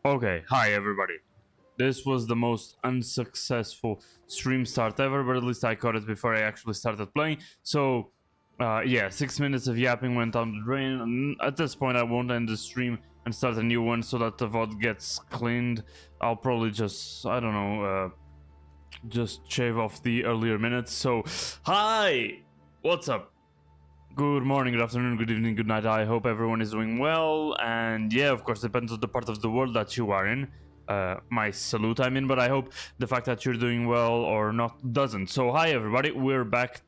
Okay, hi everybody. This was the most unsuccessful stream start ever, but at least I caught it before I actually started playing. So, yeah, 6 minutes of yapping went down the drain. And at this point, I won't end the stream and start a new one so that the VOD gets cleaned. I'll probably just, I don't know, just shave off the earlier minutes. So, hi! What's up? Good morning, good afternoon, good evening, good night. I hope everyone is doing well. And yeah, of course, depends on the part of the world that you are in. My salute, I mean, but I hope the fact that you're doing well or not doesn't. So, hi everybody, we're back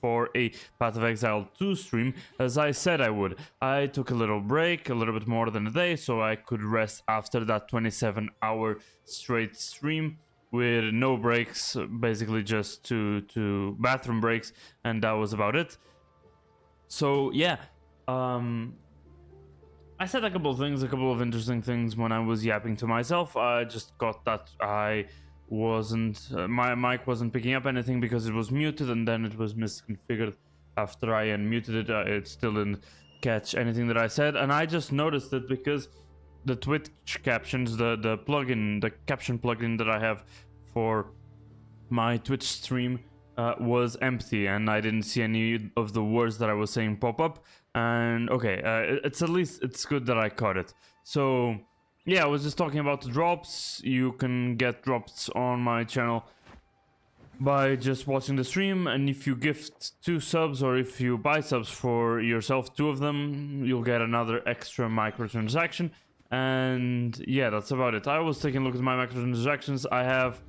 for a Path of Exile 2 stream, as I said I would. I took a little break, a little bit more than a day, so I could rest after that 27-hour straight stream with no breaks, basically just two bathroom breaks, and that was about it. So yeah, I said a couple of things, a couple of interesting things when I was yapping to myself. I just got that I wasn't, my mic wasn't picking up anything because it was muted, and then it was misconfigured after I unmuted it. It still didn't catch anything that I said, and I just noticed it because the Twitch captions, the plugin, the caption plugin that I have for my Twitch stream was empty, and I didn't see any of the words that I was saying pop up. And okay, it's at least it's good that I caught it. So yeah, I was just talking about the drops. You can get drops on my channel by just watching the stream, and if you gift 2 subs or if you buy subs for yourself, 2 of them, you'll get another extra microtransaction. And yeah, that's about it. I was taking a look at my microtransactions. I have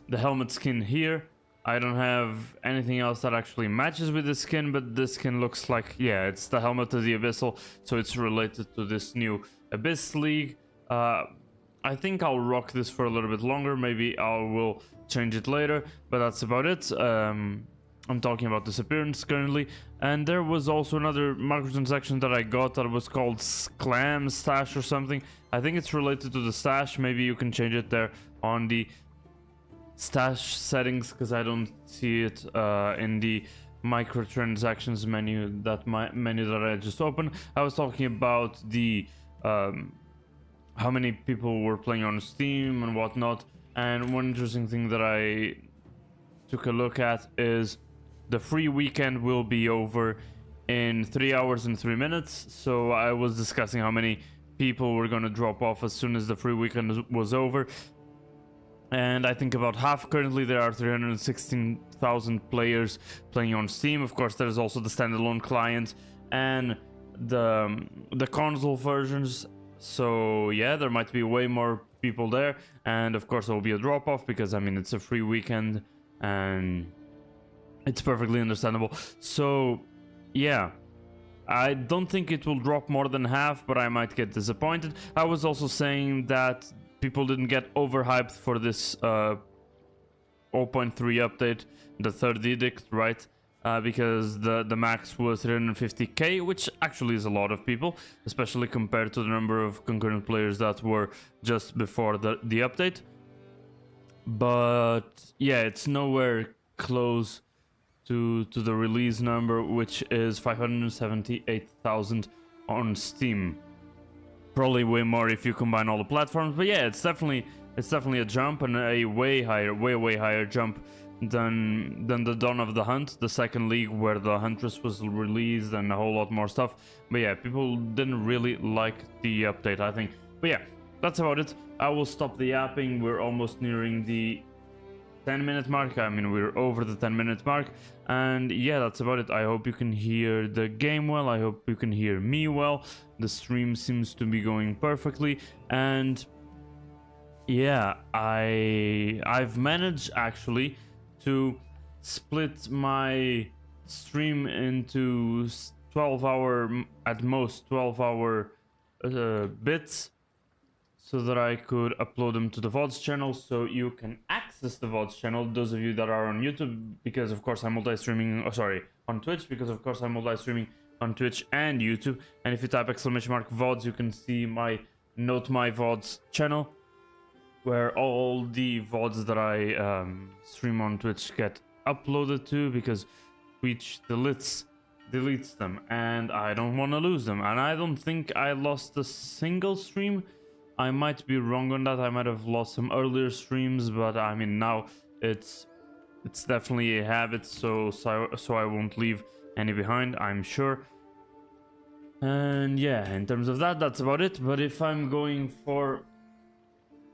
the helmet skin here. I don't have anything else that actually matches with the skin, but this skin looks like, yeah, it's the helmet of the Abyssal, so it's related to this new Abyss League. I think I'll rock this for a little bit longer, maybe I will change it later, but that's about it. I'm talking about disappearance currently, and there was also another microtransaction that I got that was called Clam Stash or something. I think it's related to the stash. Maybe you can change it there on the stash settings, because I don't see it in the microtransactions menu, that menu that I just opened. I was talking about the how many people were playing on Steam and whatnot, and one interesting thing that I took a look at is the free weekend will be over in 3 hours and 3 minutes. So I was discussing how many people were going to drop off as soon as the free weekend was over. And I think about half. Currently there are 316,000 players playing on Steam. Of course, there's also the standalone client and the console versions. So yeah, there might be way more people there. And of course there will be a drop off because, I mean, it's a free weekend and it's perfectly understandable. So yeah, I don't think it will drop more than half, but I might get disappointed. I was also saying that people didn't get overhyped for this 0.3 update, the third edict, right? Because the max was 350k, which actually is a lot of people, especially compared to the number of concurrent players that were just before the update. But yeah, it's nowhere close to the release number, which is 578,000 on Steam. Probably way more if you combine all the platforms, but yeah, it's definitely a jump, and a way higher jump than the Dawn of the Hunt, the second league where the Huntress was released and a whole lot more stuff. But yeah, people didn't really like the update, I think. But yeah, that's about it. I will stop the yapping. We're almost nearing the 10-minute mark. I mean, we're over the 10-minute mark, and yeah, that's about it. I hope you can hear the game well. I hope you can hear me well. The stream seems to be going perfectly, and yeah, I've managed actually to split my stream into 12-hour, at most 12-hour bits, so that I could upload them to the VODs channel, so you can access the VODs channel, those of you that are on YouTube, because of course I'm multi-streaming, on Twitch, because of course I'm multi-streaming on Twitch and YouTube. And if you type !VODs, you can see my Note My VODs channel, where all the VODs that I stream on Twitch get uploaded to, because Twitch deletes them, and I don't want to lose them. And I don't think I lost a single stream I might be wrong on that. I might have lost some earlier streams, but I mean now it's definitely a habit, so I won't leave any behind, I'm sure. And yeah, in terms of that, that's about it. But if I'm going for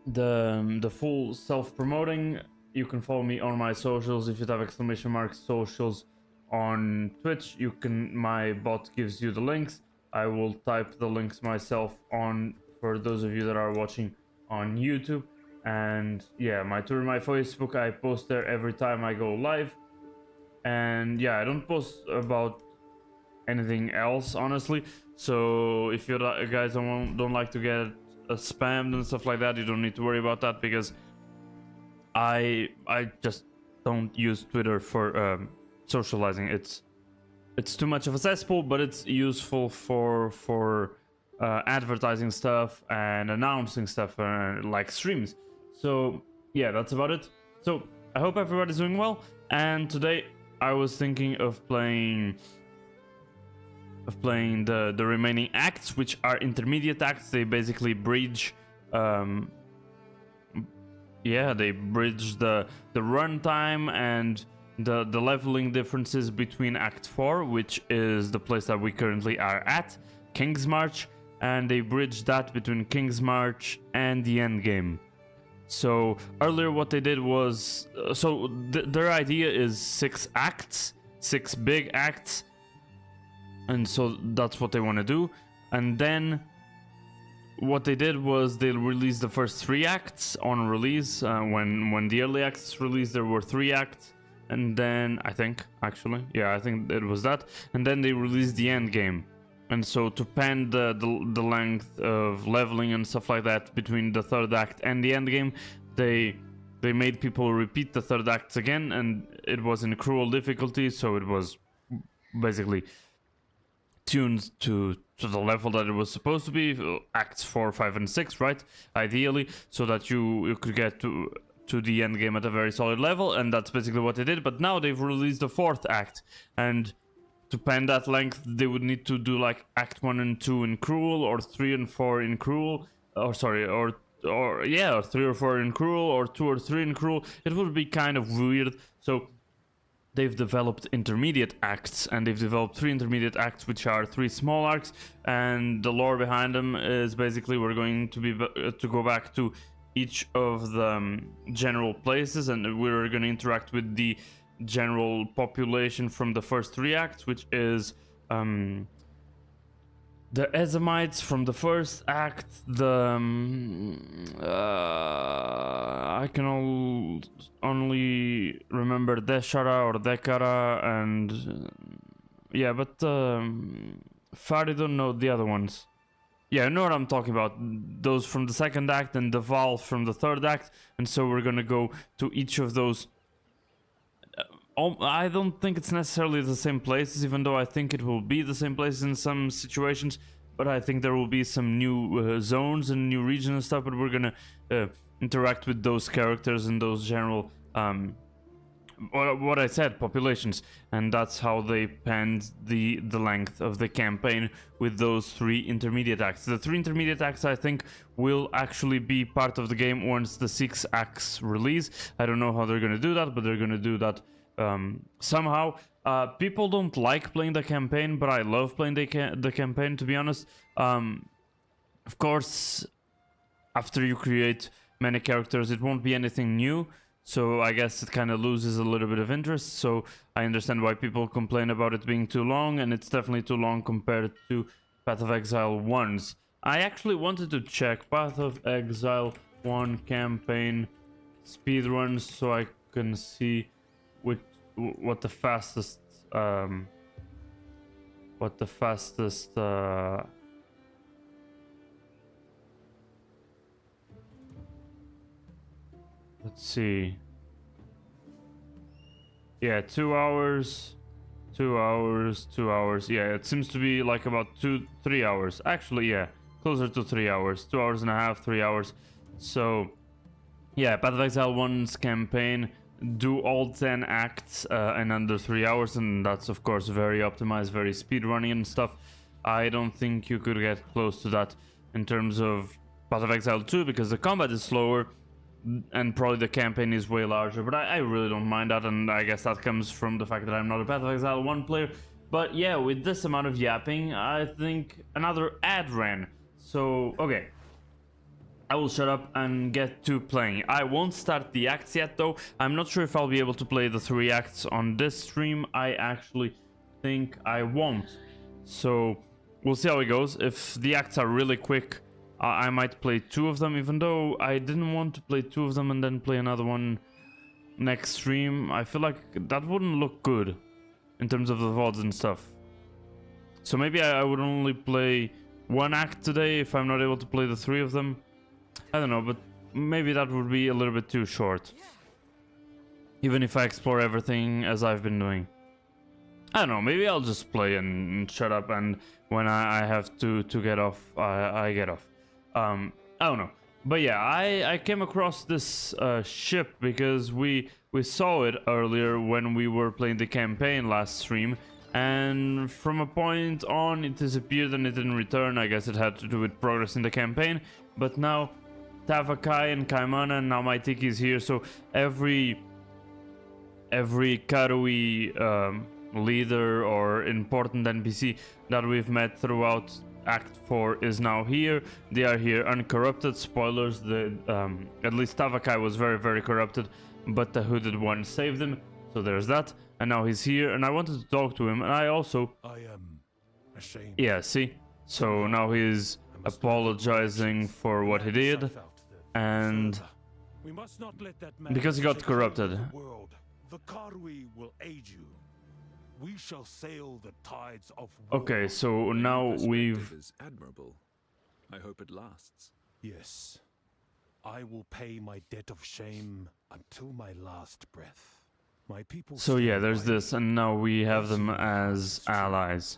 the full self-promoting, you can follow me on my socials. If you have exclamation mark socials on Twitch, you can, my bot gives you the links. I will type the links myself on for those of you that are watching on YouTube. And yeah, my Twitter, my Facebook, I post there every time I go live. And yeah, I don't post about anything else, honestly. So if you guys don't like to get spammed and stuff like that, you don't need to worry about that, because I just don't use Twitter for socializing. It's too much of a cesspool, but it's useful for advertising stuff and announcing stuff like streams. So yeah, that's about it. So I hope everybody's doing well, and today I was thinking of playing the remaining acts, which are intermediate acts. They basically bridge they bridge the runtime and the leveling differences between Act 4, which is the place that we currently are at, King's March, and they bridge that between King's March and the end game. So earlier what they did was, their idea is 6 acts, 6 big acts, and so that's what they want to do. And then what they did was they released the first 3 acts on release. When the early acts released, there were 3 acts, and then I think it was that, and then they released the end game. And so to pen the length of leveling and stuff like that between the 3rd act and the end game, they made people repeat the 3rd act again, and it was in cruel difficulty, so it was basically tuned to the level that it was supposed to be, acts 4, 5, and 6, right? Ideally, so that you could get to the end game at a very solid level, and that's basically what they did. But now they've released the 4th act, and to pen that length, they would need to do like Act 1 and 2 in Cruel, or 3 and 4 in Cruel, or 3 or 4 in Cruel, or 2 or 3 in Cruel. It would be kind of weird. So they've developed intermediate acts, and they've developed 3 intermediate acts, which are 3 small arcs, and the lore behind them is basically we're going to go back to each of the general places, and we're going to interact with the general population from the first 3 acts, which is the Ezamites from the first act, I can only remember Deshara or Dekara, and yeah, but Fari don't know the other ones. Yeah, you know what I'm talking about. Those from the 2nd act and the Val from the 3rd act, and so we're gonna go to each of those. I don't think it's necessarily the same places, even though I think it will be the same places in some situations, but I think there will be some new zones and new regions and stuff, but we're gonna interact with those characters and those general what I said, populations, and that's how they penned the length of the campaign with those 3 intermediate acts. The 3 intermediate acts, I think, will actually be part of the game once the 6 acts release. I don't know how they're gonna do that, but they're gonna do that somehow. People don't like playing the campaign, but I love playing the campaign, to be honest. Of course, after you create many characters, it won't be anything new, so I guess it kind of loses a little bit of interest. So I understand why people complain about it being too long, and it's definitely too long compared to Path of Exile 1's. I actually wanted to check Path of Exile 1 campaign speedruns so I can see what the fastest let's see. Yeah, 2 hours, 2 hours, 2 hours. Yeah, it seems to be like about 3 hours. Actually, yeah, closer to 3 hours. 2 hours and a half, 3 hours. So yeah, Path of Exile 1's campaign, do all 10 acts in under 3 hours, and that's of course very optimized, very speed running and stuff. I don't think you could get close to that in terms of Path of Exile 2 because the combat is slower and probably the campaign is way larger, but I really don't mind that, and I guess that comes from the fact that I'm not a Path of Exile 1 player. But yeah, with this amount of yapping, I think another ad ran. So, okay. I will shut up and get to playing. I won't start the acts yet though. I'm not sure if I'll be able to play the 3 acts on this stream. I actually think I won't. So, we'll see how it goes. If the acts are really quick, I might play 2 of them, even though I didn't want to play 2 of them and then play another one next stream. I feel like that wouldn't look good in terms of the VODs and stuff. So maybe I would only play 1 act today if I'm not able to play the 3 of them. I don't know, but maybe that would be a little bit too short. Even if I explore everything as I've been doing. I don't know, maybe I'll just play and shut up, and when I have to get off, I get off. I don't know. But yeah, I came across this ship because we saw it earlier when we were playing the campaign last stream, and from a point on it disappeared and it didn't return. I guess it had to do with progress in the campaign, but now Tavakai and Kaimana and now Maitiki is here, so every Karui leader or important NPC that we've met throughout Act 4 is now here. They are here uncorrupted. Spoilers, at least Tavakai was very corrupted, but the hooded one saved him, so there's that. And now he's here, and I wanted to talk to him, and I am ashamed. Yeah, see? So now he's apologizing for what he did, and we must not let that man because he got corrupted. The Karui will aid you. We shall sail the tides of war. Okay, so now we've... is admirable. I hope it lasts. Yes. I will pay my debt of shame until my last breath. My people... So yeah, there's this, and now we have them as allies.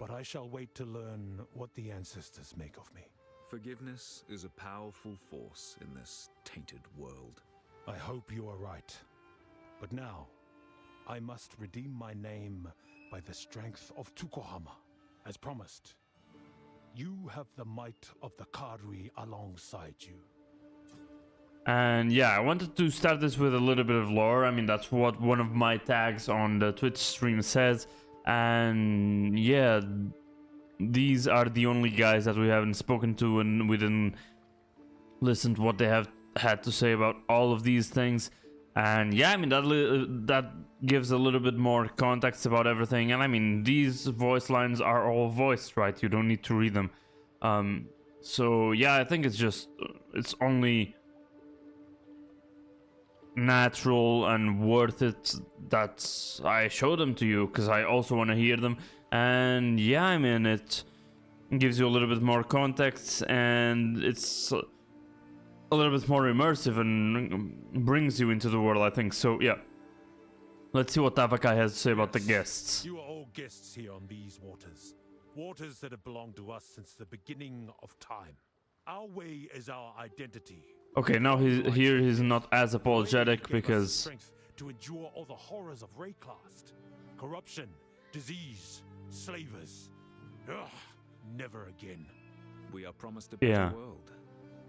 But I shall wait to learn what the ancestors make of me. Forgiveness is a powerful force in this tainted world. I hope you are right. But now, I must redeem my name by the strength of Tukohama. As promised, you have the might of the Karui alongside you. And yeah, I wanted to start this with a little bit of lore. I mean, that's what one of my tags on the Twitch stream says. And yeah, these are the only guys that we haven't spoken to, and we didn't listen to what they have had to say about all of these things. And yeah, I mean, that gives a little bit more context about everything. And I mean, these voice lines are all voiced, right? You don't need to read them. So yeah, I think it's only natural and worth it that I show them to you, because I also want to hear them. And yeah, I mean, it gives you a little bit more context, and it's a little bit more immersive and brings you into the world, I think. So yeah, let's see what Tavakai has to say about the guests. You are all guests here on these waters. Waters that have belonged to us since the beginning of time. Our way is our identity. Okay, now he's not as apologetic because... strength to endure all the horrors of Rayclast. Corruption, disease, slavers. Ugh, never again. We are promised a better world.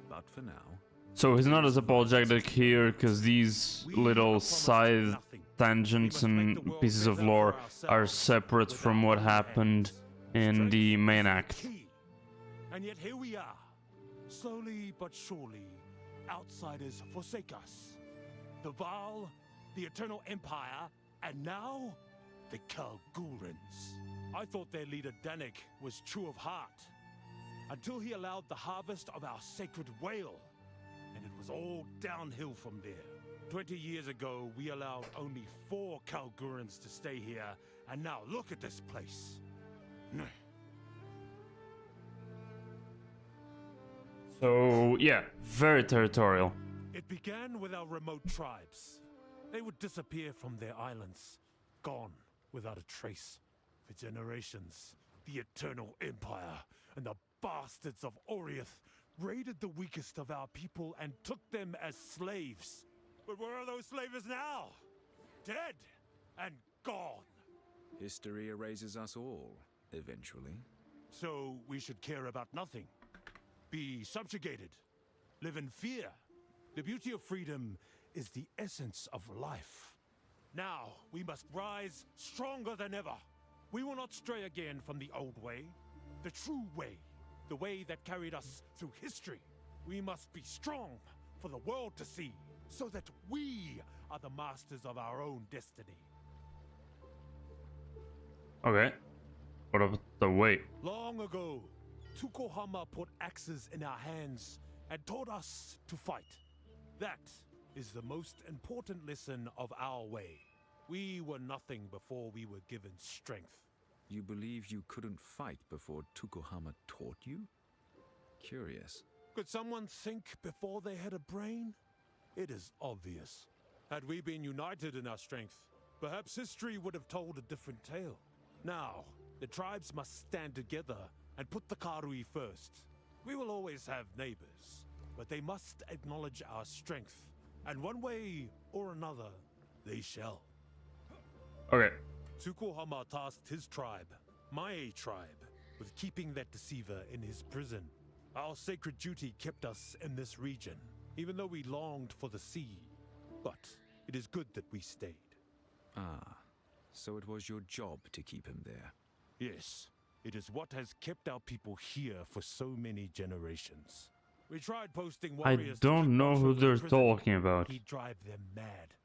But for now... So he's not as apologetic here, because these little side tangents and pieces of lore are separate from what happened in the main act. And yet here we are. Slowly but surely, outsiders forsake us. The Vaal, the Eternal Empire, and now the Kalgurans. I thought their leader Danik was true of heart, until he allowed the harvest of our sacred whale, and it was all downhill from there. 20 years ago, we allowed only 4 Kalgurans to stay here, and now look at this place. So yeah, very territorial. It began with our remote tribes. They would disappear from their islands, gone without a trace. For generations, the Eternal Empire and the bastards of Oriath raided the weakest of our people and took them as slaves. But where are those slavers now? Dead and gone. History erases us all, eventually. So we should care about nothing. be subjugated, live in fear. The beauty of freedom is the essence of life. Now, we must rise stronger than ever. We will not stray again from the old way, the true way, the way that carried us through history. We must be strong for the world to see, so that we are the masters of our own destiny. Okay. What about the way? Long ago, Tukohama put axes in our hands and taught us to fight. That is the most important lesson of our way. We were nothing before we were given strength. You believe you couldn't fight before Tukohama taught you? Curious. Could someone think before they had a brain? It is obvious. Had we been united in our strength, perhaps history would have told a different tale. Now, the tribes must stand together and put the Karui first. We will always have neighbors, but they must acknowledge our strength. And one way or another, they shall. Okay. Tsukuhama tasked his tribe, my tribe, with keeping that deceiver in his prison. Our sacred duty kept us in this region, even though we longed for the sea. But it is good that we stayed. Ah, so it was your job to keep him there. Yes, it is what has kept our people here for so many generations. We tried posting I warriors. don't know who they're talking about. He'd drive them mad.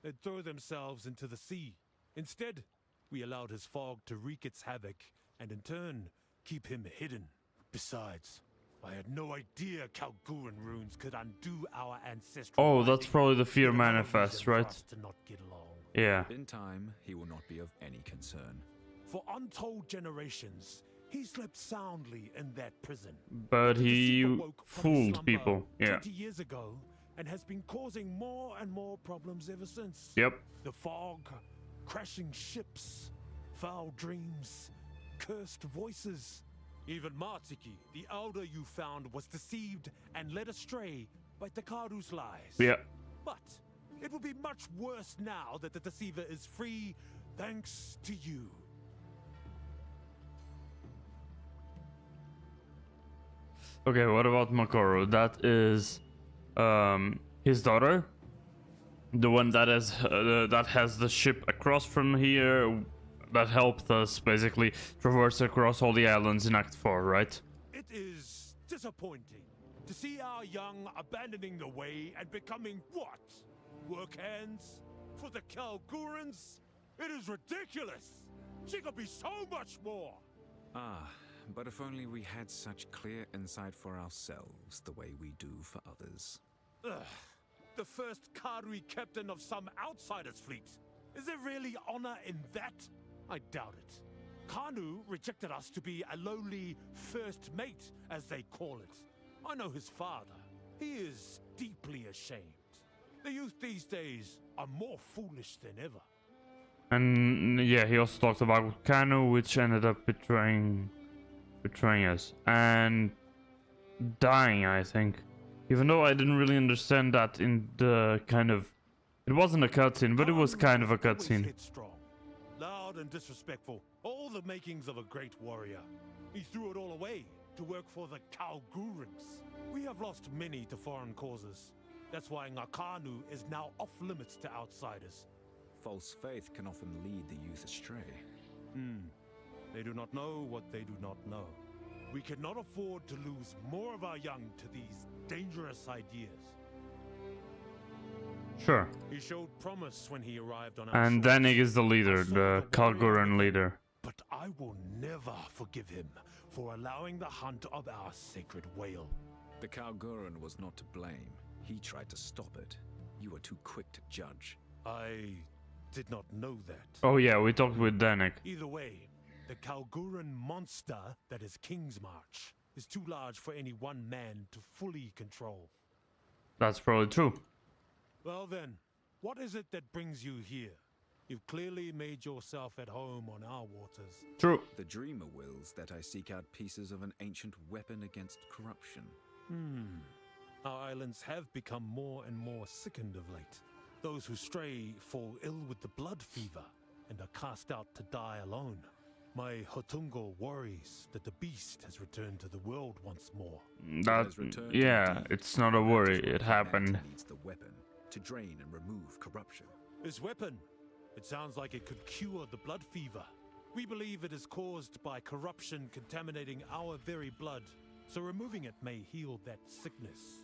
They'd throw themselves into the sea. Instead, we allowed his fog to wreak its havoc, and in turn, keep him hidden. Besides, I had no idea Kalguran runes could undo our ancestral. Oh, that's binding. probably the fear Even another manifest, reason for right? us to not get along. Yeah. In time, he will not be of any concern. For untold generations, he slept soundly in that prison. But The he deceiver woke from his fooled slumber people. Yeah. 20 years ago, and has been causing more and more problems ever since. Yep. The fog, crashing ships, foul dreams, cursed voices. Even Martiki, the elder you found, was deceived and led astray by Takaru's lies. Yeah. But it will be much worse now that the deceiver is free, thanks to you. Okay, what about Makoro? That is his daughter, the one that has the ship across from here that helped us basically traverse across all the islands in Act 4, right? It is disappointing to see our young abandoning the way and becoming what? Work hands? For the Kalgurans? It is ridiculous! She could be so much more! Ah, but if only we had such clear insight for ourselves, the way we do for others. Ugh. The first Karui captain of some outsider's fleet. Is there really honor in that? I doubt it. Kanu rejected us to be a lowly first mate, as they call it. I know his father. He is deeply ashamed. The youth these days are more foolish than ever. And yeah, he also talked about Kanu, which ended up betraying us and dying, I think. Even though I didn't really understand that in the kind of, it wasn't a cutscene, but it was kind of a cutscene. Headstrong, loud and disrespectful, all the makings of a great warrior. He threw it all away to work for the Kalgurans. We have lost many to foreign causes. That's why Ngakanu is now off limits to outsiders. False faith can often lead the youth astray. They do not know what they do not know. We cannot afford to lose more of our young to these dangerous ideas. Sure. He showed promise when he arrived on our And shores. Danig is the leader, the Kalguran leader. But I will never forgive him for allowing the hunt of our sacred whale. The Kalguran was not to blame. He tried to stop it. You were too quick to judge. I did not know that. Oh yeah, we talked with Danik. Either way, the Kalguran monster that is King's March is too large for any one man to fully control. That's probably true. Well then, what is it that brings you here? You've clearly made yourself at home on our waters. True. The dreamer wills that I seek out pieces of an ancient weapon against corruption. Our islands have become more and more sickened of late. Those who stray fall ill with the blood fever and are cast out to die alone. My Hotungo worries that the beast has returned to the world once more. That, has returned yeah, indeed. it's not a worry. That is It why happened. humanity needs the weapon to drain and remove corruption. This weapon, it sounds like it could cure the blood fever. We believe it is caused by corruption contaminating our very blood, so removing it may heal that sickness.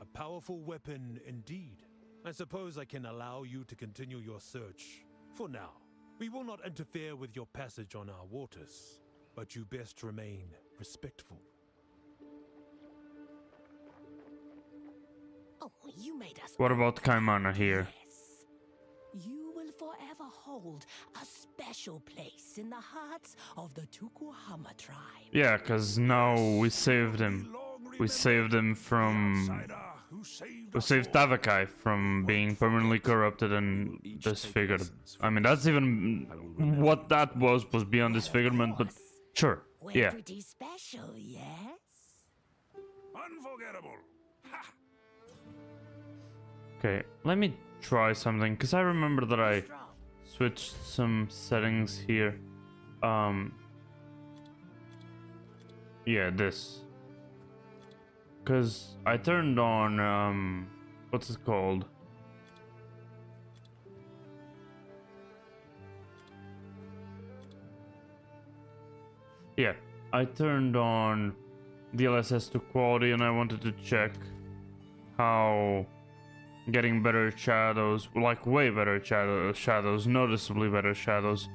A powerful weapon indeed. I suppose I can allow you to continue your search. For now, we will not interfere with your passage on our waters, but you best remain respectful. Oh, you made us. What about Kaimana here? Yes. You will forever hold a special place in the hearts of the Tukuhama tribe. Yeah, because now we saved him. We saved him from... We saved Tavakai from being permanently corrupted and disfigured. I mean, that's even... What that was beyond disfigurement, but sure, We're yeah. pretty special, yes? Unforgettable! Okay, let me try something, because I remember that I switched some settings here. Yeah, this. Because I turned on, what's it called? Yeah, I turned on DLSS to quality and I wanted to check how getting better shadows, like way better shadows, noticeably better shadows,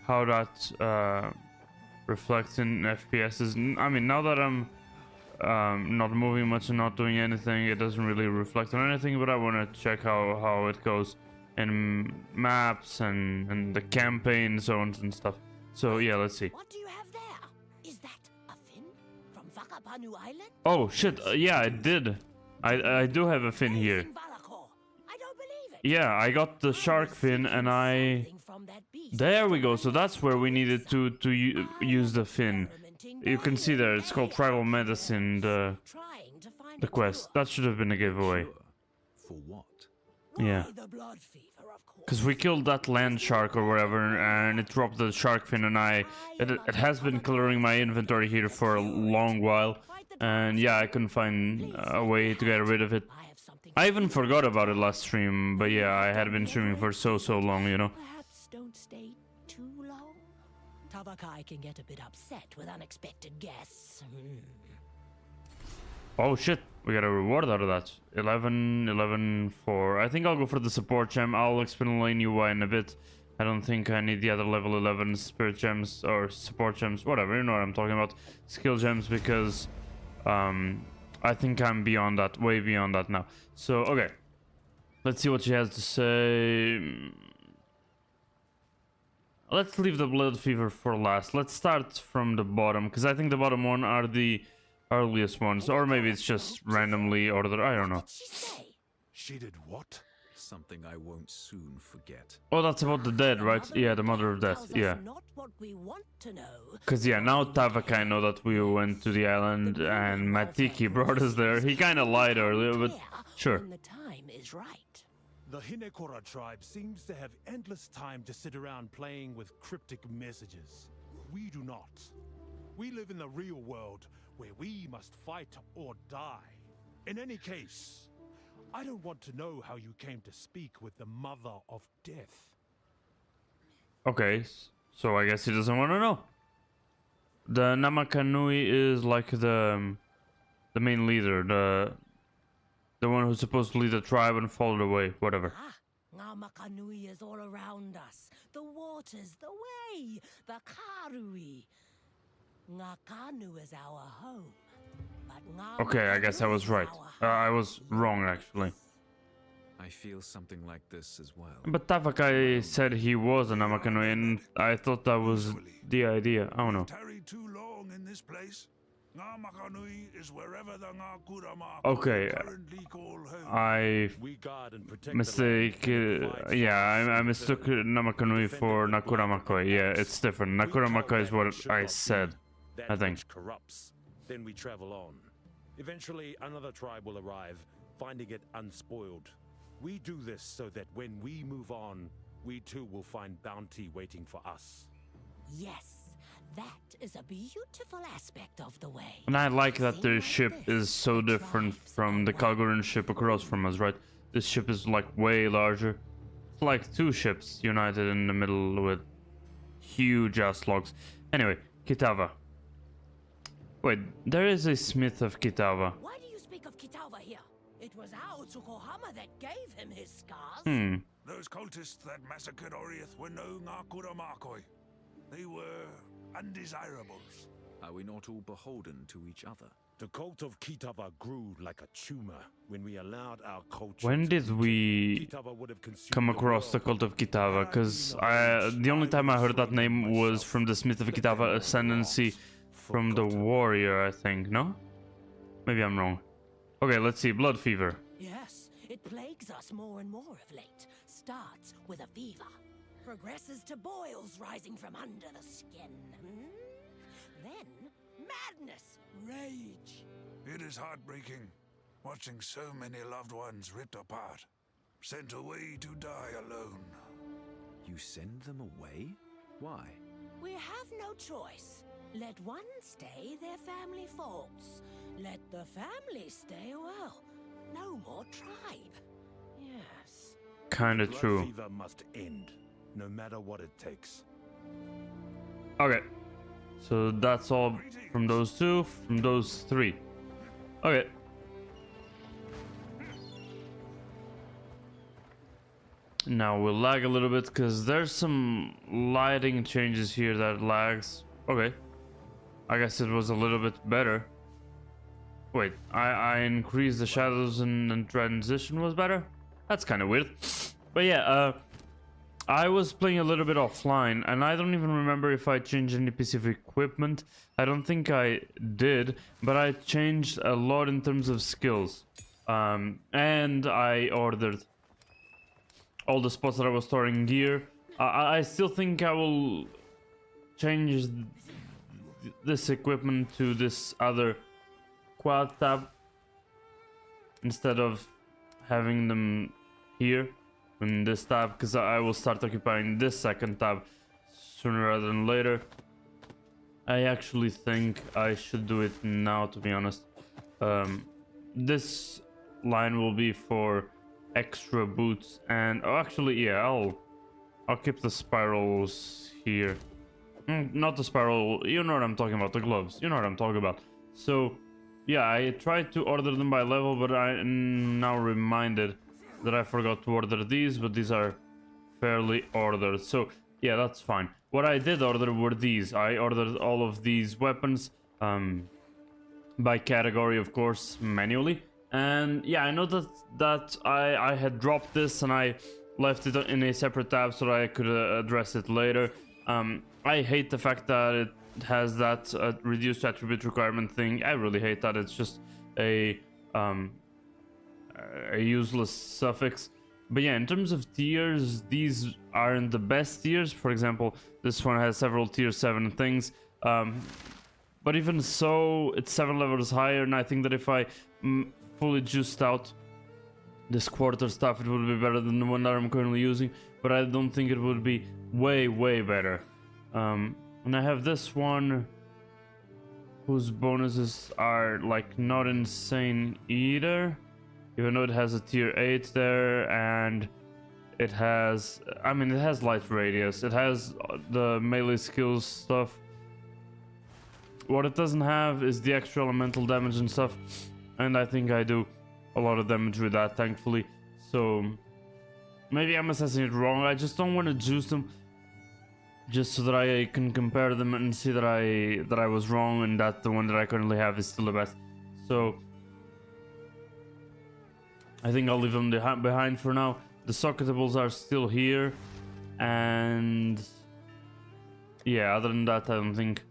how that reflects in FPSs. I mean, now that I'm not moving much and not doing anything, it doesn't really reflect on anything, but I want to check how it goes in maps and the campaign zones and stuff. So yeah, let's see. What do you have there? Is that a fin from Vakapanu Island? Oh shit, yeah, I did. I do have a fin here. In Valakor. I don't believe it. Yeah, I got the shark fin and I... Something from that beast. There we go, so that's where we needed to use the fin. You can see there, it's called Tribal Medicine, the quest. That should have been a giveaway. Cure? For what? Yeah. The blood fever, of course. Because we killed that land shark or whatever, and it dropped the shark fin, and it has been clearing my inventory here for a long while. And yeah, I couldn't find a way to get rid of it. I have something. I even forgot about it last stream, but yeah, I had been streaming for so long, you know. Perhaps don't stay too long. Tavakai can get a bit upset with unexpected guests. Oh shit, we got a reward out of that. 11 for... I think I'll go for the support gem. I'll explain you why in a bit. I don't think I need the other level 11 spirit gems or support gems, whatever, you know what I'm talking about. Skill gems, because I think I'm beyond that, way beyond that now. So, okay. Let's see what she has to say. Let's leave the blood fever for last. Let's start from the bottom, because I think the bottom one are the earliest ones, or maybe it's just randomly ordered. I don't know. What did she say? She did what? Something I won't soon forget. Oh, that's about the dead, right? Yeah, the mother of death. Tells us Yeah. Not what we want to know. Because yeah, now Tavakai know that we went to the island and Matiki brought us there. He kind of lied earlier, but sure. When the time is right. The Hinekora tribe seems to have endless time to sit around playing with cryptic messages. We do not. We live in the real world where we must fight or die. In any case, I don't want to know how you came to speak with the mother of death. Okay, so I guess he doesn't want to know. The Namakanui is like the main leader, the one who's supposed to lead the tribe and follow the way, whatever. Ngamakanui is all around us. The waters, the way, the Karui. Ngakanu is our home. But Okay, I guess I was right. I was wrong, actually. I feel something like this as well. But Tavakai said he was a Namakanui, and I thought that was the idea. I don't know. Tarried too long in this place. Ngā Makanui is wherever the Ngā Kurama Okay, currently call home. I We guard and protect mistake. the land and Yeah, provide I for mistook the Namakanui for defendant with blood Nakuramakoi. Yeah, and it's different. We tell Nakuramakoi is that what which should I not be, said. that I think. which corrupts. Then we travel on. Eventually, another tribe will arrive, finding it unspoiled. We do this so that when we move on, we too will find bounty waiting for us. Yes, that is a beautiful aspect of the way. And I like that Thing their like ship this is so different drives from the away. Kalgoran ship across from us, right? This ship is like way larger. It's like two ships united in the middle with huge ass logs. Anyway, Kitava. Wait, there is a smith of Kitava. Why do you speak of Kitava here? It was our Tsukohama that gave him his scars. Those cultists that massacred Oriath were no Ngakura Markoi. They were undesirables. Are we not all beholden to each other? The cult of Kitava grew like a tumor when we allowed our culture. When to did we Kitava would have consumed come the across the world. cult of Kitava? Because the only time I heard that name was from the Smith of Kitava Ascendancy from the Warrior, I think, no? Maybe I'm wrong. Okay, let's see. Blood fever. Yes, it plagues us more and more of late. Starts with a fever, progresses to boils rising from under the skin. Then madness, rage. It is heartbreaking, watching so many loved ones ripped apart, sent away to die alone. You send them away? Why? We have no choice. Let one stay, their family faults. Let the family stay, well, no more tribe. Yes. Kinda Blood true. fever must end, no matter what it takes. Okay. So that's all from those two, from those three. Okay. Now we'll lag a little bit because there's some lighting changes here that lags. Okay. I guess it was a little bit better. Wait, I increased the shadows and the transition was better? That's kind of weird. But yeah, I was playing a little bit offline and I don't even remember if I changed any piece of equipment. I don't think I did, but I changed a lot in terms of skills. And I ordered all the spots that I was storing gear. I still think I will change this equipment to this other quad tab instead of having them here in this tab, because I will start occupying this second tab sooner rather than later. I actually think I should do it now, to be honest. This line will be for extra boots, and oh, actually, yeah, I'll keep the spirals here. Not the spiral, you know what I'm talking about, the gloves, you know what I'm talking about. So yeah, I tried to order them by level, but I'm now reminded that I forgot to order these, but these are fairly ordered, so yeah, that's fine. What I did order were these. I ordered all of these weapons by category, of course, manually. And yeah, I know that I had dropped this and I left it in a separate tab so that I could address it later. I hate the fact that it has that reduced attribute requirement thing. I really hate that. It's just a useless suffix. But yeah, in terms of tiers, these aren't the best tiers. For example, this one has several tier 7 things. But even so, it's 7 levels higher, and I think that if I fully juiced out this quarter stuff, it would be better than the one that I'm currently using. But I don't think it would be way better. And I have this one whose bonuses are like not insane either, even though it has a tier 8 there, and it has, I mean, it has light radius, it has the melee skills stuff. What it doesn't have is the extra elemental damage and stuff, and I think I do a lot of damage with that, thankfully. So maybe I'm assessing it wrong. I just don't want to juice them just so that I can compare them and see that I was wrong and that the one that I currently have is still the best. So I think I'll leave them behind for now. The socketables are still here, and yeah, other than that, I don't think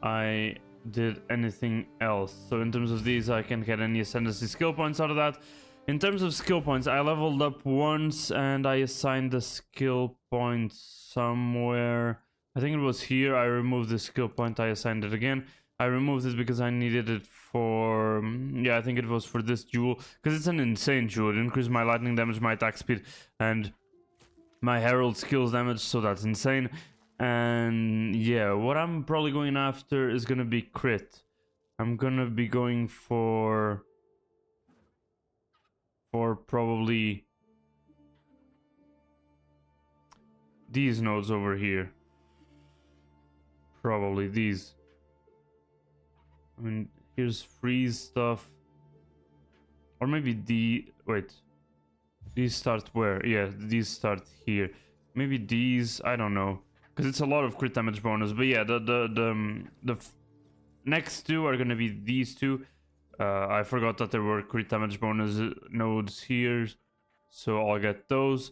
I did anything else. So in terms of these, I can't get any ascendancy skill points out of that. In terms of skill points, I leveled up once and I assigned the skill point somewhere. I think it was here. I removed the skill point, I assigned it again. I removed it because I needed it for, yeah, I think it was for this jewel, because it's an insane jewel. It increased my lightning damage, my attack speed, and my herald skills damage, so that's insane. And yeah, what I'm probably going after is gonna be crit. I'm gonna be going for probably these nodes over here. Probably these. I mean, here's freeze stuff. Or maybe wait. These start where? Yeah, these start here. Maybe these, I don't know. Because it's a lot of crit damage bonus. But yeah, the next two are gonna be these two. I forgot that there were crit damage bonus nodes here. So I'll get those.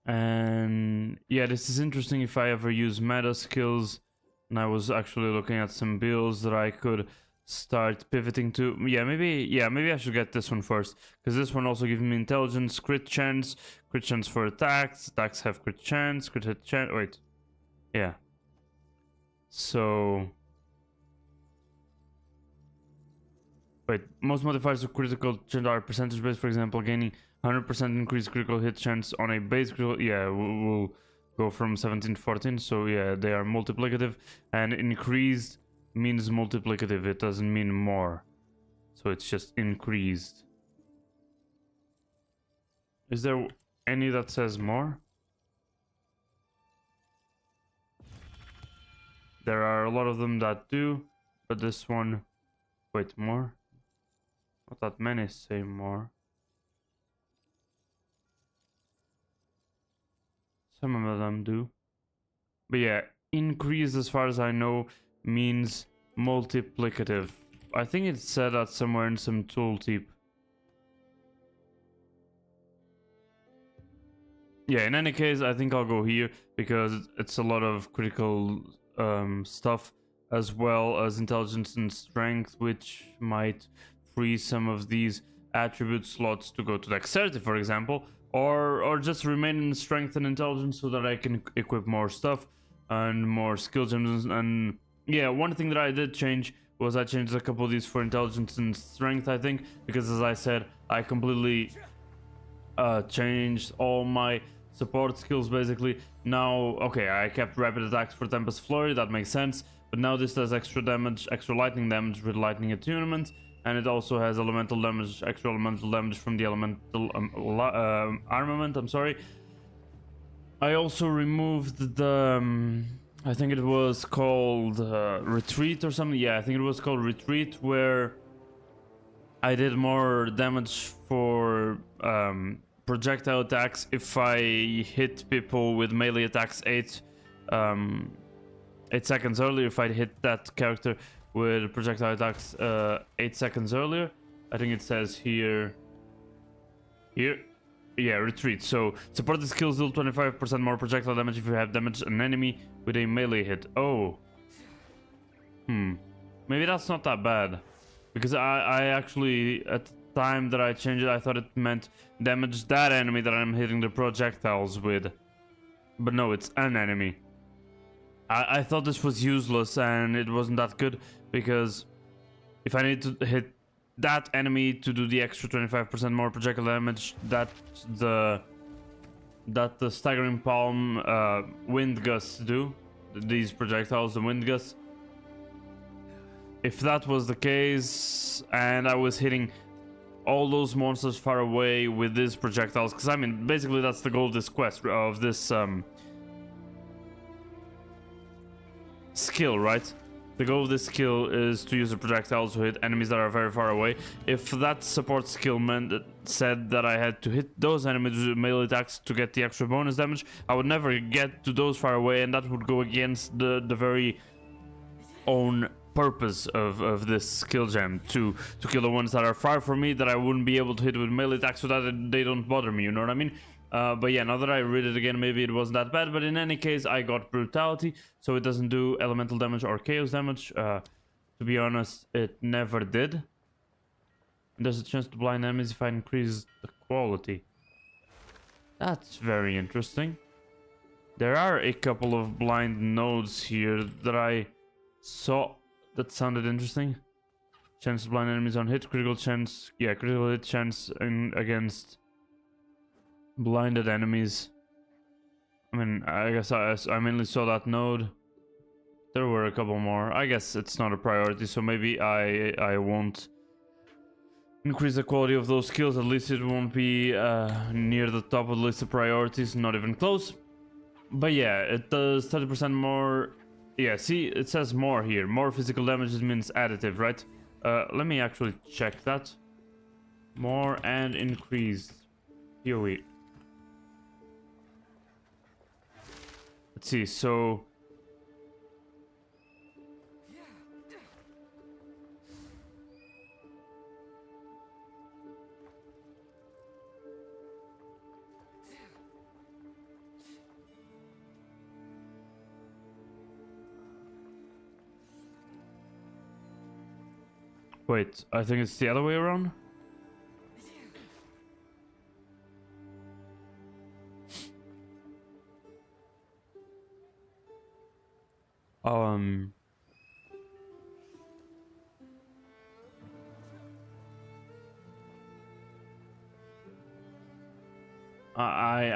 And yeah, this is interesting if I ever use meta skills. And I was actually looking at some builds that I could start pivoting to. Maybe I should get this one first, because this one also gives me intelligence, crit chance for attacks have crit chance, crit hit chance. Wait, yeah, so wait, most modifiers of critical chance are percentage based. For example, gaining 100% increased critical hit chance on a base critical, yeah, we'll go from 17 to 14. So yeah, they are multiplicative, and increased means multiplicative, it doesn't mean more. So it's just increased. Is there any that says more? There are a lot of them that do, but this one... Wait, more? Not that many say more. Some of them do. But yeah, increased, as far as I know, means multiplicative. I think it said that somewhere in some tooltip. Yeah, in any case, I think I'll go here because it's a lot of critical stuff, as well as intelligence and strength, which might free some of these attribute slots to go to dexterity, for example, or just remain in strength and intelligence so that I can equip more stuff and more skill gems. And yeah, one thing that I did change was I changed a couple of these for intelligence and strength, I think, because as I said, I completely changed all my support skills basically. Now, okay, I kept rapid attacks for Tempest Flurry, that makes sense, but now this does extra damage, extra lightning damage with lightning attunement, and it also has elemental damage, extra elemental damage from the elemental armament, I'm sorry. I also removed the... I think it was called Retreat or something. Yeah, I think it was called Retreat, where I did more damage for projectile attacks if I hit people with melee attacks 8 seconds earlier. If I hit that character with projectile attacks 8 seconds earlier. I think it says here... Yeah, retreat. So, supported skills deal 25% more projectile damage if you have damaged an enemy with a melee hit. Oh. Maybe that's not that bad. Because I actually, at the time that I changed it, I thought it meant damage that enemy that I'm hitting the projectiles with. But no, it's an enemy. I thought this was useless and it wasn't that good, because if I need to hit that enemy to do the extra 25% more projectile damage that the staggering palm wind gusts do, these projectiles, the wind gusts, if that was the case and I was hitting all those monsters far away with these projectiles, because I mean basically that's the goal of this quest, of this skill, right? The goal of this skill is to use the projectiles to hit enemies that are very far away. If that support skill said that I had to hit those enemies with melee attacks to get the extra bonus damage, I would never get to those far away, and that would go against the very own purpose of this skill gem, to kill the ones that are far from me that I wouldn't be able to hit with melee attacks so that they don't bother me, you know what I mean? But yeah, now that I read it again, maybe it wasn't that bad, but in any case, I got brutality, so it doesn't do elemental damage or chaos damage. To be honest, it never did. There's a chance to blind enemies if I increase the quality. That's very interesting. There are a couple of blind nodes here that I saw that sounded interesting. Chance to blind enemies on hit, critical chance, yeah, critical hit chance against blinded enemies. I mean, I guess I mainly saw that node. There were a couple more. I guess it's not a priority, so maybe I won't increase the quality of those skills. At least it won't be near the top of the list of priorities, not even close. But yeah, it does 30% more. Yeah, see, it says more here. More physical damage means additive, right? Let me actually check that. More and increased PoE. Let's see, so... Wait, I think it's the other way around?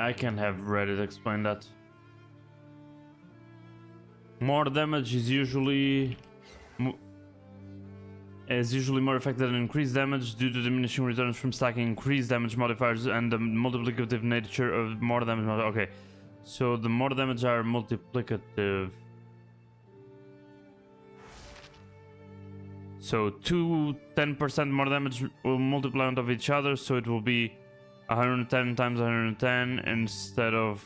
I can have Reddit explain that. More damage is usually more effective than increased damage due to diminishing returns from stacking increased damage modifiers and the multiplicative nature of more damage. Okay, so the more damage are multiplicative. So two 10% more damage will multiply on top of each other, so it will be 110 times 110 instead of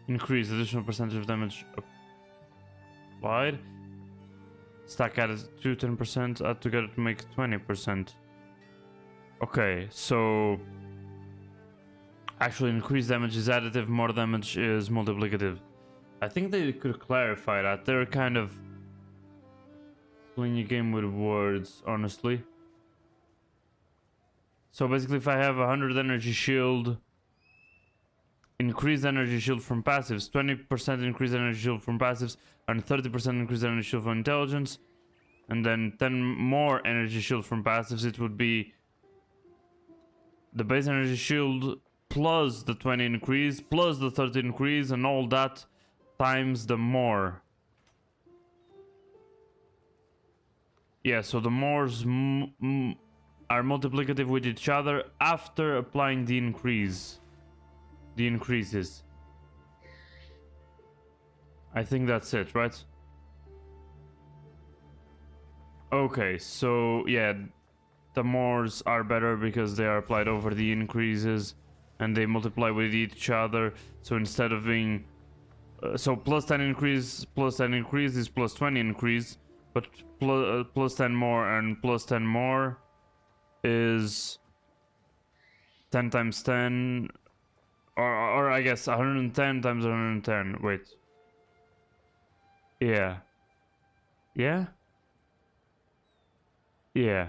increased additional percentage of damage applied. Stack added to 10%, add together to make 20%. Okay, so actually increased damage is additive, more damage is multiplicative. I think they could clarify that. They're kind of playing a game with words, honestly. So basically, if I have 100 energy shield, increased energy shield from passives, 20% increased energy shield from passives, and 30% increased energy shield from intelligence, and then 10 more energy shield from passives, it would be the base energy shield plus the 20 increase, plus the 30 increase, and all that times the more. Yeah, so the mores are multiplicative with each other after applying the increases. I think that's it, right? Okay, so yeah, the mores are better because they are applied over the increases and they multiply with each other. So instead of being so plus 10 increase is plus 20 increase, but plus 10 more and plus 10 more is 10 times 10, or I guess 110 times 110. Wait. Yeah. Yeah? Yeah.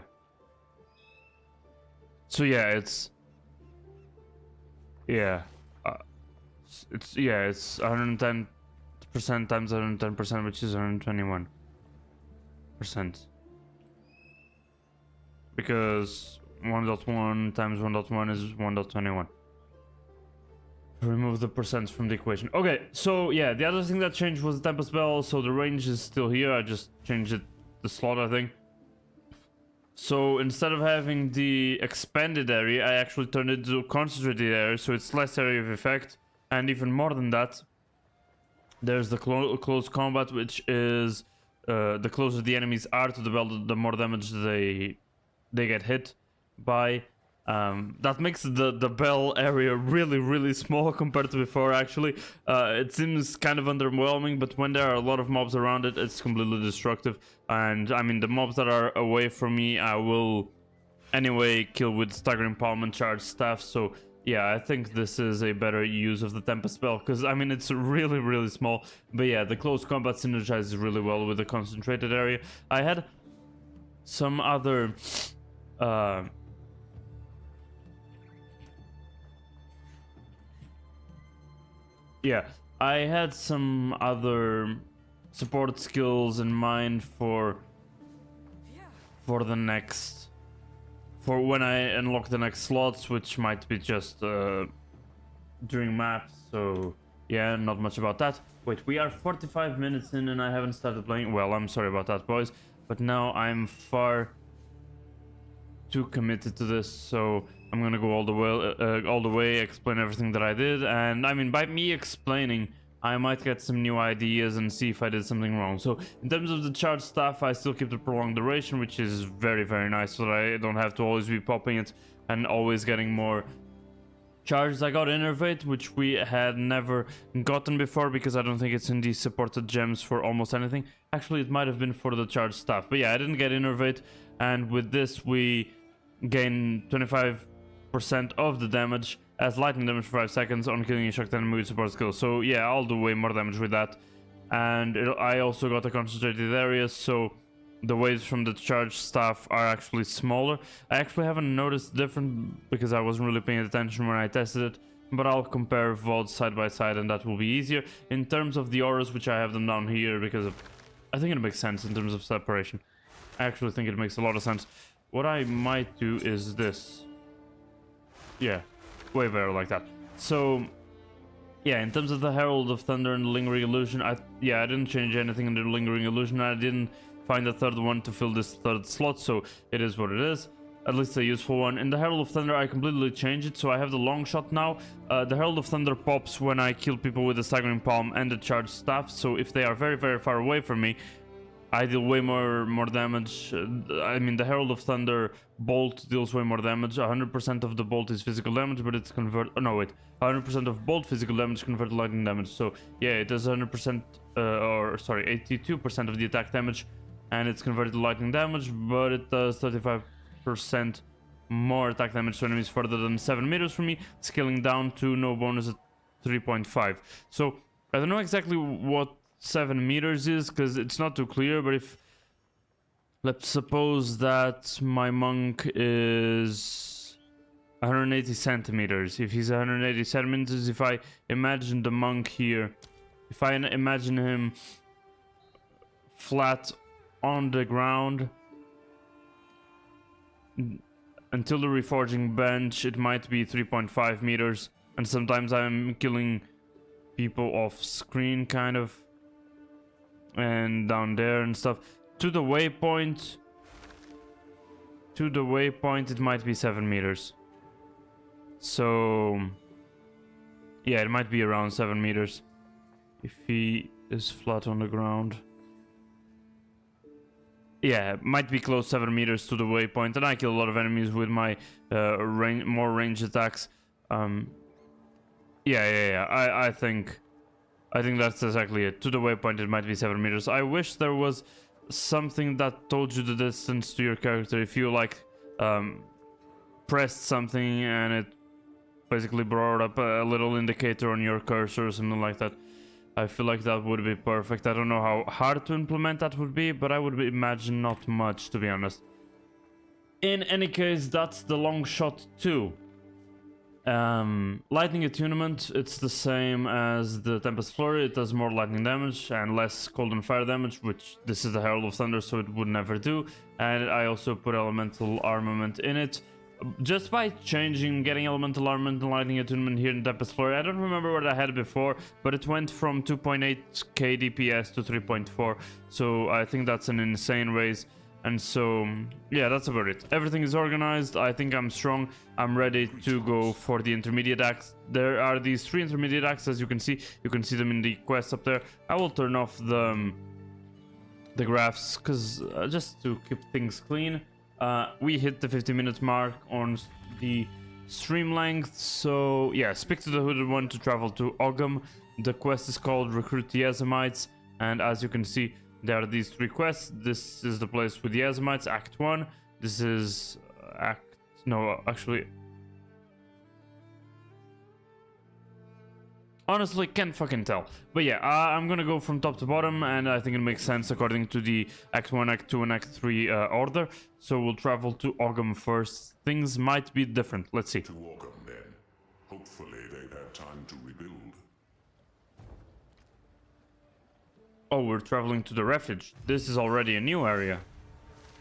So yeah, it's... Yeah. It's 110% times 110%, which is 121%. Because 1.1 times 1.1 is 1.21. Remove the percents from the equation. Okay, so yeah, the other thing that changed was the tempo spell, so the range is still here. I just changed it, the slot, I think. So instead of having the expanded area, I actually turned it to a concentrated area, so it's less area of effect. And even more than that, there's the close combat, which is the closer the enemies are to the bell, the more damage they get hit by. That makes the bell area really small compared to before. Actually, it seems kind of underwhelming, but when there are a lot of mobs around it, it's completely destructive. And I mean, the mobs that are away from me, I will anyway kill with staggering palm and charge staff. So yeah, I think this is a better use of the Tempest spell, because I mean, it's really small. But yeah, the close combat synergizes really well with the concentrated area. I had some other yeah, I had some other support skills in mind for the next, for when I unlock the next slots, which might be just during maps, so yeah, not much about that. Wait, we are 45 minutes in and I haven't started playing. Well, I'm sorry about that, boys, but now I'm far too committed to this, so I'm gonna go all the way, explain everything that I did, and I mean, by me explaining, I might get some new ideas and see if I did something wrong. So in terms of the charge stuff, I still keep the prolonged duration, which is very, very nice, so that I don't have to always be popping it and always getting more charges. I got Innervate, which we had never gotten before because I don't think it's in the supported gems for almost anything. Actually, it might have been for the charge stuff, but yeah, I didn't get Innervate, and with this we gain 25% of the damage as lightning damage for 5 seconds on killing a shocked enemy with support skill. So yeah, I'll do way more damage with that. And I also got a concentrated area, so the waves from the charge stuff are actually smaller. I actually haven't noticed different because I wasn't really paying attention when I tested it, but I'll compare VODs side by side and that will be easier. In terms of the auras, which I have them down here because of, I think it makes sense in terms of separation. I actually think it makes a lot of sense. What I might do is this. Yeah, way better like that. So yeah, in terms of the Herald of Thunder and the Lingering Illusion, I didn't change anything in the Lingering Illusion. I didn't find a third one to fill this third slot, so it is what it is. At least a useful one. In the Herald of Thunder, I completely changed it, so I have the long shot now. The Herald of Thunder pops when I kill people with the Staggering Palm and the charged staff, so if they are very, very far away from me, I deal way more damage. I mean, the Herald of Thunder bolt deals way more damage. 100% of the bolt is physical damage, but it's converted. Oh, no, wait. 100% of bolt physical damage converted to lightning damage. So yeah, it does 100%, 82% of the attack damage, and it's converted to lightning damage, but it does 35% more attack damage to enemies further than 7 meters from me, scaling down to no bonus at 3.5. So I don't know exactly what 7 meters is because it's not too clear, but if let's suppose that my monk is 180 centimeters, if he's 180 centimeters, if I imagine the monk here, if I imagine him flat on the ground until the reforging bench, it might be 3.5 meters, and sometimes I'm killing people off screen kind of, and down there and stuff. To the waypoint it might be 7 meters. So yeah, it might be around 7 meters if he is flat on the ground. Yeah, it might be close 7 meters to the waypoint, and I kill a lot of enemies with my more range attacks. I think that's exactly it. To the waypoint, it might be 7 meters. I wish there was something that told you the distance to your character. If you like pressed something and it basically brought up a little indicator on your cursor or something like that. I feel like that would be perfect. I don't know how hard to implement that would be, but I would imagine not much, to be honest. In any case, that's the long shot too. Lightning attunement, it's the same as the Tempest Flurry. It does more lightning damage and less cold and fire damage, which this is the Herald of Thunder, so it would never do. And I also put elemental armament in it. Just by getting elemental armament and lightning attunement here in Tempest Flurry, I don't remember what I had before, but it went from 2.8k DPS to 3.4, so I think that's an insane raise. And so yeah, that's about it. Everything is organized. I think I'm strong. I'm ready to go for the intermediate acts. There are these 3 intermediate acts, as you can see. You can see them in the quest up there. I will turn off the graphs because just to keep things clean. We hit the 50-minute mark on the stream length, so yeah, speak to the Hooded One to travel to Ogham. The quest is called Recruit the Yazamites, and as you can see, there are these 3 quests. This is the place with the Yazamites, Act 1. This is honestly, can't fucking tell. But yeah, I'm gonna go from top to bottom, and I think it makes sense according to the Act 1, Act 2, and Act 3 order. So we'll travel to Ogham first. Things might be different. Let's see. To Ogham, then. Hopefully they've had time to rebuild. Oh, we're traveling to the refuge. This is already a new area.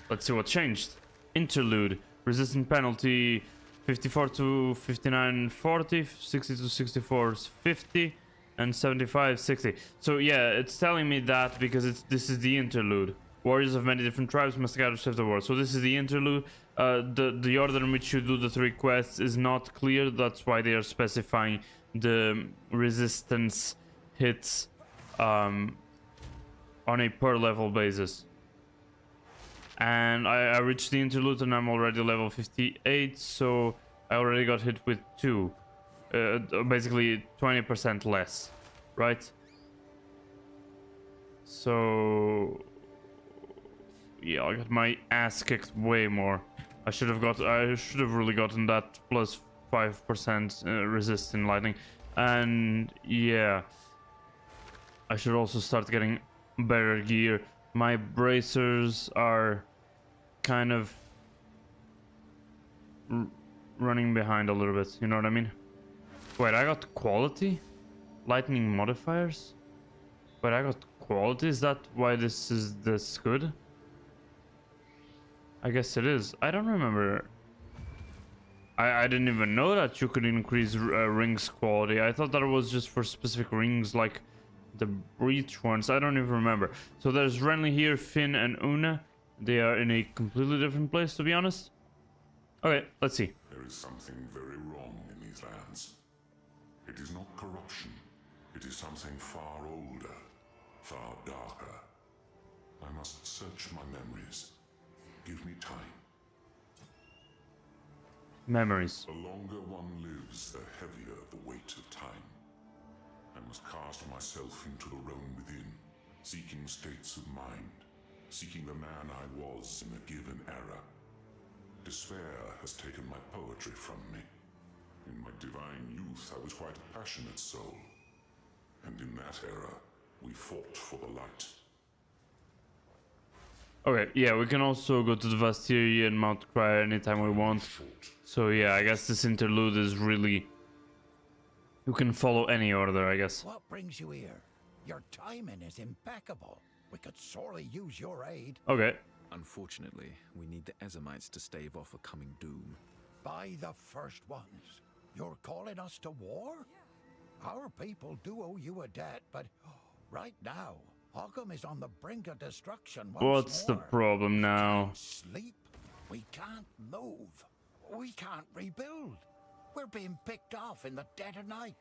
Let's see what changed. Interlude. Resistant penalty 54 to 59, 40, 60 to 64 is 50, and 75, 60. So yeah, it's telling me that because this is the interlude. Warriors of many different tribes must gather to save the world. So this is the interlude. The order in which you do the 3 quests is not clear. That's why they are specifying the resistance hits on a per level basis. And I reached the interlude and I'm already level 58, so I already got hit with 2. Basically 20% less, right? So yeah, I got my ass kicked way more. I should have really gotten that plus 5% resisting lightning. And yeah, I should also start getting better gear. My bracers are kind of running behind a little bit, you know what I mean? Wait, I got quality? Lightning modifiers? Wait, I got quality? Is that why this is this good? I guess it is. I don't remember. I didn't even know that you could increase rings quality. I thought that it was just for specific rings like the breach ones. I don't even remember. So there's Renly here, Finn and Una. They are in a completely different place, to be honest. Okay, let's see. There is something very wrong in these lands. It is not corruption. It is something far older, far darker. I must search my memories. Give me time. Memories. The longer one lives, the heavier the weight of time. I must cast myself into the realm within, seeking states of mind, seeking the man I was in a given era. Despair has taken my poetry from me. In my divine youth, I was quite a passionate soul. And in that era, we fought for the light. Okay, yeah, we can also go to the Vastiri and Mount Crier anytime we want. So yeah, I guess this interlude is really... You can follow any order, I guess. What brings you here? Your timing is impeccable. We could sorely use your aid. Okay. Unfortunately, we need the Ezamites to stave off a coming doom. By the first ones. You're calling us to war? Our people do owe you a debt, but right now, Ogham is on the brink of destruction once What's the more. problem now? Can't sleep. We can't move. We can't rebuild. We're being picked off in the dead of night.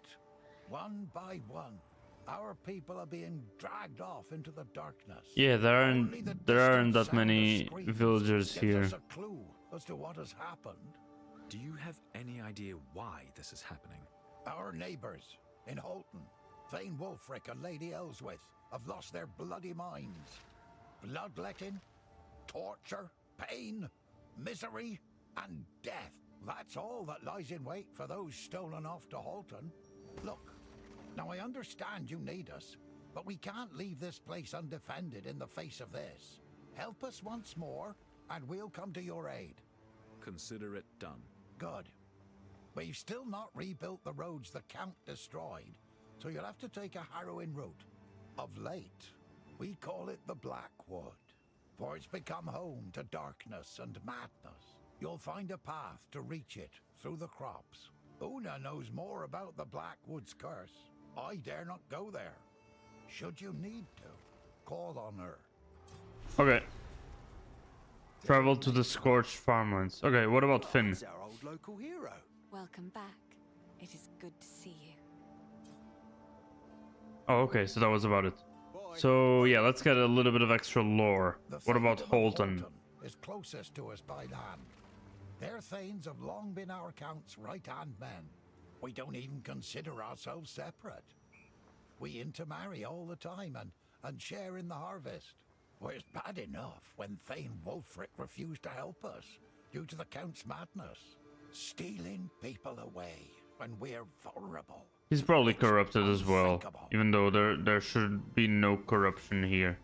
One by one, our people are being dragged off into the darkness. Yeah, there Only the aren't distant that sound of many screams villagers gives here. us a clue as to what has happened. Do you have any idea why this is happening? Our neighbors in Holton, Thane Wulfric and Lady Ellsworth, have lost their bloody minds. Bloodletting, torture, pain, misery, and death. That's all that lies in wait for those stolen off to Holton. Look, now I understand you need us, but we can't leave this place undefended in the face of this. Help us once more, and we'll come to your aid. Consider it done. Good. We've still not rebuilt the roads the Count destroyed, so you'll have to take a harrowing route. Of late, we call it the Blackwood, for it's become home to darkness and madness. You'll find a path to reach it through the crops. Una knows more about the Blackwood's curse. I dare not go there. Should you need to, call on her. Okay. Travel to the scorched farmlands. Okay, what about Finn? He's our old local hero. Welcome back. It is good to see you. Oh, okay, so that was about it. So yeah, let's get a little bit of extra lore. The What about Thanes of Holton? is closest to us by land. Their Thanes have long been our Count's right-hand men. We don't even consider ourselves separate. We intermarry all the time and share in the harvest. Well, it's bad enough when Thane Wulfric refused to help us due to the Count's madness. Stealing people away when we're vulnerable. He's probably corrupted as well, even though there should be no corruption here.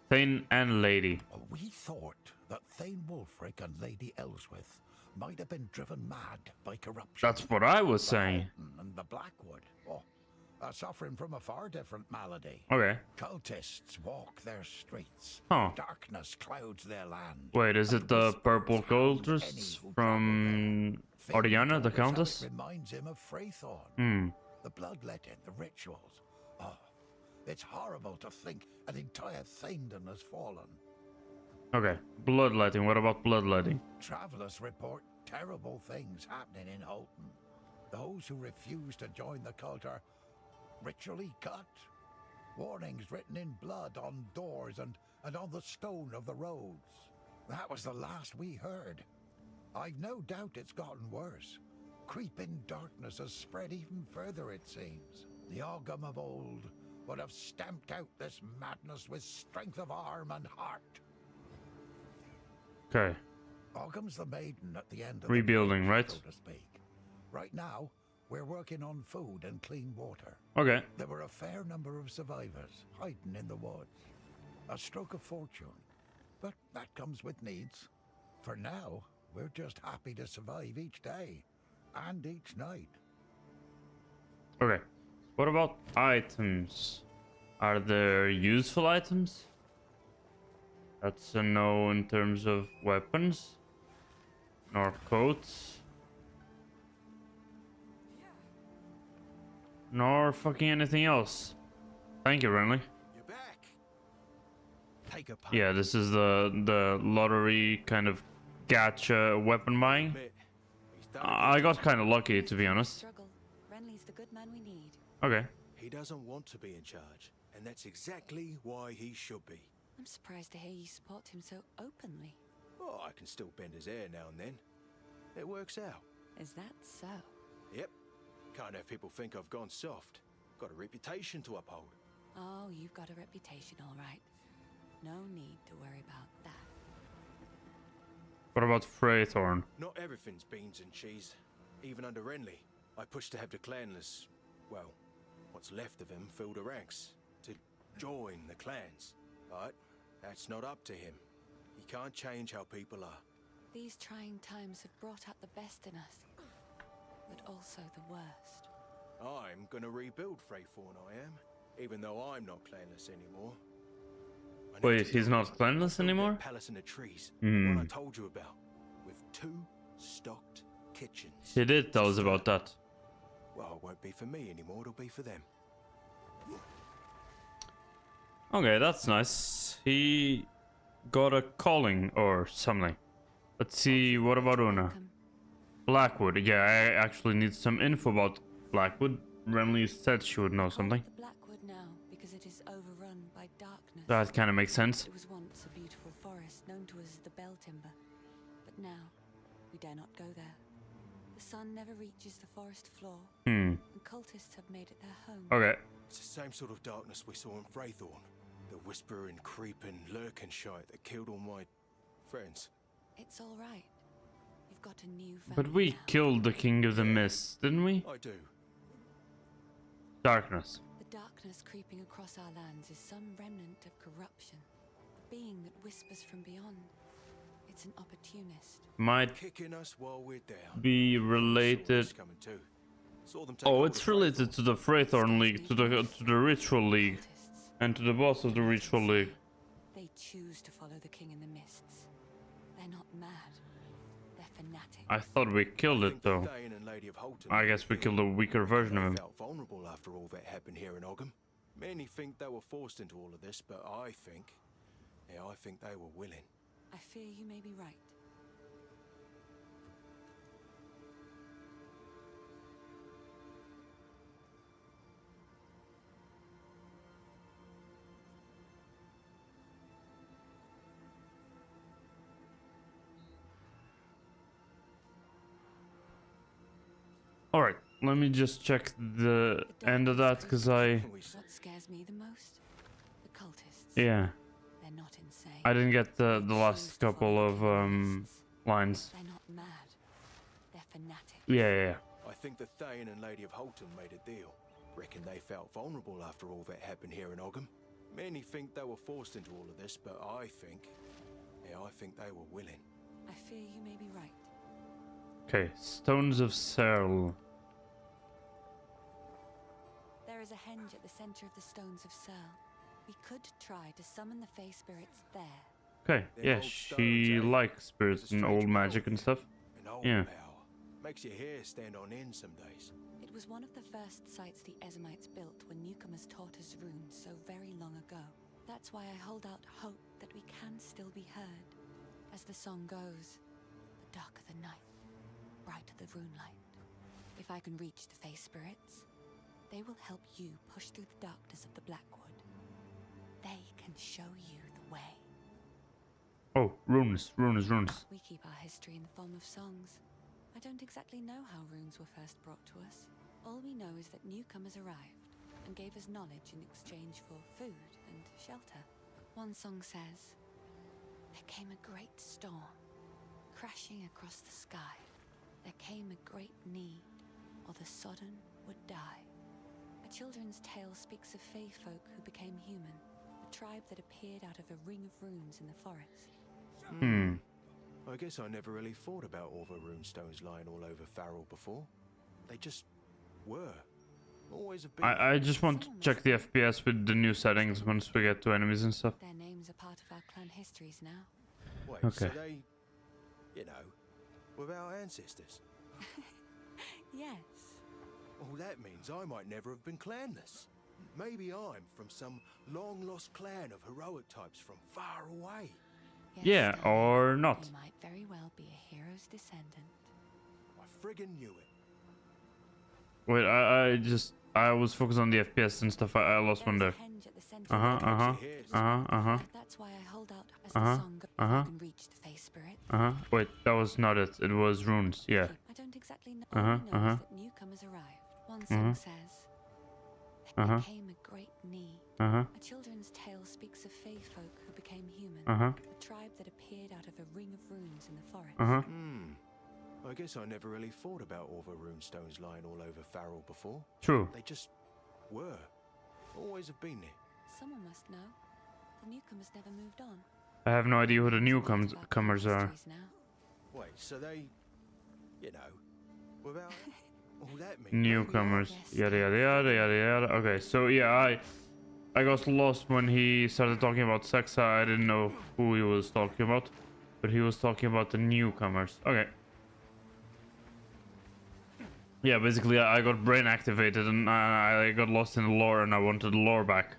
Thane and Lady. We thought that Thane Wulfric and Lady Ellsworth might have been driven mad by corruption. That's what I was saying. And the Blackwood. Oh, suffering from a far different malady. Okay. Cultists walk their streets. Huh. Darkness clouds their land. Wait, is and it the whispers purple hound cultists any who travel from there. Oriana, Finn the told us how Countess? It reminds him of Freythorn. Hmm. The bloodletting, the rituals. Oh, it's horrible to think an entire Thaindon has fallen. Okay. Bloodletting. What about bloodletting? Travelers report terrible things happening in Holton. Those who refuse to join the cult are ritually cut. Warnings written in blood on doors and on the stone of the roads. That was the last we heard. I've no doubt it's gotten worse. Creeping darkness has spread even further, it seems. The Ogham of old would have stamped out this madness with strength of arm and heart. Okay. Ogham's the maiden at the end of Rebuilding, the bridge, right? so to speak. Right now, we're working on food and clean water. Okay. There were a fair number of survivors hiding in the woods. A stroke of fortune, but that comes with needs. For now, we're just happy to survive each day and each night. Okay. What about items? Are there useful items? That's a no in terms of weapons. Nor coats. Nor fucking anything else. Thank you, Renly. You're back. Take a punt. Yeah, this is the lottery kind of gacha weapon buying. Admit, he's done a I good got job. kind of lucky, to be honest. Struggle. Renly's the good man we need. Okay. He doesn't want to be in charge, and that's exactly why he should be. I'm surprised to hear you support him so openly. Oh, I can still bend his ear now and then. It works out. Is that so? Yep. Can't have people think I've gone soft. Got a reputation to uphold. Oh, you've got a reputation, all right. No need to worry about that. What about Freythorn? Not everything's beans and cheese. Even under Renly, I pushed to have the clanless, well, what's left of him, fill the ranks. To join the clans. But that's not up to him. He can't change how people are. These trying times have brought out the best in us, but also the worst. I'm gonna rebuild Freythorn, I am. Even though I'm not clanless anymore. I need Wait, to he's build not clanless that anymore? Palace in the trees. Hmm. One I told you about. With 2 stocked kitchens. He did tell us about that. Well, it won't be for me anymore, it'll be for them. Okay, that's nice. He got a calling or something. Let's see, what about Una? Welcome. Blackwood. Yeah, I actually need some info about Blackwood. Renly said she would know something. The Blackwood now because it is overrun by darkness. That kind of makes sense. It was once a beautiful forest known to us as the Bell Timber, but now we dare not go there. The sun never reaches the forest floor, and cultists have made it their home. Okay. It's the same sort of darkness we saw in Freythorn. The whispering, creeping, lurking shite that killed all my friends. It's all right. You've got a new family But we now. killed the King of the Mist, didn't we? I do. Darkness. The darkness creeping across our lands is some remnant of corruption. The being that whispers from beyond. It's an opportunist. Might Kicking us while we're down. be Saw related. this coming too. Saw them take Oh, all it's the related to the Freythorn League, to the Ritual League, Cultists. and to the boss of the Ritual League. They choose to follow the king in the mists. They're not mad. They're fanatic. I thought we killed I it think the though. Thane and Lady of Holton I made guess a we deal. killed a weaker version of They him. felt vulnerable after all that happened here in Ogham. Many think they were forced into all of this, but I think they were willing. I fear you may be right. Alright, let me just check the end of that, because I... We s- What scares me the most? The cultists. Yeah, They're not insane. I didn't get the They last choose to couple follow of the king in the mists. lines. They're not mad. They're fanatic. Yeah. I think the Thane and Lady of Holton made a deal. Reckon they felt vulnerable after all that happened here in Ogham. Many think they were forced into all of this, but I think they were willing. I fear you may be right. Okay, Stones of Serl. There There is a henge at the center of the stones of Searle. We could try to summon the Fey spirits there. Okay, yeah, she likes spirits and old magic and stuff. An old Yeah. pal. Makes your hair stand on end some days. It was one of the first sites the Ezamites built when newcomers taught us runes so very long ago. That's why I hold out hope that we can still be heard. As the song goes, the darker the night, brighter the rune light. If I can reach the Fey spirits, they will help you push through the darkness of the Blackwood. They can show you the way. Oh, runes. We keep our history in the form of songs. I don't exactly know how runes were first brought to us. All we know is that newcomers arrived and gave us knowledge in exchange for food and shelter. One song says, "There came a great storm, crashing across the sky. There came a great need, or the sodden would die." A children's tale speaks of Fey folk who became human, a tribe that appeared out of a ring of runes in the forest. I guess I never really thought about all the runestones lying all over Farrell before. They just were. Always have been. I just want to check the FPS with the new settings once we get to enemies and stuff. Their names are part of our clan histories now. Wait, so Okay. they, were our ancestors? Yes. Well, that means I might never have been clanless. Maybe I'm from some long-lost clan of heroic types from far away. Yes, Yeah, darling, or not. You might very well be a hero's descendant. I friggin' knew it. Wait, I was focused on the FPS and stuff. I lost one there. There's a henge at the center Uh-huh. That's why I hold out as Uh-huh, the song goes. uh-huh. I can reach the Fey spirit. Wait, that was not it. It was runes. Yeah. I don't exactly know. All we know is that newcomers arrived. One song says, "There came a great need." A children's tale speaks of Fey folk who became human, a tribe that appeared out of a ring of runes in the forest. I guess I never really thought about all the runestones lying all over Farrell before. True. They just were. Always have been there. Someone must know. The newcomers never moved on. I have no idea who the It's part of our clan newcomers are. histories now. Wait, so they, without all that means Newcomers. Yes. Yada yada yada yada yada. Okay, so yeah, I got lost when he started talking about sex. I didn't know who he was talking about, but he was talking about the newcomers. Okay. Yeah, basically I got brain activated and I got lost in the lore and I wanted the lore back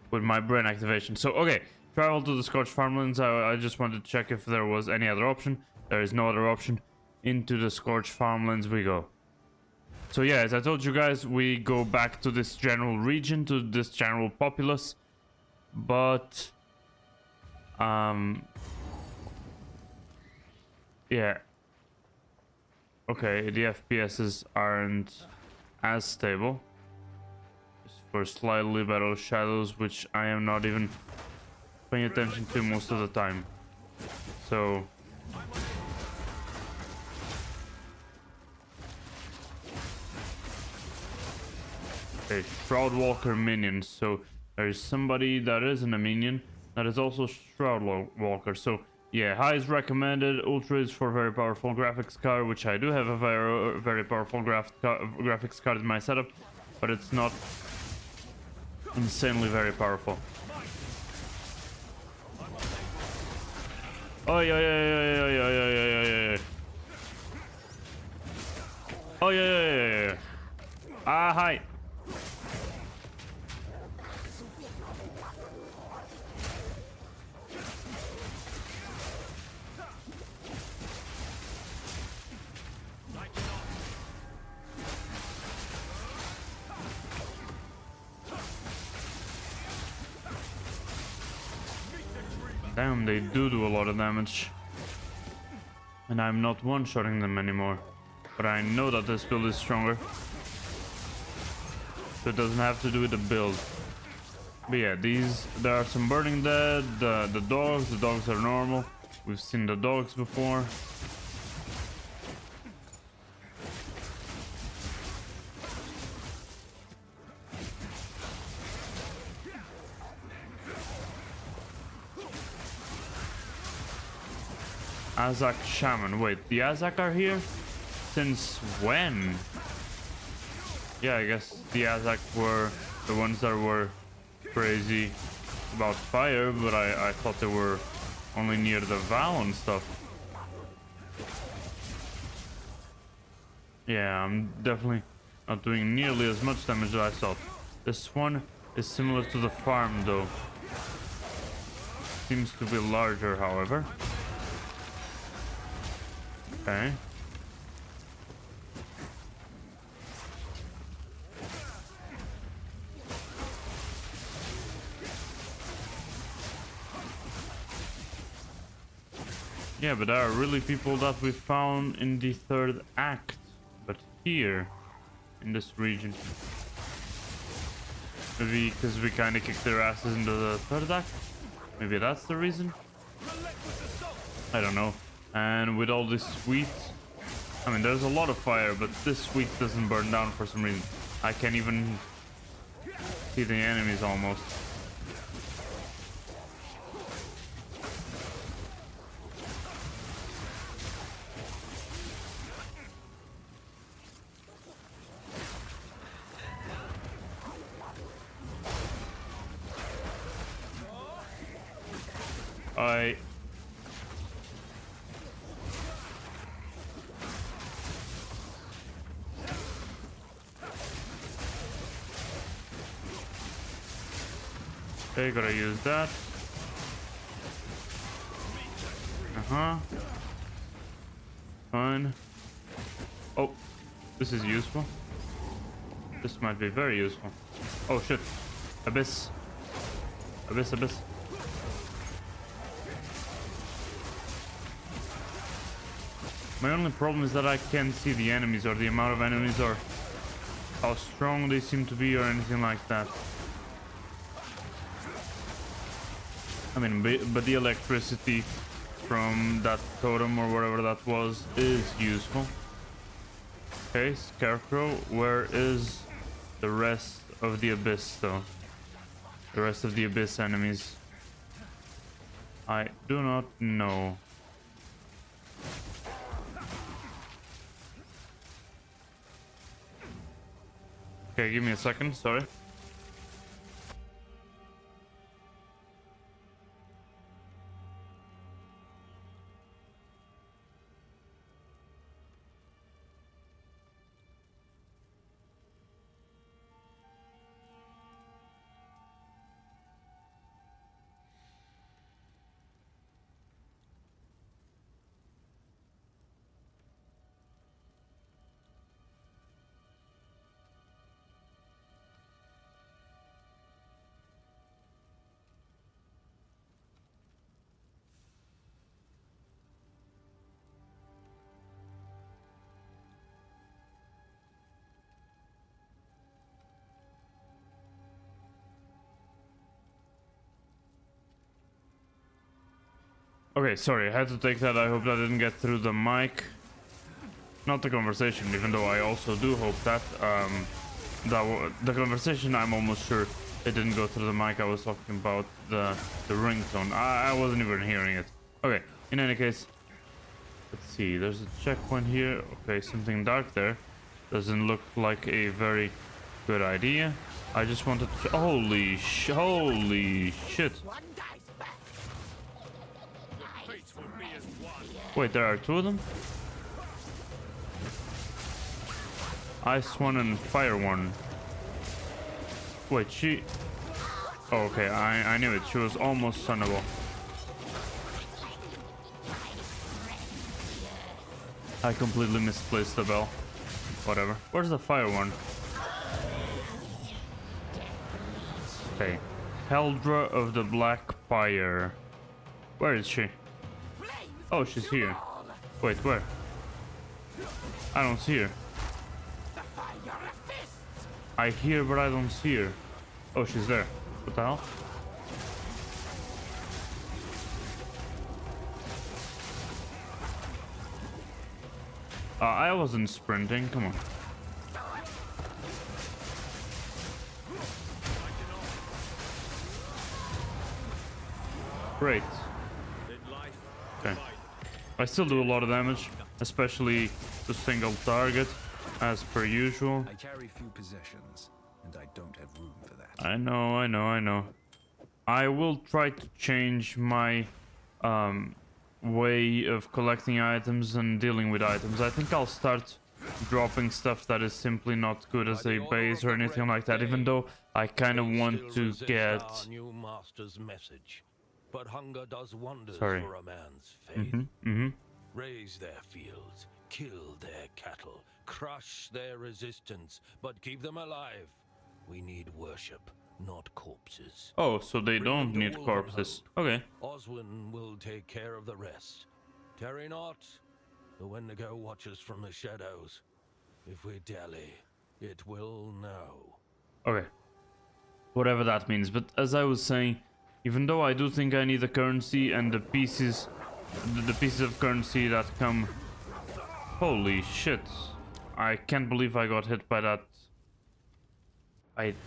with my brain activation. So okay, travel to the Scotch farmlands. I just wanted to check if there was any other option. There is no other option. Into the Scorched farmlands we go. So yeah, as I told you guys, we go back to this general region, to this general populace. But yeah. Okay, the FPSs aren't as stable. Just for slightly better shadows, which I am not even paying attention to most of the time. So okay, Shroud Walker minions. So there is somebody that isn't a minion that is also Shroud Walker. So yeah, high is recommended, ultra is for very powerful graphics card, which I do have a very powerful graphics card in my setup, but it's not insanely very powerful. Oh yeah. Oh yeah. Ah, hi. Damn, they do a lot of damage. And I'm not one-shotting them anymore. But I know that this build is stronger. So it doesn't have to do with the build. But yeah, there are some burning dead, the dogs are normal. We've seen the dogs before. Azak Shaman. Wait, the Azak are here? Since when? yeah, I guess the Azak were the ones that were crazy about fire, but I thought they were only near the Val and stuff. Yeah, I'm definitely not doing nearly as much damage as I thought. This one is similar to the farm though. Seems to be larger, however. Okay. Yeah, but there are really people that we found in the third act. But here, in this region. Maybe because we kind of kicked their asses into the third act? Maybe that's the reason? I don't know. And with all this wheat, I mean, there's a lot of fire, but this wheat doesn't burn down for some reason. I can't even see the enemies almost. Okay, gotta use that. Fine. Oh, this is useful. This might be very useful. Oh shit. Abyss. Abyss, abyss. My only problem is that I can't see the enemies or the amount of enemies or how strong they seem to be or anything like that. I mean, but the electricity from that totem or whatever that was is useful. Okay, Scarecrow, where is the rest of the Abyss though? The rest of the Abyss enemies? I do not know. Okay, give me a second, sorry. Okay, sorry, I had to take that. I hope that didn't get through the mic. Not the conversation, even though I also do hope that. The conversation, I'm almost sure it didn't go through the mic. I was talking about the ringtone. I wasn't even hearing it. Okay, in any case, let's see. There's a checkpoint here. Okay, something dark there. Doesn't look like a very good idea. I just wanted to... Holy shit. Wait, there are two of them? Ice one and fire one. Wait, she... Oh, okay, I knew it. She was almost stunnable. I completely misplaced the bell. Whatever. Where's the fire one? Okay. Heldra of the Black Fire. Where is she? Oh, she's here. Wait, where? I don't see her. I hear, but I don't see her. Oh, she's there. What the hell? I wasn't sprinting. Come on. Great. Okay. I still do a lot of damage, especially to single target. as per usual. I carry few possessions, and I don't have room for that. I know. I will try to change my way of collecting items and dealing with items. I think I'll start dropping stuff that is simply not good as a base or anything like that, even though I kind of want to get... Our new master's message. But hunger does wonders Sorry. for a man's faith. Mm-hmm. Raise their fields, kill their cattle, crush their resistance, but keep them alive. We need worship, not corpses. Oh, so they Bring don't them to need Wolvenholme. corpses. Okay. Oswin will take care of the rest. Tarry not. The Wendigo watches from the shadows. If we dally, it will know. Okay. Whatever that means. But as I was saying, even though I do think I need the currency and the pieces of currency that come... Holy shit. I can't believe I got hit by that...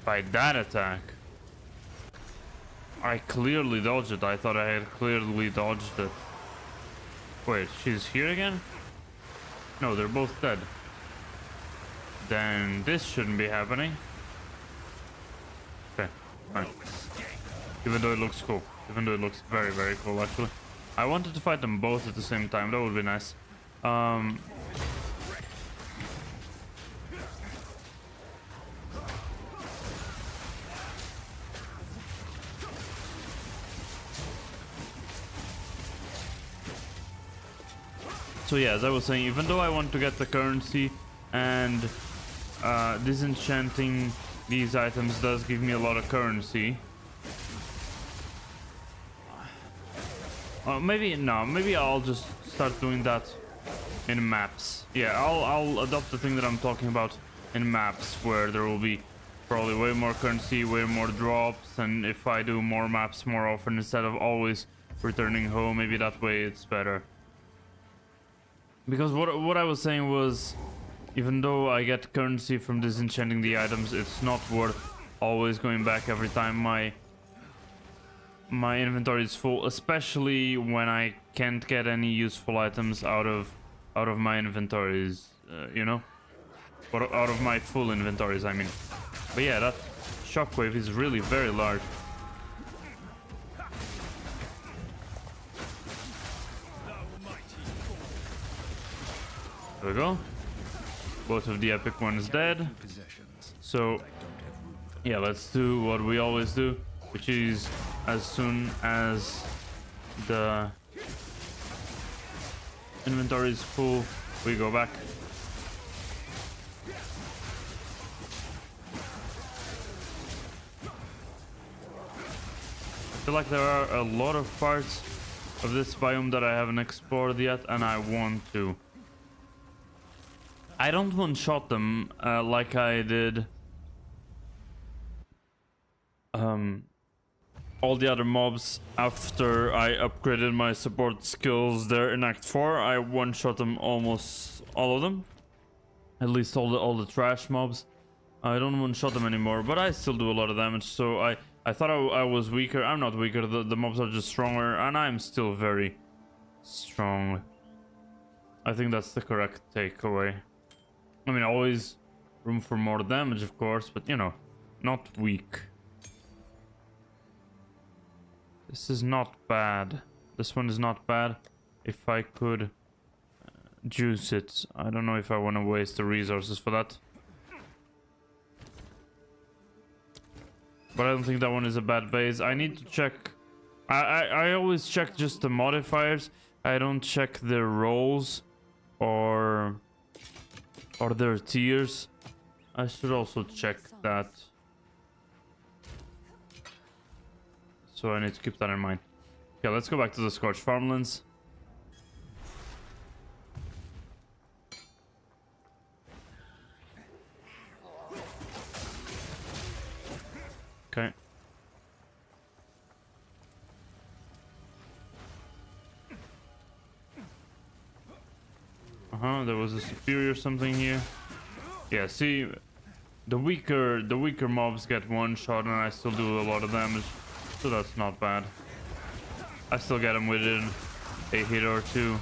by that attack. I clearly dodged it. I thought I had clearly dodged it. Wait, she's here again? No, they're both dead. Then this shouldn't be happening. Okay, fine. Even though it looks cool. Even though it looks very, very cool, actually. I wanted to fight them both at the same time. That would be nice. So yeah, as I was saying, even though I want to get the currency and disenchanting these items does give me a lot of currency. Maybe I'll just start doing that in maps. Yeah, I'll adopt the thing that I'm talking about in maps, where there will be probably way more currency, way more drops, and if I do more maps more often instead of always returning home, maybe that way it's better. Because what I was saying was, even though I get currency from disenchanting the items, it's not worth always going back every time my inventory is full, especially when I can't get any useful items out of my inventories, you know, or out of my full inventories, I mean. But yeah, that shockwave is really very large. There we go. Both of the epic ones dead. So yeah, let's do what we always do, which is as soon as the inventory is full, we go back. I feel like there are a lot of parts of this biome that I haven't explored yet, and I want to. I don't one-shot them like I did all the other mobs after I upgraded my support skills there in Act 4. I one-shot them almost all of them. At least all the trash mobs. I don't one-shot them anymore, but I still do a lot of damage, so I thought I was weaker. I'm not weaker, the mobs are just stronger, and I'm still very strong. I think that's the correct takeaway. I mean, always room for more damage, of course, but, you know, not weak. This is not bad. This one is not bad. If I could juice it. I don't know if I want to waste the resources for that. But I don't think that one is a bad base. I need to check. I always check just the modifiers. I don't check their rolls or their tiers. I should also check that. So I need to keep that in mind. Okay, let's go back to the Scorched Farmlands. Okay. There was a superior something here. Yeah, see, the weaker mobs get one shot and I still do a lot of damage, so that's not bad. I still get them within a hit or two,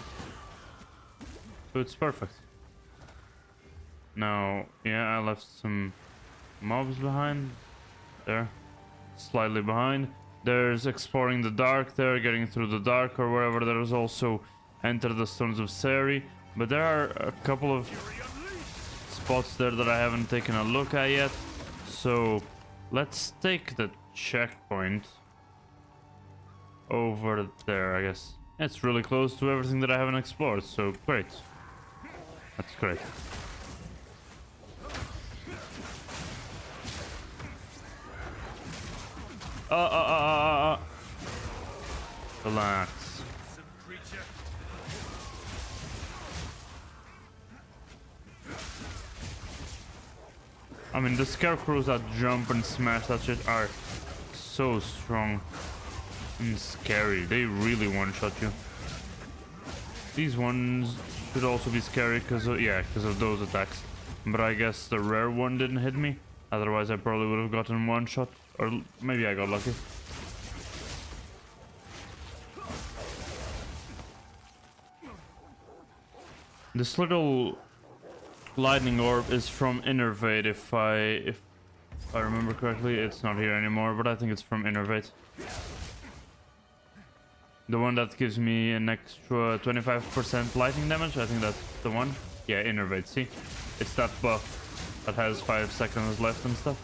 so it's perfect. Now, yeah, I left some mobs behind. There. Slightly behind. There's exploring the dark there, getting through the dark or wherever. There's also enter the stones of Seri. But there are a couple of spots there that I haven't taken a look at yet. So let's take the checkpoint over there, I guess. It's really close to everything that I haven't explored, so great. That's great. Relax. I mean, the scarecrows that jump and smash that shit are so strong and scary. They really one-shot you. These ones should also be scary because of those attacks. But I guess the rare one didn't hit me. Otherwise, I probably would have gotten one shot, or maybe I got lucky. This little lightning orb is from Innervate, if I remember correctly. It's not here anymore, but I think it's from Innervate. The one that gives me an extra 25% lightning damage, I think that's the one. Yeah, Innervate, see? It's that buff that has 5 seconds left and stuff.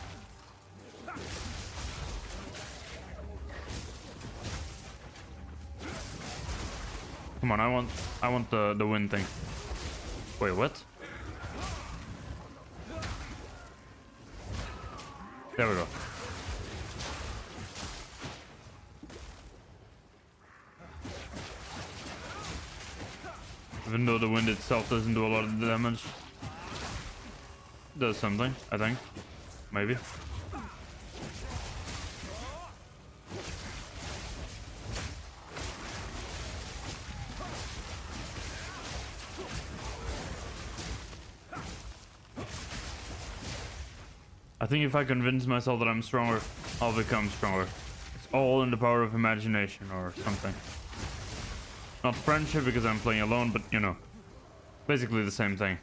Come on, I want the wind thing. Wait, what? There we go. Even though the wind itself doesn't do a lot of damage, does something, I think. Maybe. I think if I convince myself that I'm stronger, I'll become stronger. It's all in the power of imagination or something. Not friendship because I'm playing alone, but you know, basically the same thing.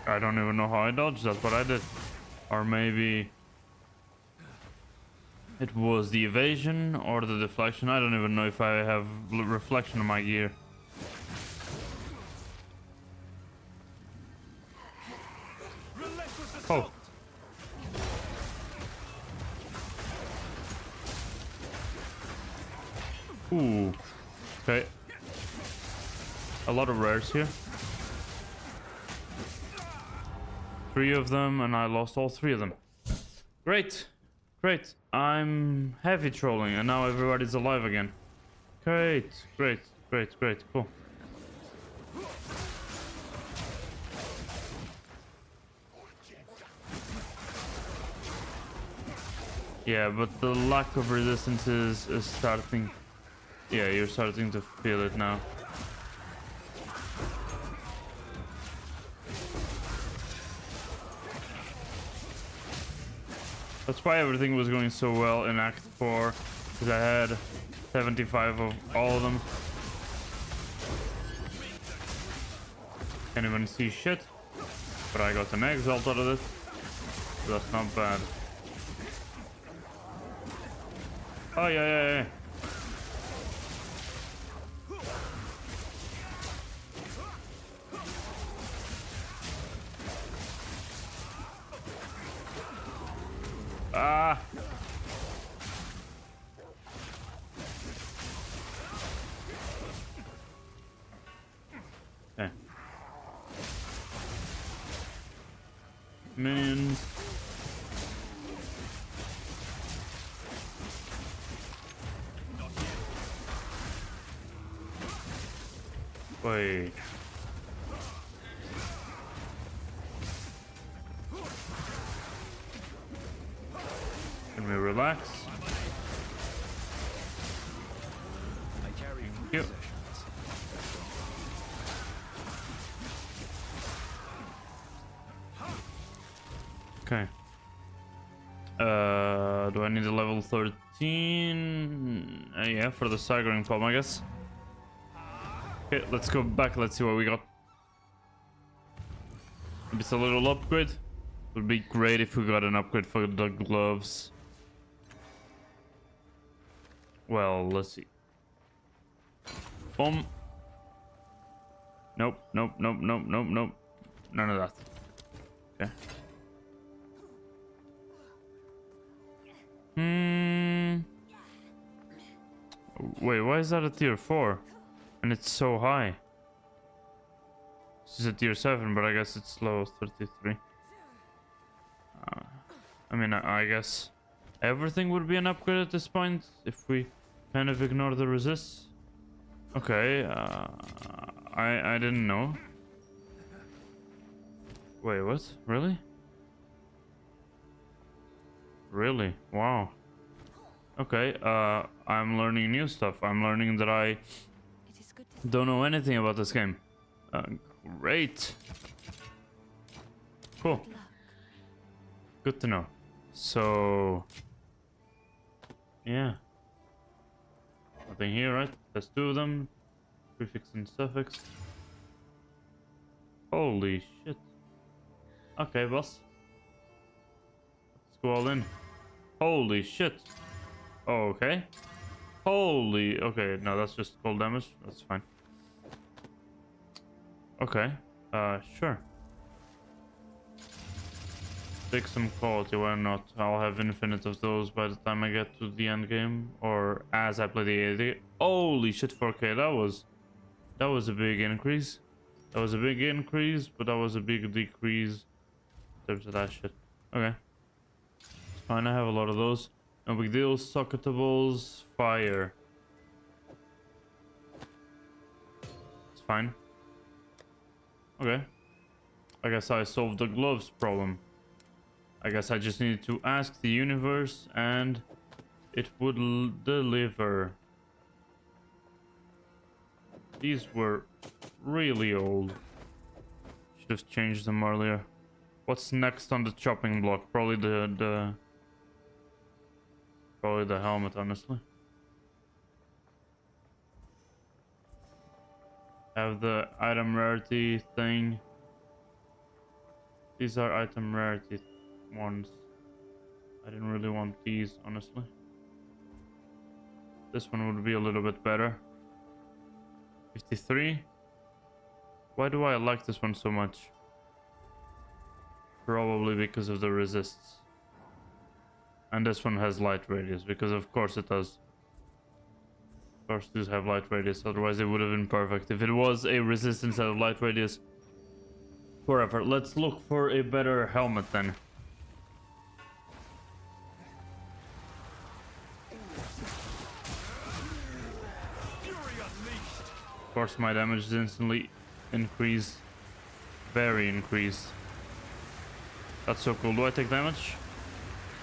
I don't even know how I dodged that, but I did. Or maybe it was the evasion or the deflection. I don't even know if I have reflection on my gear. Oh. Ooh. Okay. A lot of rares here. 3 of them, and I lost all 3 of them. Great. Great. I'm heavy trolling, and now everybody's alive again. Great. Great. Great. Great. Cool. Yeah, but the lack of resistance is starting... Yeah, you're starting to feel it now. That's why everything was going so well in Act 4, because I had 75 of all of them. Can't even see shit, but I got an exalt out of it, so that's not bad. Oh yeah. Ah! Okay. Minions. Wait. Can we relax? Okay. Do I need a level 13? Yeah, for the staggering palm, I guess. Okay, let's go back. Let's see what we got. Maybe it's a little upgrade. Would be great if we got an upgrade for the gloves. Well, let's see. Boom. Nope, nope, nope, nope, nope, nope. None of that. Okay. Wait, why is that a tier 4? And it's so high. This is a tier 7, but I guess it's low 33. I mean, I guess everything would be an upgrade at this point if we kind of ignore the resists. Okay, I didn't know. Wait, what? Really? Really? Wow. Okay, I'm learning new stuff. I'm learning that I don't know anything about this game. Great. Cool. Good to know. So, yeah. Nothing here, right? There's 2 of them. Prefix and suffix. Holy shit. Okay, boss. Let's go all in. Holy shit. Okay. Holy. Okay, no, that's just cold damage. That's fine. Okay. Sure. Take some quality, why not? I'll have infinite of those by the time I get to the end game, or as I play the AD. Holy shit, 4K, that was a big increase. That was a big increase, but that was a big decrease in terms of that shit. Okay. It's fine, I have a lot of those. No big deal. Socketables, fire. It's fine. Okay. I guess I solved the gloves problem. I guess I just needed to ask the universe and it would deliver. These were really old. Should have changed them earlier. What's next on the chopping block? Probably the helmet, honestly. Have the item rarity thing. These are item rarity ones. I didn't really want these, honestly. This one would be a little bit better. 53. Why do I like this one so much? Probably because of the resists. And this one has light radius, because of course it does. Of course these have light radius, otherwise it would have been perfect. If it was a resist instead of light radius, forever. Let's look for a better helmet then. Of course my damage is instantly increased. Very increased. That's so cool. Do I take damage?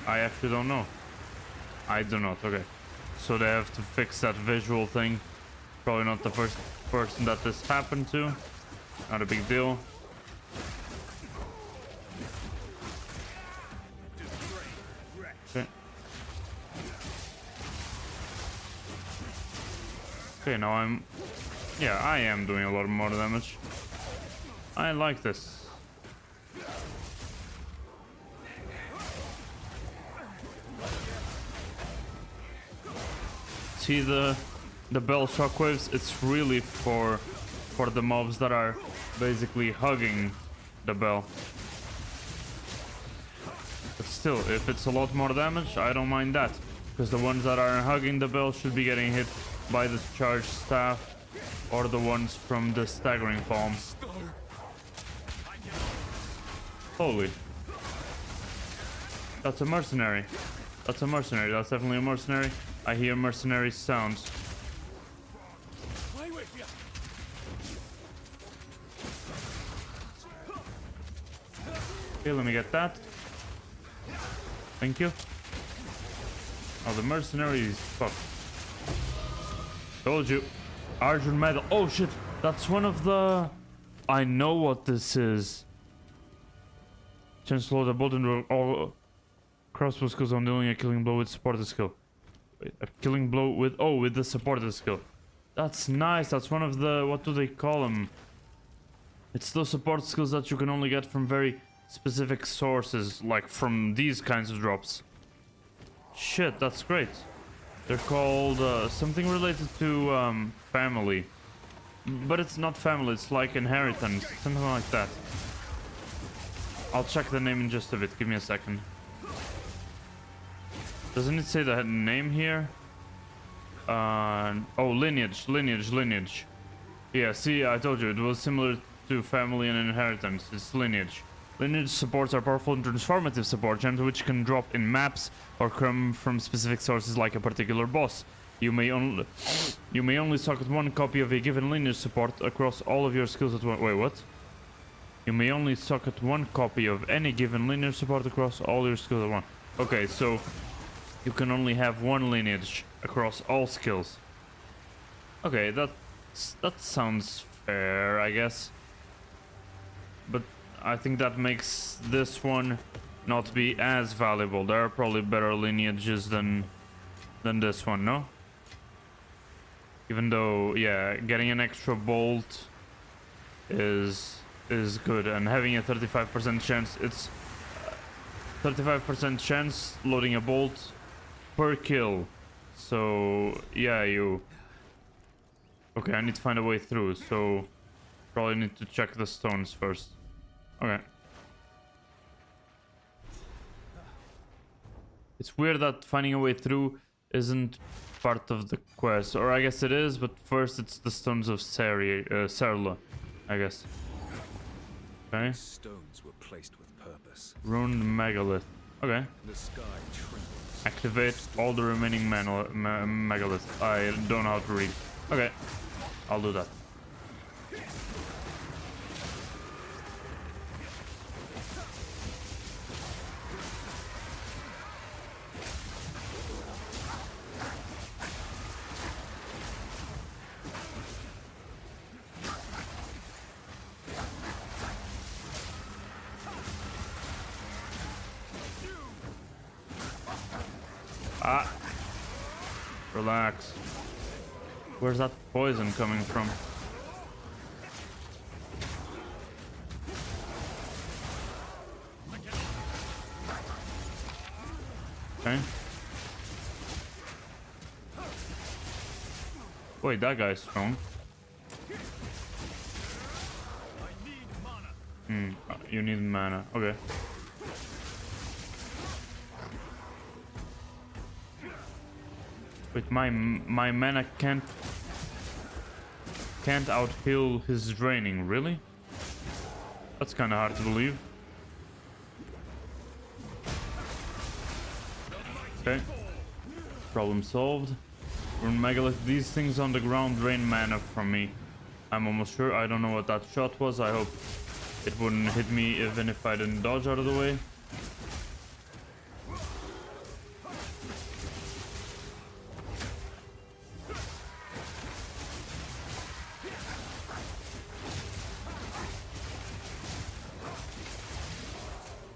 I actually don't know. I do not. Okay. So they have to fix that visual thing. Probably not the first person that this happened to. Not a big deal. Okay. Okay, now I'm... Yeah, I am doing a lot more damage. I like this. See the bell shockwaves? It's really for the mobs that are basically hugging the bell. But still, if it's a lot more damage, I don't mind that. Because the ones that are hugging the bell should be getting hit by the charged staff or the ones from the staggering palm. Holy. That's a mercenary. That's a mercenary. That's definitely a mercenary. I hear mercenary sounds. Okay, let me get that. Thank you. Oh, the mercenary is fucked. Told you. Arjun medal. Oh shit, that's one of the... I know what this is. Chance to load a bolt into all crossbow skills on dealing a killing blow with supported skill. Wait, a killing blow with with the supported skill. That's nice. That's one of the, what do they call them? It's those support skills that you can only get from very specific sources, like from these kinds of drops. Shit, that's great. They're called something related to family. But it's not family, it's like inheritance, something like that. I'll check the name in just a bit, give me a second. Doesn't it say the name here? Oh, lineage. Yeah, see, I told you, it was similar to family and inheritance. It's lineage. Lineage supports are powerful and transformative support gems which can drop in maps or come from specific sources like a particular boss. You may only socket one copy of a given lineage support across all of your skills at once. Wait, what? You may only socket one copy of any given lineage support across all your skills at once. Okay, so you can only have one lineage across all skills. Okay, that sounds fair, I guess. But I think that makes this one not be as valuable. There are probably better lineages than this one, no? Even though, yeah, getting an extra bolt is good, and having a 35% chance, it's 35% chance loading a bolt per kill. So yeah, okay, I need to find a way through, so probably need to check the stones first. Okay. It's weird that finding a way through isn't part of the quest, or I guess it is, but first it's the stones of Serla, I guess. Okay. Stones were placed with purpose. Ruined megalith. Okay. The sky trembles. Activate all the remaining megaliths. I don't know how to read. Okay. I'll do that. Ah. Relax. Where's that poison coming from? Okay. Wait, that guy's strong. You need mana. Okay. Wait, my mana can't out heal his draining, really? That's kind of hard to believe. Okay. Problem solved. Rune Megalith, these things on the ground drain mana from me. I'm almost sure. I don't know what that shot was. I hope it wouldn't hit me even if I didn't dodge out of the way.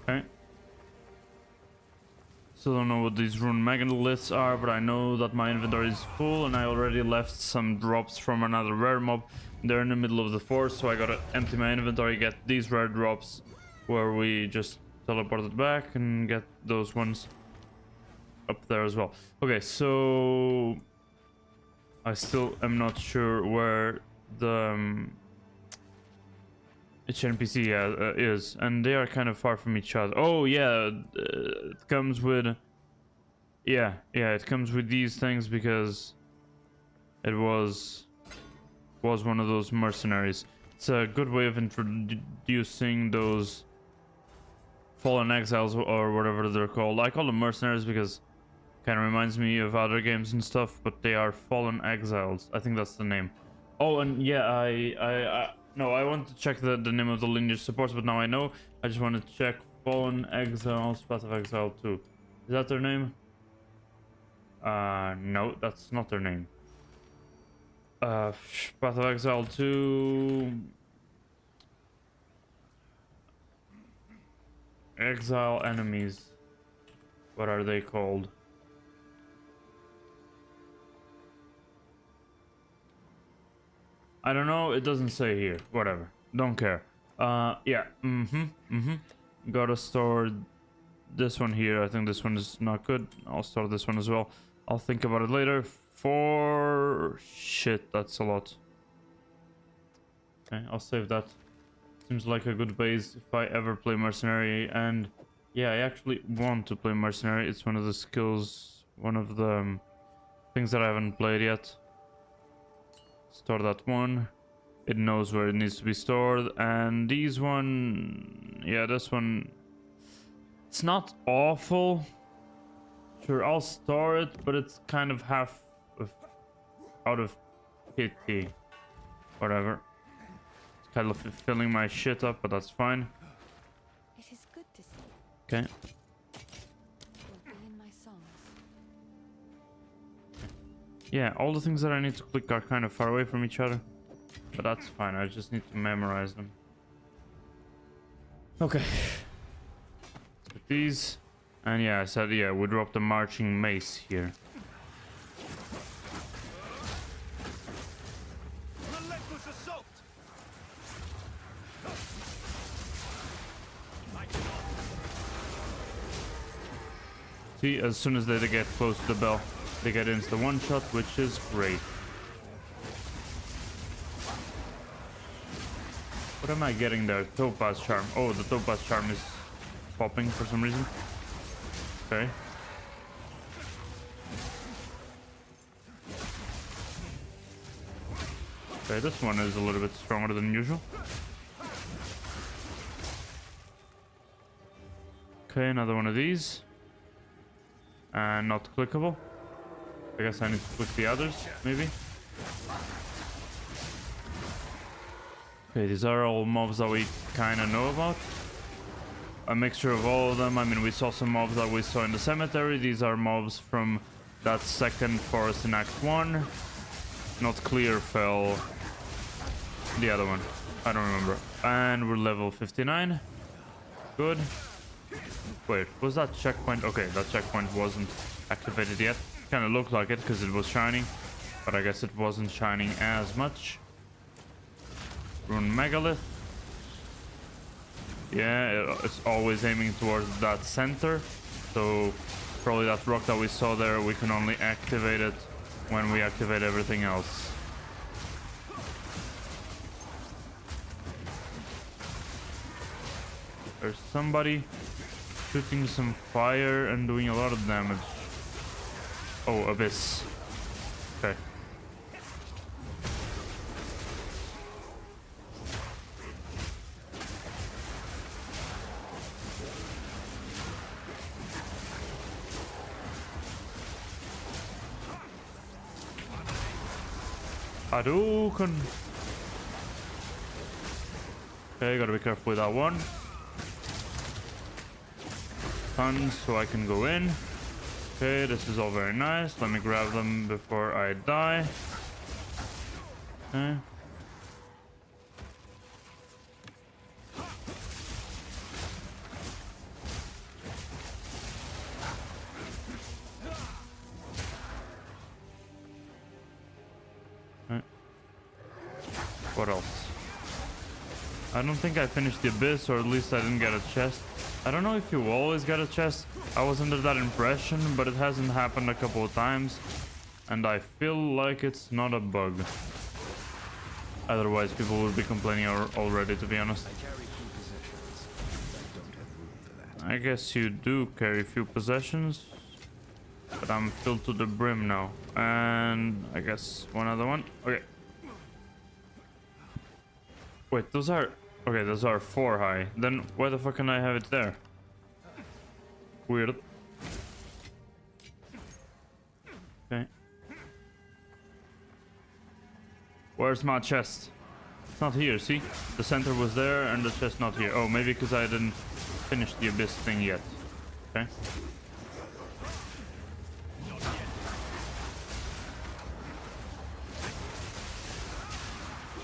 Okay. Still don't know what these rune megaliths are, but I know that my inventory is full and I already left some drops from another rare mob. They're in the middle of the forest, so I gotta empty my inventory, get these rare drops where we just teleported back, and get those ones up there as well. Okay, so I still am not sure where the HNPC is, and they are kind of far from each other. Oh yeah, it comes with it comes with these things because it was one of those mercenaries. It's a good way of introducing those fallen exiles or whatever they're called. I call them mercenaries because it kind of reminds me of other games and stuff, but they are fallen exiles. I think that's the name. Oh, and yeah, I want to check the name of the lineage supports, but now I know. I just want to check Fallen Exiles, Path of Exile 2. Is that their name? No, that's not their name. Path of Exile 2... Exile enemies. What are they called? I don't know. It doesn't say here. Whatever. Don't care. Yeah. Gotta store this one here. I think this one is not good. I'll store this one as well. I'll think about it later. Shit, that's a lot. Okay, I'll save that. Seems like a good base if I ever play mercenary. And yeah, I actually want to play mercenary. It's one of the skills, one of the things that I haven't played yet. Store that one. It knows where it needs to be stored. And these one, yeah, this one, it's not awful. Sure, I'll store it, but it's kind of half out of pity. Whatever. It's kind of filling my shit up, but that's fine. It is good to see. Okay. Will be in my songs. Yeah, all the things that I need to click are kind of far away from each other. But that's fine, I just need to memorize them. Okay. With these. And yeah, I said, yeah, we dropped the marching mace here. Relentless assault! See, as soon as they get close to the bell, they get insta one shot, which is great. What am I getting there? Topaz charm. Oh, the topaz charm is popping for some reason. Okay. Okay, this one is a little bit stronger than usual. Okay, another one of these. And not clickable. I guess I need to click the others, maybe. Okay, these are all mobs that we kind of know about. A mixture of all of them. I mean, we saw some mobs that we saw in the cemetery. These are mobs from that second forest in Act 1. Not Clearfell. The other one. I don't remember. And we're level 59. Good. Wait, was that checkpoint? Okay, that checkpoint wasn't activated yet. Kind of looked like it because it was shining. But I guess it wasn't shining as much. Rune Megalith. Yeah, it's always aiming towards that center. So probably that rock that we saw there, we can only activate it when we activate everything else. There's somebody shooting some fire and doing a lot of damage. Oh, Abyss. Okay. Hadouken. Okay, gotta be careful with that one. Tons so I can go in. Okay, this is all very nice. Let me grab them before I die. Okay. What else? I don't think I finished the Abyss, or at least I didn't get a chest. I don't know if you always get a chest. I was under that impression, but it hasn't happened a couple of times. And I feel like it's not a bug. Otherwise, people would be complaining already, to be honest. I guess you do carry few possessions. But I'm filled to the brim now. And I guess one other one. Okay. Wait, those are... Okay, those are 4 high. Then why the fuck can I have it there? Weird. Okay. Where's my chest? It's not here, see? The center was there and the chest not here. Oh, maybe because I didn't finish the Abyss thing yet. Okay.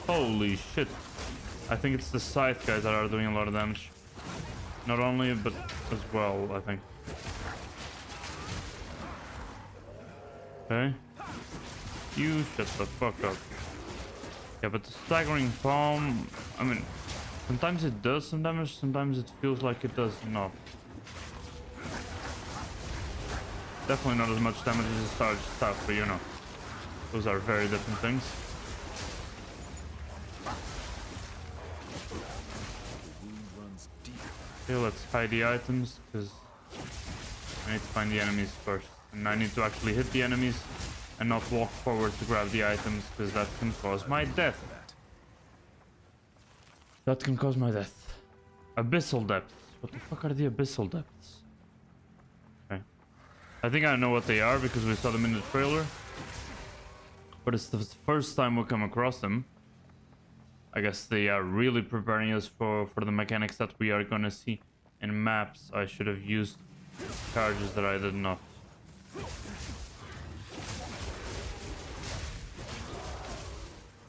Holy shit. I think it's the scythe guys that are doing a lot of damage. Not only, but as well, I think. Okay. You shut the fuck up. Yeah, but the staggering palm, I mean, sometimes it does some damage, sometimes it feels like it does not. Definitely not as much damage as a charge staff, but you know, those are very different things. Okay, let's hide the items, because I need to find the enemies first. And I need to actually hit the enemies and not walk forward to grab the items, because that can cause my death. That can cause my death. Abyssal depths. What the fuck are the abyssal depths? Okay. I think I know what they are because we saw them in the trailer. But it's the first time we come across them. I guess they are really preparing us for the mechanics that we are gonna see in maps. I should have used charges that I did not.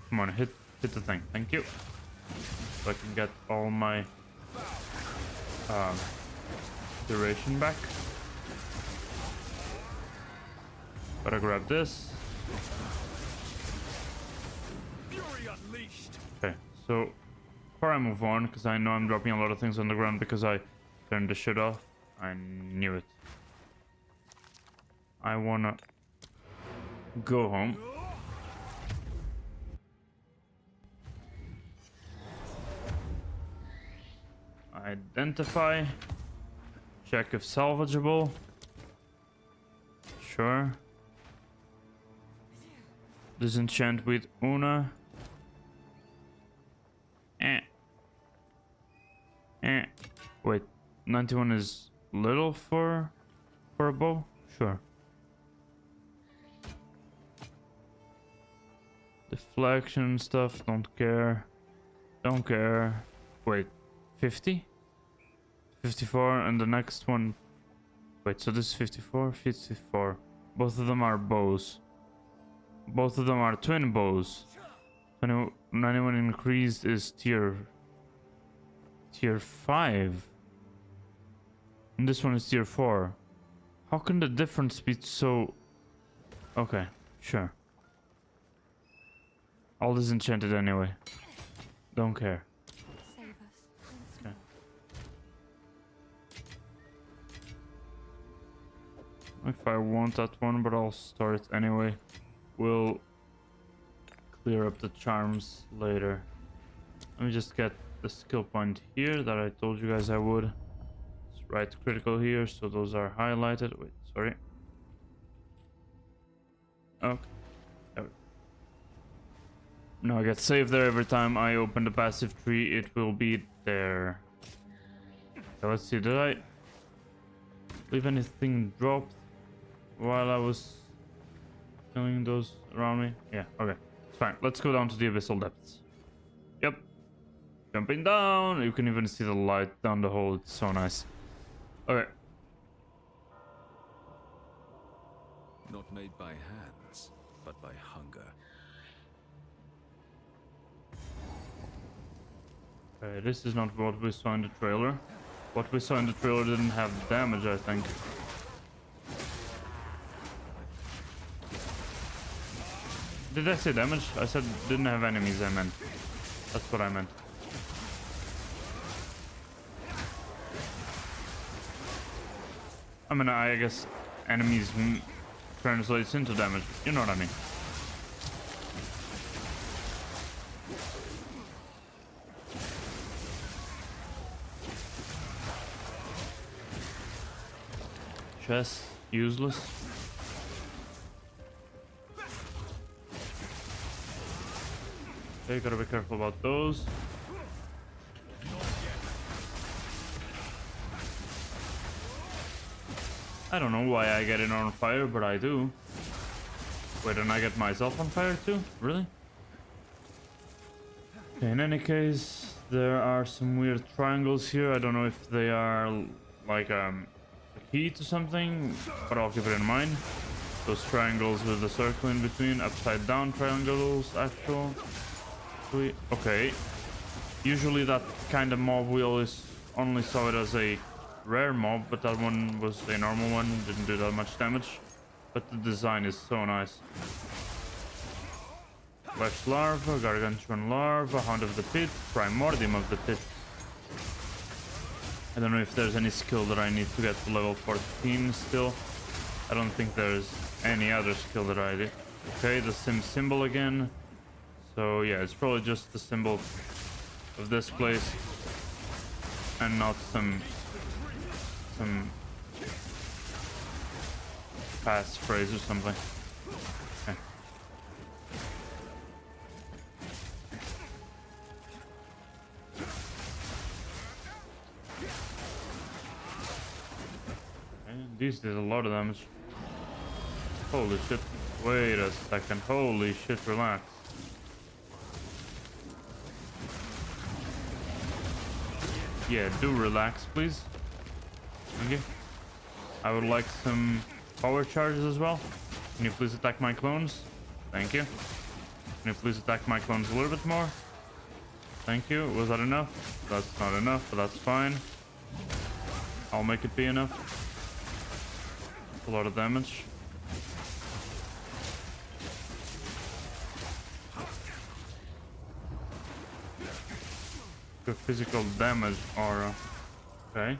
Come on, hit the thing. Thank you. So I can get all my duration back. Gotta grab this. Okay, so before I move on, because I know I'm dropping a lot of things on the ground because I turned the shit off. I knew it. I wanna go home. Identify. Check if salvageable. Sure. Disenchant with Una. Wait, 91 is little for a bow? Sure. Deflection stuff, don't care. Don't care. Wait, 50? 54, and the next one... Wait, so this is 54? 54. Both of them are bows. Both of them are twin bows. 91 increased is tier 5. And this one is tier 4. How can the difference be so... Okay, sure. All disenchanted anyway. Don't care. Save us. Okay. If I want that one, but I'll store it anyway. We'll clear up the charms later. Let me just get the skill point here that I told you guys I would. It's right critical here, so those are highlighted. Wait, sorry. Okay. There we go. No, I get saved there every time I open the passive tree. It will be there. So let's see, did I leave anything dropped while I was killing those around me? Yeah, okay. It's fine. Let's go down to the abyssal depths. Yep. Jumping down. You can even see the light down the hole. It's so nice. Okay. Not made by hands, but by hunger. Okay, this is not what we saw in the trailer. What we saw in the trailer didn't have damage, I think. Did I say damage? I said didn't have enemies, I meant. That's what I meant. I mean, I guess enemies translates into damage. You know what I mean. Chest, useless. Okay, gotta be careful about those. I don't know why I get it on fire, but I do. Wait, and I get myself on fire too? Really? Okay, in any case, there are some weird triangles here. I don't know if they are like a key to something, but I'll keep it in mind. Those triangles with the circle in between, upside down triangles, actual. Okay. Usually that kind of mob wheel is only saw it as a rare mob, but that one was a normal one, didn't do that much damage. But the design is so nice. Flesh larva, gargantuan larva, hound of the pit, primordium of the pit. I don't know if there's any skill that I need to get to level 14 still. I don't think there's any other skill that I did. Okay, the sim symbol again. So yeah, it's probably just the symbol of this place and not some passphrase or something. Okay. These did a lot of damage. Holy shit. Wait a second. Holy shit, relax. Yeah, do relax, please. Thank you. I would like some power charges as well. Can you please attack my clones? Thank you. Can you please attack my clones a little bit more? Thank you. Was that enough? That's not enough, but that's fine. I'll make it be enough. A lot of damage. Good physical damage aura. Okay.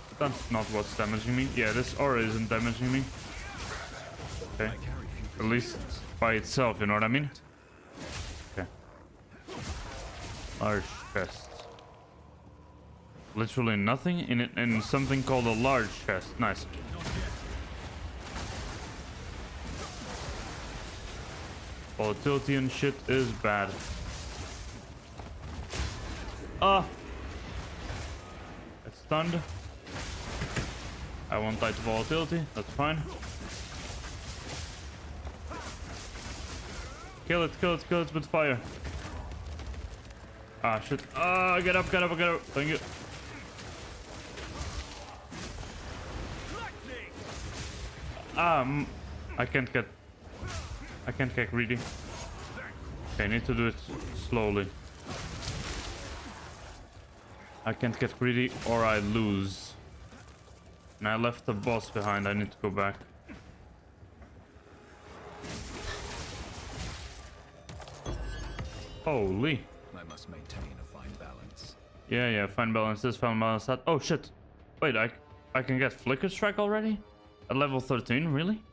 But that's not what's damaging me. Yeah, this aura isn't damaging me. Okay. At least by itself, you know what I mean? Okay. Large chest. Literally nothing in it, and something called a large chest. Nice. Volatility and shit is bad. It's stunned. I won't die to volatility, that's fine. Kill it with fire. Ah, shit. Ah, get up. Thank you. I can't get greedy. Okay, I need to do it slowly. I can't get greedy or I lose. And I left the boss behind. I need to go back. Holy. I must maintain a fine balance. Yeah, fine balance this, fine balance that. Oh shit. Wait, I can get Flicker Strike already? At level 13, really?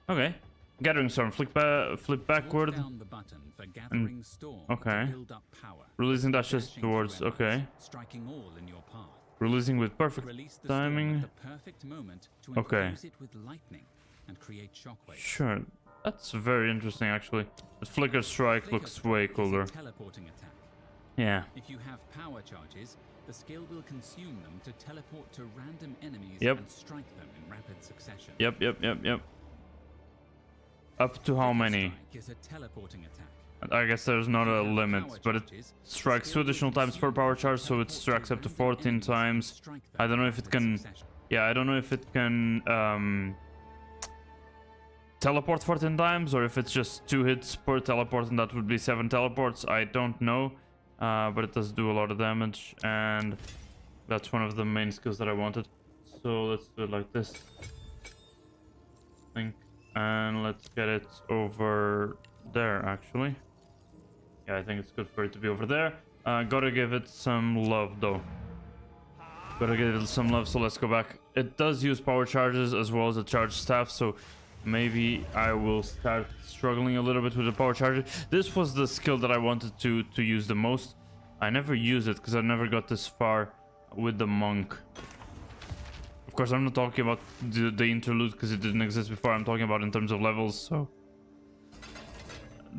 Okay. Gathering Storm, flip backward. Down the button for Gathering Storm okay. to build up power. Releasing dashes towards, okay. Striking all in your path. Releasing with perfect Release the timing. storm at the perfect moment to okay. infuse it with lightning and create shockwaves. Sure. That's very interesting actually. The Flicker Strike looks way cooler. Is a teleporting attack. Yeah. If you have power charges, the skill will consume them to teleport to random enemies and strike them in rapid succession. Yep. Up to how many? Is a teleporting attack. I guess there's not a limit, but it strikes 2 additional times per power charge, so it strikes up to 14 times. I don't know if it can... Yeah, I don't know if it can teleport 14 times, or if it's just 2 hits per teleport, and that would be 7 teleports. I don't know, but it does do a lot of damage, and that's one of the main skills that I wanted. So let's do it like this. I think. And let's get it over there, actually. Yeah, I think it's good for it to be over there. Gotta give it some love, though. Gotta give it some love, so let's go back. It does use power charges as well as a charge staff, so maybe I will start struggling a little bit with the power charges. This was the skill that I wanted to use the most. I never used it because I never got this far with the monk. Of course, I'm not talking about the interlude because it didn't exist before. I'm talking about in terms of levels, so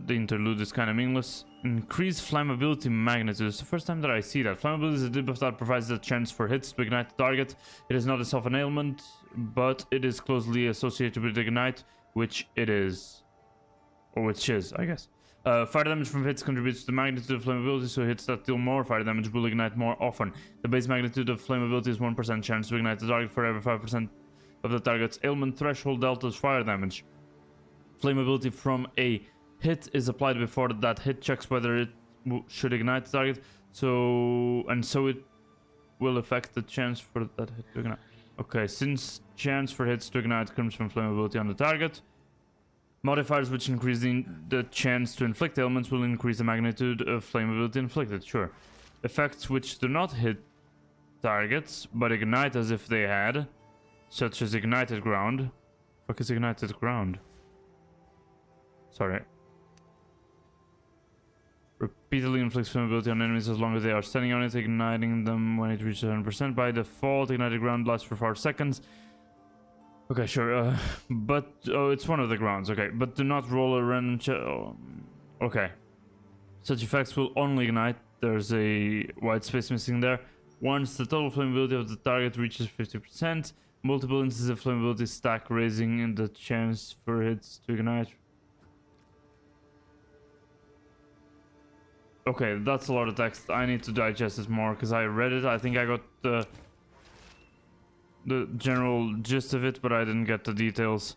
the interlude is kind of meaningless. Increase flammability magnitude. It's the first time that I see that. Flammability is a debuff that provides the chance for hits to ignite the target. It is not itself an ailment, but it is closely associated with ignite, which it is. Or which is, I guess. Fire damage from hits contributes to the magnitude of flammability, so hits that deal more fire damage will ignite more often. The base magnitude of flammability is 1% chance to ignite the target for every 5% of the target's ailment threshold delta's fire damage. Flammability from a hit is applied before that hit checks whether it should ignite the target. So it will affect the chance for that hit to ignite. Okay, since chance for hits to ignite comes from flammability on the target, modifiers which increase the chance to inflict ailments will increase the magnitude of flammability inflicted. Sure. Effects which do not hit targets but ignite as if they had, such as ignited ground. Fuck is ignited ground? Sorry. Repeatedly inflicts flammability on enemies as long as they are standing on it, igniting them when it reaches 100%. By default, ignited ground lasts for 4 seconds. Okay, sure. But oh, it's one of the grounds. Okay, but do not roll a random. Okay. Such effects will only ignite. There's a white space missing there. Once the total flammability of the target reaches 50%, multiple instances of flammability stack, raising the chance for hits to ignite. Okay, that's a lot of text. I need to digest this more because I read it. I think I got the general gist of it, but I didn't get the details.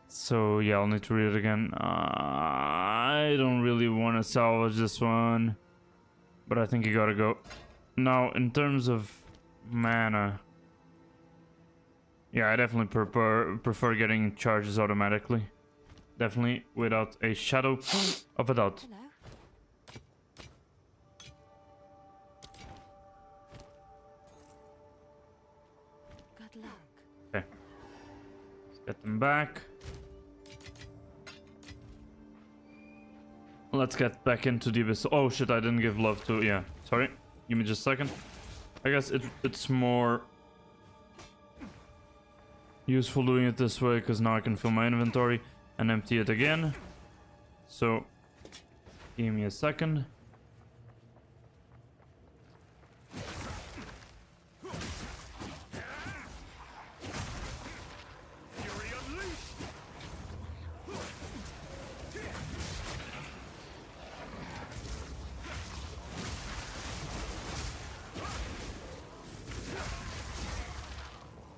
So yeah, I'll need to read it again. I don't really want to salvage this one, but I think you gotta go. Now, in terms of mana, yeah, I definitely prefer getting charges automatically. Definitely, without a shadow of a doubt. Hello. Good luck. Okay. Let's get them back. Let's get back into the abyss. Oh shit, I didn't give love to... Yeah, sorry. Give me just a second. I guess it's more useful doing it this way, because now I can fill my inventory and empty it again. So, give me a second.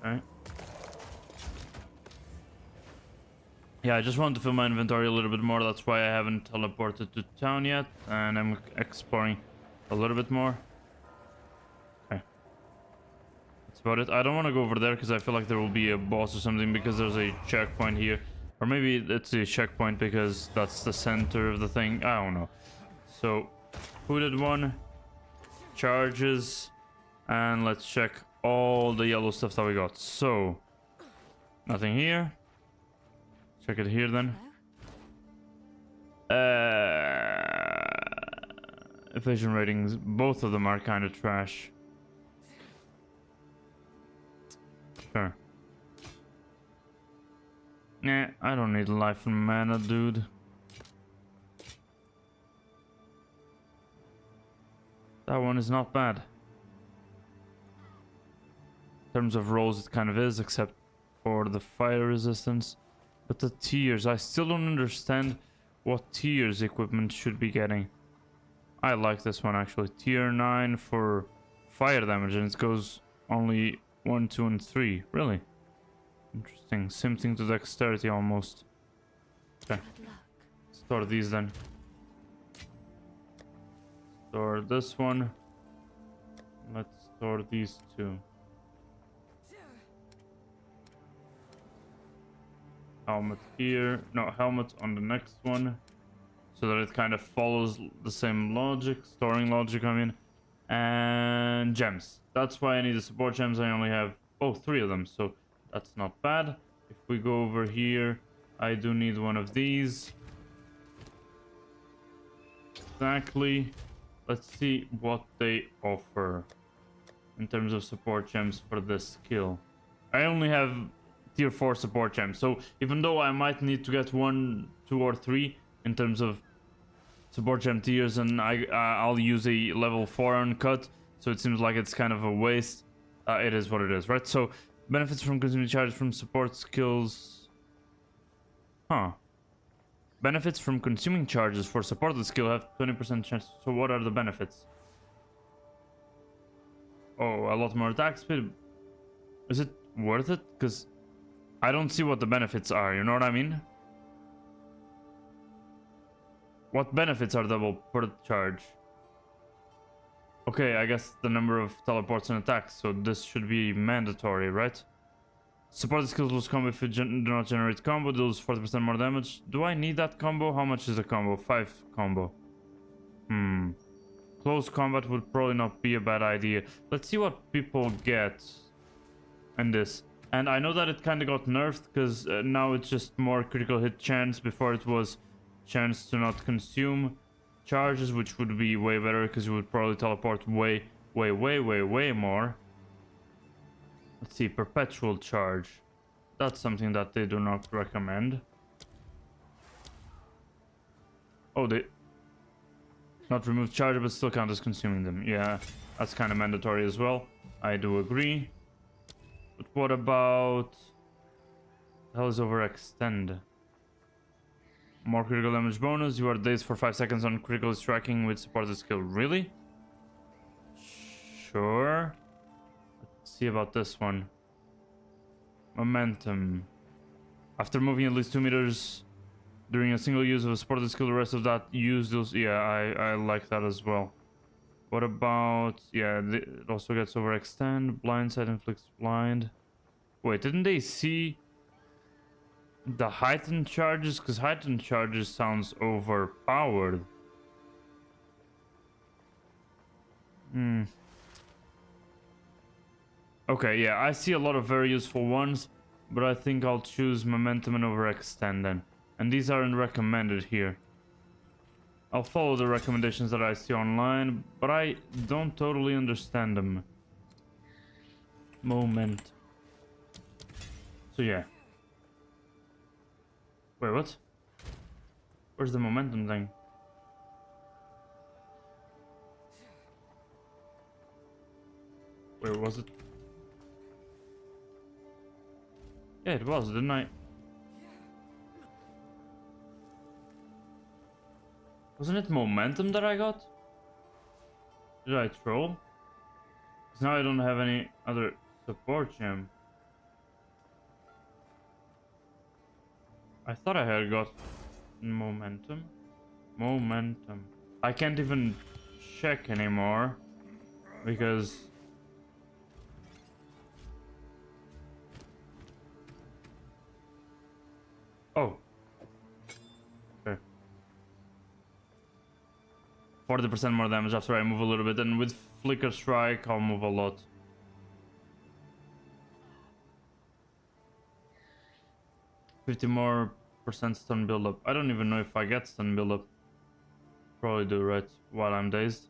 Alright. Yeah, I just wanted to fill my inventory a little bit more. That's why I haven't teleported to town yet. And I'm exploring a little bit more. Okay. That's about it. I don't want to go over there because I feel like there will be a boss or something, because there's a checkpoint here. Or maybe it's a checkpoint because that's the center of the thing. I don't know. So, hooded one. Charges. And let's check all the yellow stuff that we got. So, nothing here. Check it here then. Evasion ratings, both of them are kind of trash. Sure. Nah, I don't need life and mana, dude. That one is not bad. In terms of rolls, it kind of is, except for the fire resistance. But the tiers, I still don't understand what tiers equipment should be getting. I like this one actually. Tier 9 for fire damage, and it goes only 1, 2, and 3. Really? Interesting. Same thing to dexterity almost. Okay. Store these then. Store this one. Let's store these two. Helmet here. No, helmet on the next one. So that it kind of follows the same logic. Storing logic, I mean. And gems. That's why I need the support gems. I only have, 3 of them. So that's not bad. If we go over here, I do need one of these. Exactly. Let's see what they offer in terms of support gems for this skill. I only have tier 4 support gems, so even though I might need to get 1, 2, or 3 in terms of support gem tiers, and I'll use a level 4 uncut, so it seems like it's kind of a waste. It is what it is, right? So benefits from consuming charges from support skills. Benefits from consuming charges for supported skill have 20% chance. So what are the benefits? Oh, a lot more attack speed. Is it worth it? Because I don't see what the benefits are, you know what I mean? What benefits are double per charge? Okay, I guess the number of teleports and attacks, so this should be mandatory, right? Support skills lose combo if you do not generate combo, deals 40% more damage. Do I need that combo? How much is the combo? 5 combo. Close combat would probably not be a bad idea. Let's see what people get in this. And I know that it kind of got nerfed because now it's just more critical hit chance. Before it was chance to not consume charges, which would be way better because you would probably teleport way more. Let's see, perpetual charge. That's something that they do not recommend. Oh, they not remove charge but still count as consuming them. Yeah, that's kind of mandatory as well. I do agree. But what about... the hell is overextend? More critical damage bonus. You are dazed for 5 seconds on critical striking with supported skill. Really? Sure. Let's see about this one. Momentum. After moving at least 2 meters during a single use of a supported skill, the rest of that use those... yeah, I like that as well. What about... yeah, it also gets overextend. Blindside inflicts blind. Wait, didn't they see the heightened charges? Because heightened charges sounds overpowered. Okay, yeah, I see a lot of very useful ones, but I think I'll choose momentum and overextend then. And these aren't recommended here. I'll follow the recommendations that I see online, but I don't totally understand them. Moment. So yeah. Wait, what? Where's the momentum thing? Where was it? Yeah, it was, didn't I? Wasn't it momentum that I got? Did I troll? Because now I don't have any other support gem. I thought I had got momentum. Momentum. I can't even check anymore because... oh. Okay. 40% more damage after I move a little bit, and with Flicker Strike I'll move a lot. %50 more stun build up. I don't even know if I get stun build up. Probably do, right? While I'm dazed.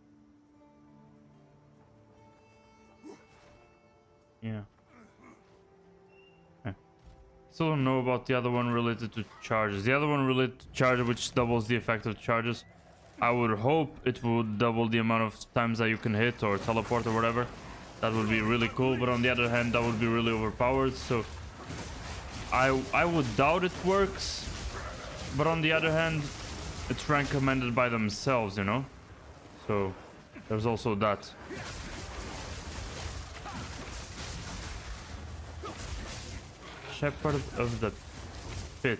Yeah. Okay. Still don't know about the other one related to charges. The other one related to charge, which doubles the effect of charges. I would hope it would double the amount of times that you can hit or teleport or whatever. That would be really cool, but on the other hand, that would be really overpowered, so I would doubt it works. But on the other hand, it's recommended by themselves, you know? So there's also that. Shepherd of the Pit.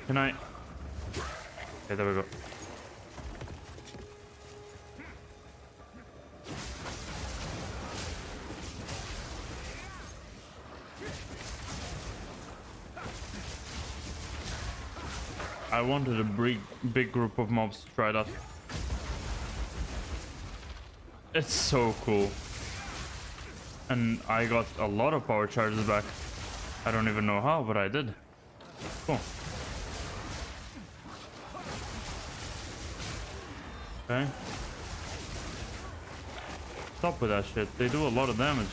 Can I... okay, there we go. I wanted a big group of mobs to try that. It's so cool. And I got a lot of power charges back. I don't even know how, but I did. Cool. Okay. Stop with that shit. They do a lot of damage.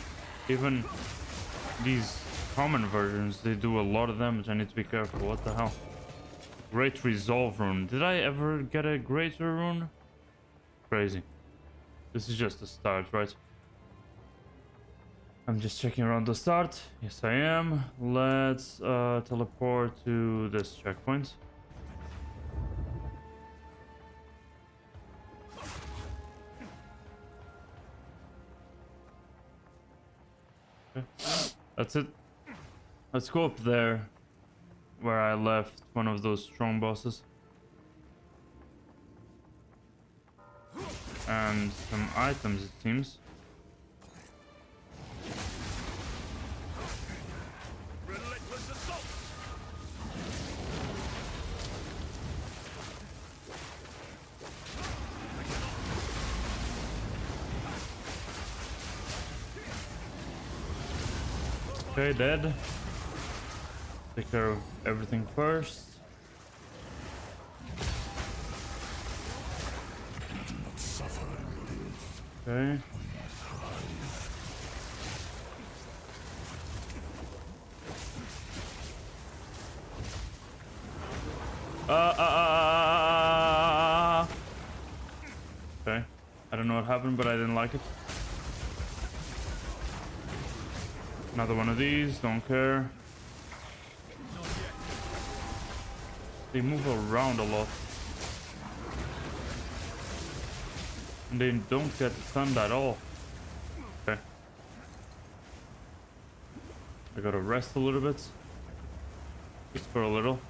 Even these common versions, they do a lot of damage. I need to be careful. What the hell? Great Resolve rune. Did I ever get a greater rune? Crazy. This is just the start, right? I'm just checking around the start. Yes, I am. Let's teleport to this checkpoint. Okay. That's it. Let's go up there where I left one of those strong bosses. And and some items, it seems. Relentless assault! Okay, dead. Take care of everything first. Okay. Okay. I don't know what happened, but I didn't like it. Another one of these, don't care. They move around a lot. And they don't get stunned at all. Okay. I gotta rest a little bit. Just for a little.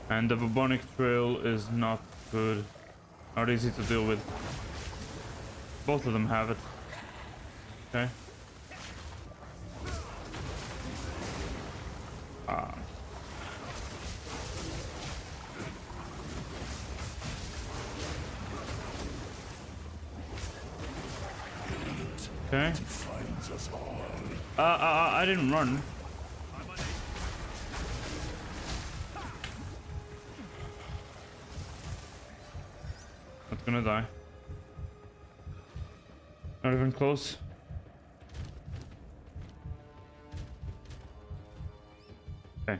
And the bubonic trail is not good. Not easy to deal with. Both of them have it. Okay. Okay. I didn't run. Not gonna die. Not even close. Okay.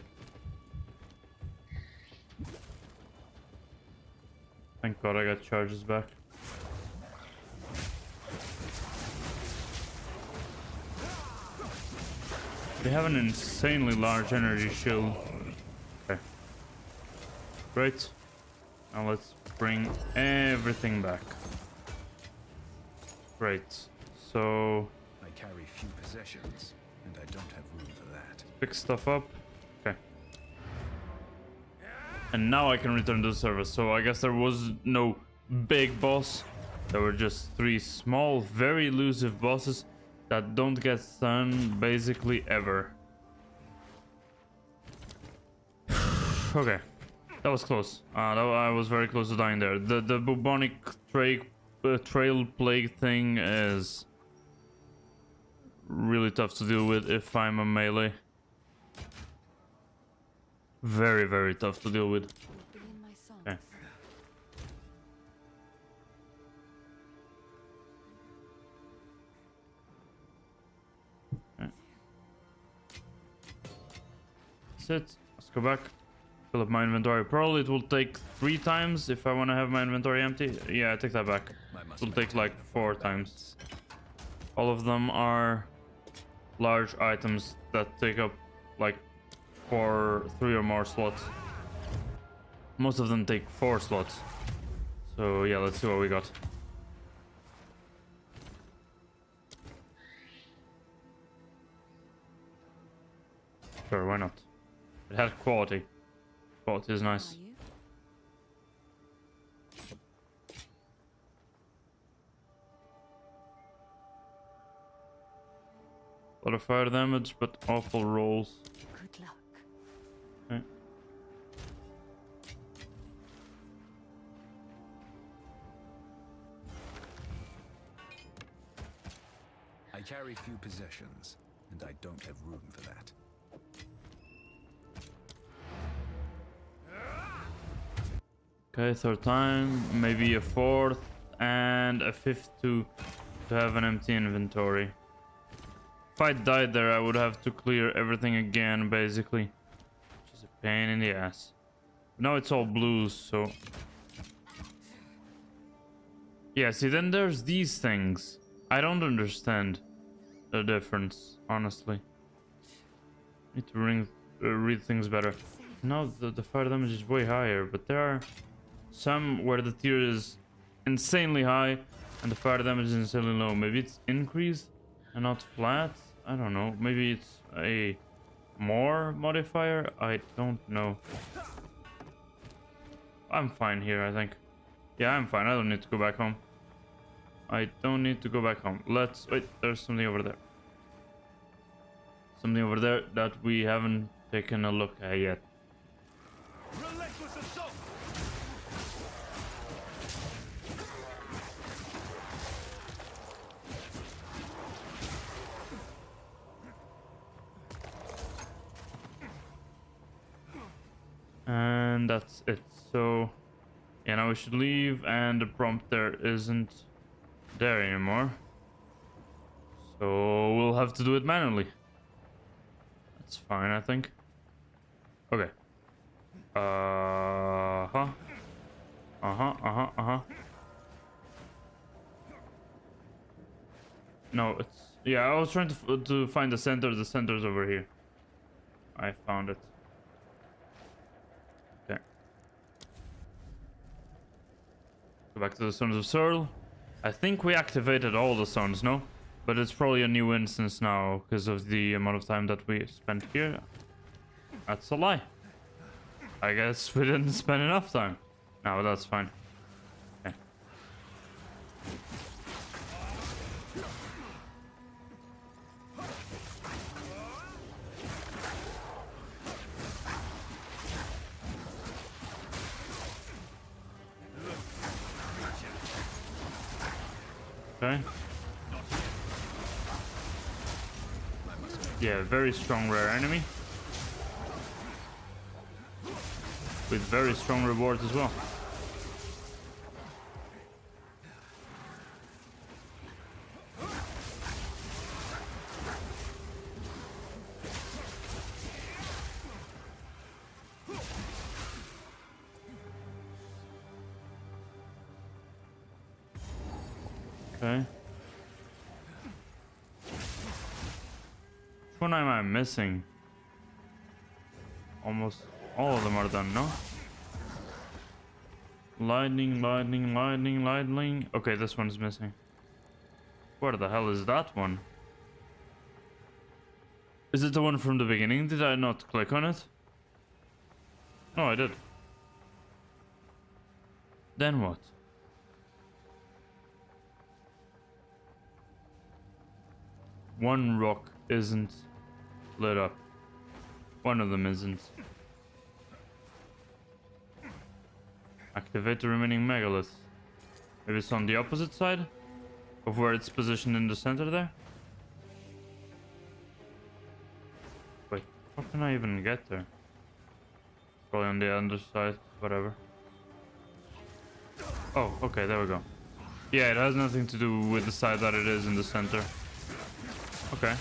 Thank God I got charges back. They have an insanely large energy shield. Okay. Great. Now let's bring everything back. Great. So I carry few possessions, and I don't have room for that. pick stuff up. Okay. And now I can return to the service. So I guess there was no big boss. There were just 3 small, very elusive bosses that don't get stunned basically ever. Okay. That was close. I was very close to dying there. The bubonic trail plague thing is really tough to deal with if I'm a melee. Very, very tough to deal with. Okay. Okay. That's it. Let's go back. Fill up my inventory. Probably it will take 3 times if I want to have my inventory empty. Yeah, I take that back. It will take like 4 times. All of them are large items that take up like 3 or more slots. Most of them take 4 slots. So yeah, let's see what we got. Sure, why not? It had quality. Quality is nice. A lot of fire damage, but awful rolls. Good luck. Okay. I carry few possessions, and I don't have room for that. Okay, 3rd time, maybe a 4th and a 5th to have an empty inventory. If I died there, I would have to clear everything again, basically. Which is a pain in the ass. Now it's all blues, so... Yeah, see, then there's these things. I don't understand the difference, honestly. Need to read things better. Now the fire damage is way higher, but there are some where the tier is insanely high and the fire damage is insanely low. Maybe it's increased and not flat. I don't know. Maybe it's a more modifier. I don't know. I'm fine here, I think. Yeah, I'm fine. I don't need to go back home. I don't need to go back home. Let's wait. There's something over there. Something over there that we haven't taken a look at yet. Relentless assault! And that's it. So, yeah, now we should leave, and the prompt there isn't there anymore. So we'll have to do it manually. That's fine, I think. Okay. No, it's... Yeah, I was trying to find the center. The center's over here. I found it. Okay. Go back to the Sons of Searle. I think we activated all the sons, no? But it's probably a new instance now because of the amount of time that we spent here. That's a lie. I guess we didn't spend enough time. No, that's fine. Okay. Okay. Yeah, very strong rare enemy. With very strong rewards as well. Okay. Which one am I missing? Almost all of them are done, no? Lightning, lightning, lightning, lightning. Okay, this one's missing. Where the hell is that one? Is it the one from the beginning? Did I not click on it? No, I did. Then what? One rock isn't lit up. One of them isn't. Activate the remaining megalith. Maybe it's on the opposite side of where it's positioned in the center there. Wait, how can I even get there? Probably on the other side, whatever. Oh, okay, there we go. Yeah, it has nothing to do with the side that it is in the center. Okay.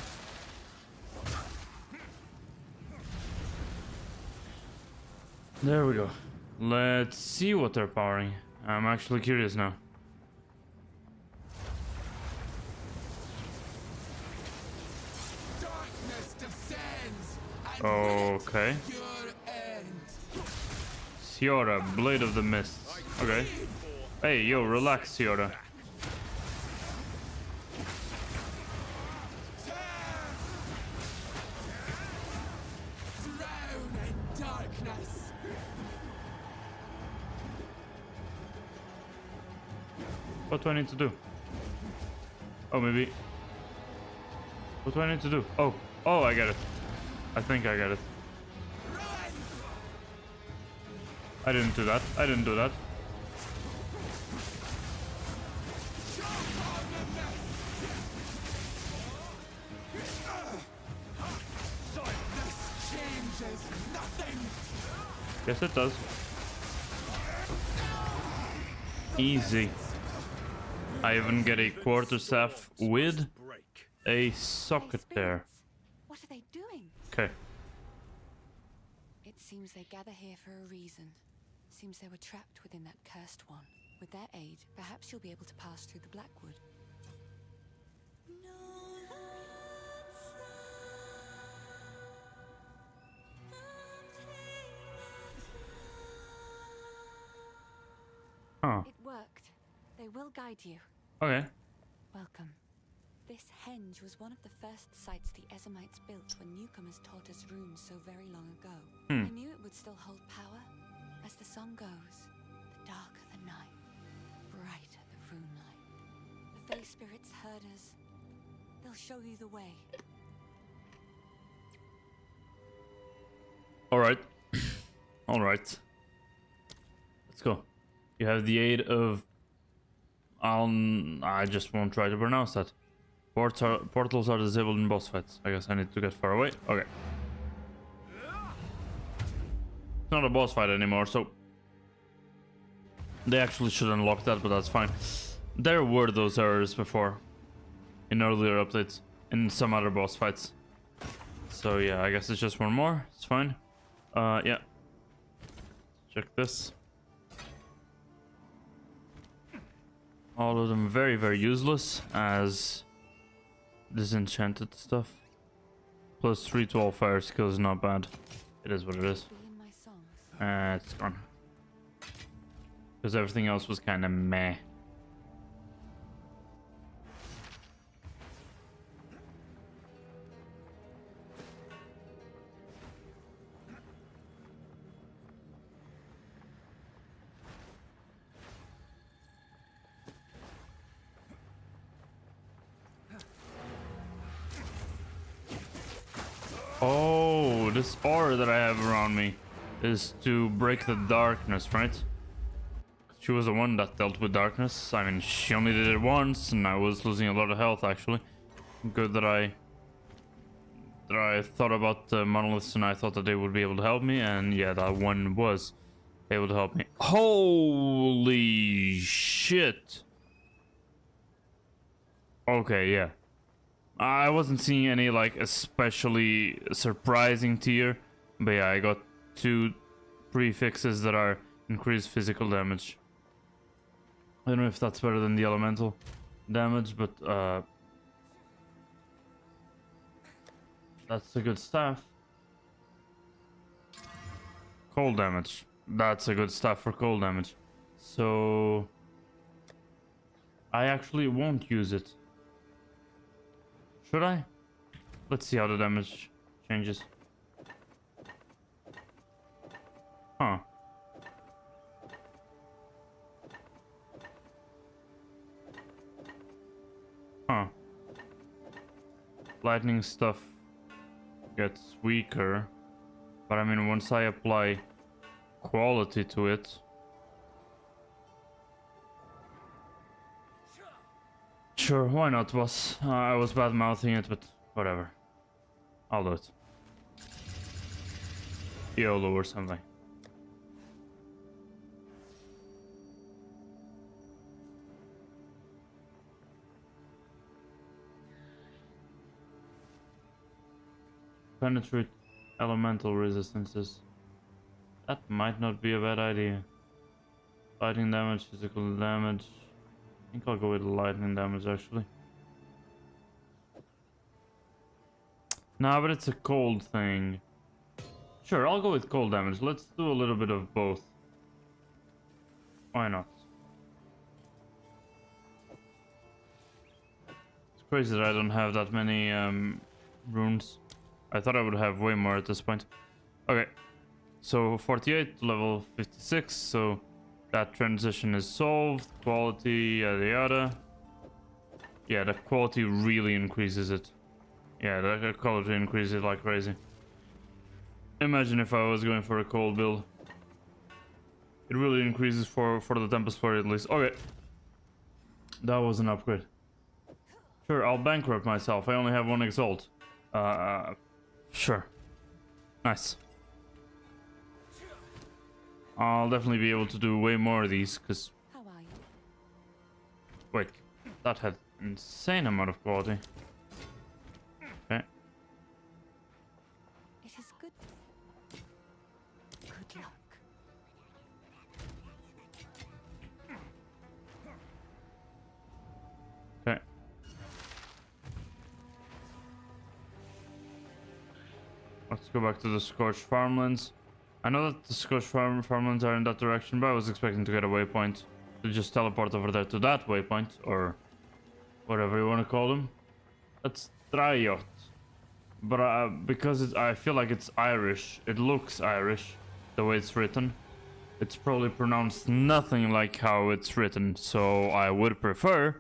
There we go. Let's see what they're powering. I'm actually curious now. Okay. Ciora, Blade of the Mists. Okay. Hey, yo, relax, Ciora. What do I need to do? Oh, maybe... What do I need to do? Oh, oh, I get it. I think I get it. I didn't do that. I didn't do that. Yes, it does. Easy. I even get a quarterstaff with a socket there. What are they doing? Okay. It seems they gather here for a reason. Seems they were trapped within that cursed one. With their aid, perhaps you'll be able to pass through the Blackwood. Huh. It worked. They will guide you. Okay. Welcome. This henge was one of the first sites the Ezamites built when newcomers taught us runes so very long ago. I knew it would still hold power. As the song goes, the darker the night, brighter the rune light. The Fey spirits heard us. They'll show you the way. Alright. Alright. Let's go. You have the aid of... I just won't try to pronounce that. Portals are disabled in boss fights. I guess I need to get far away. Okay. It's not a boss fight anymore, so... They actually should unlock that, but that's fine. There were those errors before. In earlier updates. In some other boss fights. So yeah, I guess it's just one more. It's fine. Yeah. Check this. All of them very, very useless as disenchanted stuff. Plus 3 to all fire skills, not bad. It is what it is. It's gone. Because everything else was kind of meh. Oh, this aura that I have around me is to break the darkness, right? She was the one that dealt with darkness. I mean, she only did it once, and I was losing a lot of health, actually. Good that I thought about the monoliths, and I thought that they would be able to help me, and yeah, that one was able to help me. Holy shit! Okay, yeah. I wasn't seeing any, like, especially surprising tier, but yeah, I got 2 prefixes that are increased physical damage. I don't know if that's better than the elemental damage, but that's a good staff. Cold damage. That's a good staff for cold damage. So I actually won't use it. Should I? Let's see how the damage changes. Huh. Huh. Lightning stuff gets weaker. But I mean, once I apply quality to it... Sure, why not, boss? I was bad-mouthing it, but whatever. I'll do it. YOLO or something. Penetrate elemental resistances. That might not be a bad idea. Lightning damage, physical damage. I think I'll go with lightning damage actually. Nah, but it's a cold thing. Sure, I'll go with cold damage. Let's do a little bit of both. Why not? It's crazy that I don't have that many runes. I thought I would have way more at this point. Okay, so 48, level 56, so that transition is solved. Quality, yada yada. Yeah, the quality really increases it. Yeah, the quality increases it like crazy. Imagine if I was going for a cold build. It really increases for the Tempest Flurry at least. Okay. That was an upgrade. Sure, I'll bankrupt myself. I only have 1 exalt. Sure. Nice. I'll definitely be able to do way more of these, because... How are you? Wait, that had insane amount of quality. Okay. It is good. Good luck. Okay. Let's go back to the Scorched Farmlands. I know that the Scorched Farmlands are in that direction, but I was expecting to get a waypoint. To just teleport over there to that waypoint, or whatever you want to call them. That's Trajot. But because I feel like it's Irish, it looks Irish, the way it's written. It's probably pronounced nothing like how it's written, so I would prefer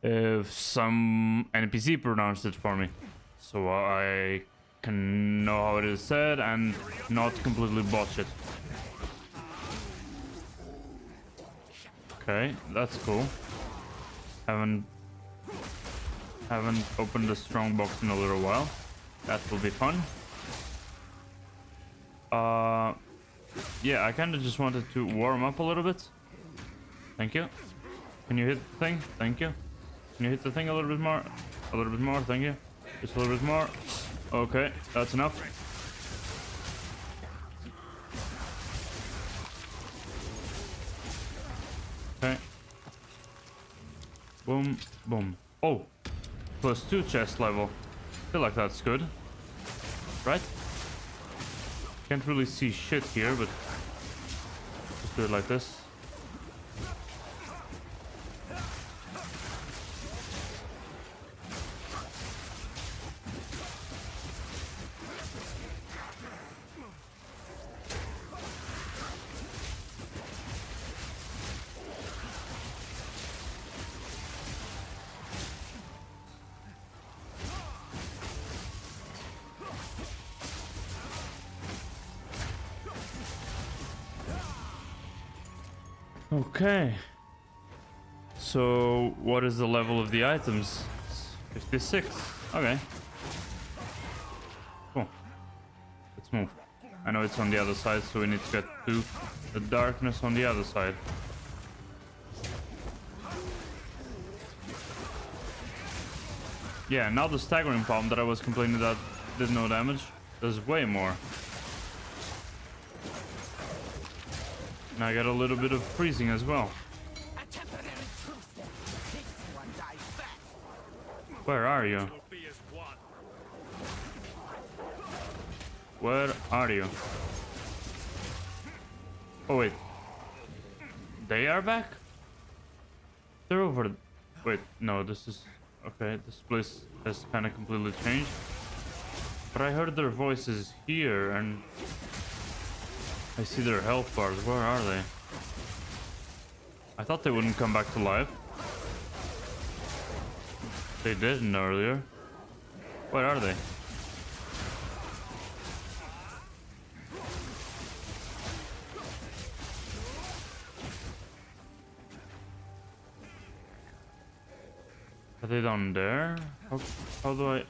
some NPC pronounced it for me, so I can know how it is said and not completely botch it. Okay, that's cool. Haven't opened the strong box in a little while. That will be fun. Yeah, I kind of just wanted to warm up a little bit. Thank you. Can you hit the thing? Thank you. Can you hit the thing a little bit more? A little bit more, thank you. Just a little bit more. Okay, that's enough. Okay. Boom, boom. Oh, +2 chest level. Feel like that's good, right? Can't really see shit here, but just do it like this. Okay. So, what is the level of the items? 56. Okay. Cool. Let's move. I know it's on the other side, so we need to get to the darkness on the other side. Yeah, now the staggering palm that I was complaining that did no damage does way more. And I got a little bit of freezing as well. Where are you? Where are you? Oh wait. They are back? They're over. Wait, no, this is... Okay, this place has kind of completely changed. But I heard their voices here and... I see their health bars. Where are they? I thought they wouldn't come back to life. They didn't earlier. Where are they? Are they down there? How do I...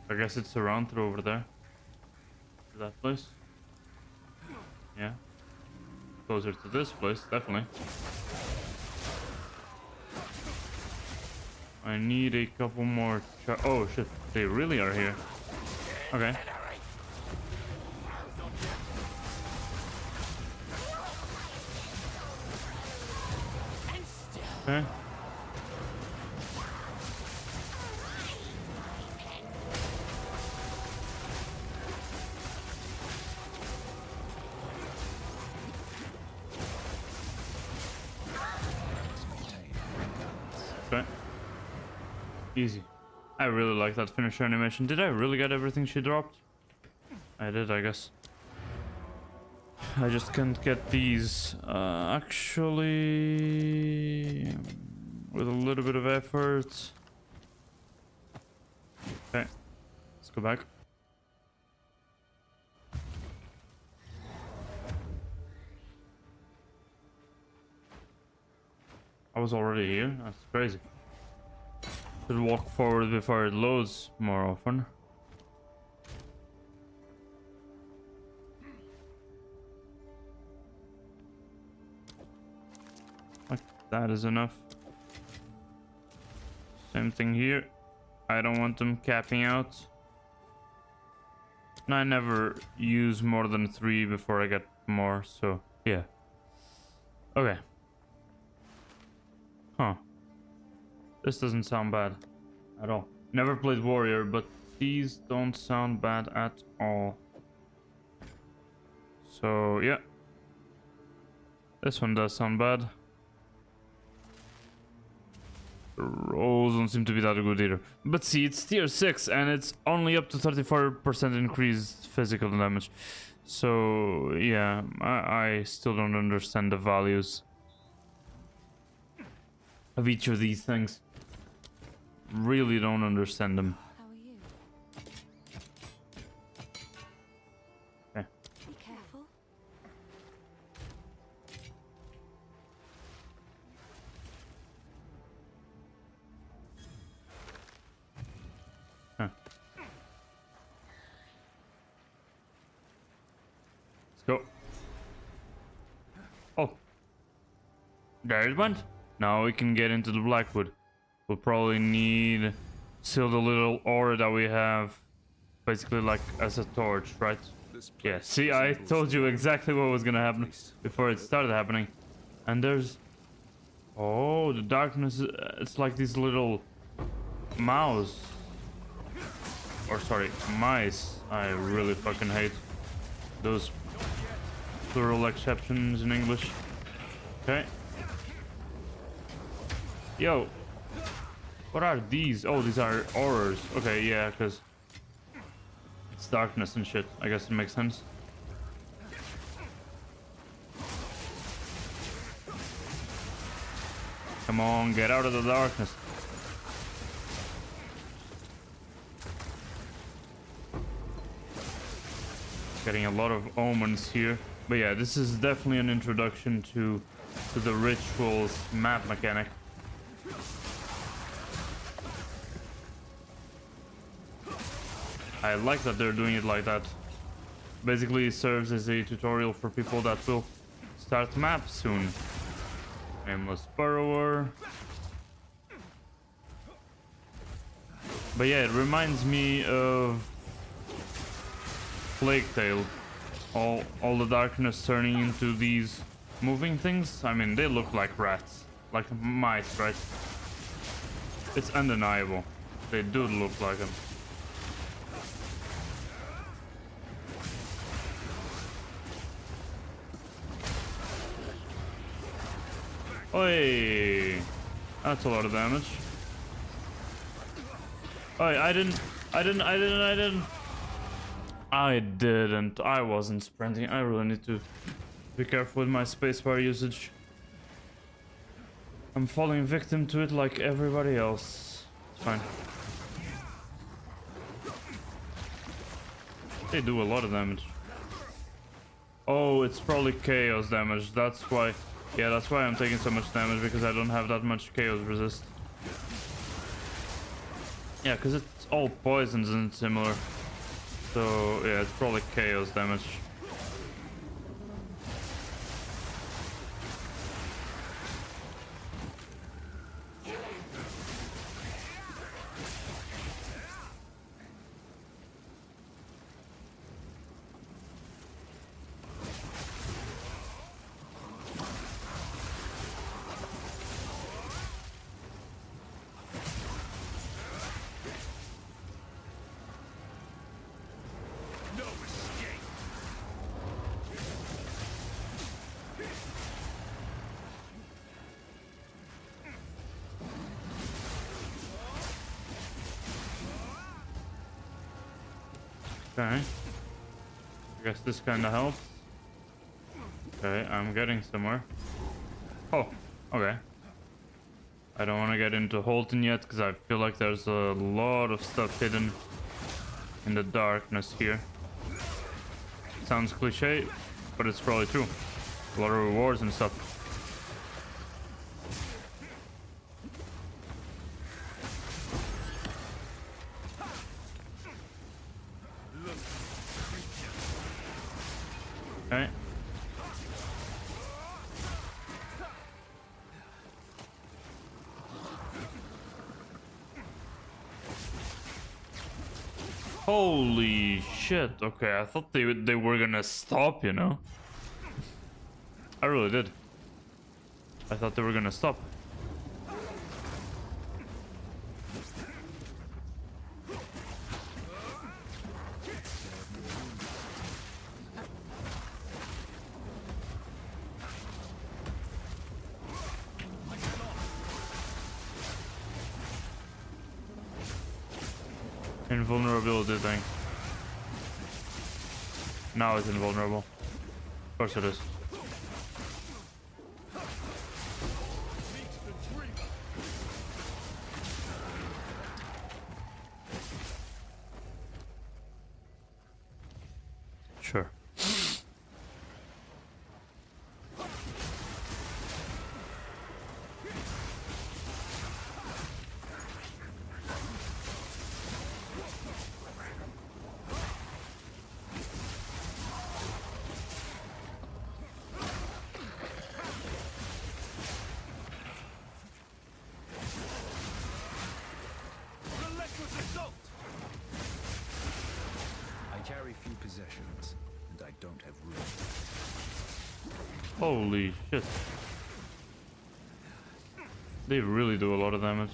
I guess it's around through over there. To that place. Yeah. Closer to this place, definitely. I need a couple more oh shit, they really are here. Okay. Okay. Okay. Easy. I really like that finisher animation. Did I really get everything she dropped? I did, I guess. I just can't get these. Actually, with a little bit of effort. Okay, let's go back. I was already here. That's crazy. Should walk forward before it loads more often. Like that is enough. Same thing here. I don't want them capping out. And I never use more than 3 before I get more, so yeah. Okay. Huh. This doesn't sound bad at all. Never played Warrior, but these don't sound bad at all. So, yeah. This one does sound bad. The rolls don't seem to be that good either. But see, it's tier 6 and it's only up to 34% increased physical damage. So, yeah, I still don't understand the values. of each of these things. Really don't understand them. How are you? Okay. Be careful. Huh. Let's go. Oh. There it went. Now we can get into the Blackwood. We'll probably need still the little ore that we have, basically like as a torch, right? Yeah, see, I told you exactly what was gonna happen before it started happening. And there's... Oh, the darkness, it's like these little mouse. Or sorry, mice. I really fucking hate those plural exceptions in English. Okay. Yo. What are these? Oh, these are horrors. Okay, yeah, because it's darkness and shit. I guess it makes sense. Come on, get out of the darkness. Getting a lot of omens here. But yeah, this is definitely an introduction to the rituals map mechanic. I like that they're doing it like that. Basically, it serves as a tutorial for people that will start maps soon. Nameless Burrower. But yeah, it reminds me of Plague Tale. All the darkness turning into these moving things. I mean, they look like rats, like mice, right? It's undeniable. They do look like them. Oi! That's a lot of damage. Oi, I didn't. I wasn't sprinting. I really need to be careful with my spacebar usage. I'm falling victim to it like everybody else. It's fine. They do a lot of damage. Oh, it's probably chaos damage. That's why. Yeah, that's why I'm taking so much damage, because I don't have that much chaos resist. Yeah, because it's all poisons and similar. So, yeah, it's probably chaos damage. Okay. I guess this kind of helps. Okay, I'm getting somewhere. Oh, okay. I don't want to get into Holton yet, because I feel like there's a lot of stuff hidden in the darkness here. Sounds cliche, but it's probably true. A lot of rewards and stuff. Okay. Holy shit. Okay, I thought they were gonna stop, you know? I really did. I thought they were gonna stop. Invulnerability thing. Now it's invulnerable. Of course it is. sure. I carry few possessions, and I don't have room. Holy shit. They really do a lot of damage.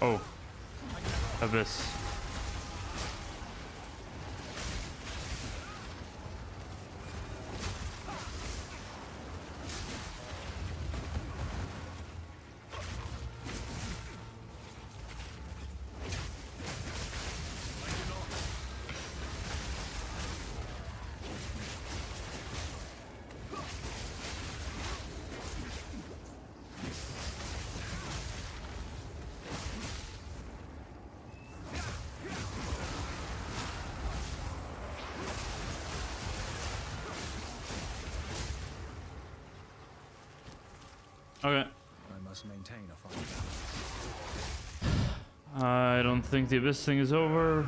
Oh. Abyss. Okay. I must maintain a fine balance. I don't think the abyss thing is over,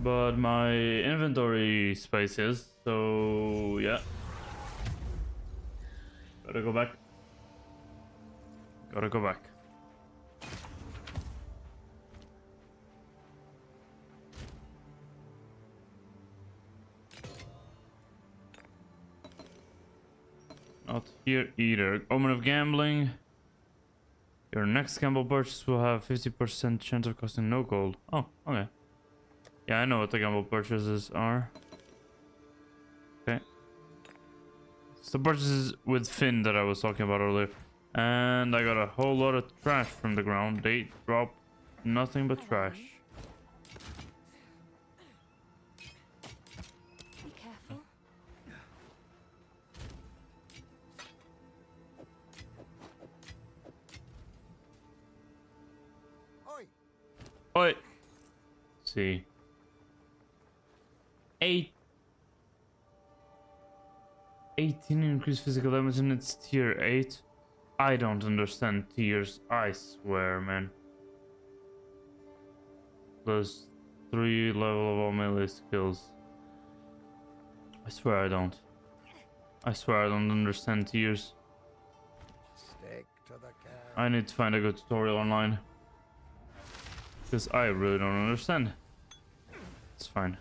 but my inventory space is, so yeah. Gotta go back. Gotta go back. Not here either. Omen of Gambling. Your next gamble purchase will have 50% chance of costing no gold. Oh, okay. Yeah, I know what the gamble purchases are. Okay. It's the purchases with Finn that I was talking about earlier. And I got a whole lot of trash from the ground. They drop nothing but trash. Be careful. Oi! Oi. See. 18 increased physical damage and it's tier 8. I don't understand tiers, I swear, man. Plus 3 level of all melee skills. I swear I don't. I swear I don't understand tiers. Stick to the car. I need to find a good tutorial online. Because I really don't understand. It's fine.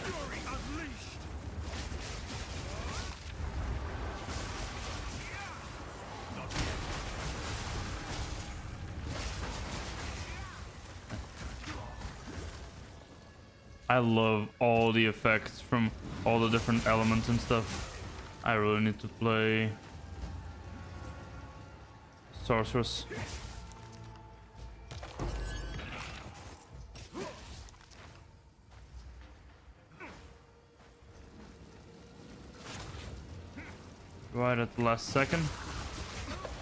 Fury unleashed! Not yet. I love all the effects from all the different elements and stuff. I really need to play Sorceress. Right at the last second,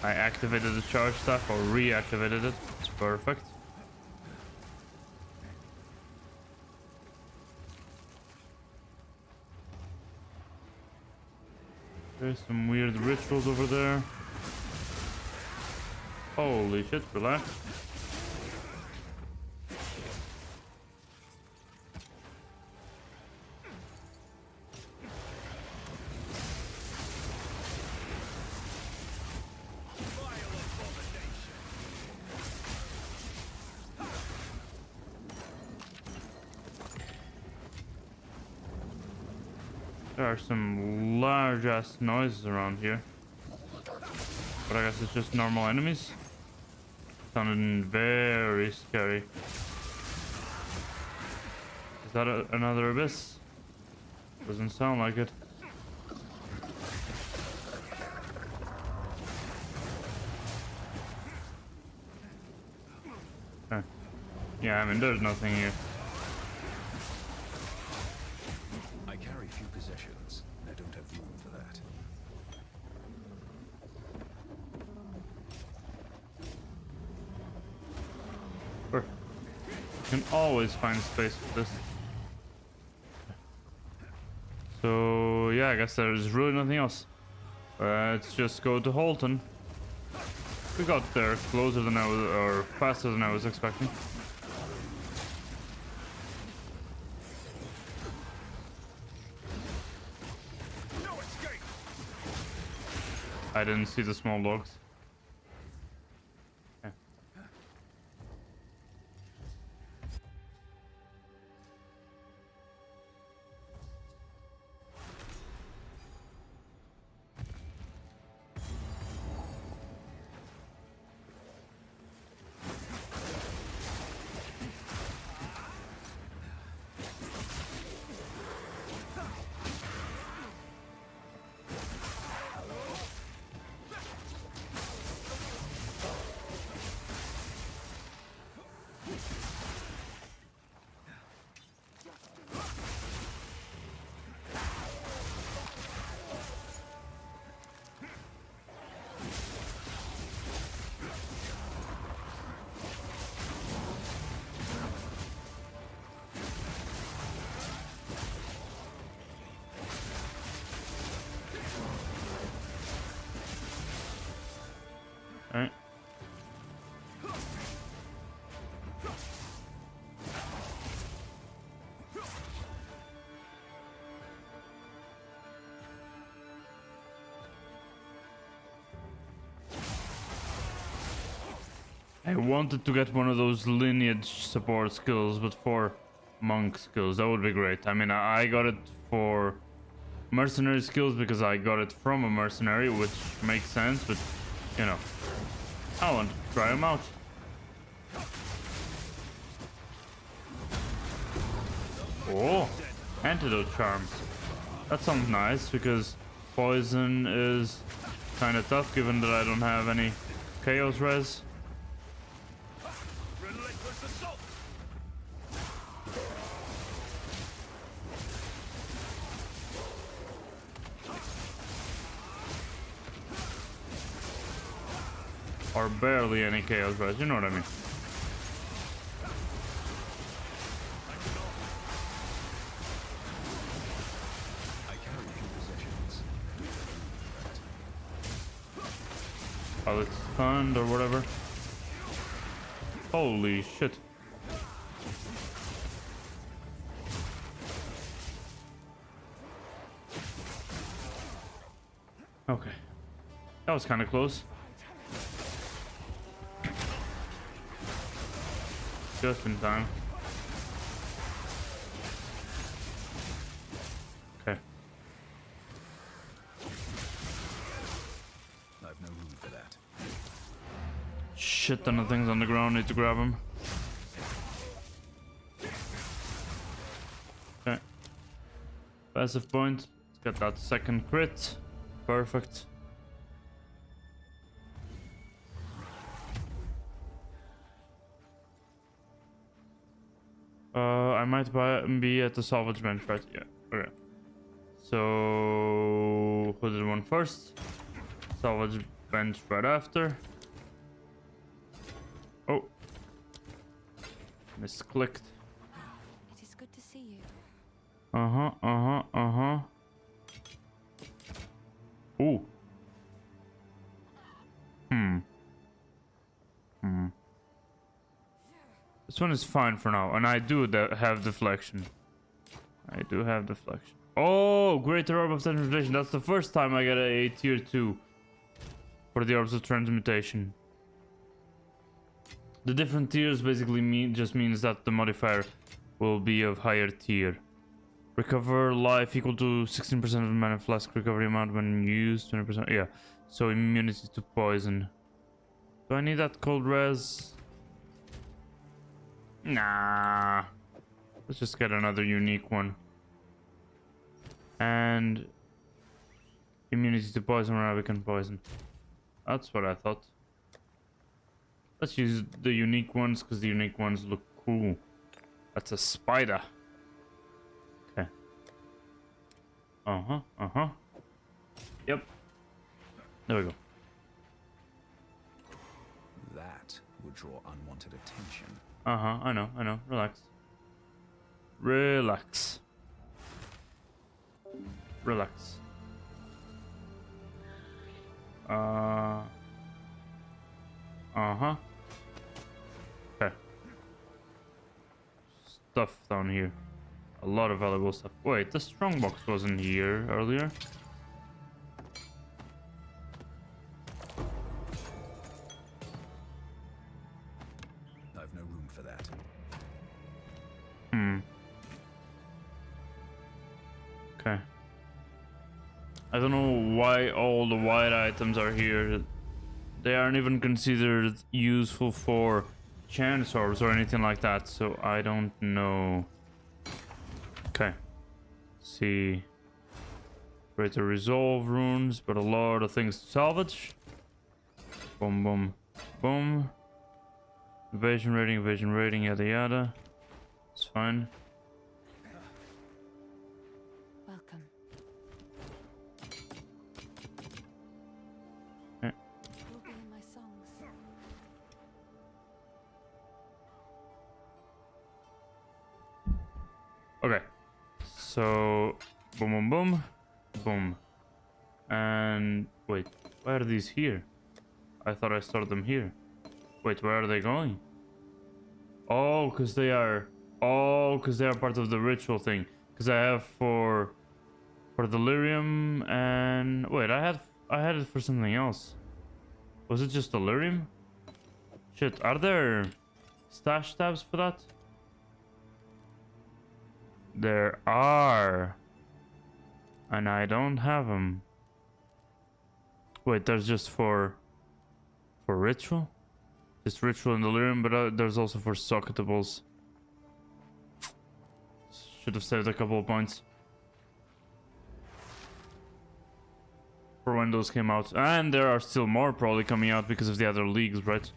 I activated the charge staff or reactivated it. It's perfect. There's some weird rituals over there. Holy shit, relax. There are some large ass noises around here. But I guess it's just normal enemies. Sounded very scary. Is that another abyss? Doesn't sound like it. Okay. Yeah, I mean, there's nothing here. I carry few possessions, and I don't have room for that. Perfect. You can always find space for this. So yeah, I guess there's really nothing else. Let's just go to Holton. We got there closer than I was, or faster than I was expecting. No escape! I didn't see the small dogs. Okay. Alright. I wanted to get one of those lineage support skills, but for monk skills, that would be great. I mean, I got it for mercenary skills because I got it from a mercenary, which makes sense, but you know, I want to try them out. Oh, antidote charms. That sounds nice because poison is kind of tough given that I don't have any chaos res. Relentless assault! Or barely any chaos res, you know what I mean. I carry few possessions. Oh, it's stunned or whatever. Holy shit. Okay. That was kind of close. Just in time. Okay. I've no room for that. Shit ton of things on the ground, need to grab them. Okay. Passive point. Let's get that second crit. Perfect. I might be at the salvage bench, right? Yeah. Okay. So who did one first? Salvage bench right after. Oh. Misclicked. It is good to see you. Ooh. This one is fine for now, and I do have deflection. I do have deflection. Oh, Greater Orb of Transmutation. That's the first time I get a tier 2 for the Orbs of Transmutation. The different tiers basically just means that the modifier will be of higher tier. Recover life equal to 16% of mana flask recovery amount when used. 20%. Yeah. So immunity to poison. Do I need that cold res? Nah. Let's just get another unique one. And immunity to poison or Avican poison. That's what I thought. Let's use the unique ones because the unique ones look cool. That's a spider. Okay. Uh-huh. Yep. There we go. That would draw unwanted attention. I know. Relax. Relax. Relax. Okay. Stuff down here. A lot of valuable stuff. Wait, the strongbox wasn't here earlier. I've no room for that. Okay. I don't know why all the white items are here. They aren't even considered useful for chance orbs or anything like that, so I don't know. Okay. See. Greater resolve runes, but a lot of things to salvage. Boom. Evasion rating, yada yada. It's fine. Welcome. Okay. You'll be in my songs. Okay. So, boom. And wait, why are these here? I thought I stored them here. Wait, where are they going? Oh, because they are part of the ritual thing. Because I have for delirium and wait, I had it for something else. Was it just delirium? Shit, are there stash tabs for that? There are. And I don't have them. Wait, there's just for ritual? Just ritual and delirium, but there's also for socketables. Should have saved a couple of points. For when those came out. And there are still more probably coming out because of the other leagues, right?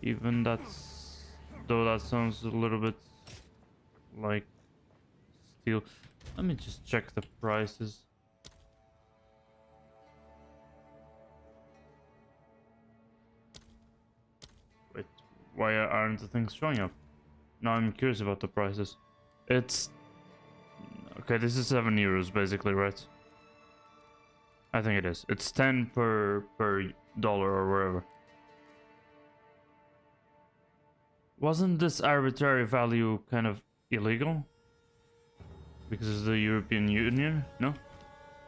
Even that's... Though that sounds a little bit like steel. Let me just check the prices. Wait, why aren't the things showing up? Now I'm curious about the prices. It's... Okay, this is 7 euros basically, right? I think it is. It's 10 per dollar or wherever. Wasn't this arbitrary value kind of illegal? Because of the European Union? No?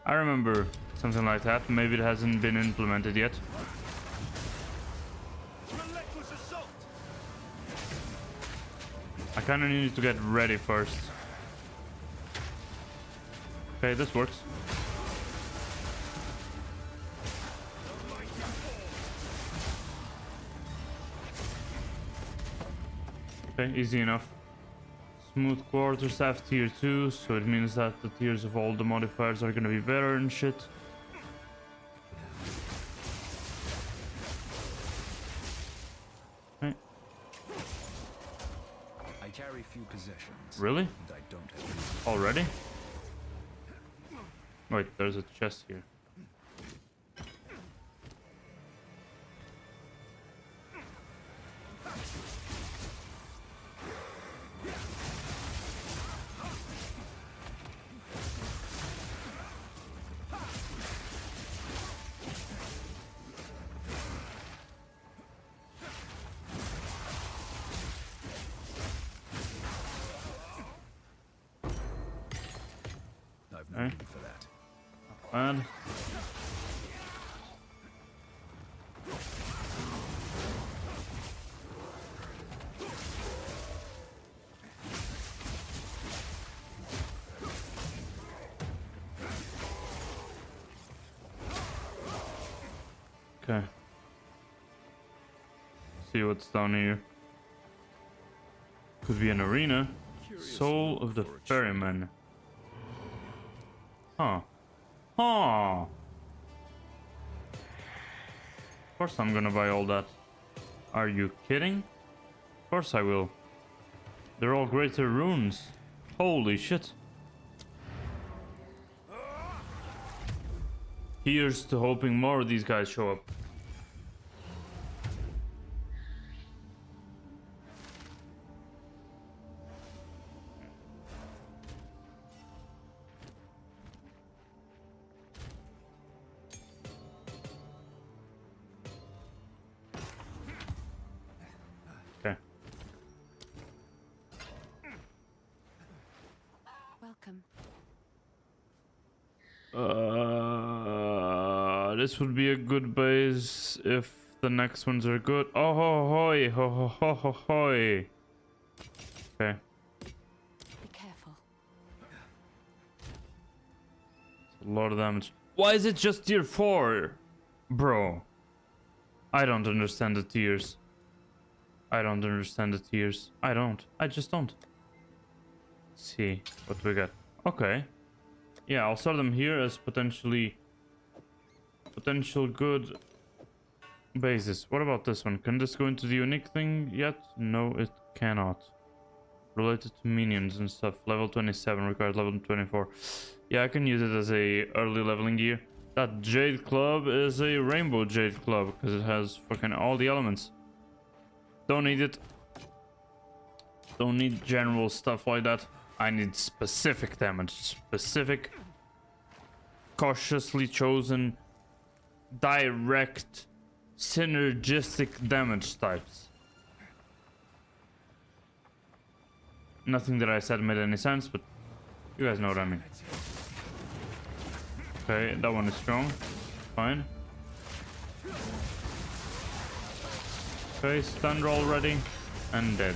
I remember something like that. Maybe it hasn't been implemented yet. I kind of need to get ready first. Okay, this works. Okay, easy enough. Smooth quarterstaff tier 2, so it means that the tiers of all the modifiers are gonna be better and shit. Okay. I carry few possessions. Really? And I don't have Already? Wait, there's a chest here. I've no room for that. And Okay. See what's down here. Could be an arena. Soul of the Ferryman. Huh. Huh. Of course I'm gonna buy all that. Are you kidding? Of course I will. They're all greater runes. Holy shit. Here's to hoping more of these guys show up. Okay. Welcome. This would be a good base if the next ones are good. Oh ho hoy ho ho ho ho hoy. Okay. Be careful. A lot of damage. Why is it just tier 4? Bro. I don't understand the tiers. I don't understand the tiers. I don't. I just don't. Let's see what we got. Okay. Yeah, I'll start them here as potential good bases. What about this one? Can this go into the unique thing yet? No, it cannot. Related to minions and stuff. Level 27 requires level 24. Yeah, I can use it as a early leveling gear. That Jade Club is a Rainbow Jade Club because it has fucking all the elements. Don't need it. Don't need general stuff like that. I need specific damage. Specific, cautiously chosen, direct, synergistic damage types. Nothing that I said made any sense, but you guys know what I mean. Okay, that one is strong. Fine. Okay, stunned already and dead.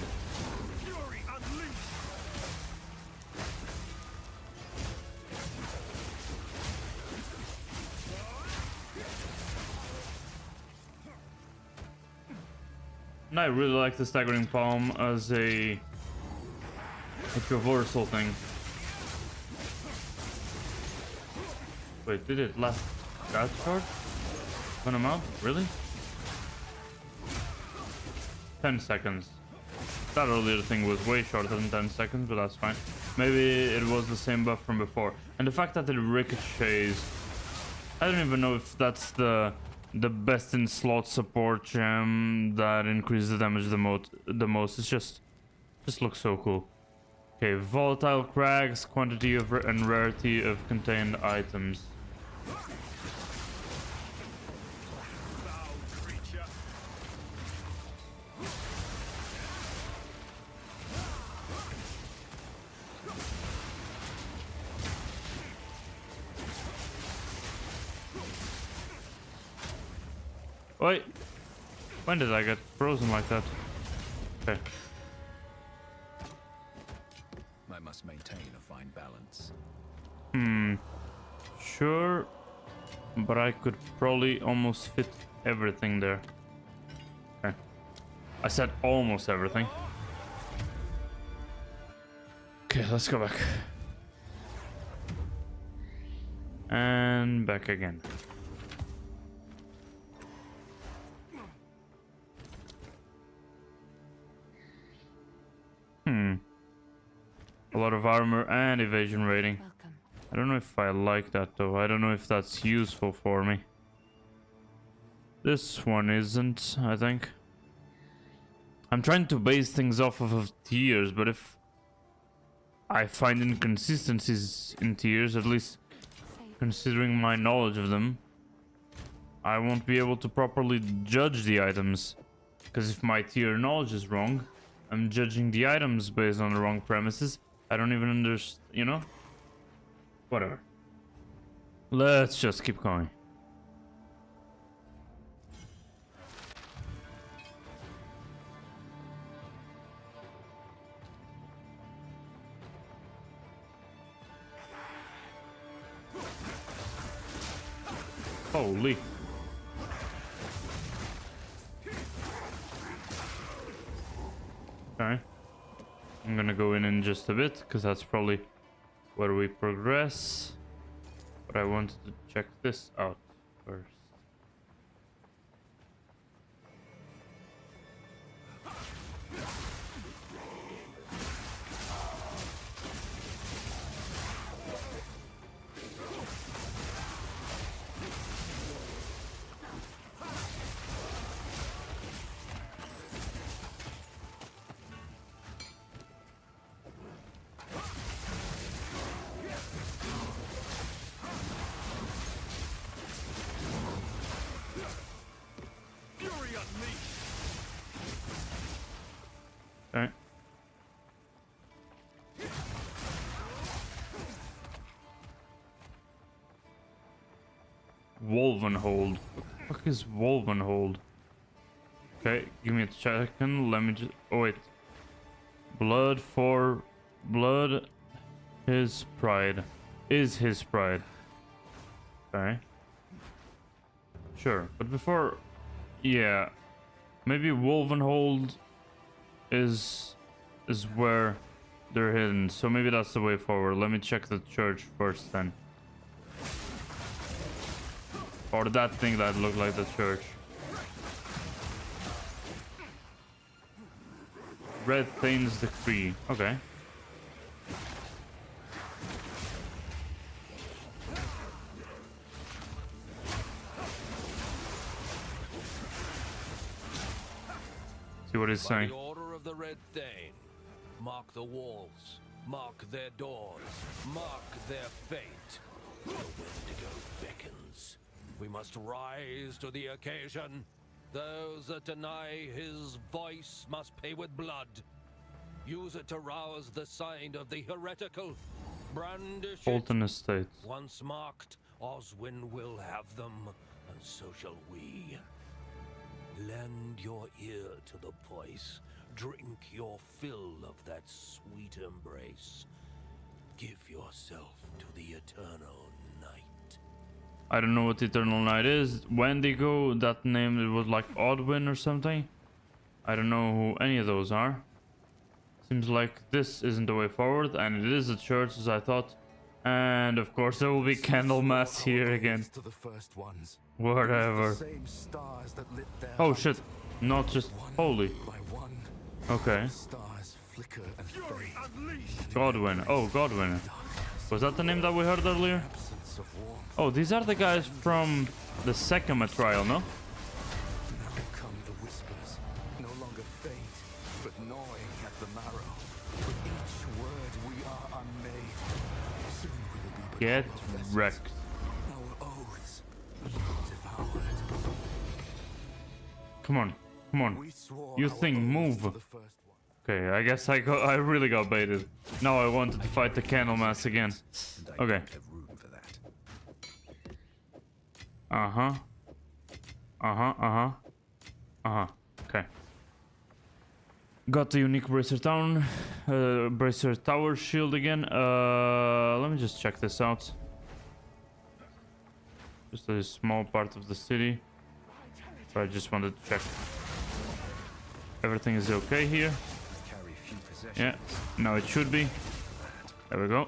And I really like the staggering palm as a traversal thing. Wait, did it last that short? When I'm out? Really? 10 seconds. That earlier thing was way shorter than 10 seconds, but that's fine. Maybe it was the same buff from before. And the fact that it ricochets, I don't even know if that's the best in slot support gem that increases the damage the most. It's just looks so cool. Okay, volatile crags, quantity of and rarity of contained items. Wait, when did I get frozen like that? Okay. I must maintain a fine balance. Sure, but I could probably almost fit everything there. Okay. I said almost everything. Okay, let's go back. And back again. A lot of armor and evasion rating. Welcome. I don't know if I like that though. I don't know if that's useful for me. This one isn't, I think. I'm trying to base things off of tiers, but if I find inconsistencies in tiers, at least considering my knowledge of them, I won't be able to properly judge the items. Because if my tier knowledge is wrong, I'm judging the items based on the wrong premises. I don't even understand, you know? Whatever. Let's just keep going. Holy. just a bit, because that's probably where we progress. But I wanted to check this out first. Okay. Wolvenhold. What the fuck is Wolvenhold? Okay, give me a second. Let me just. Oh, wait. Blood for. Blood. His pride. Is his pride. Okay. Sure. But before. Yeah. Maybe Wolvenhold is where they're hidden, so maybe that's the way forward. Let me check the church first then, or that thing that looked like the church. Red Thane's Decree. Okay. See what he's saying. The order of the Red Thane. Mark the walls. Mark their doors. Mark their fate. The Wendigo beckons. We must rise to the occasion. Those that deny his voice must pay with blood. Use it to rouse the side of the heretical. Brandish it. Bolton Estates. Once marked, Oswin will have them, and so shall we. Lend your ear to the voice. Drink your fill of that sweet embrace. Give yourself to the eternal night. I don't know what the Eternal Night is. Wendigo, that name, it was like Odwin or something. I don't know who any of those are. Seems like this isn't the way forward, and it is a church as I thought. And of course there will be Candlemas here again. To the first ones. Whatever. The same stars that lit their Oh shit, not just holy. by one. Okay. Stars flicker and fade. Godwin. Oh, Godwin. Was that the name that we heard earlier? Absence of warmth. Oh, these are the guys from the Sekama trial, no? Now come the whispers, no longer faint, but gnawing at the marrow. With each word we are unmade. Soon we will be but Get hollow vessels. wrecked. Our oaths devoured. Come on, come on. We swore You our thing, oaths move. to the first one. Okay, I guess I really got baited. Now I wanted to fight the Candlemas again. Okay. Uh-huh. Uh-huh, uh-huh. Uh-huh. Okay. Got the unique Bracer Tower shield again. Let me just check this out. Just a small part of the city. But I just wanted to check. Everything is okay here. Yeah, now it should be. There we go.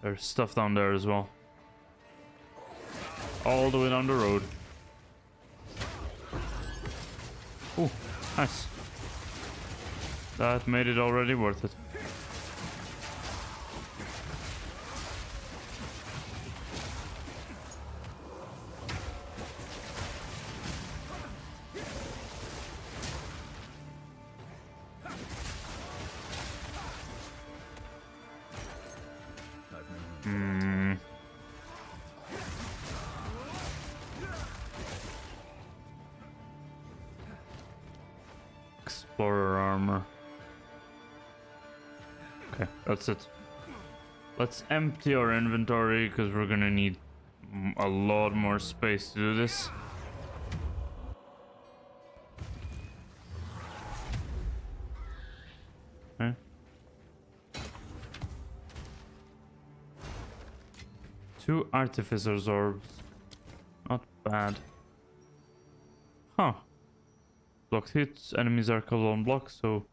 There's stuff down there as well. All the way down the road. Oh, nice. That made it already worth it. Explorer armor. Okay, that's it. Let's empty our inventory because we're gonna need a lot more space to do this. Okay. Two artificer's orbs. Not bad. Huh. Blocked hits, enemies are called on block, so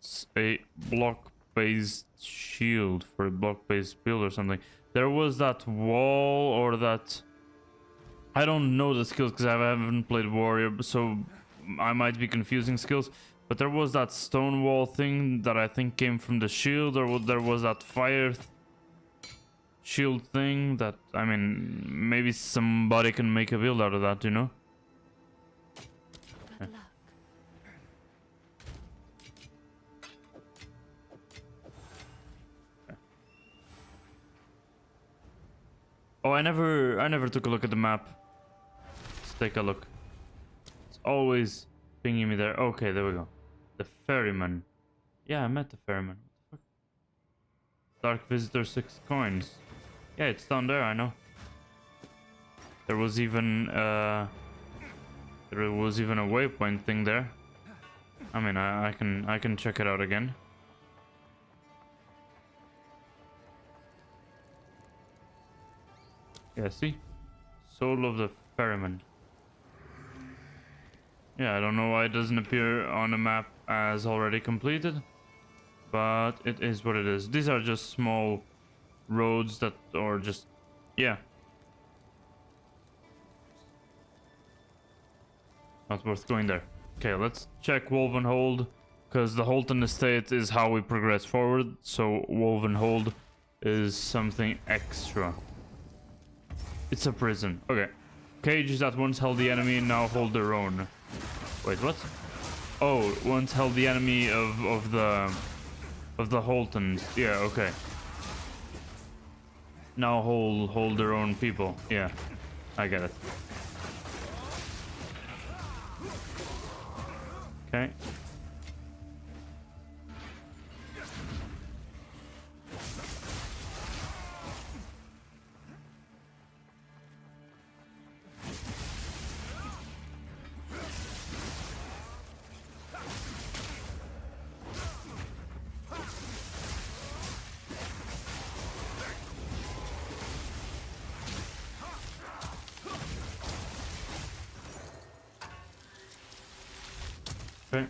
it's a block block-based shield for a block-based build or something. There was that wall or that... I don't know the skills because I haven't played Warrior, so I might be confusing skills. But there was that stone wall thing that I think came from the shield, or there was that fire shield thing that, I mean, maybe somebody can make a build out of that, you know? Good luck. Oh, I never took a look at the map. Let's take a look. It's always pinging me there. Okay, there we go. The ferryman. Yeah, I met the ferryman. What the fuck? Dark visitor 6 coins. Yeah, it's down there, I know. There was even a waypoint thing there. I mean, I can check it out again. Yeah, see? Soul of the Ferryman. Yeah, I don't know why it doesn't appear on the map as already completed, but it is what it is. These are just small roads that, or just, yeah. Not worth going there. Okay, let's check Wolvenhold, because the Holton Estate is how we progress forward, so Wolvenhold is something extra. It's a prison. Okay. Cages that once held the enemy now hold their own. Wait, what? Oh, once held the enemy of the Holtons. Yeah, okay. Now hold their own people. Yeah, I get it. Okay. Okay.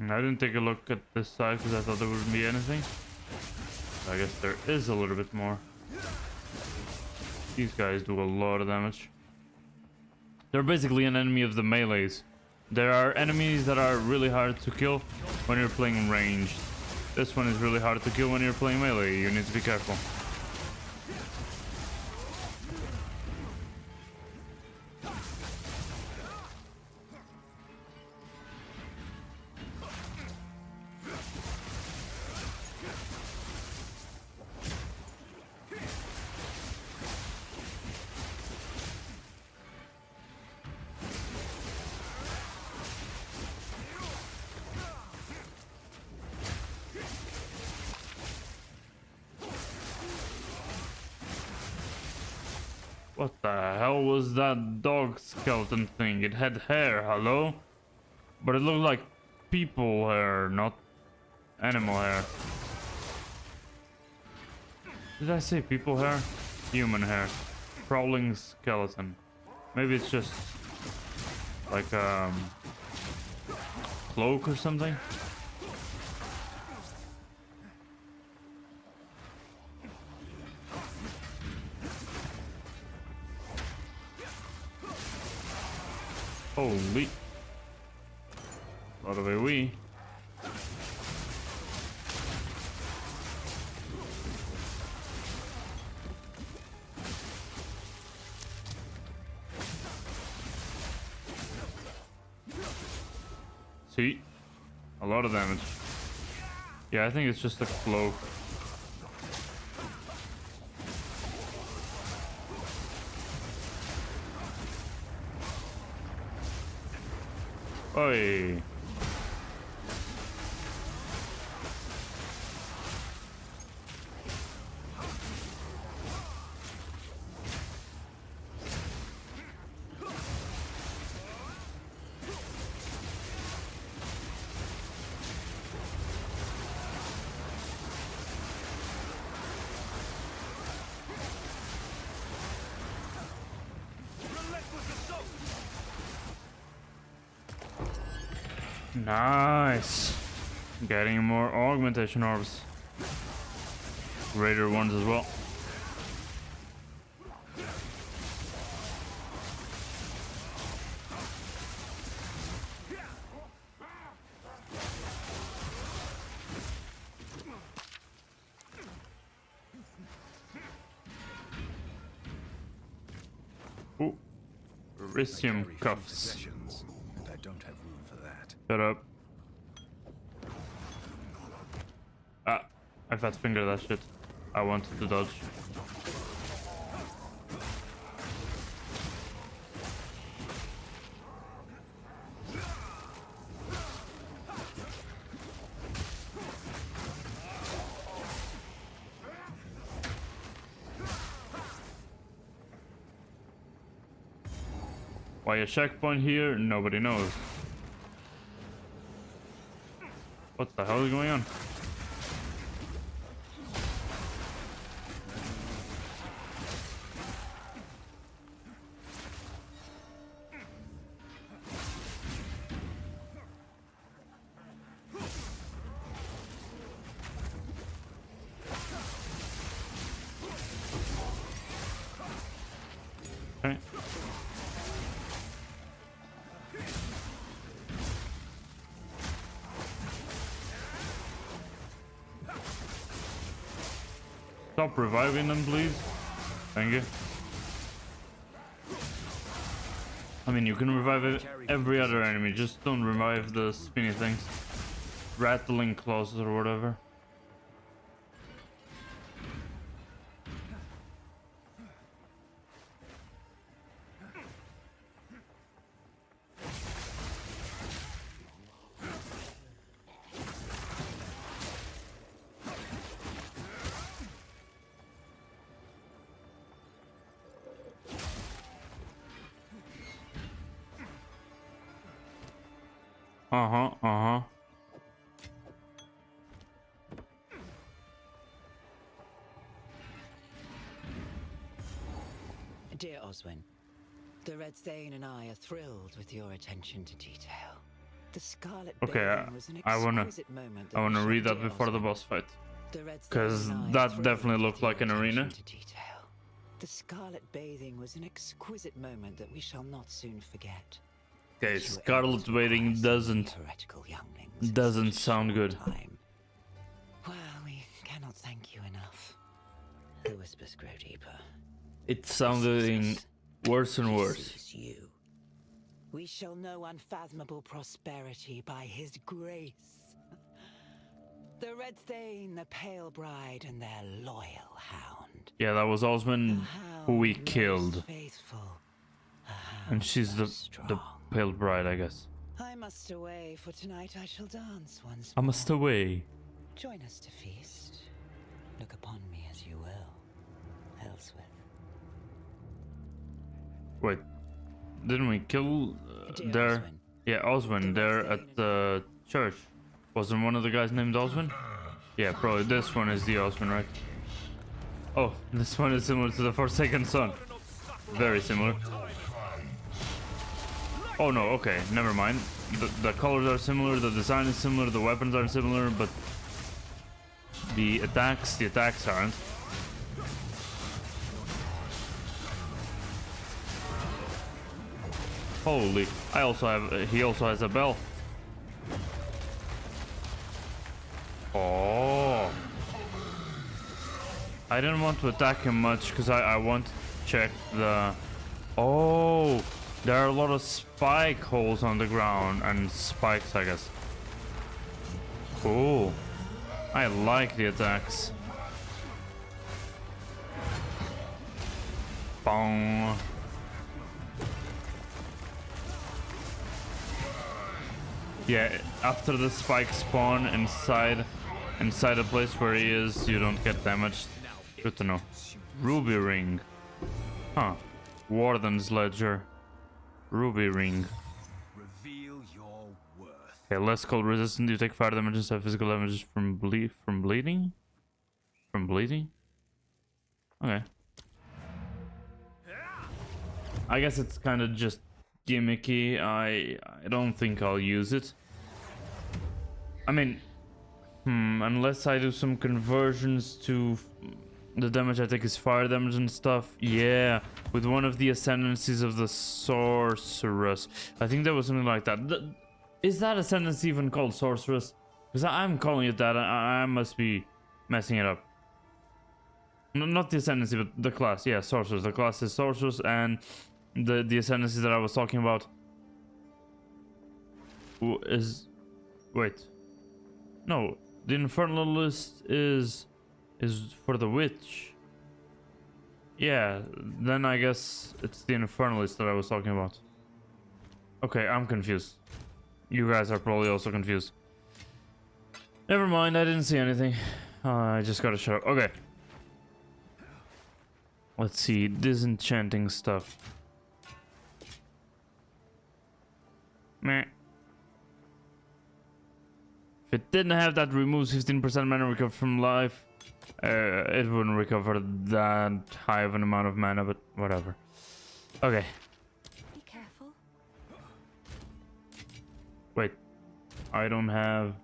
I didn't take a look at this side because I thought there wouldn't be anything. I guess there is a little bit more. These guys do a lot of damage. They're basically an enemy of the melees. There are enemies that are really hard to kill when you're playing ranged. This one is really hard to kill when you're playing melee. You need to be careful. What the hell was that dog skeleton thing? It had hair, hello? But it looked like people hair, not animal hair. Did I say people hair? Human hair. Crawling skeleton. Maybe it's just like cloak or something? Holy. A lot of AoE. See? A lot of damage. Yeah, I think it's just a cloak. Oi. Nice. Getting more augmentation orbs. Raider ones as well. Ooh. Ricium cuffs. And I don't have room for that. Shut up. Ah, I fat finger that shit. I wanted to dodge. Why a checkpoint here? Nobody knows. What the hell is going on? Okay. Stop reviving them, please. Thank you. I mean, you can revive every other enemy, just don't revive the spinny things. Rattling claws or whatever. Uh-huh. Dear Oswin, the Red Thane and I are thrilled with your attention to detail. The Scarlet Bathing was an exquisite moment I wanna read that before the boss fight. Because that definitely looked like an arena. The Scarlet Bathing was an exquisite moment that we shall not soon forget. Okay, Scarlet Bathing doesn't sound good. Well, we cannot thank you enough. The whispers grow deeper. It's sounding worse and worse. You. We shall know unfathomable prosperity by his grace. The Red Thane, the Pale Bride, and their loyal hound. Yeah, that was Osman who we killed. Faithful. And she's the Pale Bride, I guess. I must away, for tonight I shall dance once I more. must away. Join us to feast. Look upon me as you will, Elsewith. Wait, didn't we kill there? Yeah, Oswin there at the church. Wasn't one of the guys named Oswin? Yeah, probably this one is the Oswin, right? Oh, this one is similar to the Forsaken Son. Very similar. Oh no, okay, never mind. The colors are similar, the design is similar, the weapons are similar, but the attacks aren't. Holy, he also has a bell. Oh. I didn't want to attack him much because I want to check the... Oh, there are a lot of spike holes on the ground and spikes, I guess. Oh, I like the attacks. Bong. Yeah, after the spikes spawn inside a place where he is, you don't get damaged. Good to know. Ruby ring. Huh. Warden's ledger. Ruby ring. Reveal your worth. Okay, less cold resistant. You take fire damage instead of physical damage from bleeding? From bleeding? Okay. I guess it's kind of just gimmicky. I don't think I'll use it. I mean, unless I do some conversions to the damage I take is fire damage and stuff. Yeah, with one of the ascendancies of the sorceress. I think there was something like that. Is that ascendancy even called sorceress? Because I'm calling it that. I must be messing it up. Not the ascendancy, but the class. Yeah, sorceress. The class is sorceress, and the ascendancy that I was talking about is... Wait. No, the infernalist is for the witch. Yeah, then I guess it's the infernalist that I was talking about. Okay, I'm confused. You guys are probably also confused. Never mind, I didn't see anything. I just gotta shut up. Okay. Let's see, disenchanting stuff. Meh. If it didn't have that removes 15% mana recover from life, it wouldn't recover that high of an amount of mana, but whatever. Okay. Be careful. Wait. I don't have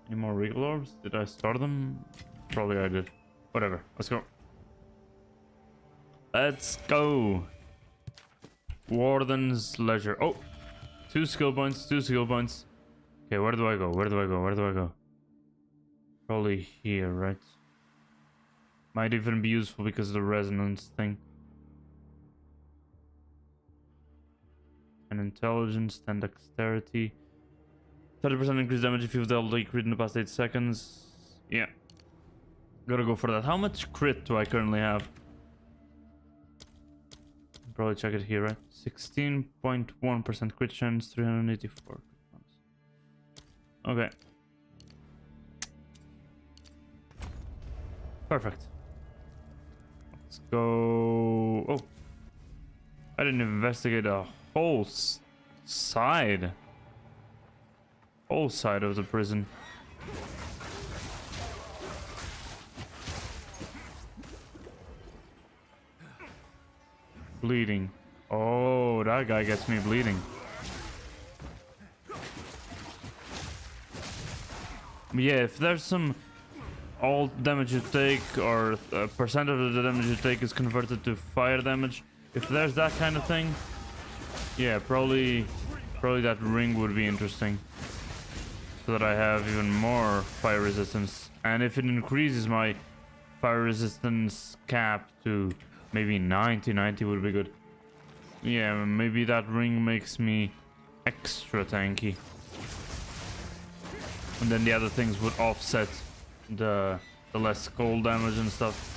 any more regal orbs? Did I start them? Probably I did. Whatever. Let's go. Let's go. Warden's Leisure. Oh! 2 skill points, 2 skill points. Okay, where do I go? Where do I go? Where do I go? Probably here, right? Might even be useful because of the resonance thing. And intelligence, 10 dexterity. 30% increased damage if you've dealt a crit in the past 8 seconds. Yeah. Gotta go for that. How much crit do I currently have? Probably check it here, right? 16.1% crit chance, 384. Okay. Perfect. Let's go. Oh. I didn't investigate a whole side. Whole side of the prison. Bleeding. Oh, that guy gets me bleeding. Yeah, if there's some all damage you take or a percent of the damage you take is converted to fire damage, if there's that kind of thing, yeah, probably that ring would be interesting. So that I have even more fire resistance. And if it increases my fire resistance cap to maybe 90 would be good. Yeah, maybe that ring makes me extra tanky. And then the other things would offset the less cold damage and stuff.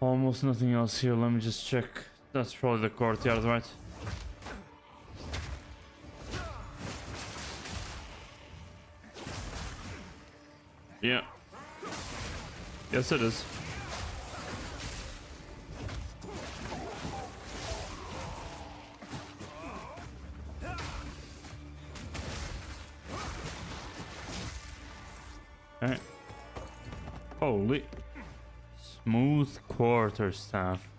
Almost nothing else here. Let me just check. That's probably the courtyard, right? Yeah. Yes, it is. Okay. Holy. Smooth quarterstaff.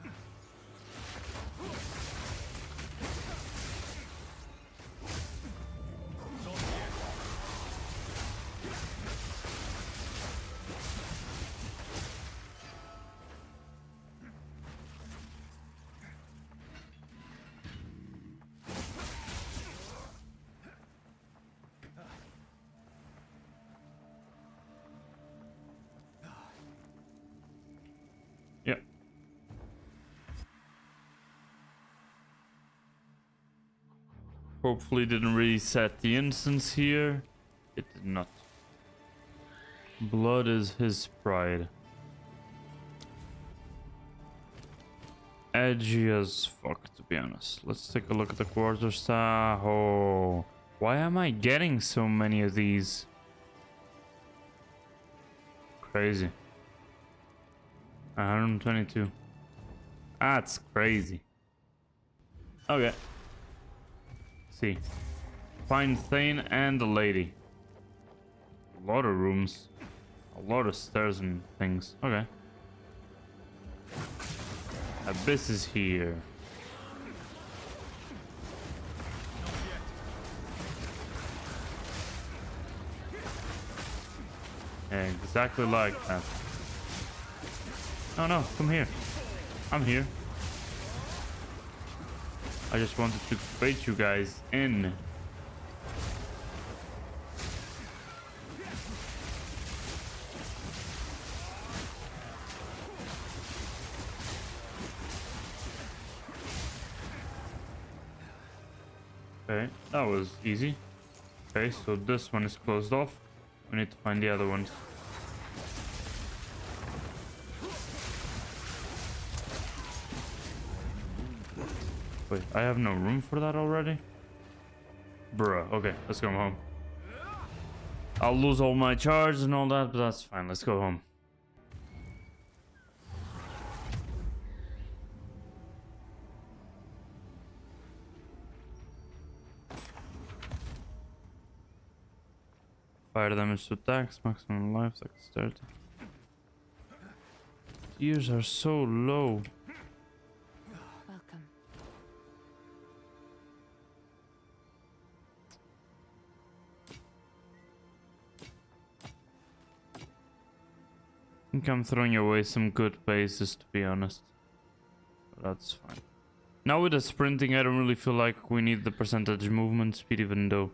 Yep. Hopefully didn't reset the instance here. It did not. Blood is his pride. Edgy as fuck, to be honest. Let's take a look at the quarterstaff. Oh, why am I getting so many of these? Crazy. 122. That's crazy. Okay. See. Find Thane and the lady. A lot of rooms. A lot of stairs and things. Okay. Abyss is here. Exactly like that. Oh no, come here. I'm here. I just wanted to bait you guys in. Okay, that was easy. Okay, so this one is closed off. We need to find the other ones. Wait, I have no room for that already? Bruh, okay, let's go home. I'll lose all my charge and all that, but that's fine. Let's go home. Fire damage to attacks, maximum life, dexterity. Ears are so low. Welcome. I think I'm throwing away some good bases, to be honest. But that's fine. Now with the sprinting, I don't really feel like we need the percentage movement speed, even though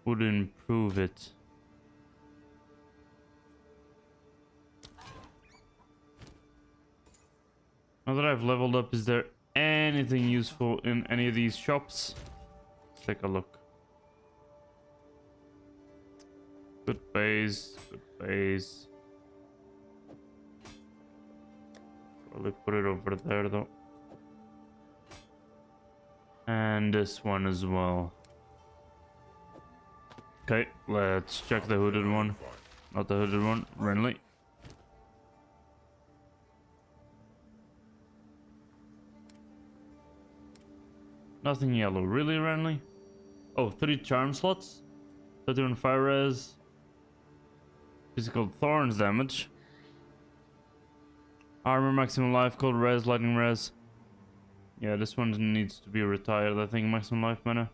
would improve it. Now that I've leveled up, is there anything useful in any of these shops? Let's take a look. Good base, good base. Probably put it over there though. And this one as well. Okay, let's check the hooded one. Not the hooded one, Renly. Nothing yellow, really, Renly? Oh, 3 charm slots. 31 fire res. Physical thorns damage. Armor, maximum life, cold res, lightning res. Yeah, this one needs to be retired, I think, maximum life mana.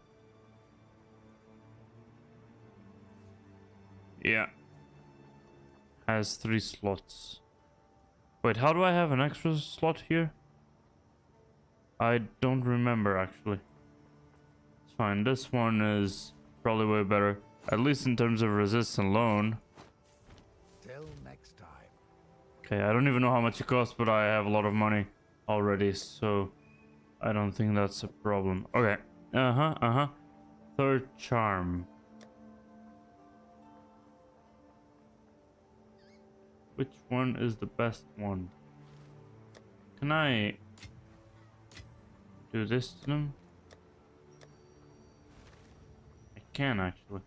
Yeah. Has 3 slots. Wait, how do I have an extra slot here? I don't remember, actually. It's fine. This one is probably way better. At least in terms of resist alone. Till next time. Okay, I don't even know how much it costs, but I have a lot of money already, so I don't think that's a problem. Okay. Third charm. Which one is the best one? Can I do this to them? I can actually.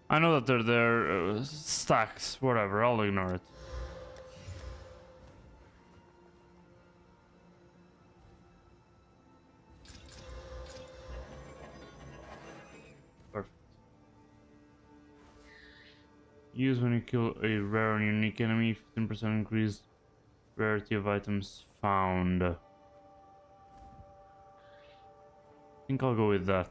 I know that they're there, stacks, whatever, I'll ignore it. Perfect. Use when you kill a rare and unique enemy, 15% increased rarity of items found. I think I'll go with that.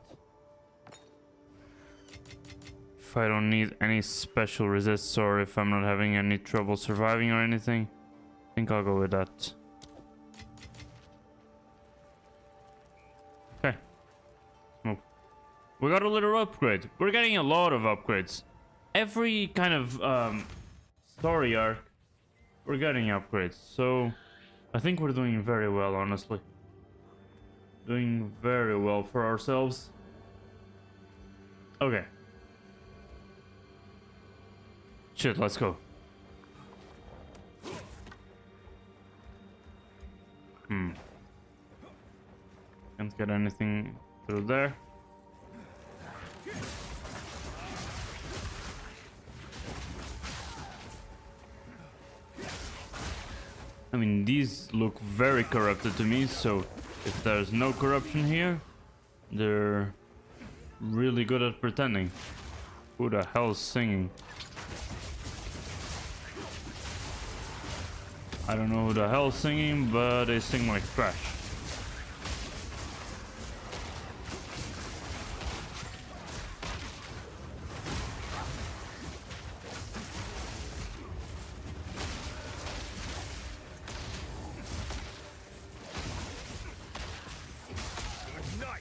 If I don't need any special resists or if I'm not having any trouble surviving or anything, I think I'll go with that. Okay. Oh. We got a little upgrade. We're getting a lot of upgrades. Every kind of story arc, we're getting upgrades. So I think we're doing very well, honestly. Doing very well for ourselves. Okay. Shit, let's go. get anything through there. I mean, these look very corrupted to me, so if there's no corruption here, they're really good at pretending. Who the hell's singing? I don't know who the hell's singing, but they sing like trash.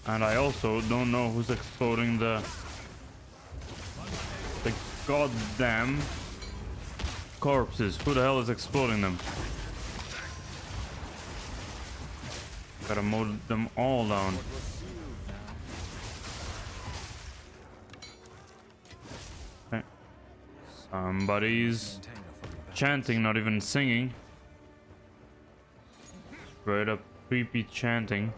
And I also don't know who's exploding the goddamn corpses. Who the hell is exploding them? Gotta mow them all down. Okay. Somebody's chanting, not even singing. Straight up creepy chanting.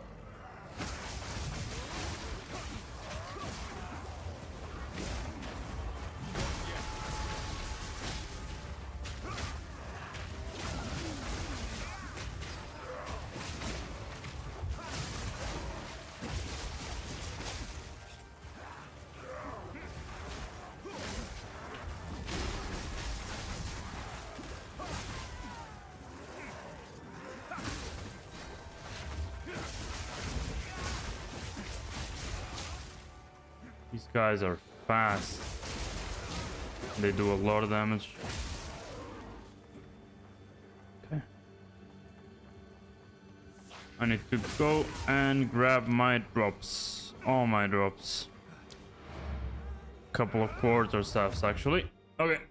These guys are fast. They do a lot of damage. Okay. I need to go and grab my drops. All my drops. Couple of quarter staffs actually. Okay.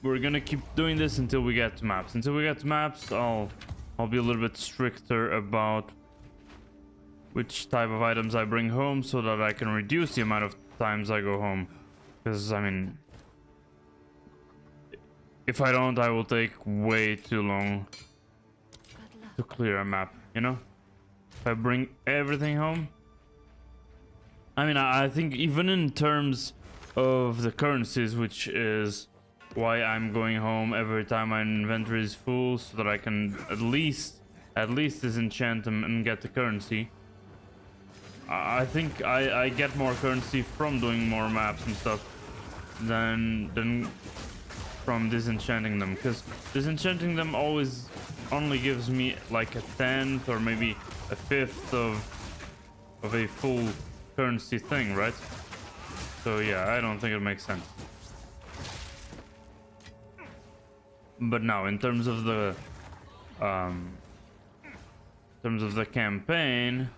We're gonna keep doing this until we get to maps. Until we get to maps, I'll be a little bit stricter about which type of items I bring home so that I can reduce the amount of times I go home. Because, I mean, if I don't, I will take way too long to clear a map, you know? If I bring everything home. I mean, I think even in terms of the currencies, which is why I'm going home every time my inventory is full, so that I can at least disenchant them and get the currency. I think I get more currency from doing more maps and stuff than from disenchanting them, because disenchanting them always only gives me like a 10th or maybe a 5th of a full currency thing, right? So yeah, I don't think it makes sense. But now, in terms of the campaign.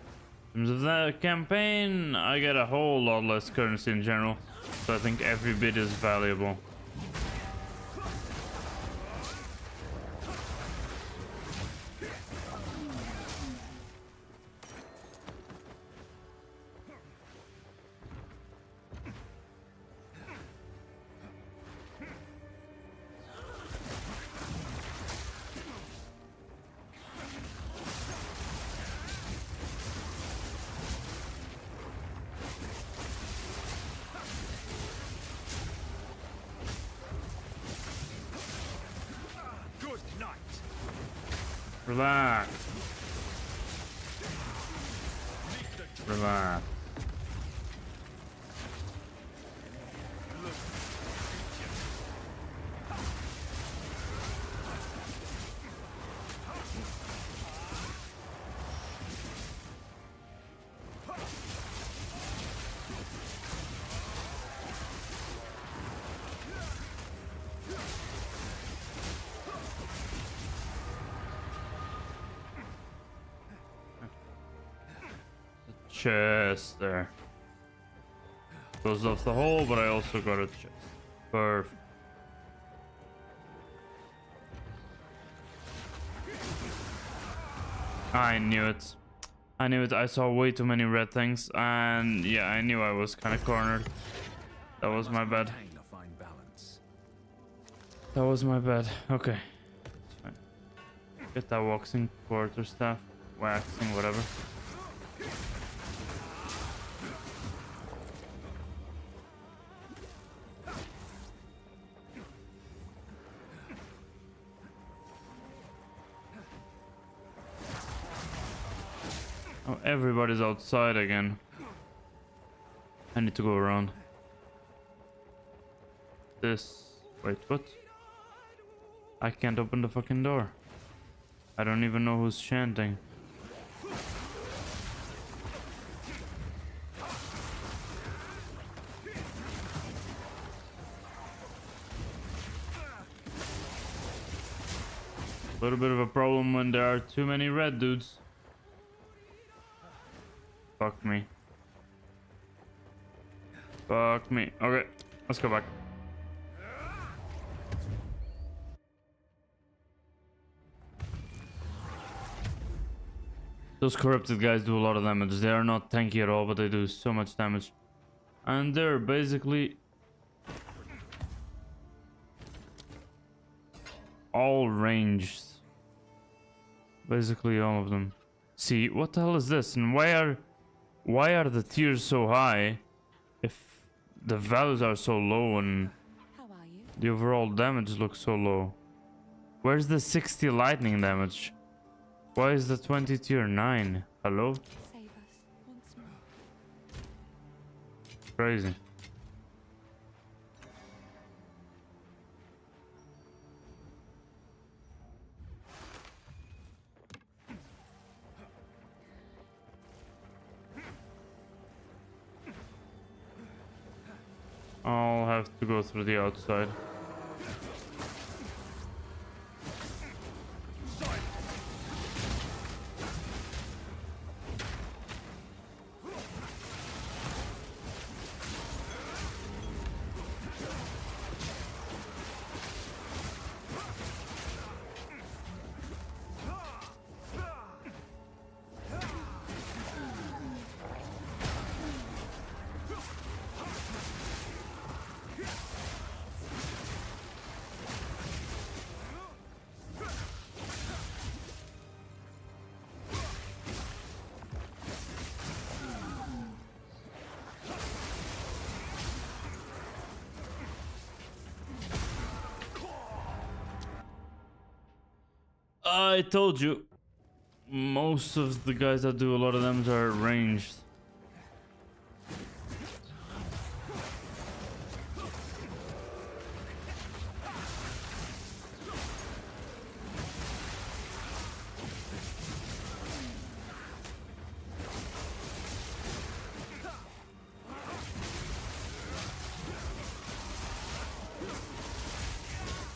In terms of the campaign, I get a whole lot less currency in general, so I think every bit is valuable. Relax. Relax. Chest there. Goes off the hole, but I also got a chest. Perfect. I knew it. I knew it. I saw way too many red things, and yeah, I knew I was kind of cornered. That was my bad. That was my bad. Okay. That's fine. Get that waxing quarter staff. Waxing, whatever. Oh, everybody's outside again. I need to go around. This... Wait, what? I can't open the fucking door. I don't even know who's chanting. A little bit of a problem when there are too many red dudes. Fuck me. Fuck me. Okay, let's go back. Those corrupted guys do a lot of damage. They are not tanky at all, but they do so much damage. And they're basically all ranged. Basically all of them. See, what the hell is this? And why are the tiers so high if the values are so low and the overall damage looks so low? Where's the 60 lightning damage? Why is the 20 tier 9? Hello? Save us once more. Crazy. I'll have to go through the outside. I told you, most of the guys that do a lot of damage are ranged.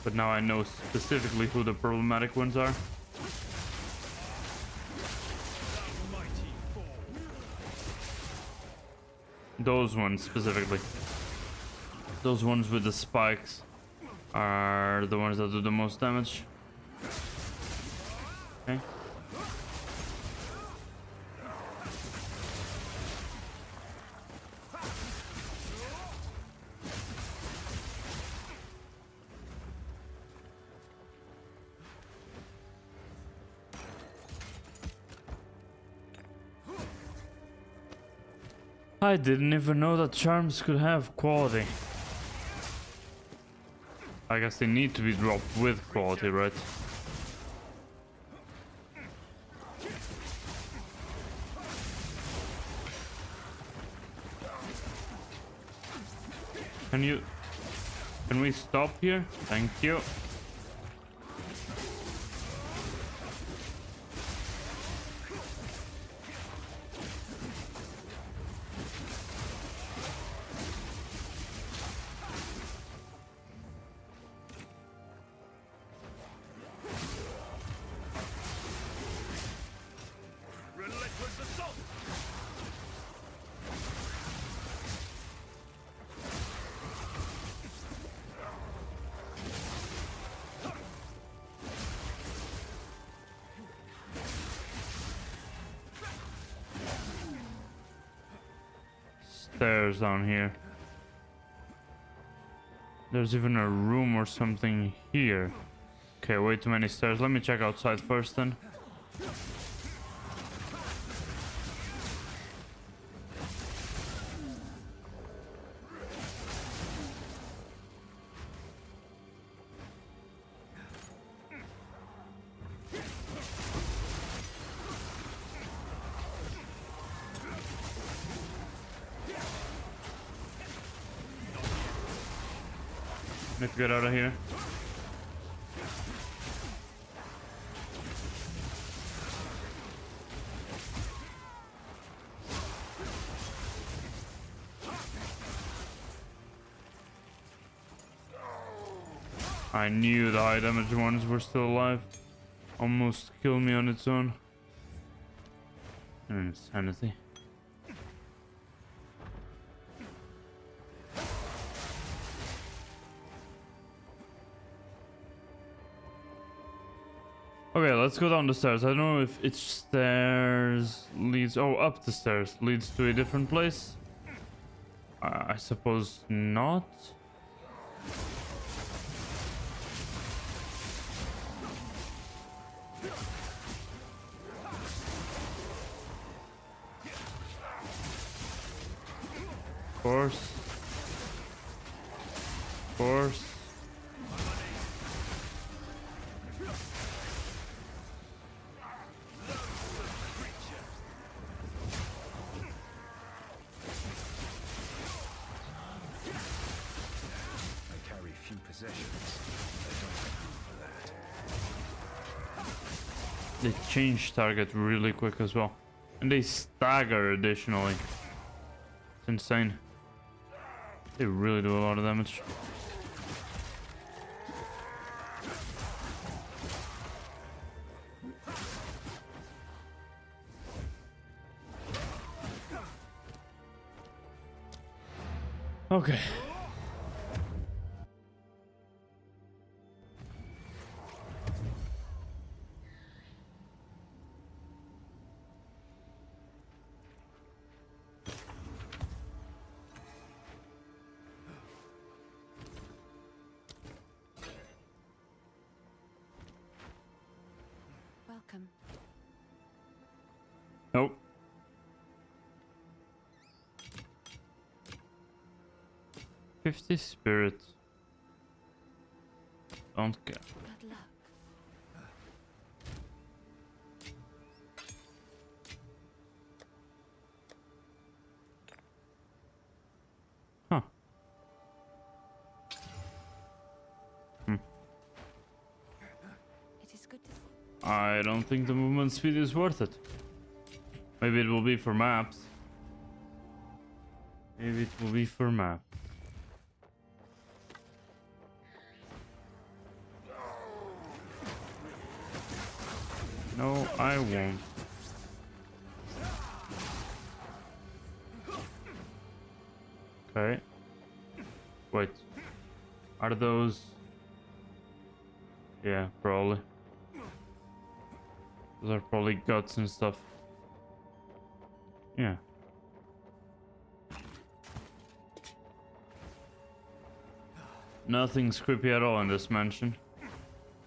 But now I know specifically who the problematic ones are. Those ones specifically. Those ones with the spikes are the ones that do the most damage. Okay. I didn't even know that charms could have quality. I guess they need to be dropped with quality, right? Can we stop here? Thank you. Stairs down here. There's even a room or something here. Okay, way too many stairs. Let me check outside first then. Need to get out of here. I knew the high damage ones were still alive. Almost killed me on its own. Insanity. Okay, let's go down the stairs. I don't know if each stairs leads... Oh, up the stairs leads to a different place. I suppose not. Of course. Of course. They change target really quick as well. And they stagger additionally. It's insane. They really do a lot of damage. Okay. Welcome. Nope. $50 spirit. Don't care. Good luck. Huh. It is good to see. I don't think the movement speed is worth it. Maybe it will be for maps. Maybe it will be for map. No, I won't. Okay. Wait. Are those... Yeah, probably. Those are probably guts and stuff. Yeah. Nothing's creepy at all in this mansion.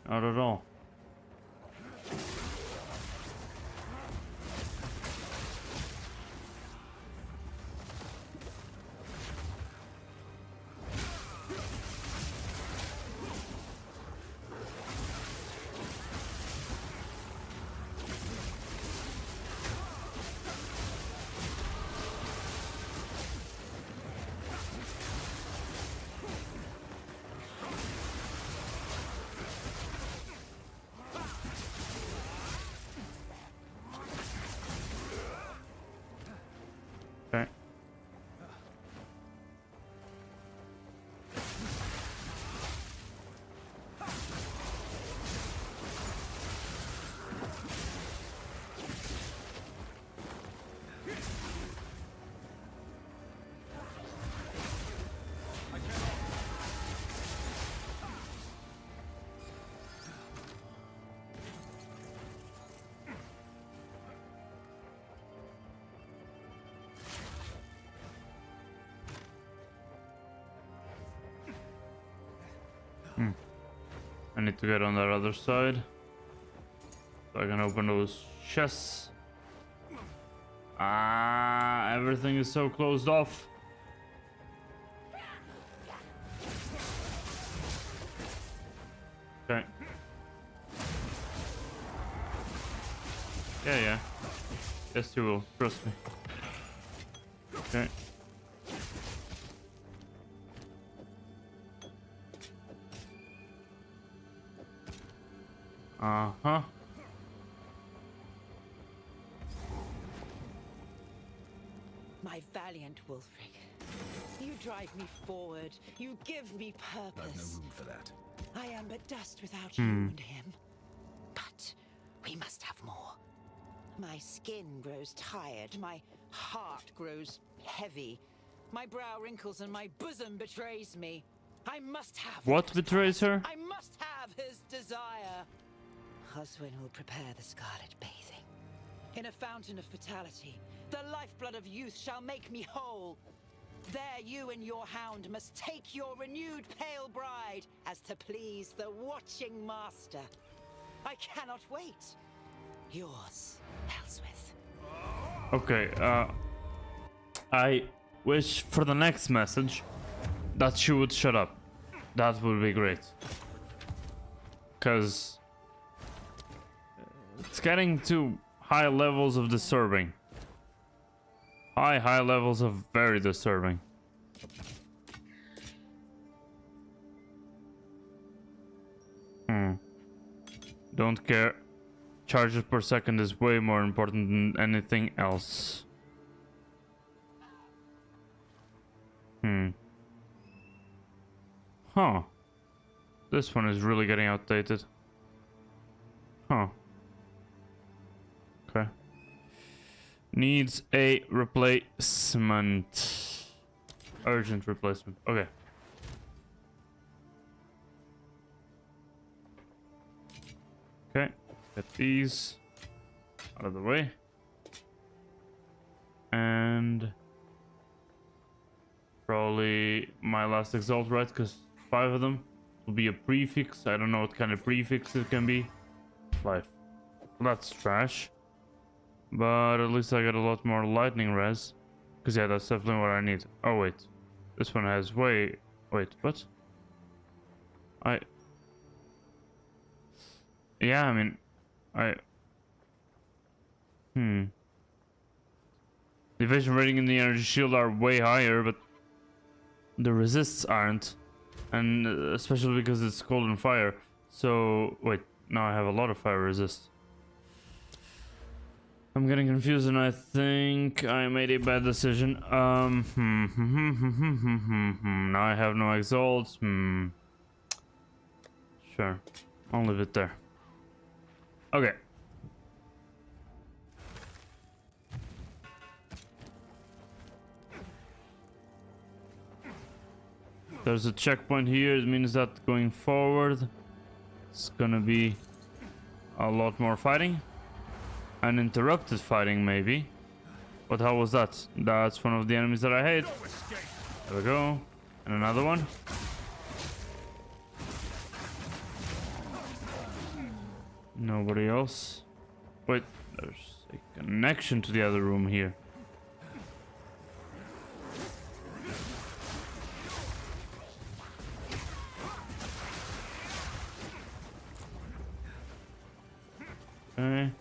Not at all. Okay. I need to get on that other side so I can open those chests. Ah, everything is so closed off. Okay. Yeah. Yes, you will. Trust me. Okay. Uh-huh. My valiant Wulfric, you drive me forward, you give me purpose. I've no room for that. I am but dust without you and him. But we must have more. My skin grows tired, my heart grows heavy. My brow wrinkles and my bosom betrays me. I must have What his betrays pulse. her? I must have his desire. Oswin will prepare the scarlet bathing. In a fountain of fatality, the lifeblood of youth shall make me whole. There you and your hound must take your renewed pale bride, as to please the watching master. I cannot wait. Yours, Elswith. Okay, I wish for the next message that she would shut up. That would be great. Because it's getting to high levels of disturbing. High levels of very disturbing. Don't care. Charges per second is way more important than anything else. Huh. This one is really getting outdated. Huh. Okay. Needs a replacement. Urgent replacement. Okay. Okay. Get these out of the way. And probably my last exalt, right? Because 5 of them will be a prefix. I don't know what kind of prefix it can be. Life. That's trash. But at least I got a lot more lightning res. Because yeah, that's definitely what I need. Oh wait. This one has way... Wait, what? Yeah, I mean... The evasion rating and the energy shield are way higher, but the resists aren't. And especially because it's cold and fire. So, wait, now I have a lot of fire resist. I'm getting confused and I think I made a bad decision. Now I have no exalts. Sure, I'll leave it there. Okay. There's a checkpoint here. It means that going forward, it's gonna be a lot more fighting. Uninterrupted fighting, maybe. What the hell was that? That's one of the enemies that I hate. There we go. And another one. Nobody else. Wait, there's a connection to the other room here. Okay.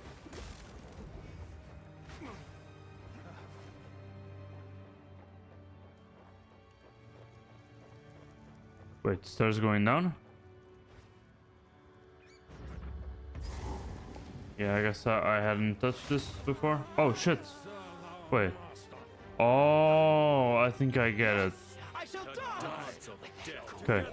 Wait, stairs going down? Yeah, I guess I hadn't touched this before. Oh shit! Wait. Oh, I think I get it. Okay.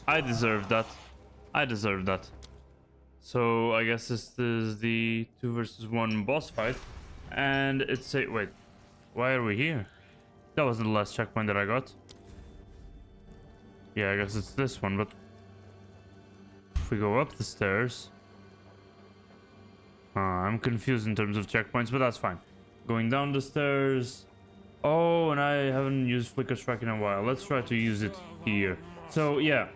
I deserve that. I deserve that. So I guess this is the 2 versus 1 boss fight. And it's a... Wait. Why are we here? That wasn't the last checkpoint that I got. Yeah, I guess it's this one, but... If we go up the stairs... I'm confused in terms of checkpoints, but that's fine. Going down the stairs... Oh, and I haven't used Flicker Strike in a while. Let's try to use it here. So, yeah.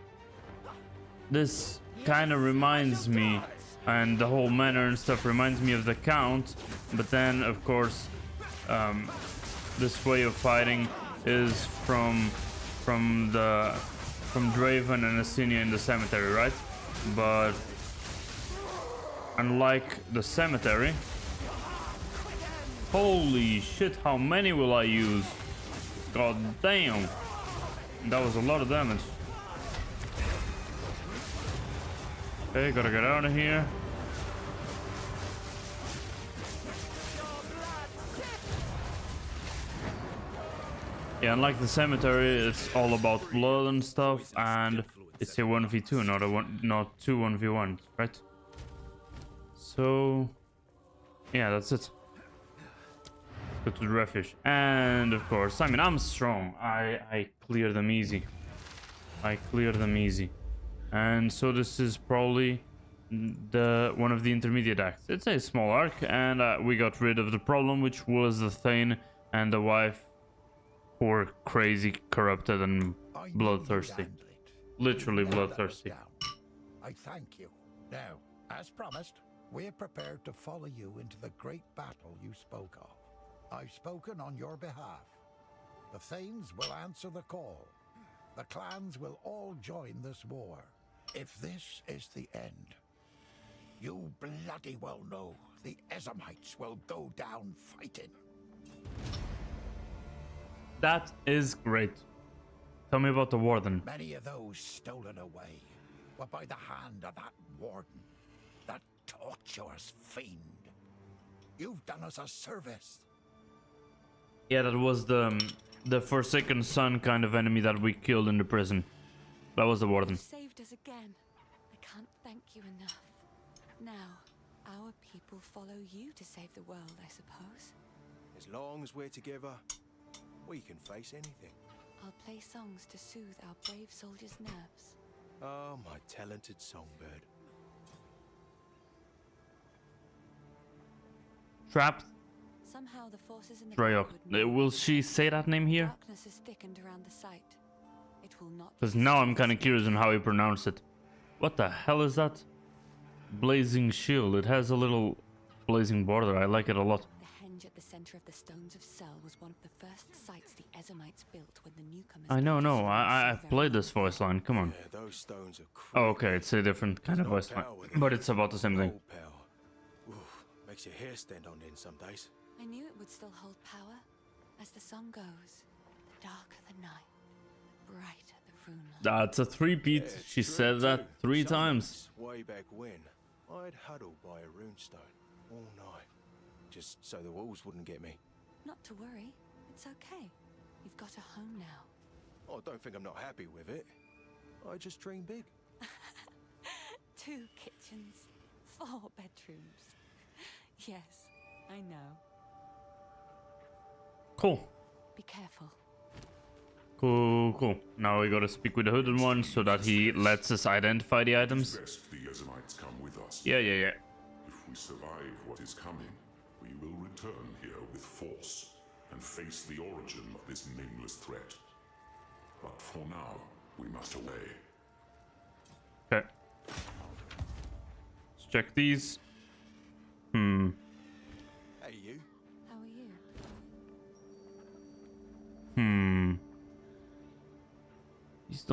This kind of reminds me, and the whole manner and stuff reminds me of the Count, but then, of course, this way of fighting is from Draven and Asinia in the cemetery, right? But unlike the cemetery, Holy shit, how many will I use? God damn. That was a lot of damage. Okay, gotta get out of here. Yeah, unlike the cemetery, it's all about blood and stuff, and it's a 1v2, not two 1v1s, right? So, yeah, that's it. Go to the refuge, and of course, I mean, I'm strong. I clear them easy. I clear them easy, and so this is probably one of the intermediate acts. It's a small arc, and we got rid of the problem, which was the Thane and the wife. Poor, crazy, corrupted, and bloodthirsty. Literally bloodthirsty. I thank you. Now, as promised, we're prepared to follow you into the great battle you spoke of. I've spoken on your behalf. The Thanes will answer the call. The clans will all join this war. If this is the end, you bloody well know the Ezamites will go down fighting. That is great. Tell me about the warden. Many of those stolen away were by the hand of that warden, that torturous fiend. You've done us a service. Yeah, that was the Forsaken Son kind of enemy that we killed in the prison. That was the warden. You saved us again. I can't thank you enough. Now, our people follow you to save the world, I suppose. As long as we're together, we can face anything. I'll play songs to soothe our brave soldiers' nerves. Oh, my talented songbird. Trapped. Somehow the forces in the Drayok. Will she say that name here? Darkness is thickened around the site. It will not. Because now I'm kind of curious on how he pronounced it. What the hell is that? Blazing shield. It has a little blazing border. I like it a lot. The henge at the center of the Stones of Cell was one of the first sites the Ezamites built when the newcomers. I know, no. I've played this voice line. Come on. Yeah, those stones are Oh, okay. It's a different kind of voice line, but it's about the same thing. Makes your hair stand on end some days. I knew it would still hold power. As the song goes, the darker the night, brighter the rune light. That's a three-peat. Yeah, She said that 3 times. Way back when, I'd huddle by a runestone all night, just so the wolves wouldn't get me. Not to worry. It's okay. You've got a home now. Oh, don't think I'm not happy with it. I just dream big. 2 kitchens, 4 bedrooms. Yes, I know. Cool. Be careful. Cool. Now we gotta speak with the hooded one so that he lets us identify the items. Best the Ezamites come with us. Yeah. If we survive what is coming, we will return here with force and face the origin of this nameless threat. But for now, we must away. Okay. Let's check these. Hey, you. How are you? These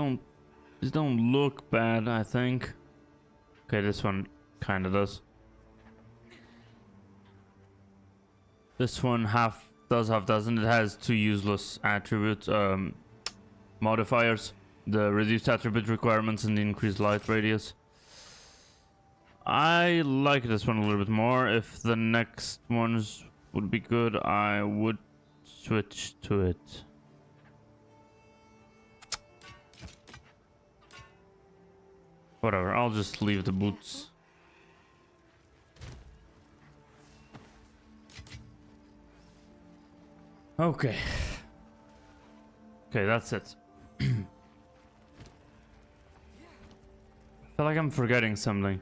don't look bad, I think. Okay, this one kinda does. This one half doesn't. It has 2 useless attribute modifiers. The reduced attribute requirements and the increased light radius. I like this one a little bit more. If the next ones would be good, I would switch to it. Whatever, I'll just leave the boots. Okay. Okay, that's it. I feel like I'm forgetting something.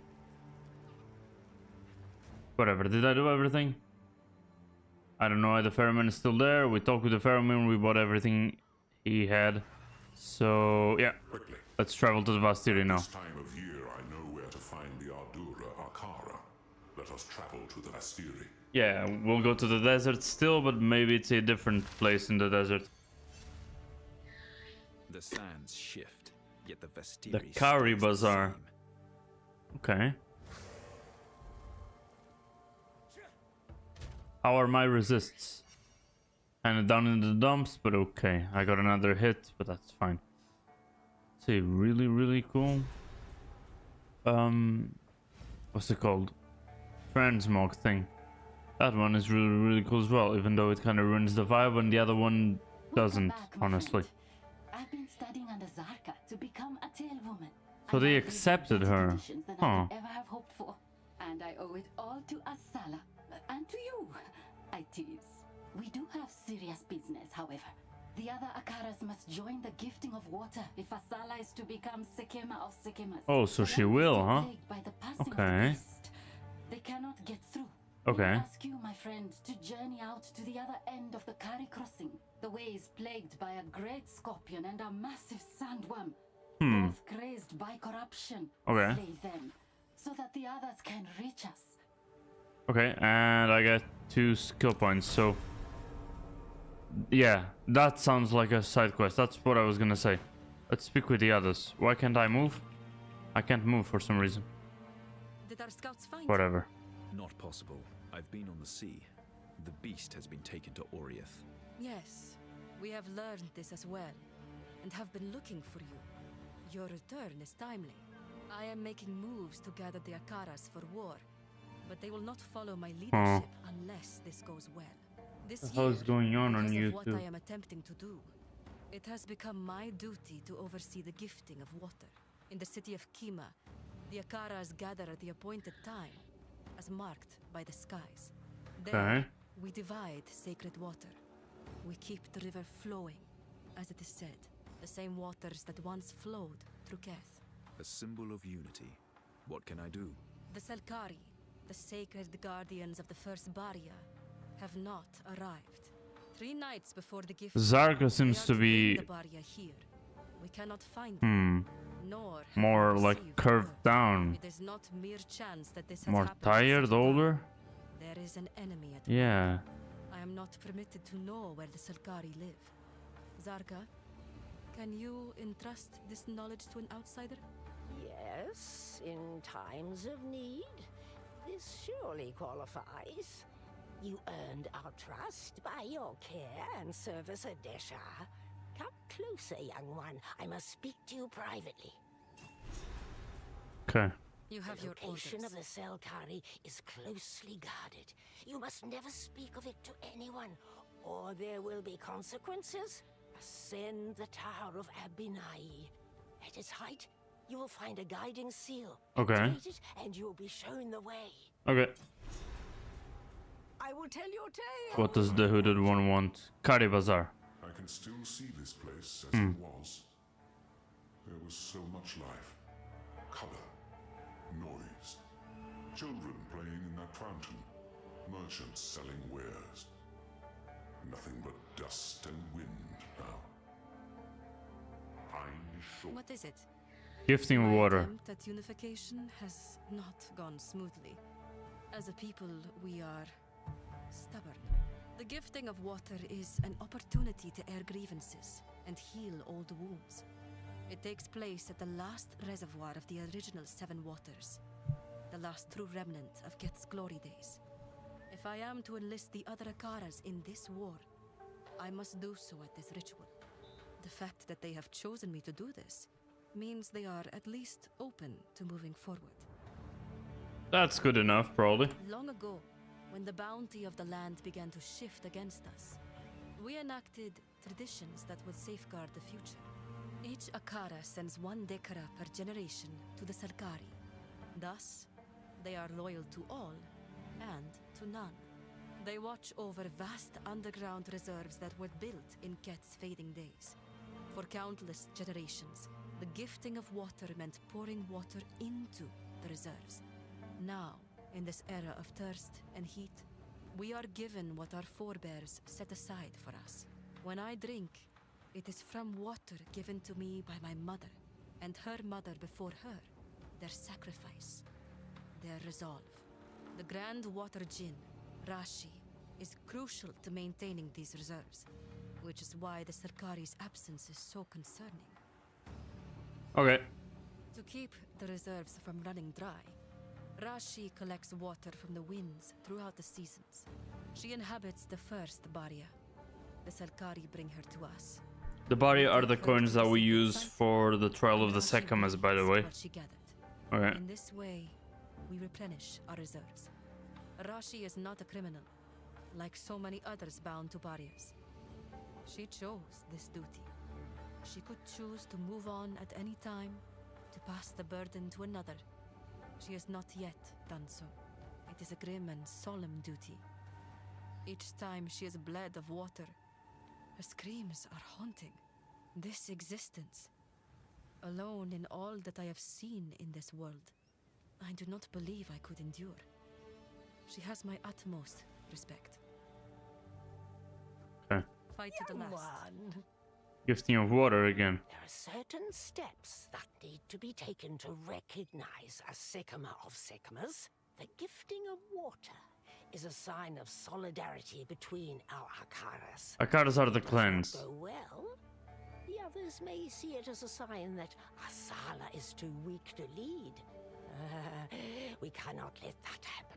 Whatever, did I do everything? I don't know, the ferryman is still there. We talked with the ferryman, we bought everything he had. So, yeah. Quickly. Let's travel to the Vastiri now. This time of year, I know where to find the Ardura Akara. Let us travel to the Vastiri. Yeah, we'll go to the desert still, but maybe it's a different place in the desert. The sands shift, yet the Vastiri The Kari stays the Bazaar. same. Okay. How are my resists? Kinda down in the dumps, but okay. I got another hit, but that's fine. See, really, really cool. What's it called? Transmog thing. That one is really, really cool as well, even though it kind of ruins the vibe, and the other one doesn't, honestly. I've been studying under Zarka to become a tailwoman. So they accepted her. Huh. I could ever have hoped for. And I owe it all to Asala. And to you. I tease. We do have serious business, however. The other Akaras must join the gifting of water if Asala is to become Sekema of Sekemas. Oh, so she will, huh? Okay. They cannot get through. Okay. I ask you, my friend, to journey out to the other end of the Kari crossing. The way is plagued by a great scorpion and a massive sandworm. Both crazed by corruption. Okay. Slay them, so that the others can reach us. Okay, and I get 2 skill points, so... Yeah, that sounds like a side quest. That's what I was gonna say. Let's speak with the others. Why can't I move? I can't move for some reason. Did our scouts find Whatever. Not possible. I've been on the sea. The beast has been taken to Oriath. Yes, we have learned this as well, and have been looking for you. Your return is timely. I am making moves to gather the Akaras for war, but they will not follow my leadership unless this goes well. This What the hell is going on because of YouTube? what I am attempting to do, it has become my duty to oversee the gifting of water. In the city of Kima, the Akaras gather at the appointed time, as marked by the skies. There, we divide sacred water. We keep the river flowing, as it is said, the same waters that once flowed through Keth. A symbol of unity. What can I do? The Selkari, the sacred guardians of the first Barrier, have not arrived. 3 nights before the gift, Zarka seems to be the Barrier here. We cannot find them, nor have more we like received curved word. down. It is not mere chance that this has More happened tired, such a time. older? There is an enemy at Yeah. work. I am not permitted to know where the Selkari live. Zarka, can you entrust this knowledge to an outsider? Yes, in times of need. This surely qualifies. You earned our trust by your care and service at Desha. Come closer, young one. I must speak to you privately. Okay. You have the your location orders. of the Selkari is closely guarded. You must never speak of it to anyone, or there will be consequences. Ascend the Tower of Abinai. At its height, you will find a guiding seal. Okay. Activate it, and you'll be shown the way. Okay. I will tell your tale. What does the hooded one want? Kari Bazaar. I can still see this place as it was. There was so much life, color, noise, children playing in that fountain, merchants selling wares. Nothing but dust and wind now. I thought What is it? Gifting My water. attempt at unification has not gone smoothly. As a people, we are stubborn. The gifting of water is an opportunity to air grievances and heal old wounds. It takes place at the last reservoir of the original 7 waters, the last true remnant of Keth's glory days. If I am to enlist the other Akaras in this war, I must do so at this ritual. The fact that they have chosen me to do this means they are at least open to moving forward. That's good enough, probably. Long ago, when the bounty of the land began to shift against us, we enacted traditions that would safeguard the future. Each Akara sends 1 Dekara per generation to the Selkari. Thus, they are loyal to all and to none. They watch over vast underground reserves that were built in Keth's fading days. For countless generations, the gifting of water meant pouring water into the reserves. Now, in this era of thirst and heat, we are given what our forebears set aside for us. When I drink, it is from water given to me by my mother, and her mother before her, their sacrifice, their resolve. The Grand Water Djinn, Rashi, is crucial to maintaining these reserves, which is why the Selkari's absence is so concerning. Okay. To keep the reserves from running dry, Rashi collects water from the winds throughout the seasons. She inhabits the first barrier. The Selkari bring her to us. The body are the coins that we use for the trial of the Sekamas, by the way. What she gathered. Okay. In this way, we replenish our reserves. Rashi is not a criminal, like so many others bound to barriers. She chose this duty. She could choose to move on at any time, to pass the burden to another. She has not yet done so. It is a grim and solemn duty. Each time she has bled of water, her screams are haunting. This existence, alone in all that I have seen in this world, I do not believe I could endure. She has my utmost respect. Okay. Fight to the last. One. Gifting of water again. There are certain steps that need to be taken to recognize a Sekama of Sekamas. The gifting of water is a sign of solidarity between our Akaras. Akaras are the clans. Go well. The others may see it as a sign that Asala is too weak to lead. We cannot let that happen.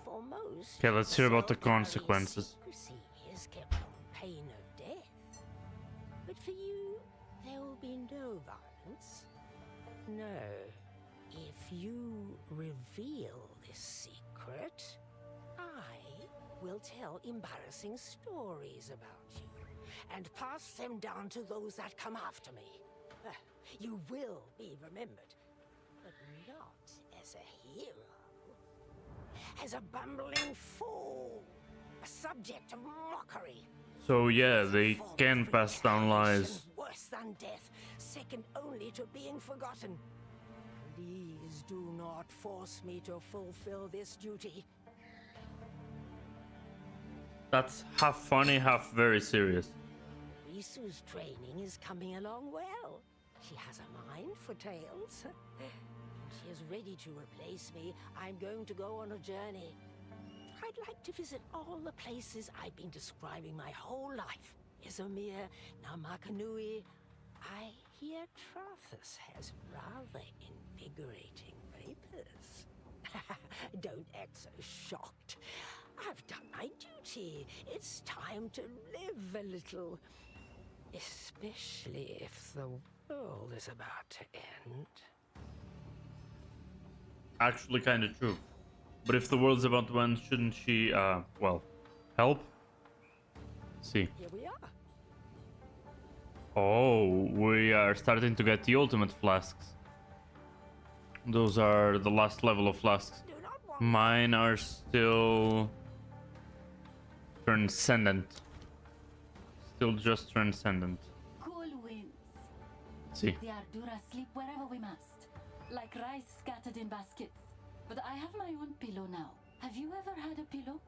For most, Okay, let's hear about the consequences. secrecy is kept on pain of death. But for you, there will be no violence. No. If you reveal this secret, I will tell embarrassing stories about you and pass them down to those that come after me. You will be remembered, but not as a hero. As a bumbling fool, a subject of mockery. So yeah, they can pass down lies. Worse than death, second only to being forgotten. Please do not force me to fulfill this duty. That's half funny, half very serious. Risu's training is coming along well. She has a mind for tales. She is ready to replace me. I'm going to go on a journey. I'd like to visit all the places I've been describing my whole life. Izmir, Namakanui. I hear Trothus has rather invigorating vapors. Don't act so shocked. I've done my duty. It's time to live a little. Especially if the world is about to end. Actually kind of true. But if the world's about to end, shouldn't she, well, help? Let's see. Here we are. Oh, we are starting to get the ultimate flasks. Those are the last level of flasks. Mine are still transcendent. Still just transcendent. Cool winds. See. The Ardura sleep wherever we must, like rice scattered in baskets. But I have my own pillow now. Have you ever had a pillow?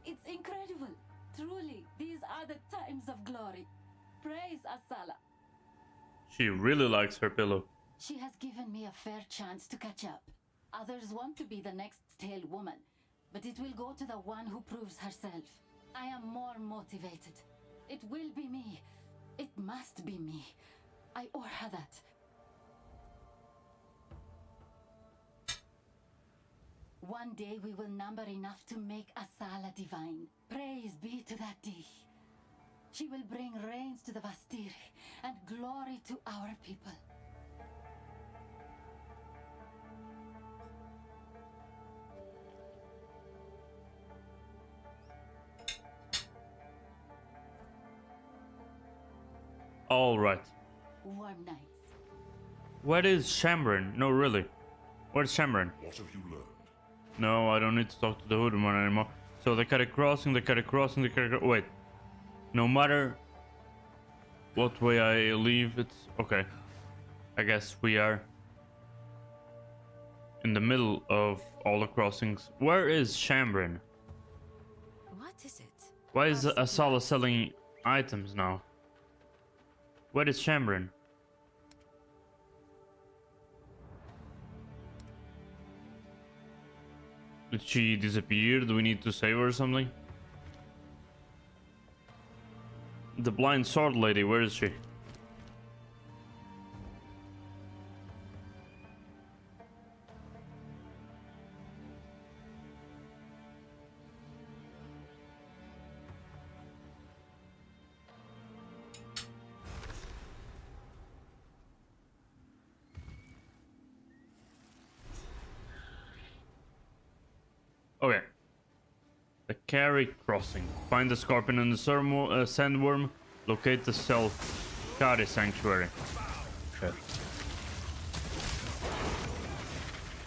It's incredible. Truly, these are the times of glory. Praise Asala. She really likes her pillow. She has given me a fair chance to catch up. Others want to be the next tail woman, but it will go to the one who proves herself. I am more motivated. It will be me. It must be me. I owe her that. One day we will number enough to make Asala divine. Praise be to that day. She will bring rains to the Vastiri and glory to our people. All right. Warm nights. Where is Shambrin? No, really. Where's Shambrin? What have you learned? No, I don't need to talk to the hooded one anymore. So they carry crossing, they carry crossing, they carry... Wait. No matter what way I leave, it's... Okay. I guess we are in the middle of all the crossings. Where is Shambrin? What is it? Why is Asala selling items now? Where is Shambrin? Did she disappear? Do we need to save her or something? The blind sword lady, where is she? Okay. The Carry Crossing. Find the scorpion and the sandworm. Locate the Selkari Sanctuary. Shit.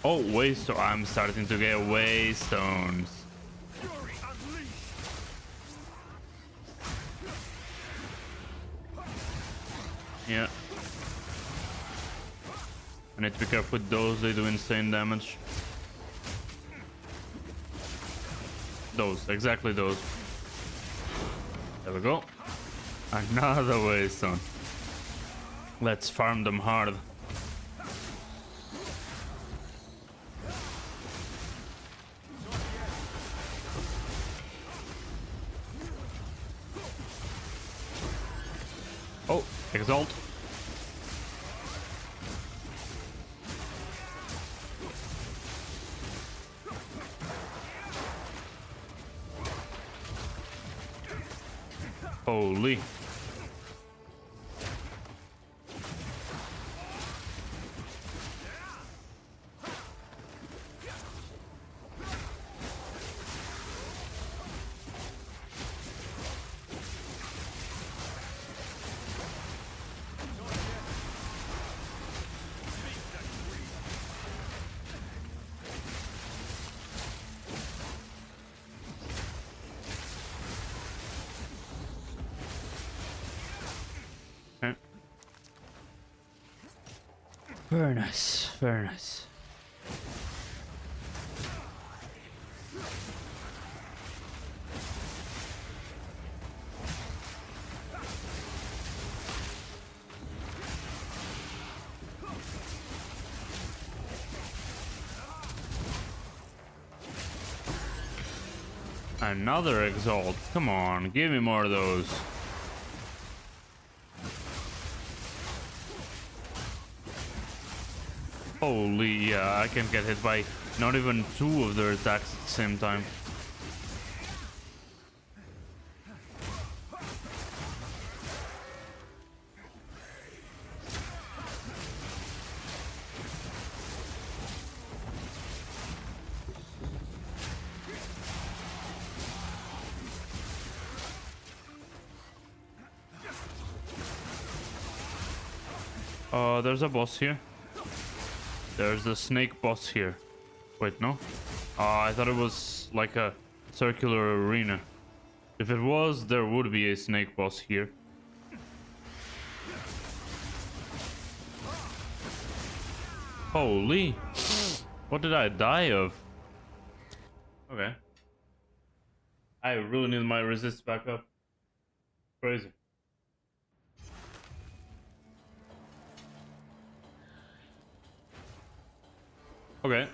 Oh, waystone. I'm starting to get waystones. Yeah. I need to be careful with those. They do insane damage. Those, exactly those. There we go. Another waystone. Let's farm them hard. Oh, exalt. Holy. Very nice, very nice. Another exalt. Come on, give me more of those. Holy, yeah, I can get hit by not even two of their attacks at the same time. There's a boss here. There's the snake boss here. Wait, no? I thought it was like a circular arena. If it was, there would be a snake boss here. Holy! What did I die of? Okay. I really need my resist back up. Crazy. Okay.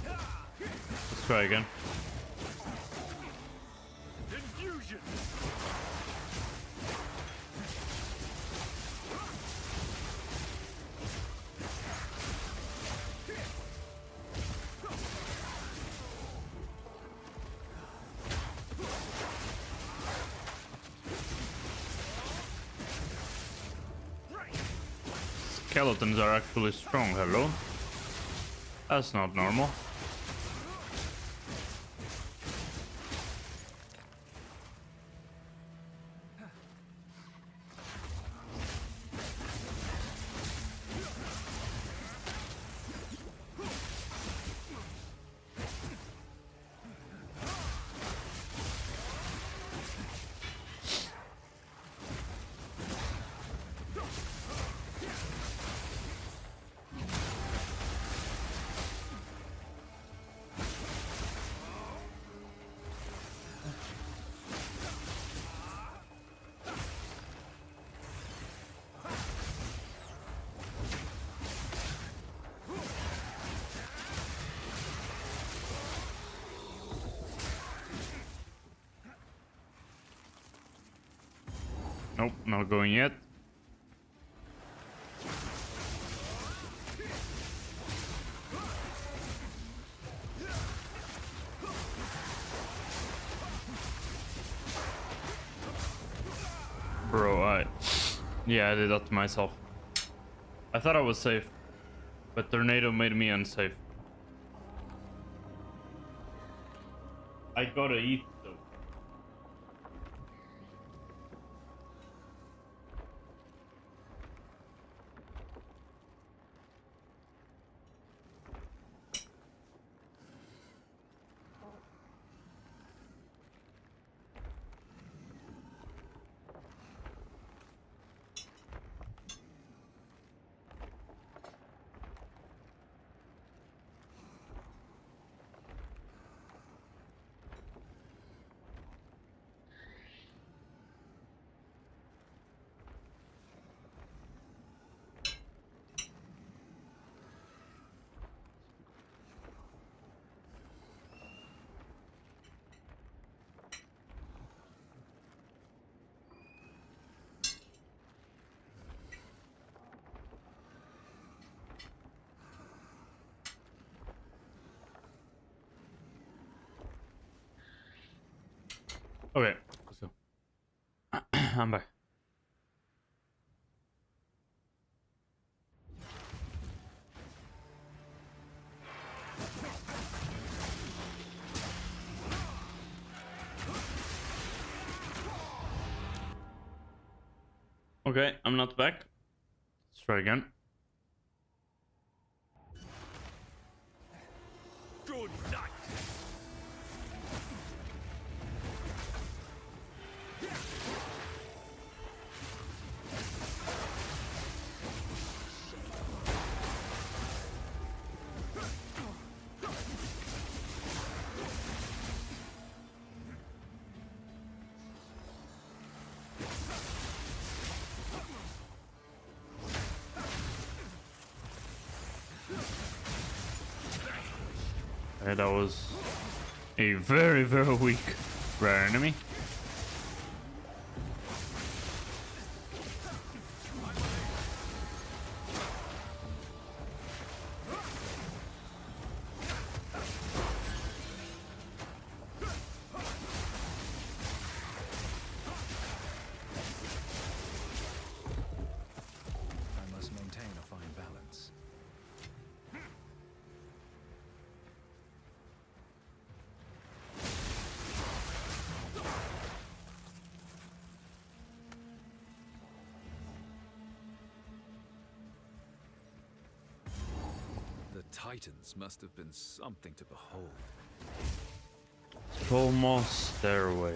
Let's try again. Infusion. Skeletons are actually strong, hello? That's not normal. Nope, not going yet. Bro, yeah, I did that to myself. I thought I was safe, but tornado made me unsafe. I gotta eat though. Okay, so I'm back. Okay, I'm not back. Let's try again. Good night. That was a very, very weak rare enemy. I must maintain a fine balance. The Titans must have been something to behold. It's almost there away.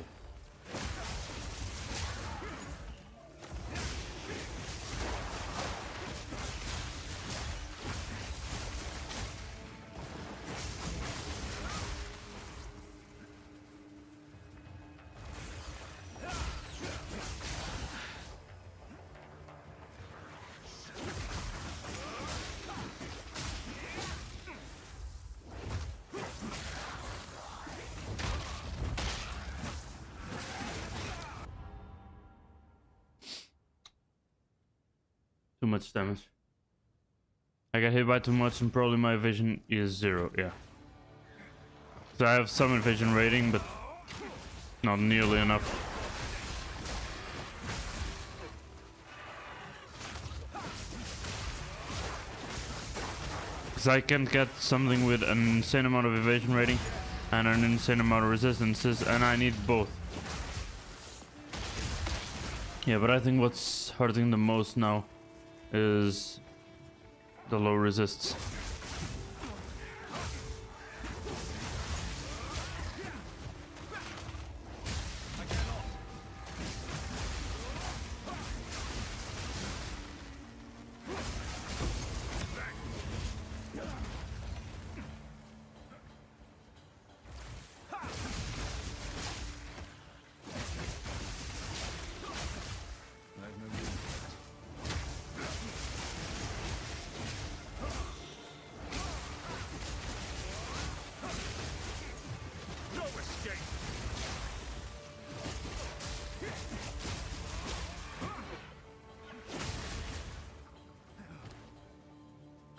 Too much damage. I got hit by too much and probably my vision is 0, yeah. So I have some vision rating, but not nearly enough. Because I can get something with an insane amount of evasion rating and an insane amount of resistances, and I need both. Yeah, but I think what's hurting the most now is the low resists.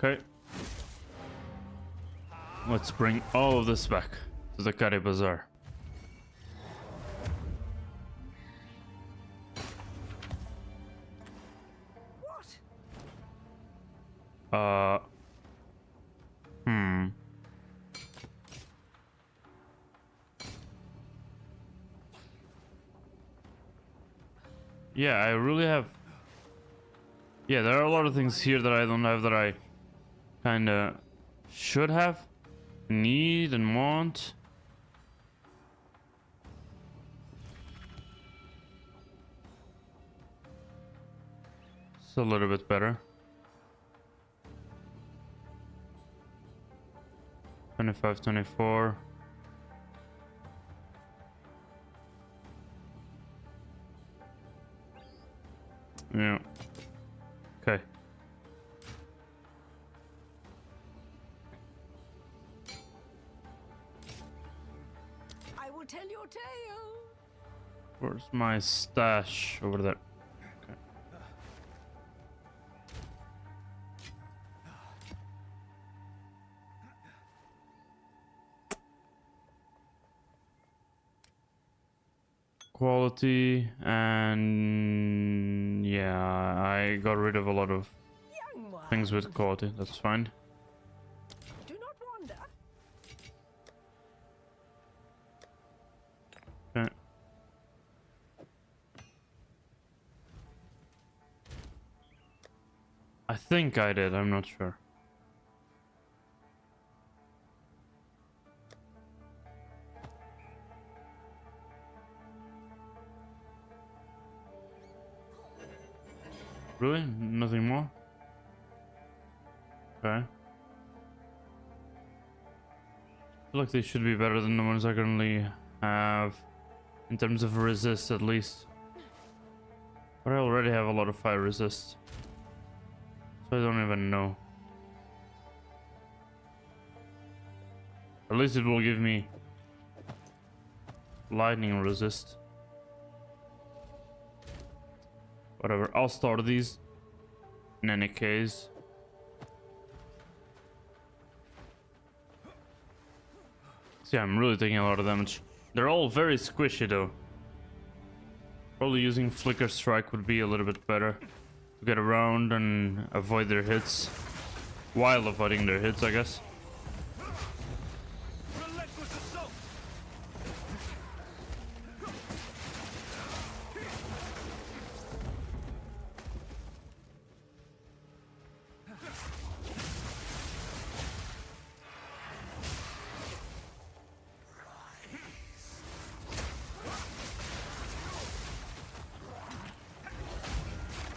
Okay. Let's bring all of this back to the Kari Bazaar. Yeah, I really have... Yeah, there are a lot of things here that I don't have that I kinda should have, need and want. It's a little bit better. 25, 24. Yeah. Okay. I will tell your tale. Where's my stash? Over there. Okay. Quality and yeah, I got rid of a lot of things with quality. That's fine. Do not wander. Okay. I think I did. I'm not sure. Really? Nothing more? Okay. I feel like they should be better than the ones I currently have. In terms of resist, at least. But I already have a lot of fire resist. So I don't even know. At least it will give me lightning resist. Whatever, I'll start these in any case. See, I'm really taking a lot of damage. They're all very squishy though. Probably using Flicker Strike would be a little bit better to get around and avoid their hits. While avoiding their hits, I guess.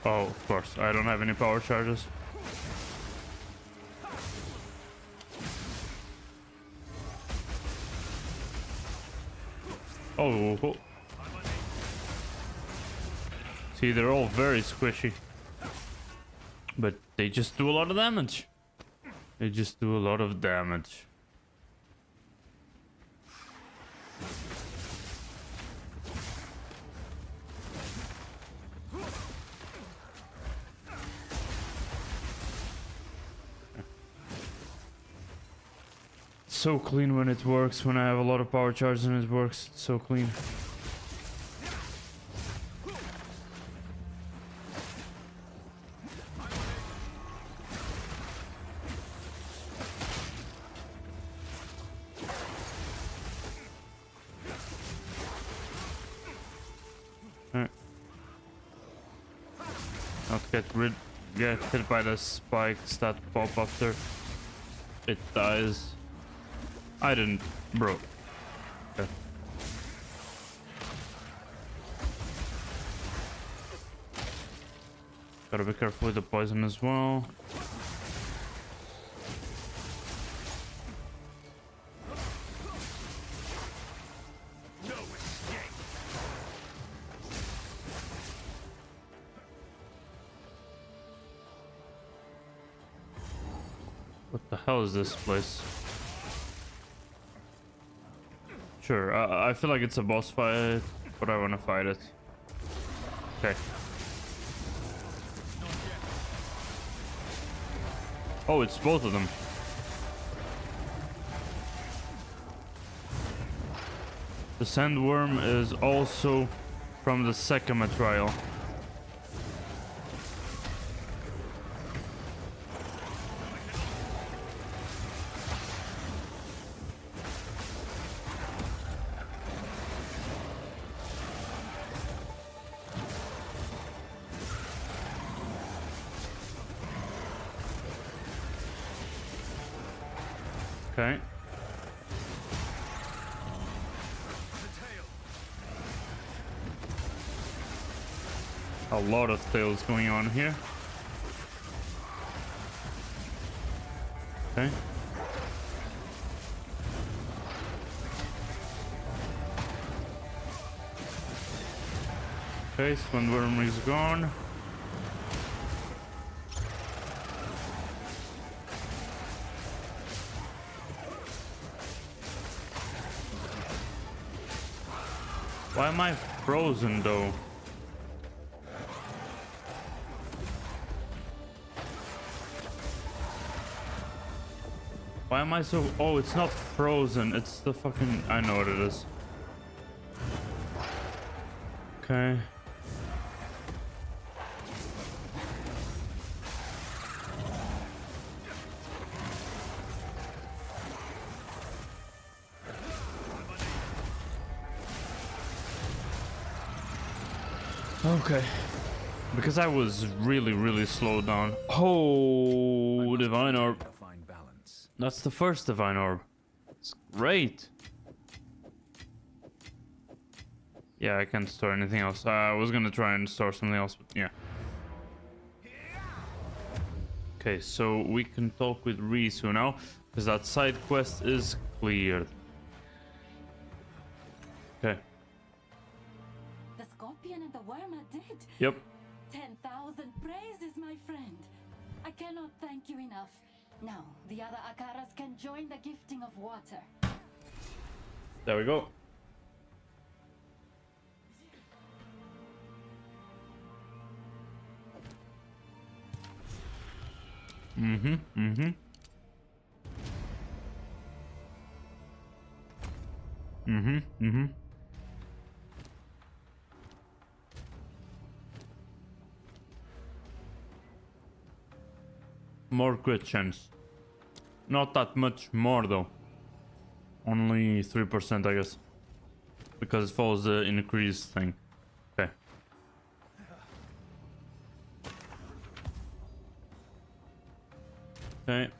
Oh, of course. I don't have any power charges. Oh. See, they're all very squishy. But they just do a lot of damage. They just do a lot of damage. So clean when it works. When I have a lot of power charge and it works, it's so clean. Not get hit by the spikes that pop after it dies. I didn't, bro. Okay. Gotta be careful with the poison as well. What the hell is this place? Sure, I feel like it's a boss fight, but I want to fight it. Okay. Oh, it's both of them. The sandworm is also from the Sekama trial. Okay. A lot of tails going on here. Okay. Okay, Swindworm is gone. Why am I frozen though? Why am I so... Oh, it's not frozen. It's the fucking... I know what it is. Okay. Okay. Because I was really slowed down. Oh, Divine Orb. That's the first Divine Orb. It's great. Yeah, I can't store anything else. I was gonna try and store something else, but yeah. Okay, so we can talk with Risu now, because that side quest is cleared. Okay. The scorpion and the worm are dead. Yep. 10,000 praises, my friend. I cannot thank you enough. Now, the other Akaras can join the gifting of water. There we go. More crit chance. Not that much more though. Only 3%, I guess. Because it follows the increase thing. Okay. Okay.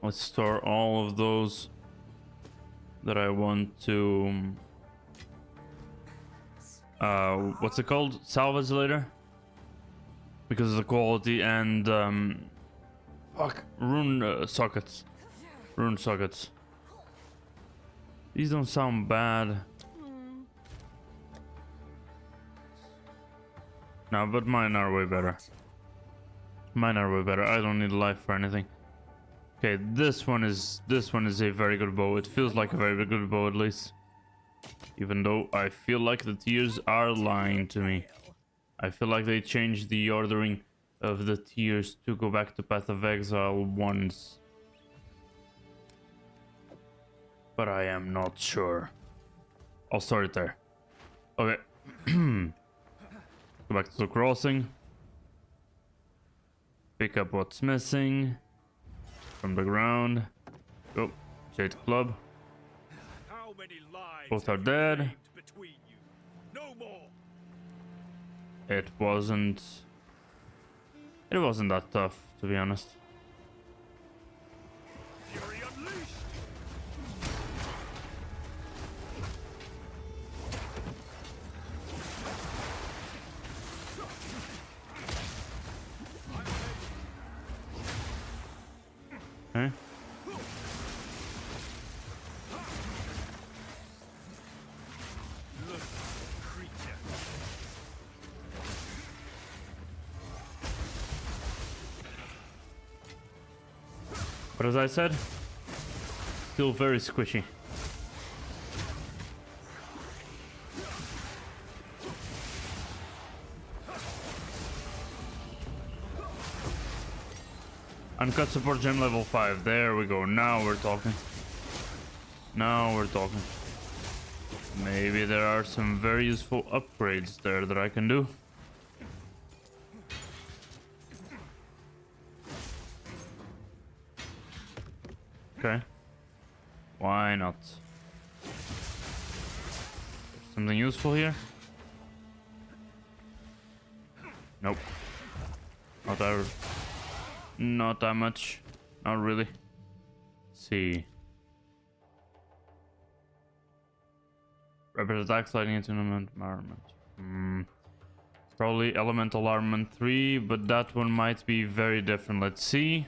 Let's store all of those that I want to... what's it called? Salvage later? Because of the quality and... fuck. Rune sockets. Rune sockets. These don't sound bad. No, but mine are way better. Mine are way better. I don't need life for anything. Okay, this one is a very good bow. It feels like a very good bow at least. Even though I feel like the tiers are lying to me. I feel like they changed the ordering of the tiers to go back to Path of Exile once. But I am not sure. I'll start it there. Okay. Go back to the crossing. Pick up what's missing from the ground. Go. Jade Club. Both are dead. No more. It wasn't that tough, to be honest. Fury unleashed. Okay. But as I said, still very squishy. Uncut support gem level 5. There we go. Now we're talking. Now we're talking. Maybe there are some very useful upgrades there that I can do. Okay. Why not? Something useful here? Nope. Not that much. Not really. Let's see. Rapid attacks, lightning attunement, armament. Probably elemental armament 3, but that one might be very different. Let's see.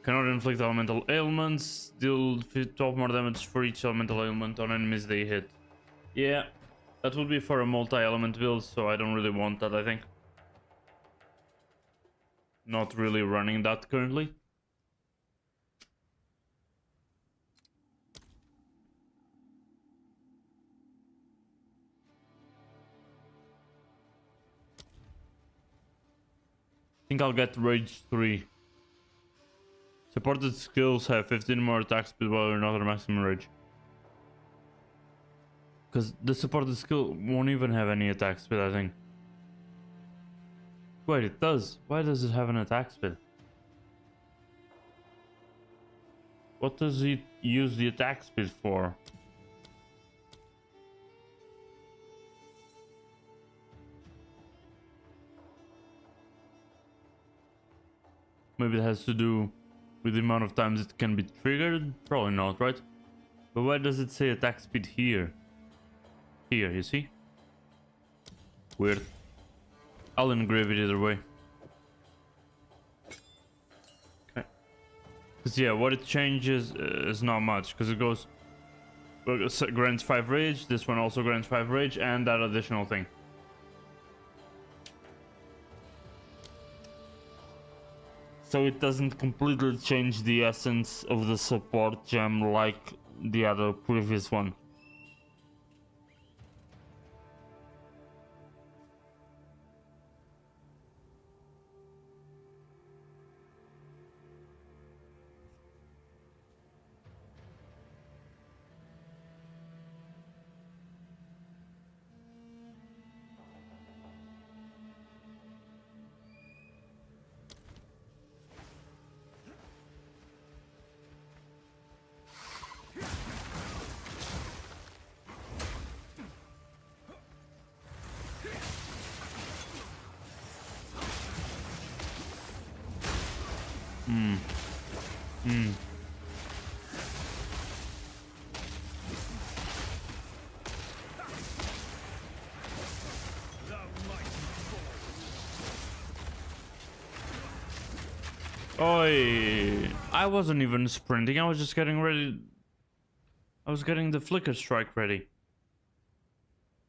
Cannot inflict elemental ailments. Deal 12 more damage for each elemental ailment on enemies they hit. Yeah, that would be for a multi-element build, so I don't really want that, I think. Not really running that currently. I think I'll get Rage 3. Supported skills have 15 more attack speed while you're not at maximum rage. Because the supported skill won't even have any attack speed, I think. Wait, it does. Why does it have an attack speed? What does it use the attack speed for? Maybe it has to do with the amount of times it can be triggered? Probably not, right? But why does it say attack speed here? Here, you see? Weird. I'll engrave it either way. Okay. Because yeah, what it changes is not much. Because it goes... grants 5 rage, this one also grants 5 rage, and that additional thing. So it doesn't completely change the essence of the support gem like the other previous one. Oi! I wasn't even sprinting, I was just getting ready. I was getting the flicker strike ready.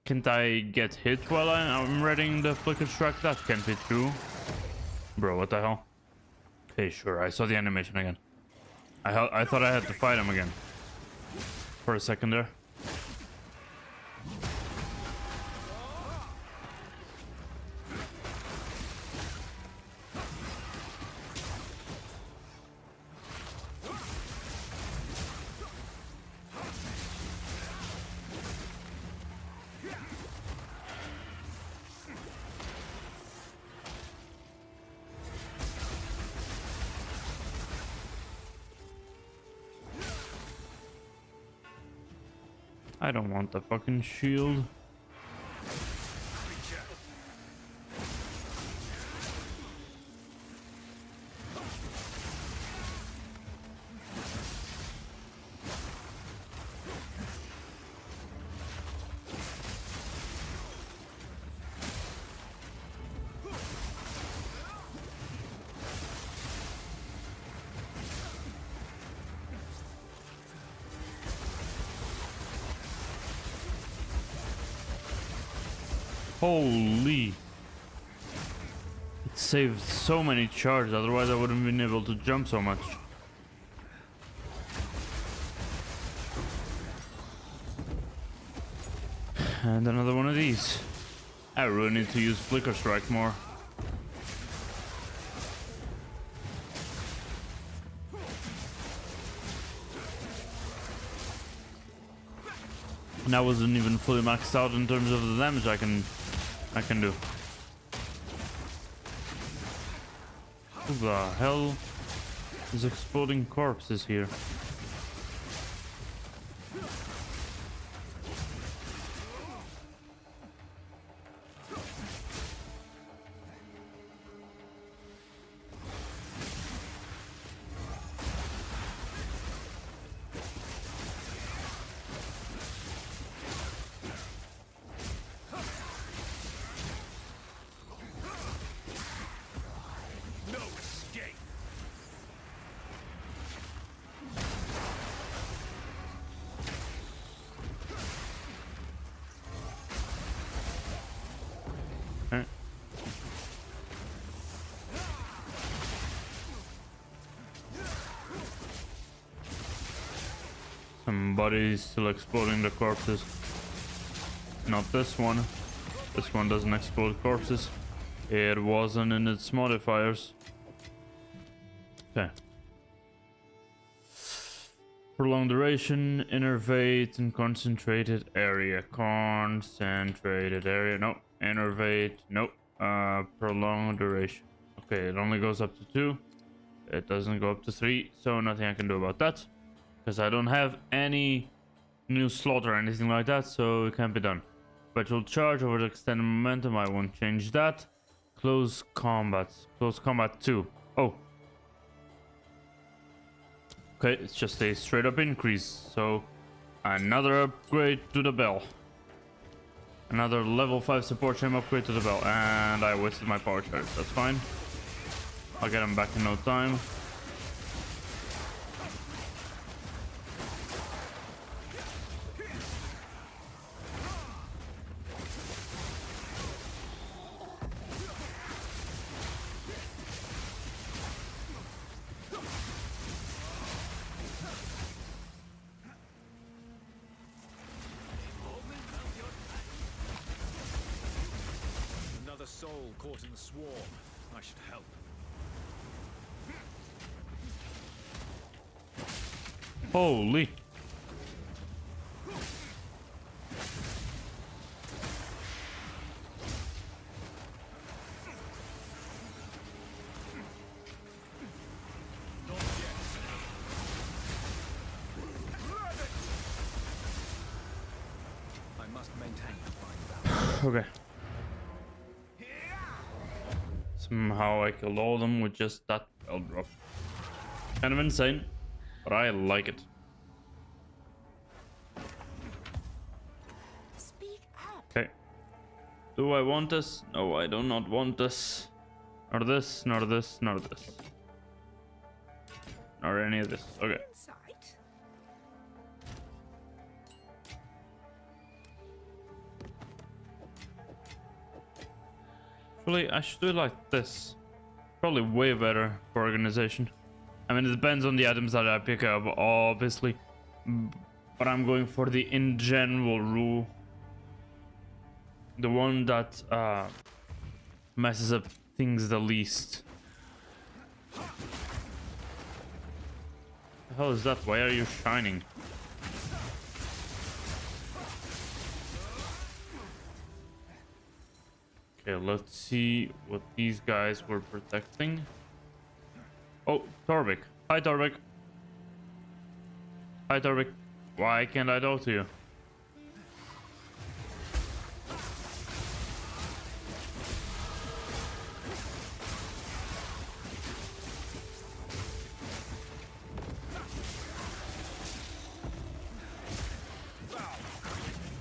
Can't I get hit while I'm readying the flicker strike? That can't be true. Bro, what the hell? Okay, sure, I saw the animation again. I thought I had to fight him again. For a second there. I don't want the fucking shield. Holy. It saved so many charges, otherwise I wouldn't have been able to jump so much. And another one of these. I really need to use Flicker Strike more. And I wasn't even fully maxed out in terms of the damage I can do. Who the hell is exploding corpses here? Somebody's still exploding the corpses. Not this one. This one doesn't explode corpses. It wasn't in its modifiers. Okay. Prolonged duration, innervate, and concentrated area. Concentrated area. Nope. Innervate. Nope. Prolonged duration. Okay, it only goes up to 2. It doesn't go up to 3, so nothing I can do about that. Because I don't have any new slot or anything like that, so it can't be done. Virtual charge over the extended momentum, I won't change that. Close combat. Close combat 2. Oh. Okay, it's just a straight up increase. So, another upgrade to the bell. Another level 5 support gem upgrade to the bell. And I wasted my power charge. That's fine. I'll get them back in no time. Soul caught in the swarm. I should help. Holy. I must maintain a fine balance. Okay. Somehow I killed all of them with just that bell drop. Kind of insane, but I like it. Speak up. Okay. Do I want this? No, I do not want this. Nor this, nor this, nor this. Nor any of this. Okay. Actually, I should do it like this. Probably way better for organization. I mean, it depends on the items that I pick up, obviously. But I'm going for the in general rule. The one that messes up things the least. The hell is that? Why are you shining? Okay, let's see what these guys were protecting. Oh, Torvik. Hi, Torvik. Hi, Torvik. Why can't I talk to you?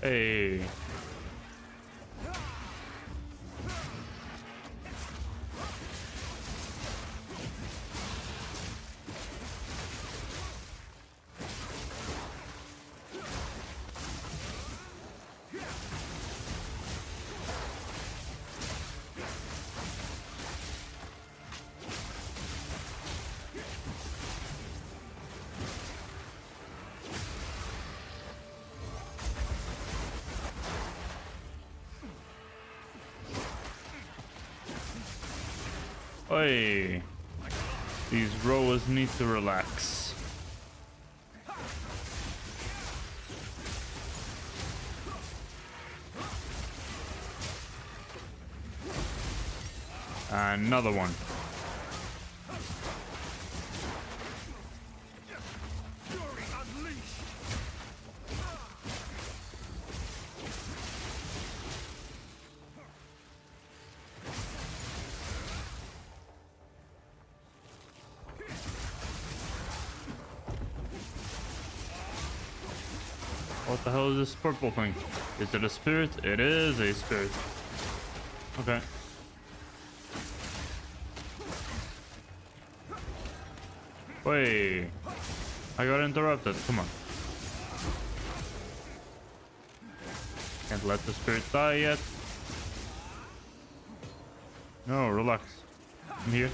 Hey. Oi. These rowers need to relax. Another one. Fury unleashed! What the hell is this purple thing? Is it a spirit? It is a spirit. Okay. Wait. I got interrupted. Come on. Can't let the spirit die yet. No, relax. I'm here.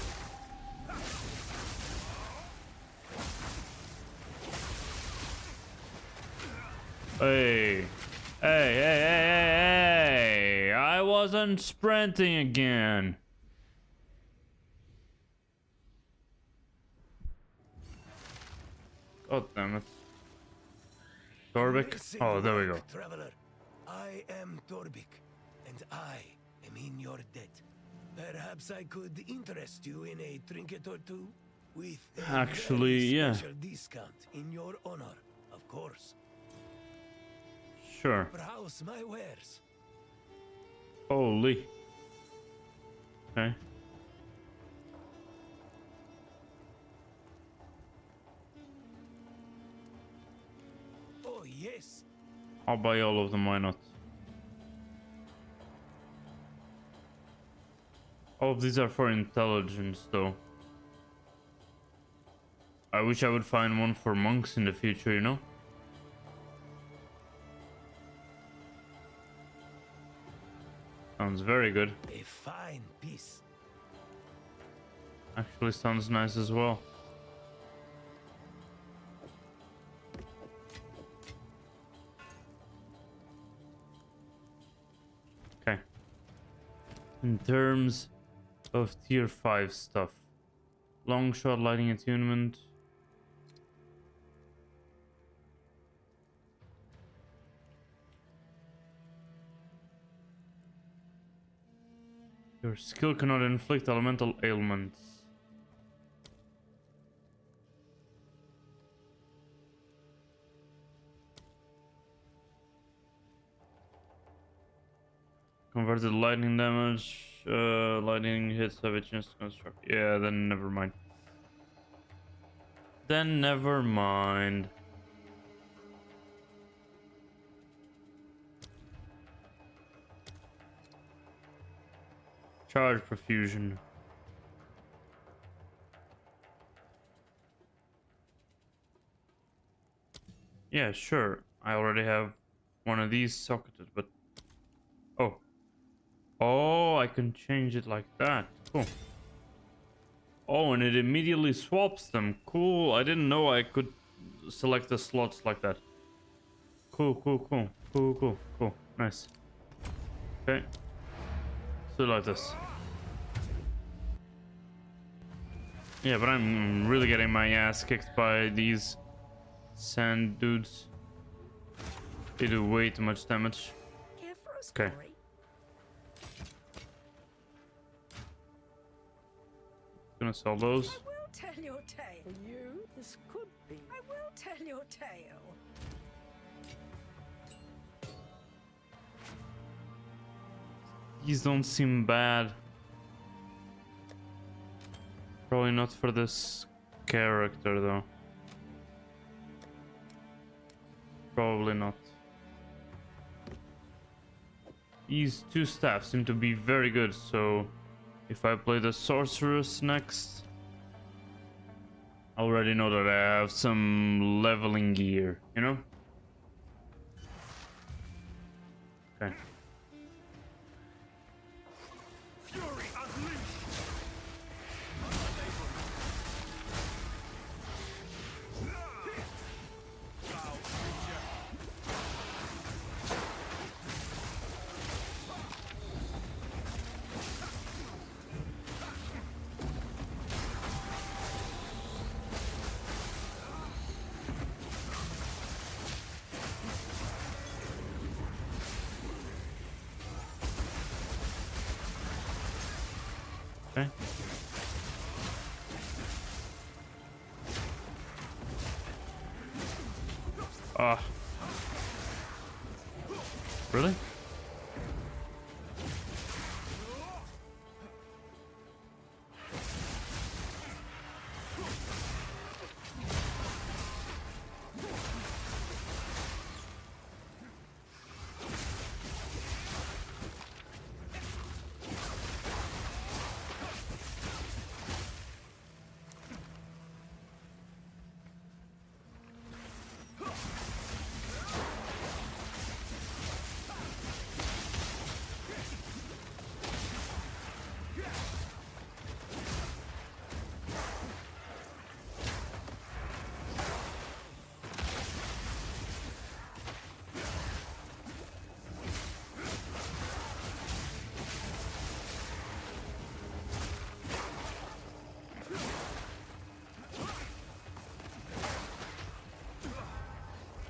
Hey. Hey, hey, hey, hey, hey! I wasn't sprinting again. God damn it. Torvik? Oh, there we go. Traveler, I am Torvik, and I am in your debt. Perhaps I could interest you in a trinket or two? With a Actually, very yeah. special discount in your honor, of course. Sure. Browse my wares. Holy. Okay. Oh, yes. I'll buy all of them, why not? All of these are for intelligence, though. I wish I would find one for monks in the future, you know? Sounds very good. A fine piece. Actually sounds nice as well. Okay. In terms of tier 5 stuff. Long shot lighting attunement. Your skill cannot inflict elemental ailments. Converted lightning damage. Lightning hits have a chance to construct. Yeah, then never mind. Then never mind. Charge profusion. Yeah, sure. I already have one of these socketed, but... Oh. Oh, I can change it like that. Cool. Oh, and it immediately swaps them. Cool. I didn't know I could select the slots like that. Cool, cool, cool. Cool, cool, cool. Nice. Okay. So like this. Yeah, but I'm really getting my ass kicked by these sand dudes. They do way too much damage. Here for a Okay. story. Gonna sell those. I will tell your tale. For you, this could be. I will tell your tale. These don't seem bad. Probably not for this character though. Probably not. These two staffs seem to be very good, so if I play the sorceress next, I already know that I have some leveling gear, you know? Okay. Fury unleashed! Okay. Ah. Really?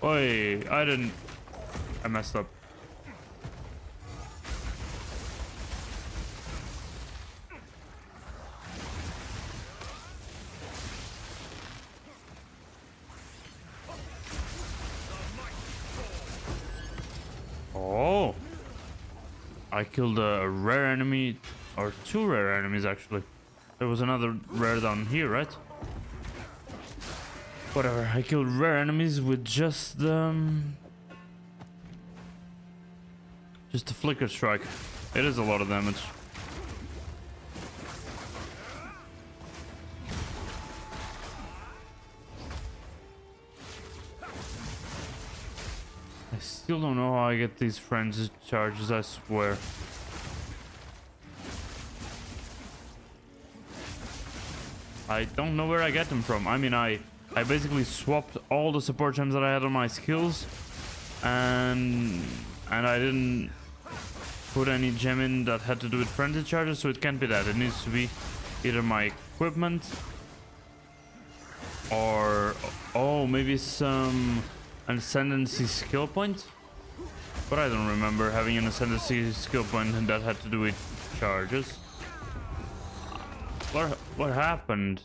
Oi, I messed up. Oh, I killed a rare enemy, or two rare enemies actually. There was another rare down here, right? Whatever, I killed rare enemies with just the flicker strike. It is a lot of damage. I still don't know how I get these frenzy charges, I swear. I don't know where I get them from. I mean, I basically swapped all the support gems that I had on my skills, and I didn't put any gem in that had to do with frenzy charges, so it can't be that. It needs to be either my equipment or maybe some ascendancy skill point. But I don't remember having an ascendancy skill point that had to do with charges. What happened?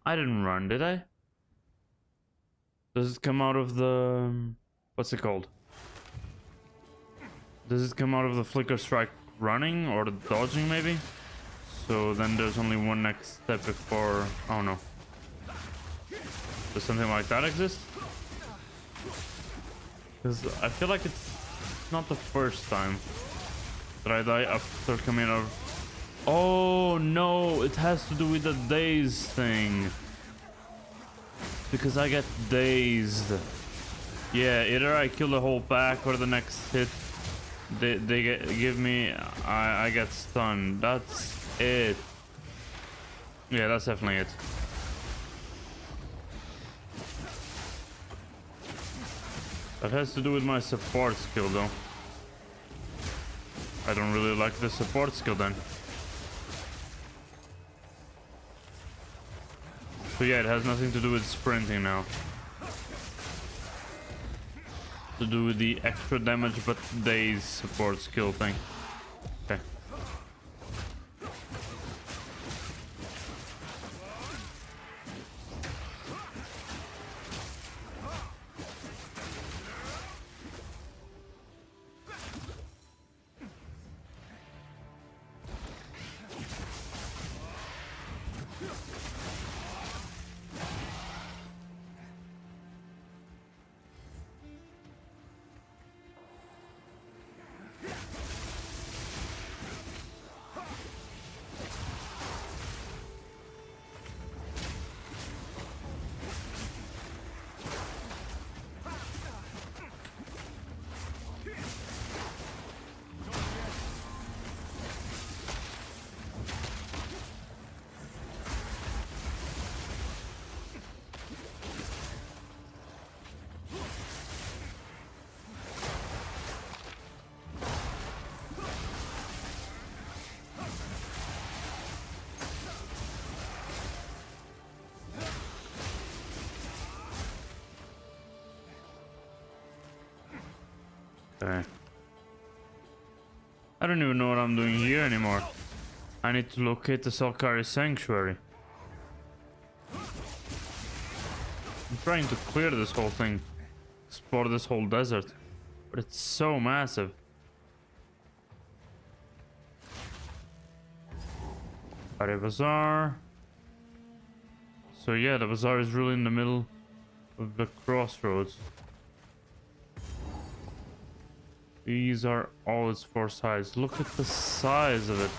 I didn't run, did I? Does it come out of the... what's it called? Does it come out of the flicker strike running or the dodging maybe? So then there's only one next step before... oh no. Does something like that exist? Because I feel like it's not the first time that I die after coming out of... oh no, it has to do with the daze thing. Because I get dazed. Yeah, either I kill the whole pack or the next hit they give me, I get stunned. That's it. Yeah, that's definitely it. That has to do with my support skill though. I don't really like the support skill then. So yeah, it has nothing to do with sprinting now. To do with the extra damage but daze support skill thing. Okay. Okay. I don't even know what I'm doing here anymore. I need to locate the Selkari Sanctuary. I'm trying to clear this whole thing, explore this whole desert, but it's so massive. Alright, bazaar. So yeah, the bazaar is really in the middle of the crossroads. These are all its 4 sides. Look at the size of it.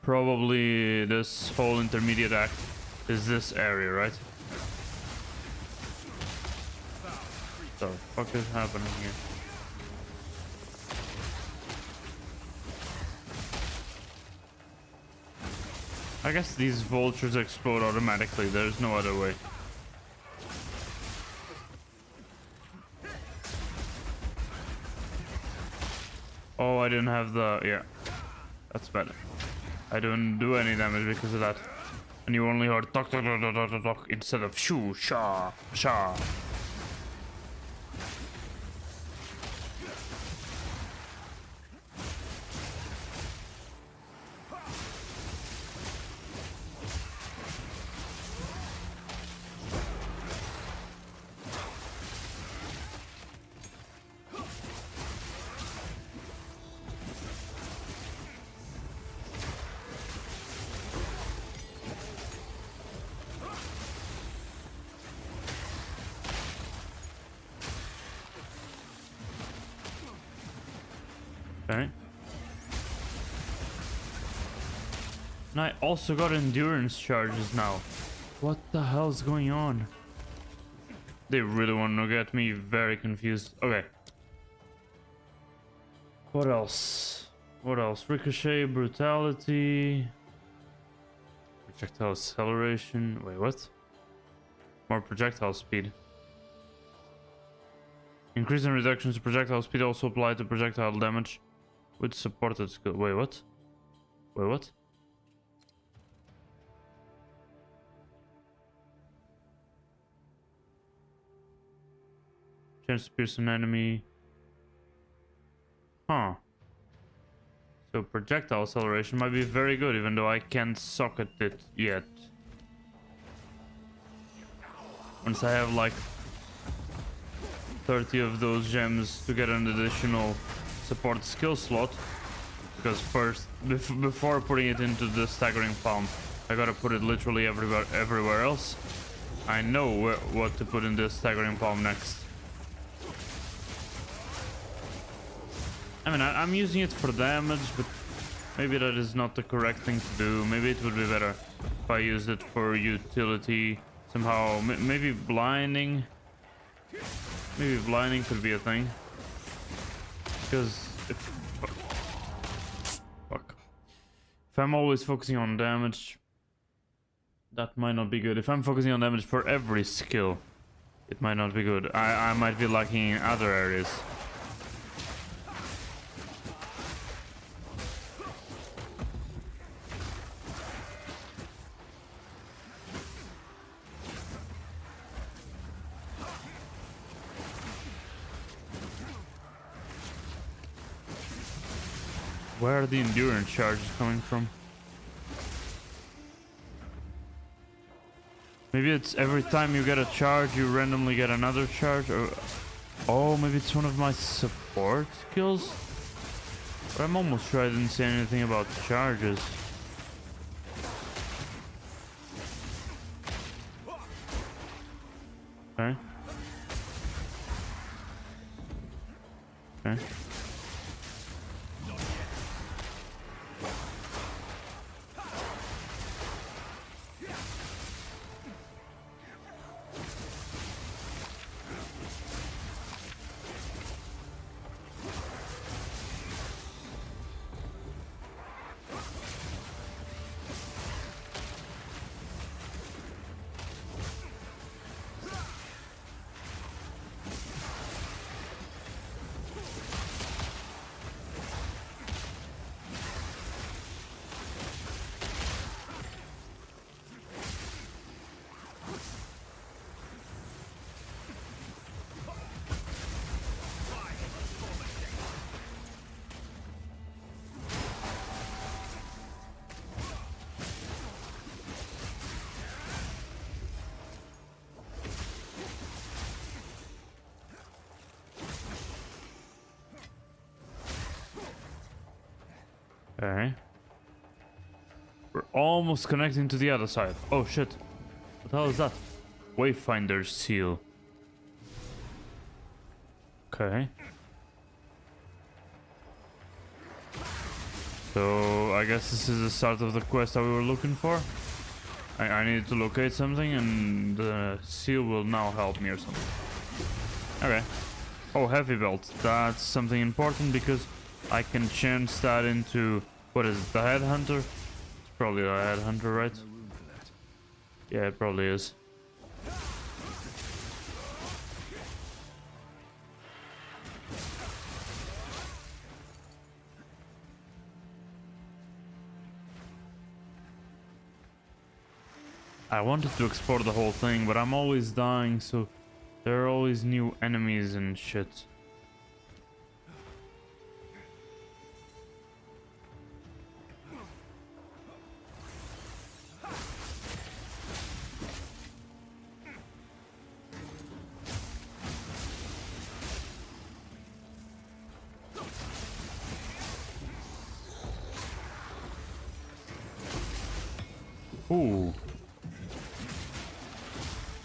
Probably this whole intermediate act is this area, right? What the fuck is happening here? I guess these vultures explode automatically. There's no other way. Oh, I didn't have the... yeah. That's better. I don't do any damage because of that. And you only heard tok tok tok tok tok tok instead of shoo sha sha. Okay. And I also got endurance charges now. What the hell's going on? They really want to get me very confused. Okay. What else? What else? Ricochet, brutality, projectile acceleration. Wait, what? More projectile speed. Increase and reductions to projectile speed also apply to projectile damage with supported skill. Wait, what? Wait, what? Chance to pierce an enemy. Huh. So projectile acceleration might be very good, even though I can't socket it yet. Once I have like 30 of those gems to get an additional support skill slot, because first, before putting it into the staggering palm, I gotta put it literally everywhere else. I know what to put in the staggering palm next. I mean, I'm using it for damage, but maybe that is not the correct thing to do. Maybe it would be better if I used it for utility somehow. Maybe blinding. Maybe blinding could be a thing. Because if I'm always focusing on damage, that might not be good. If I'm focusing on damage for every skill, it might not be good. I might be lacking in other areas. Where are the endurance charges coming from? Maybe it's every time you get a charge, you randomly get another charge, or... oh, maybe it's one of my support skills? But I'm almost sure I didn't say anything about charges. Okay. Okay. Okay. We're almost connecting to the other side. Oh shit. What the hell is that? Wayfinder's seal. Okay. So I guess this is the start of the quest that we were looking for. I needed to locate something and the seal will now help me or something. Okay. Oh, heavy belt. That's something important because I can change that into, what is it, the headhunter? It's probably the headhunter, right? Yeah, it probably is. I wanted to explore the whole thing, but I'm always dying, so there are always new enemies and shit. Ooh.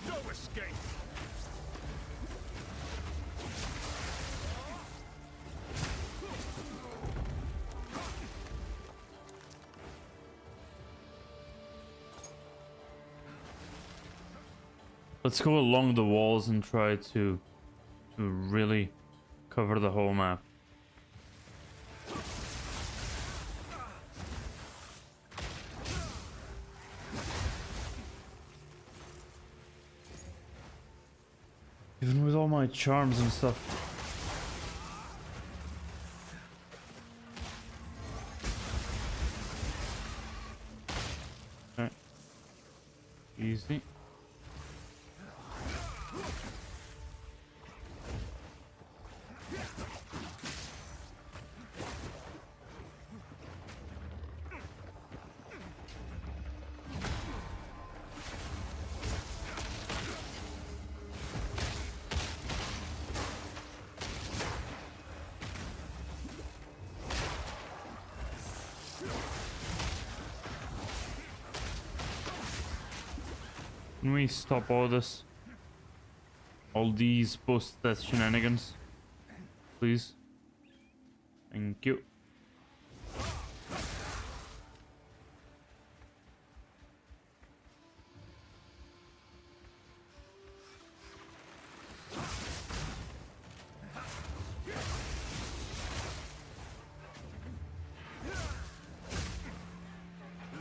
No escape. Let's go along the walls and try to really cover the whole map. Even with all my charms and stuff. Okay. Easy. Can we stop all this? All these post-death shenanigans? Please? Thank you.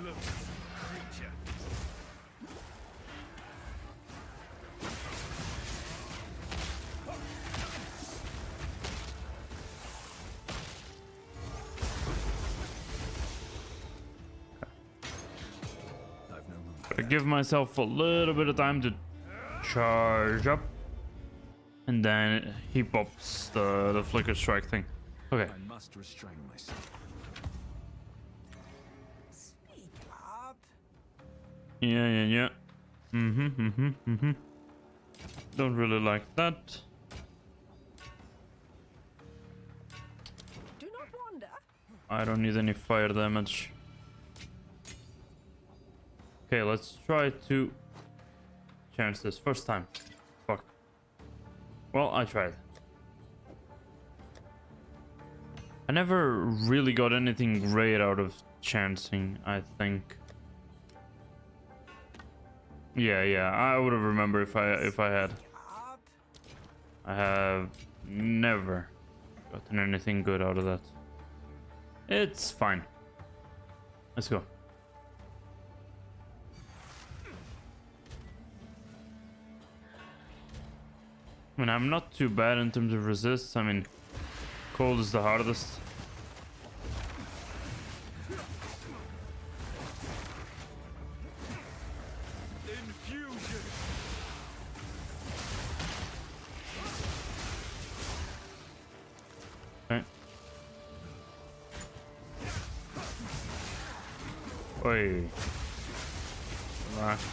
Look, creature. I give myself a little bit of time to charge up, and then he pops the flicker strike thing. Okay. I must restrain myself. Speak up. Yeah. Don't really like that. Do not wander. I don't need any fire damage. Okay, let's try to chance this first time. Fuck. Well, I tried. I never really got anything great out of chancing, I think. Yeah, I would have remembered if I had. I have never gotten anything good out of that. It's fine. Let's go. I mean, I'm not too bad in terms of resist. I mean, cold is the hardest. Infusion. Okay. Oi. Relax.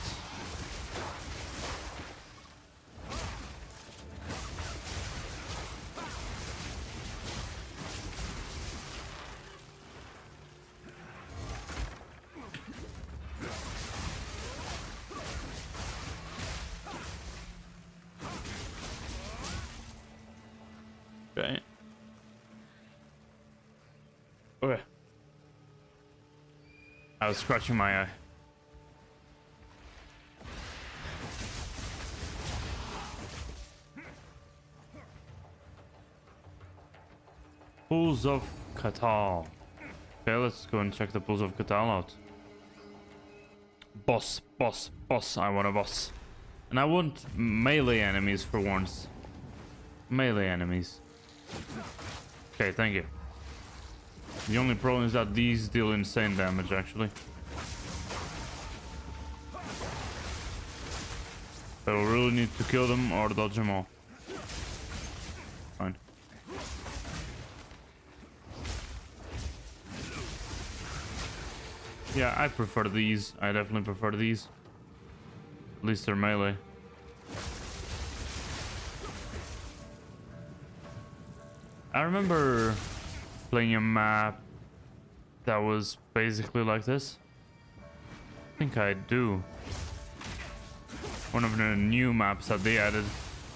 Okay. I was scratching my eye. Pools of Catal. Okay, let's go and check the Pools of Catal out. Boss, boss, boss. I want a boss. And I want melee enemies for once. Melee enemies. Okay, thank you. The only problem is that these deal insane damage, actually. So we'll really need to kill them or dodge them all. Fine. Yeah, I prefer these. I definitely prefer these. At least they're melee. I remember playing a map that was basically like this. I think I do. One of the new maps that they added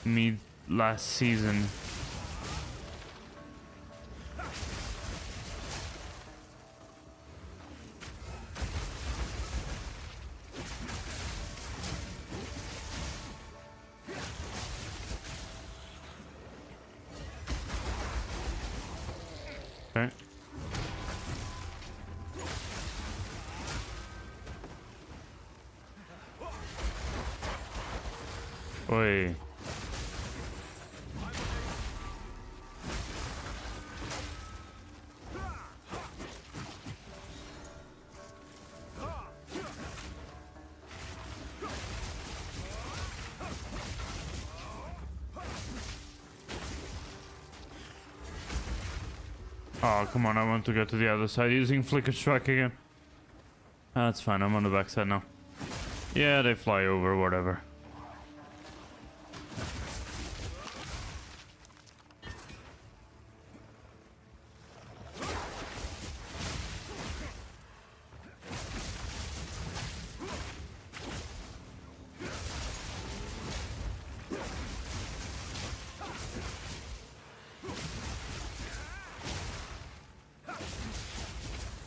me last season. Okay. Oi. Oh, come on, I want to get to the other side using Flicker Strike again. That's fine, I'm on the back side now. Yeah, they fly over, whatever.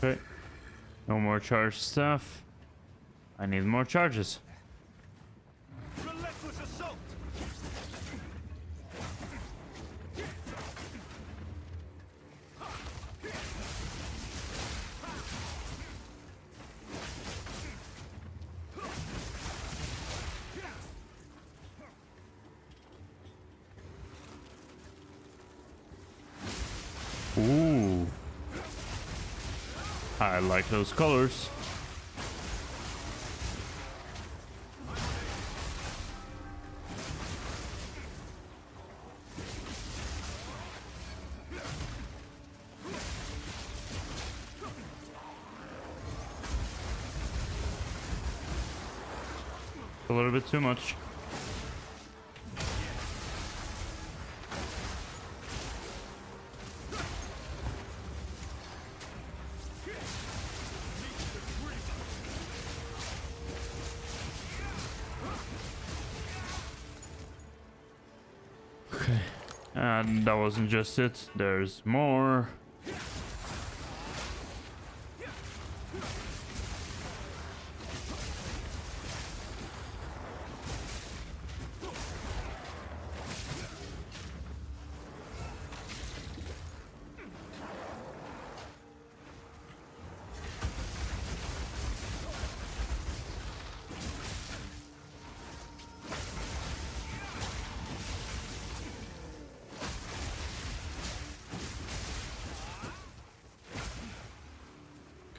Okay. No more charge stuff. I need more charges. Relentless assault! Ooh. I like those colors. A little bit too much. Okay. And that wasn't just it. There's more.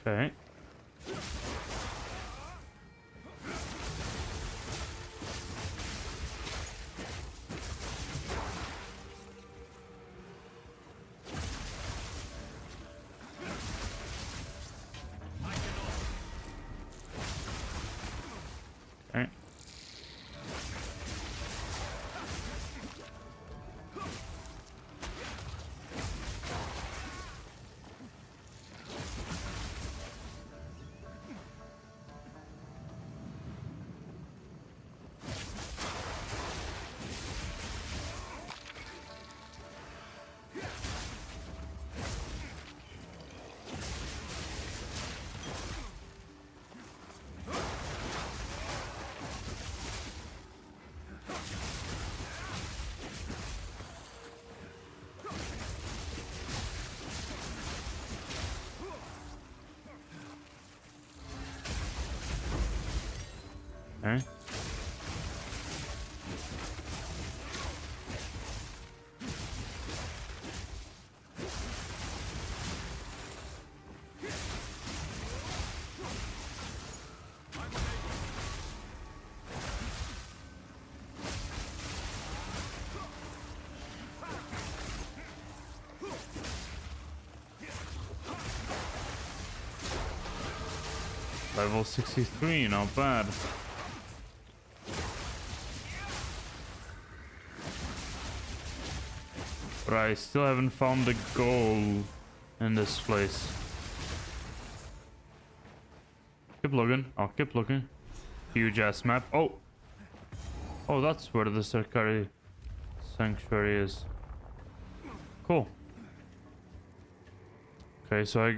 Okay. Okay. Okay. Level 63, not bad. But I still haven't found the goal in this place. Keep looking. I'll keep looking. Huge ass map. Oh! Oh, that's where the Sarkari Sanctuary is. Cool. Okay, so I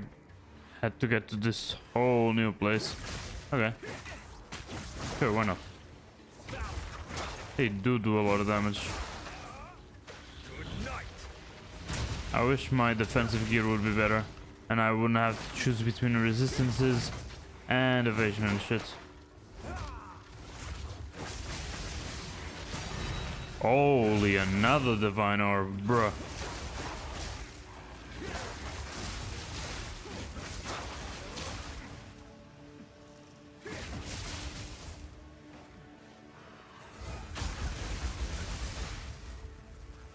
had to get to this whole new place. Okay. Sure, why not? They do a lot of damage. I wish my defensive gear would be better, and I wouldn't have to choose between resistances and evasion and shit. Holy, another divine orb, bruh.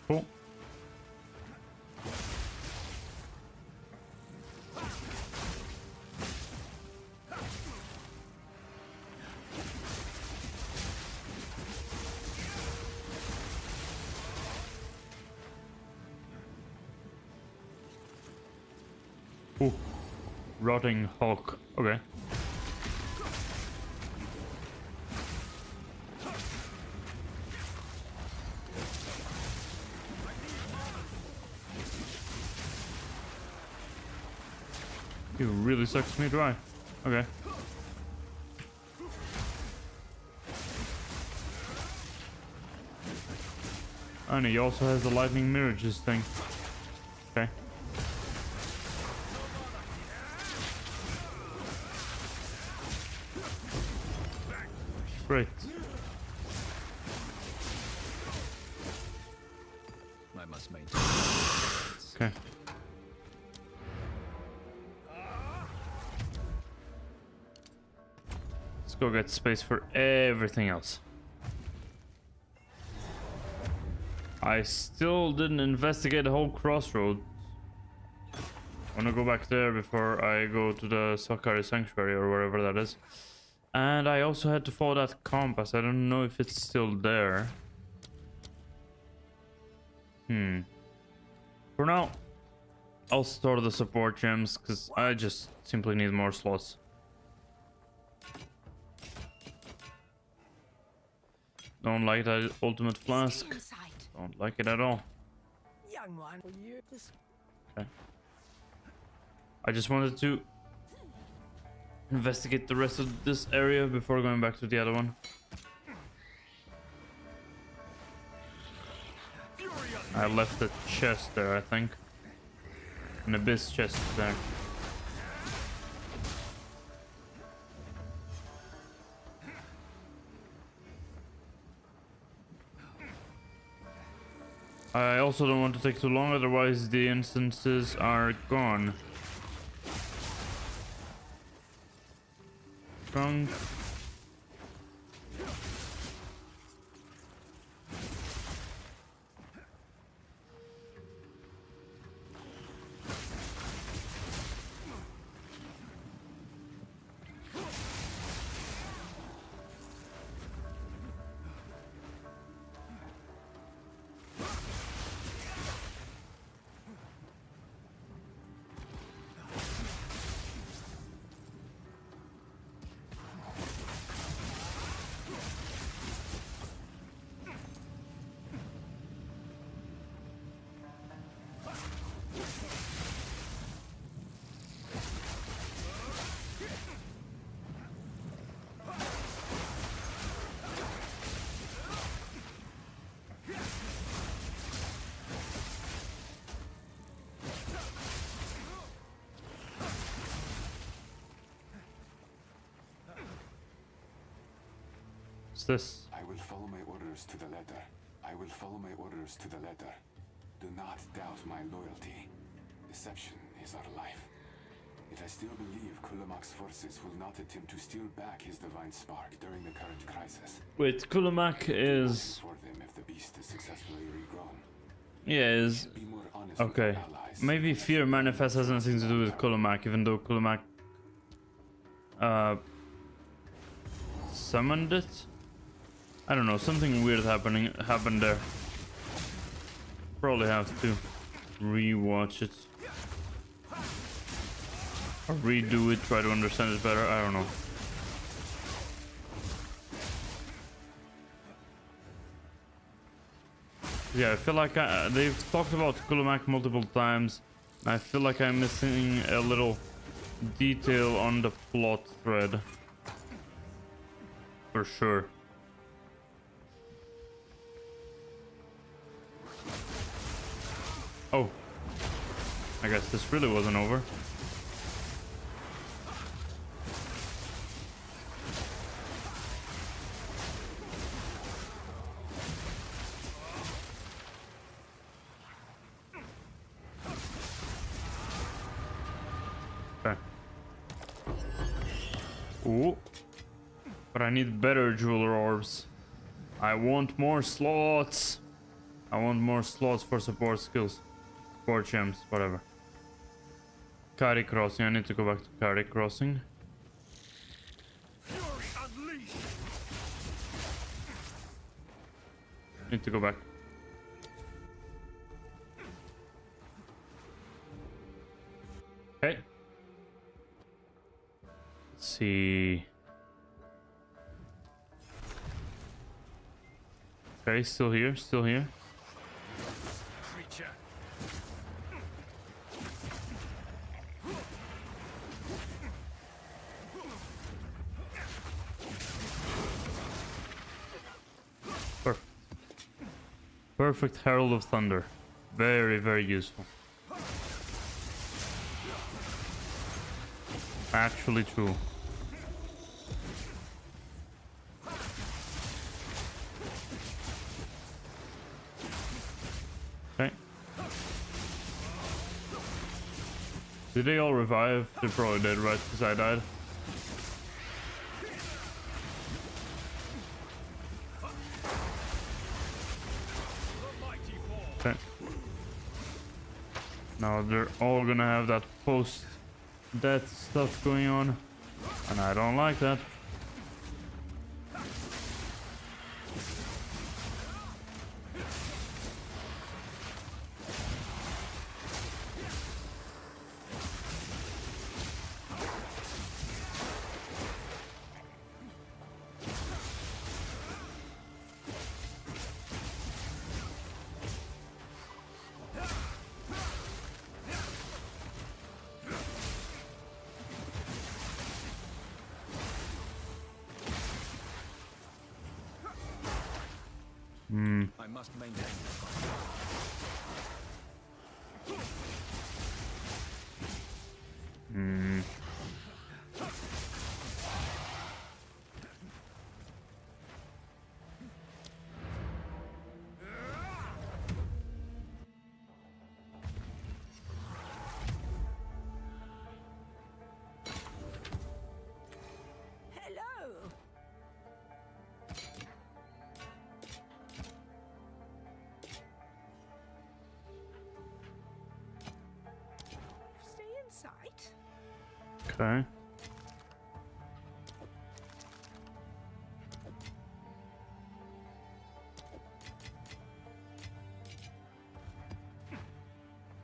Cool. Ooh, rotting Hulk. Okay. He really sucks me dry. Okay. And he also has the lightning mirages thing. Okay. Great. I must maintain. Okay. Let's go get space for everything else. I still didn't investigate the whole crossroad. I wanna go back there before I go to the Sakari Sanctuary or wherever that is. And I also had to follow that compass. I don't know if it's still there. For now, I'll store the support gems because I just simply need more slots. Don't like that ultimate flask. Don't like it at all. Young one, Okay. I just wanted to investigate the rest of this area before going back to the other one. I left the chest there, I think. An abyss chest there. I also don't want to take too long, otherwise the instances are gone. Trunk. What's this? I will follow my orders to the letter. I will follow my orders to the letter. Do not doubt my loyalty. Deception is our life. Yet I still believe Kulamak's forces will not attempt to steal back his divine spark during the current crisis. Wait, Kulamak is... For them if the beast is successfully regrown. Yeah, is... Okay. Maybe fear manifest has nothing to do with Kulamak, even though Kulamak... summoned it? I don't know, something weird happened there. Probably have to rewatch it. Or redo it, try to understand it better, I don't know. Yeah, I feel like they've talked about Kulamak multiple times. I feel like I'm missing a little detail on the plot thread. For sure. Oh. I guess this really wasn't over. Okay. Ooh. But I need better jeweler orbs. I want more slots. I want more slots for support skills. Support gems, whatever. Kari Crossing. I need to go back to Kari Crossing. Need to go back. Okay. Let's see. Okay, still here, still here. Perfect. Perfect Herald of Thunder. Very, very useful. Actually true. Okay. Did they all revive? They probably did, right? Because I died. Okay. Now they're all gonna have that post-death stuff going on. And I don't like that. I must maintain. Hello. Stay in sight. Okay.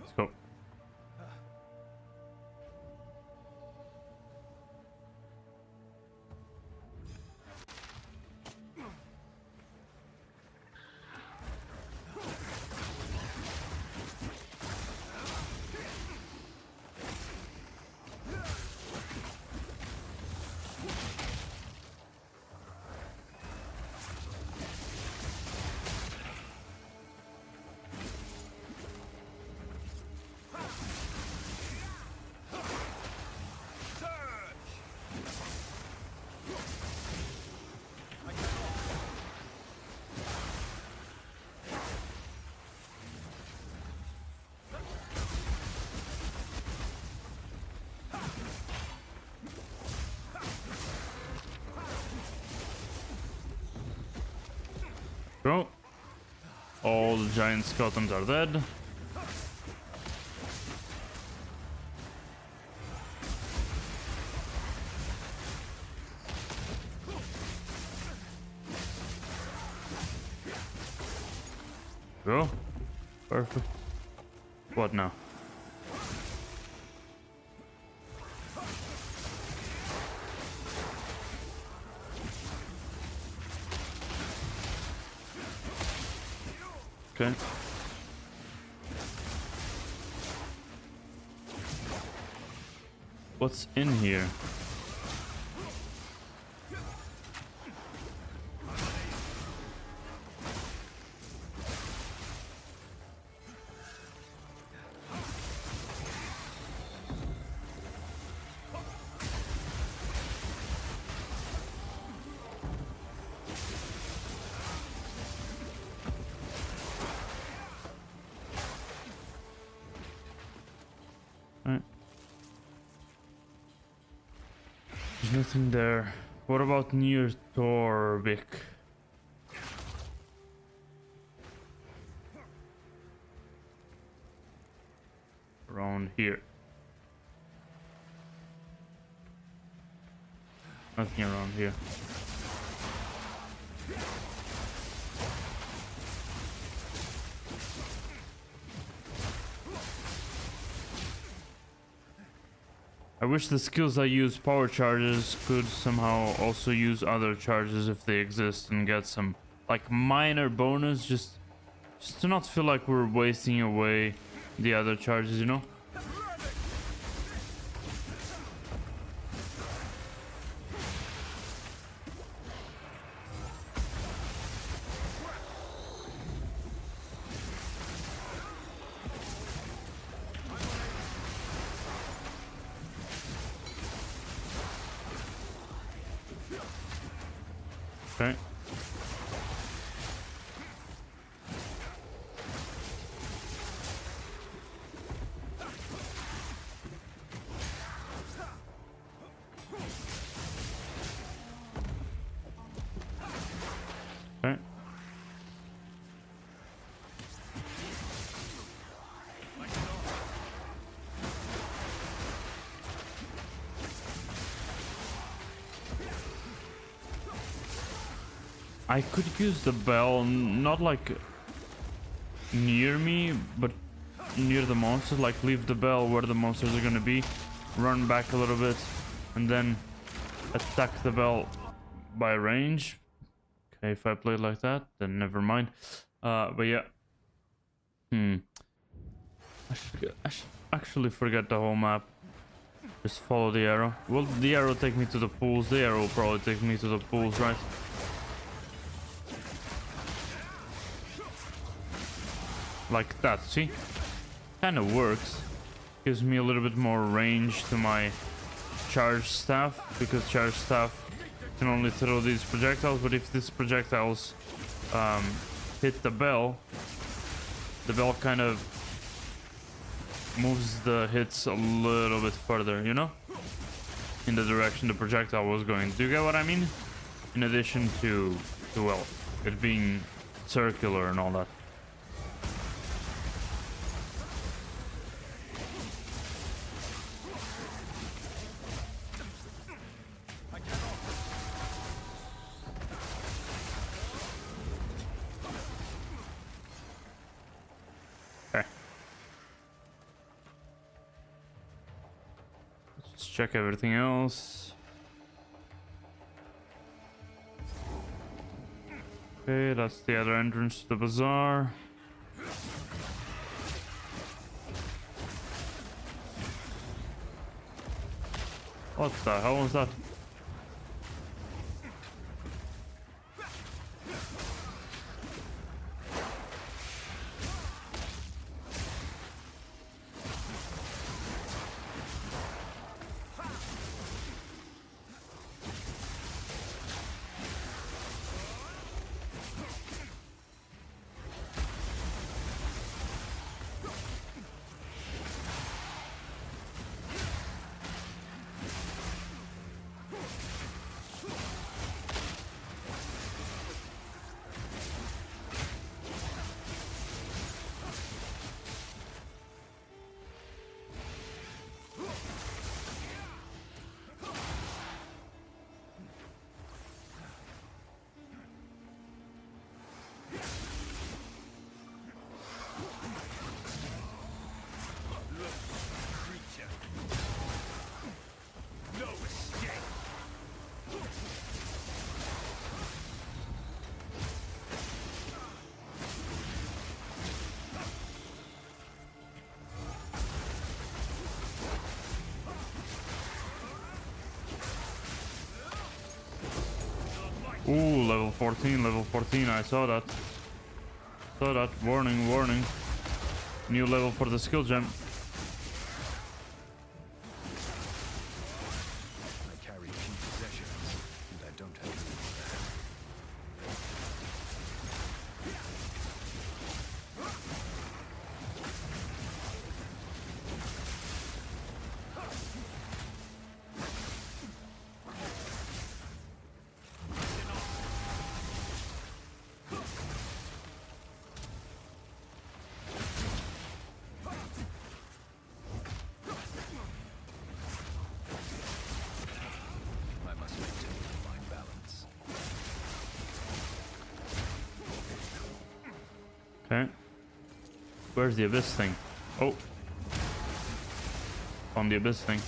Let's go. All the giant skeletons are dead. Go. Perfect. What now? Okay. What's in here? There's nothing there. What about near Torvik? Around here. Nothing around here. I wish the skills that use power charges could somehow also use other charges if they exist and get some like minor bonus just to not feel like we're wasting away the other charges, you know? Okay. Okay. I could use the bell, not like near me, but near the monsters, like leave the bell where the monsters are gonna be, run back a little bit, and then attack the bell by range. Okay, if I play it like that, then never mind. But yeah. I should actually forget the whole map. Just follow the arrow. Will the arrow take me to the pools? The arrow will probably take me to the pools, right? Like that, see? Kind of works. Gives me a little bit more range to my charge staff, because charge staff can only throw these projectiles, but if these projectiles hit the bell kind of moves the hits a little bit further, you know? In the direction the projectile was going. Do you get what I mean? In addition to well, it being circular and all that. Check everything else. Okay, that's the other entrance to the bazaar. What the hell was that? Ooh, level 14, level 14. I saw that. Saw that. Warning, warning. New level for the skill gem. I carry a few possessions, and I don't have to. I must maintain a fine balance. Okay. Where's the abyss thing? Oh. On the abyss thing.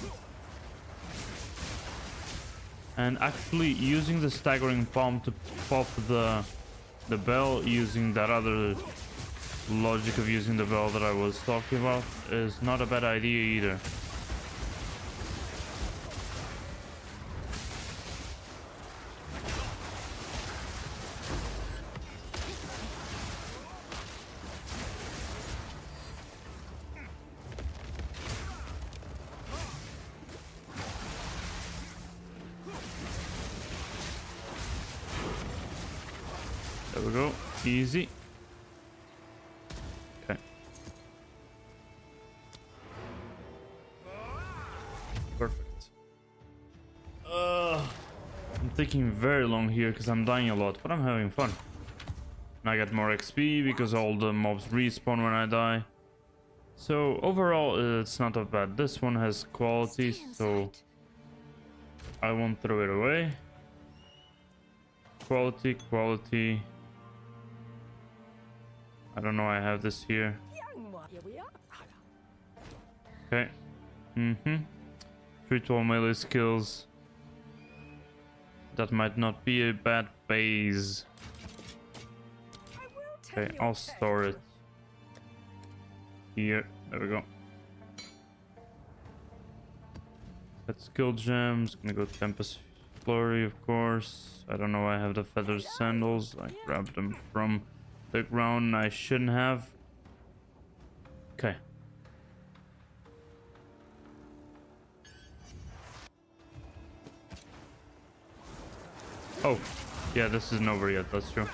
And actually using the staggering palm to pop the bell, using that other logic of using the bell that I was talking about, is not a bad idea either. There we go. Easy. Okay. Perfect. I'm taking very long here because I'm dying a lot, but I'm having fun. And I get more XP because all the mobs respawn when I die. So overall, it's not that bad. This one has quality, so I won't throw it away. Quality, quality. I don't know, I have this here. Okay. Mm-hmm. 3-12 melee skills. That might not be a bad base. Okay, I'll store it here. There we go. That's skill gems. Gonna go Tempest Flurry, of course. I don't know, I have the feather sandals. I grabbed them from the ground. I shouldn't have. Okay. Oh, yeah, this isn't over yet, that's true.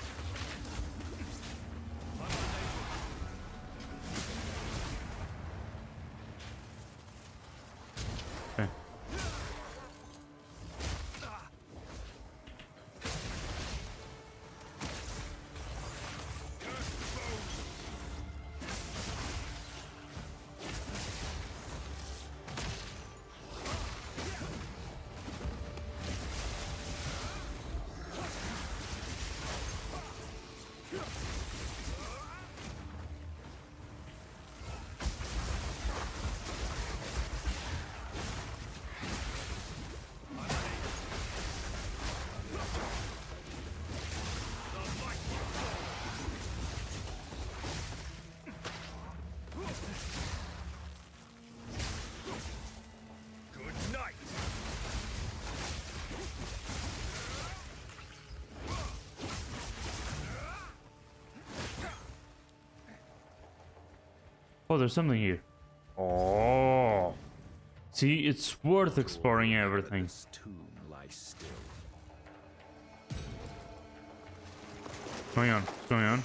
Okay. Oh, there's something here. Oh. See, it's worth exploring everything. This tomb lies still. What's going on? What's going on?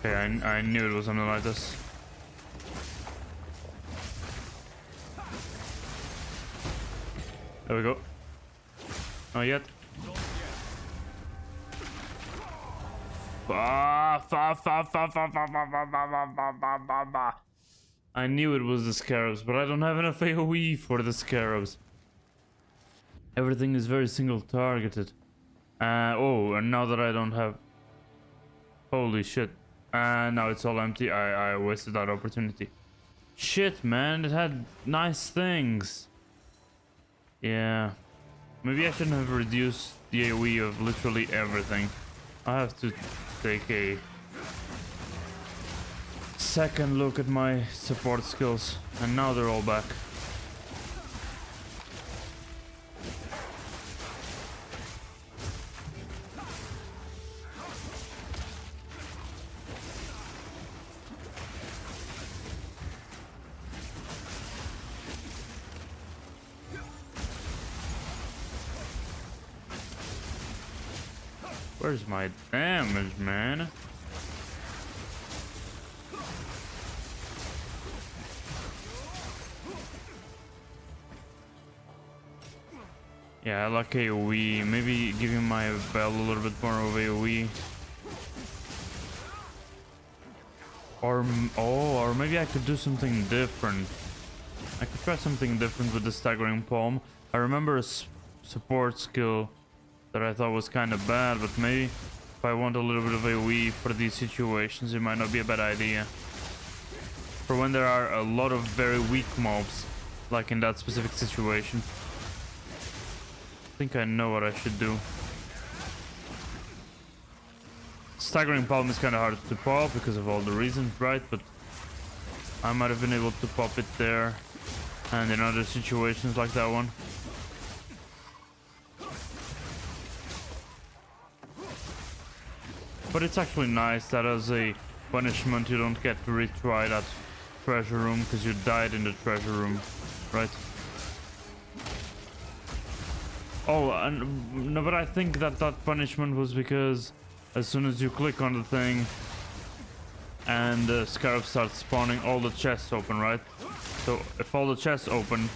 Okay, I knew it was something like this. There we go. Not yet. I knew it was the scarabs, but I don't have enough AoE for the scarabs. Everything is very single targeted. Oh, and now that I don't have... Holy shit. Now it's all empty. I wasted that opportunity. Shit, man, it had nice things. Yeah. Maybe I shouldn't have reduced the AoE of literally everything. I have to take a second look at my support skills, and now they're all back. Where's my damage, man? Yeah, I like AoE. Maybe giving my bell a little bit more of AoE. Or maybe I could do something different. I could try something different with the staggering palm. I remember a support skill that I thought was kind of bad, but maybe if I want a little bit of AoE for these situations, it might not be a bad idea. For when there are a lot of very weak mobs, like in that specific situation. I think I know what I should do. Staggering palm is kind of hard to pop because of all the reasons, right? But I might have been able to pop it there and in other situations like that one. But it's actually nice that as a punishment you don't get to retry that treasure room because you died in the treasure room, right? Oh, and no, but I think that punishment was because as soon as you click on the thing and the scarab starts spawning, all the chests open, right? So if all the chests open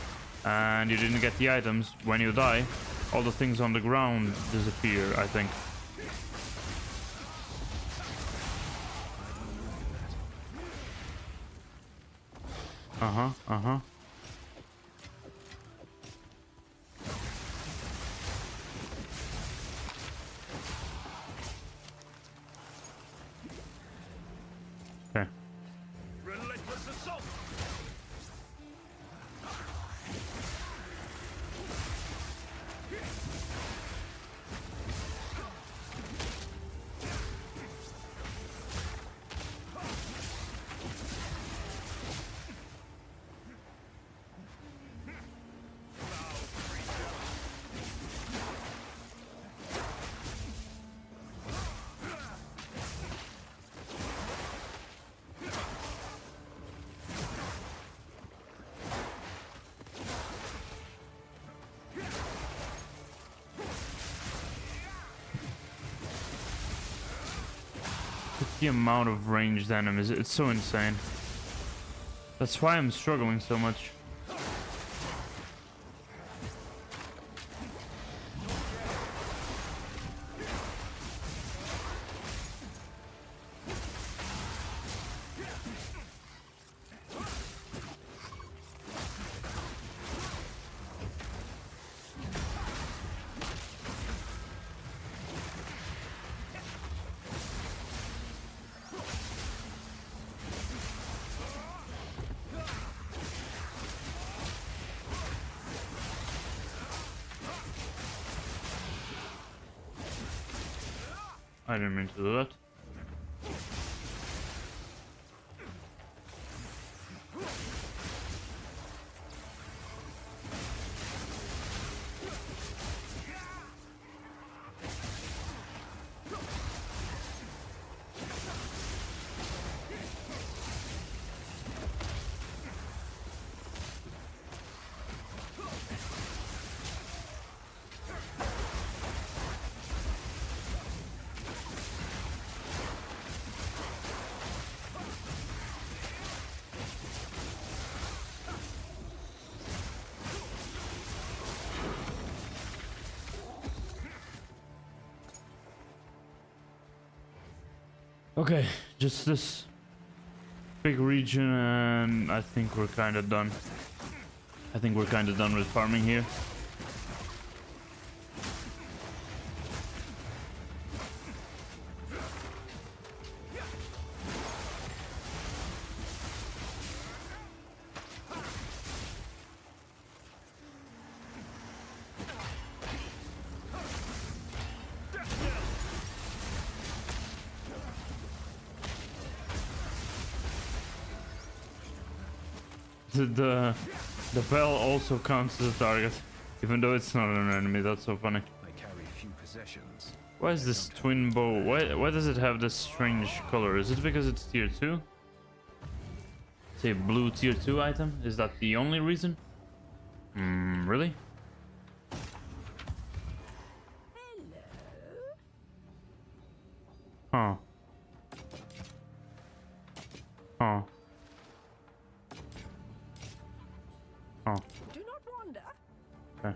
and you didn't get the items, when you die, all the things on the ground disappear, I think. Uh-huh. Okay. Relentless assault. The amount of ranged enemies, it's so insane. That's why I'm struggling so much. I didn't mean to do that. Okay, just this big region and I think we're kind of done. I think we're kind of done with farming here. The bell also counts as a target, even though it's not an enemy. That's so funny. They carry few possessions. Why is this twin bow? Why does it have this strange color? Is it because it's tier 2? It's a blue tier 2 item? Is that the only reason? Really? Huh. Huh. Huh. Do not wander. Okay.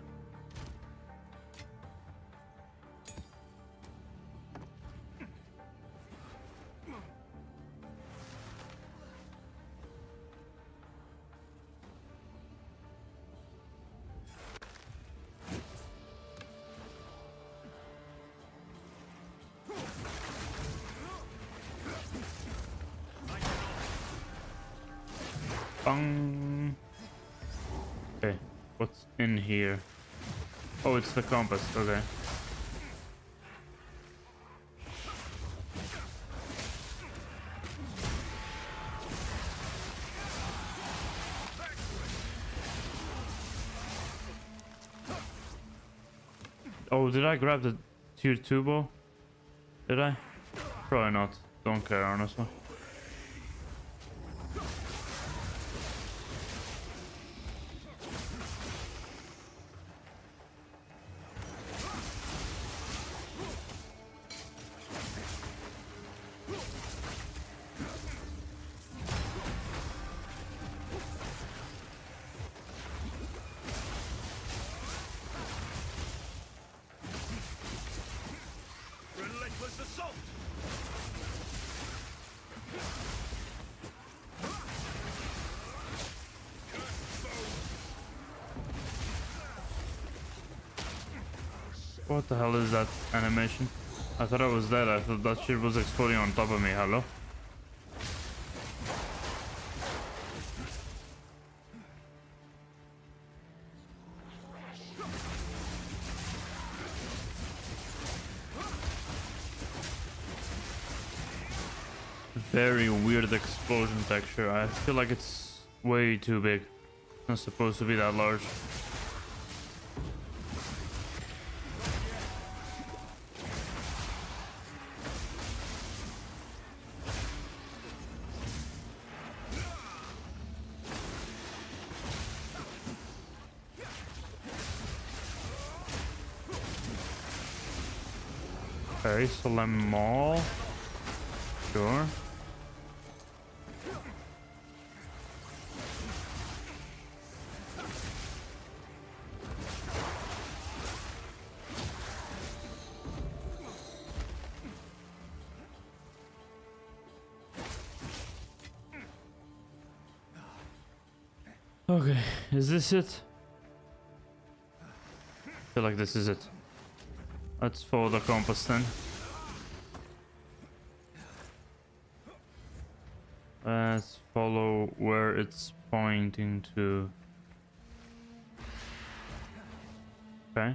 Bang. Okay, what's in here? Oh, it's the compass. Okay. Oh, did I grab the tier 2 bow? Did I? Probably not. Don't care, honestly. Relentless assault! What the hell is that animation? I thought I was dead. I thought that shit was exploding on top of me. Hello? Very weird explosion texture. I feel like it's way too big. It's not supposed to be that large. Okay, so let them all. Sure. Okay, is this it? I feel like this is it. Let's follow the compass then. Let's follow where it's pointing to. Okay.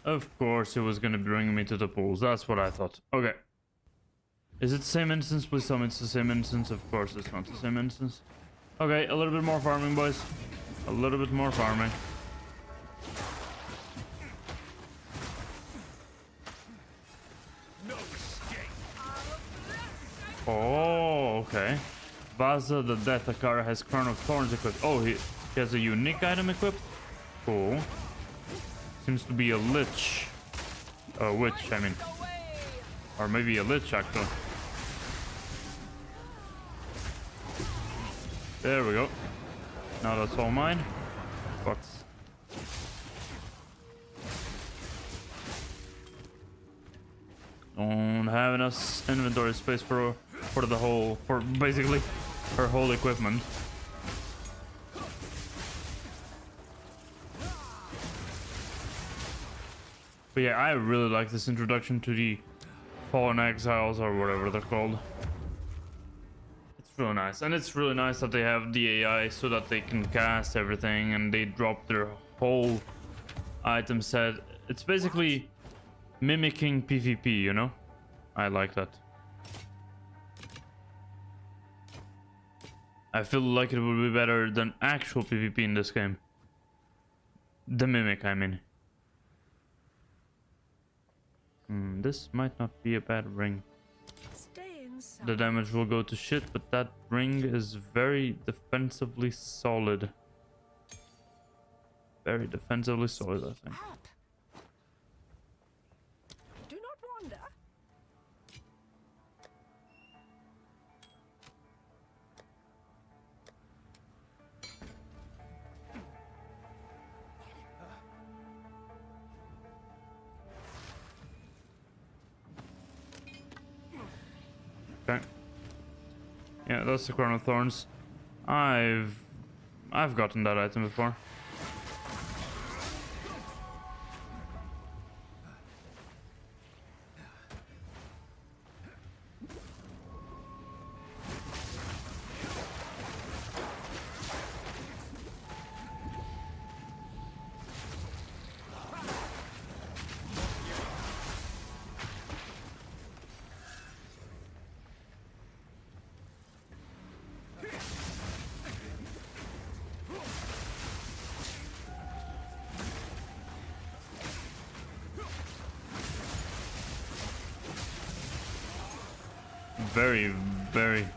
Of course it was gonna bring me to the pools. That's what I thought. Okay. Is it the same instance? Please tell me it's the same instance. Of course it's not the same instance. Okay, a little bit more farming, boys. A little bit more farming. Oh, okay. Vaza the Death Akara has Crown of Thorns equipped. Oh, he has a unique item equipped? Cool. Seems to be a lich. A witch, I mean. Or maybe a lich, actually. There we go. Now that's all mine. But don't have enough inventory space for the whole, for basically her whole equipment. But yeah, I really like this introduction to the Fallen Exiles or whatever they're called. It's really nice. And it's really nice that they have the AI so that they can cast everything and they drop their whole item set. It's basically mimicking PvP, you know? I like that. I feel like it would be better than actual PvP in this game. The mimic, I mean. This might not be a bad ring. The damage will go to shit, but that ring is very defensively solid. Very defensively solid, I think. Do not wander. Okay. Yeah, that's the Crown of Thorns. I've gotten that item before. Very, very,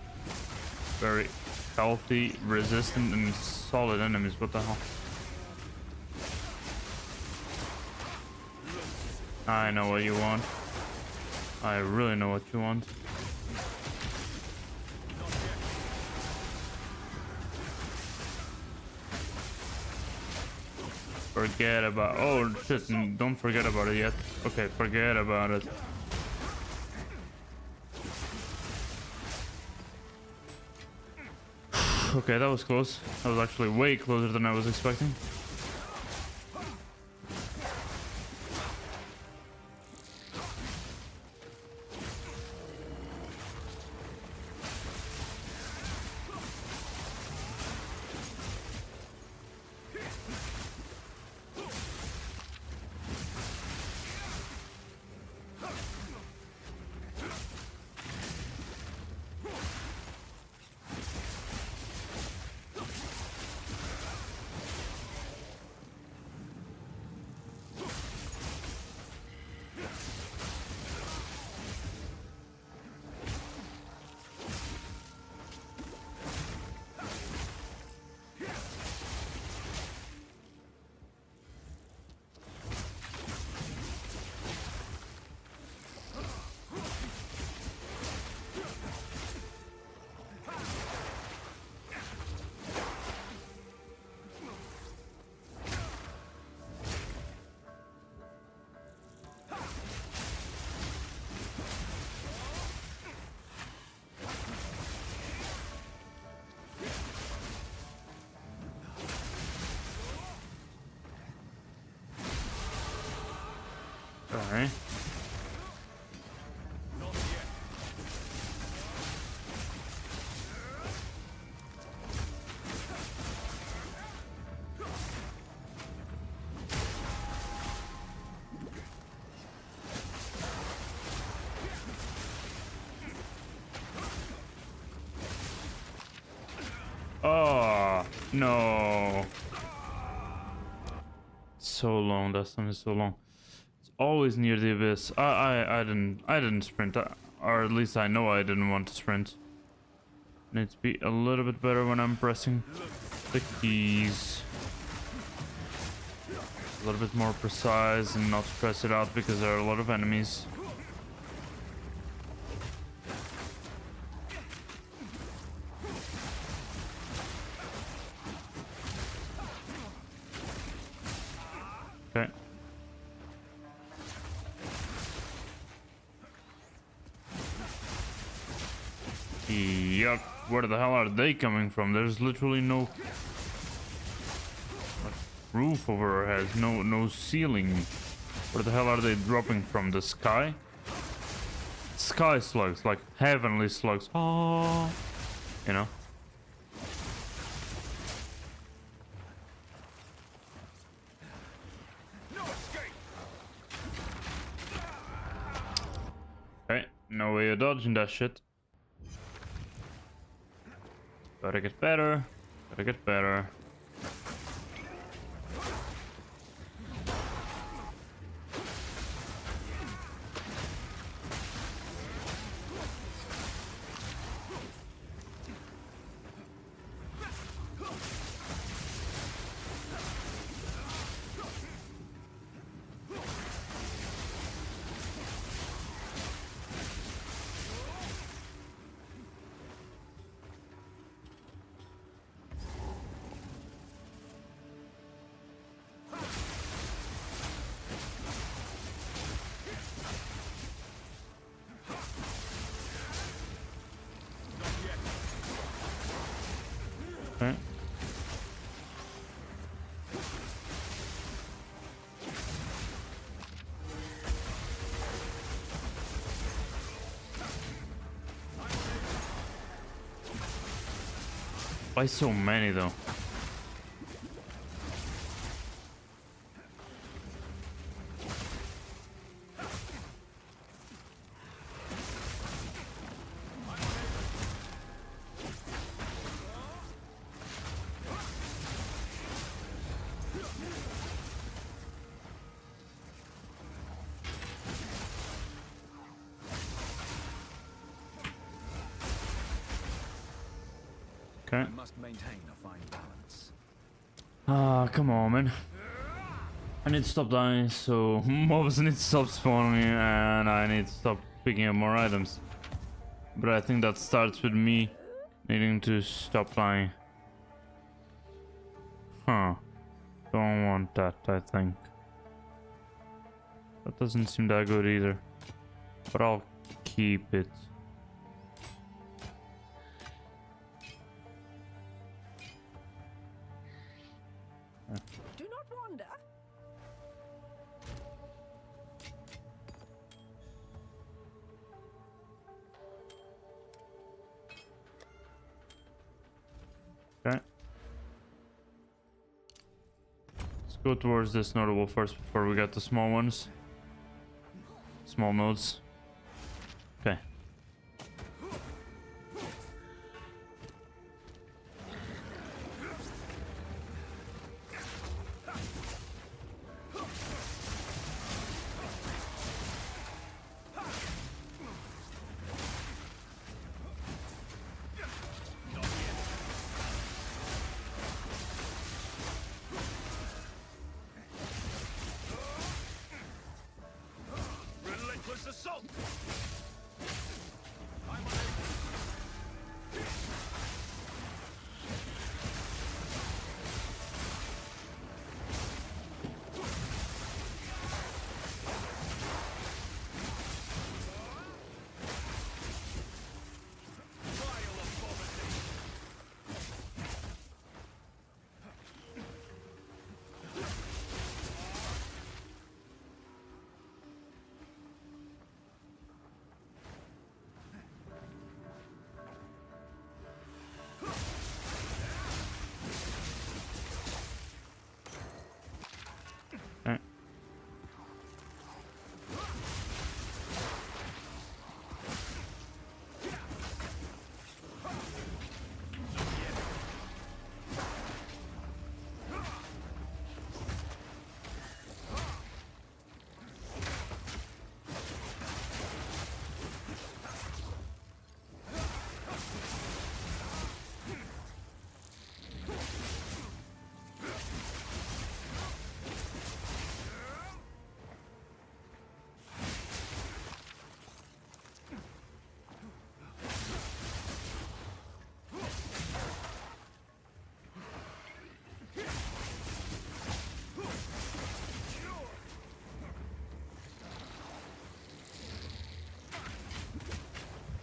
very healthy, resistant, and solid enemies. What the hell? I know what you want. I really know what you want. Forget about... Oh shit, don't forget about it yet. Okay, forget about it. Okay, that was close. That was actually way closer than I was expecting. Alright. Oh no. So long, that time is so long. Always near the abyss. I didn't sprint, or at least I know I didn't want to sprint. Need to be a little bit better when I'm pressing the keys. A little bit more precise and not press it out because there are a lot of enemies. Okay. Yup, where the hell are they coming from? There's literally no roof over our heads, no ceiling. Where the hell are they dropping from? The sky? Sky slugs, like heavenly slugs. Oh, you know. No way you're dodging that shit. Gotta get better. Gotta get better. Okay. Why so many though? Okay. I must maintain a fine balance. Ah, come on, man. I need to stop dying, so mobs need to stop spawning, and I need to stop picking up more items. But I think that starts with me needing to stop dying. Huh. Don't want that, I think. That doesn't seem that good either. But I'll keep it. Do not wander. Okay. Let's go towards this notable first before we get the small ones. Small nodes. Okay. Relentless assault!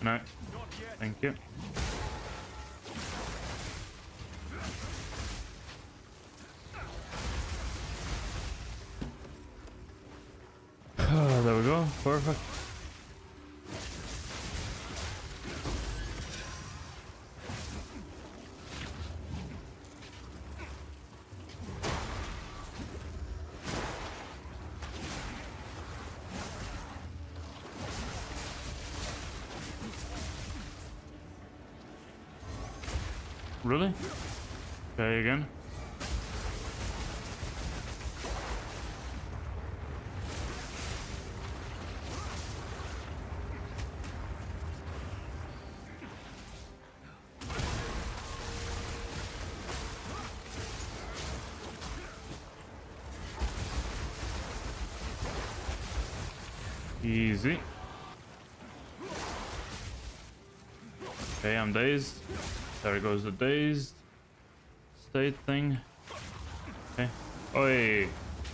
No. Thank you. There we go. Perfect. Really? Okay, again. Easy. Okay, I'm dazed. There goes the dazed state thing. Okay. Oi,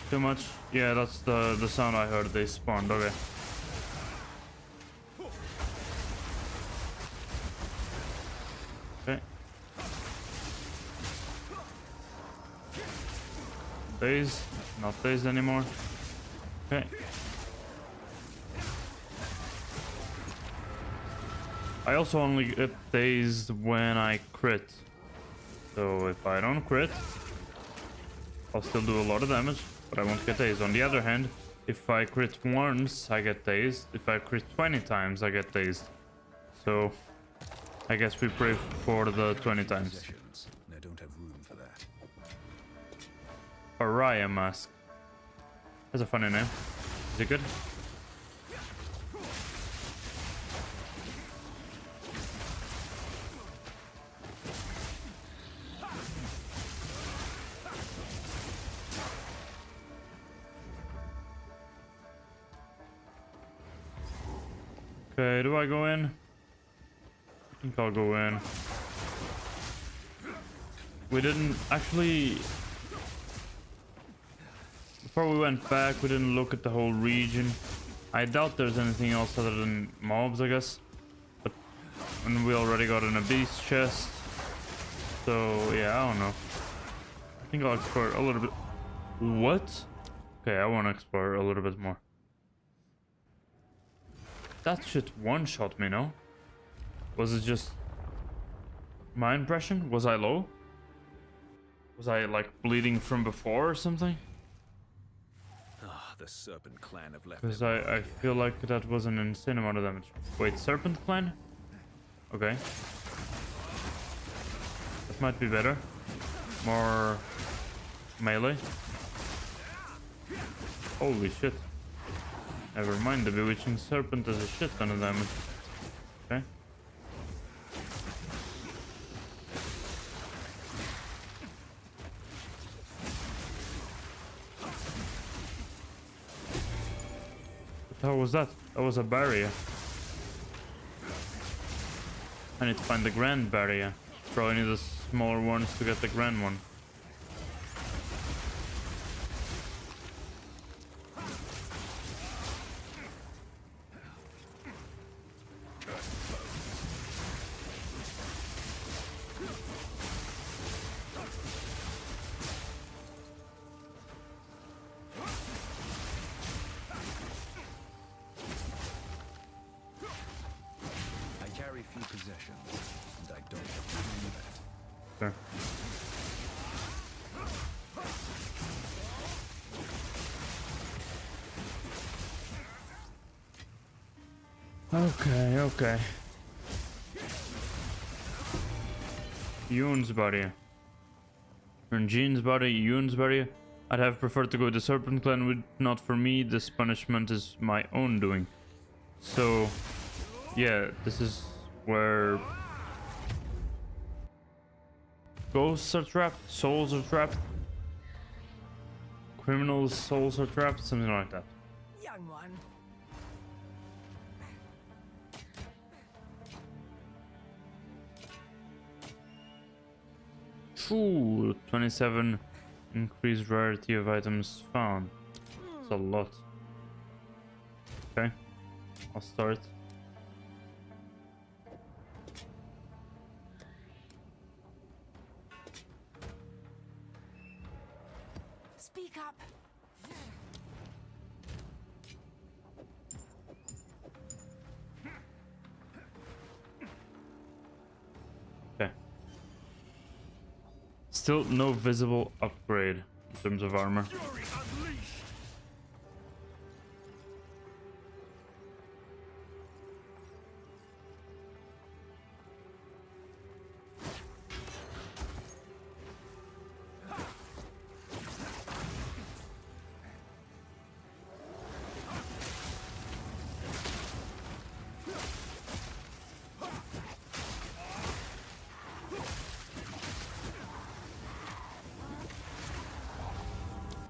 too much. Yeah, that's the sound I heard. They spawned. Okay. Okay. Dazed. Not dazed anymore. Okay. I also only get dazed when I crit. So if I don't crit, I'll still do a lot of damage, but I won't get dazed. On the other hand, if I crit once, I get dazed. If I crit 20 times, I get dazed. So I guess we pray for the 20 times. I don't have room for that. Araya mask. That's a funny name. Is it good? Okay, do I go in? I think I'll go in. We didn't actually... Before we went back, we didn't look at the whole region. I doubt there's anything else other than mobs, I guess. But and we already got an beast chest. So, yeah, I don't know. I think I'll explore a little bit. What? Okay, I want to explore a little bit more. That shit one-shot me, no? Was it just my impression? Was I low? Was I, like, bleeding from before or something? Ah, the Serpent Clan have left. Because I feel like that was an insane amount of damage. Wait, Serpent Clan? Okay. That might be better. More melee. Holy shit. Never mind, the Bewitching Serpent does a shit ton of damage. Okay. What the hell was that? That was a barrier. I need to find the grand barrier. Probably need the smaller ones to get the grand one. Okay. Yoon's barrier. Jean's barrier, Yoon's barrier. I'd have preferred to go with the Serpent Clan, but not for me. This punishment is my own doing. So, yeah, this is where ghosts are trapped, souls are trapped, criminals' souls are trapped, something like that. Young one. Ooh, 27 increased rarity of items found. That's a lot. Okay, I'll start. Speak up. Okay. Still no visible upgrade in terms of armor.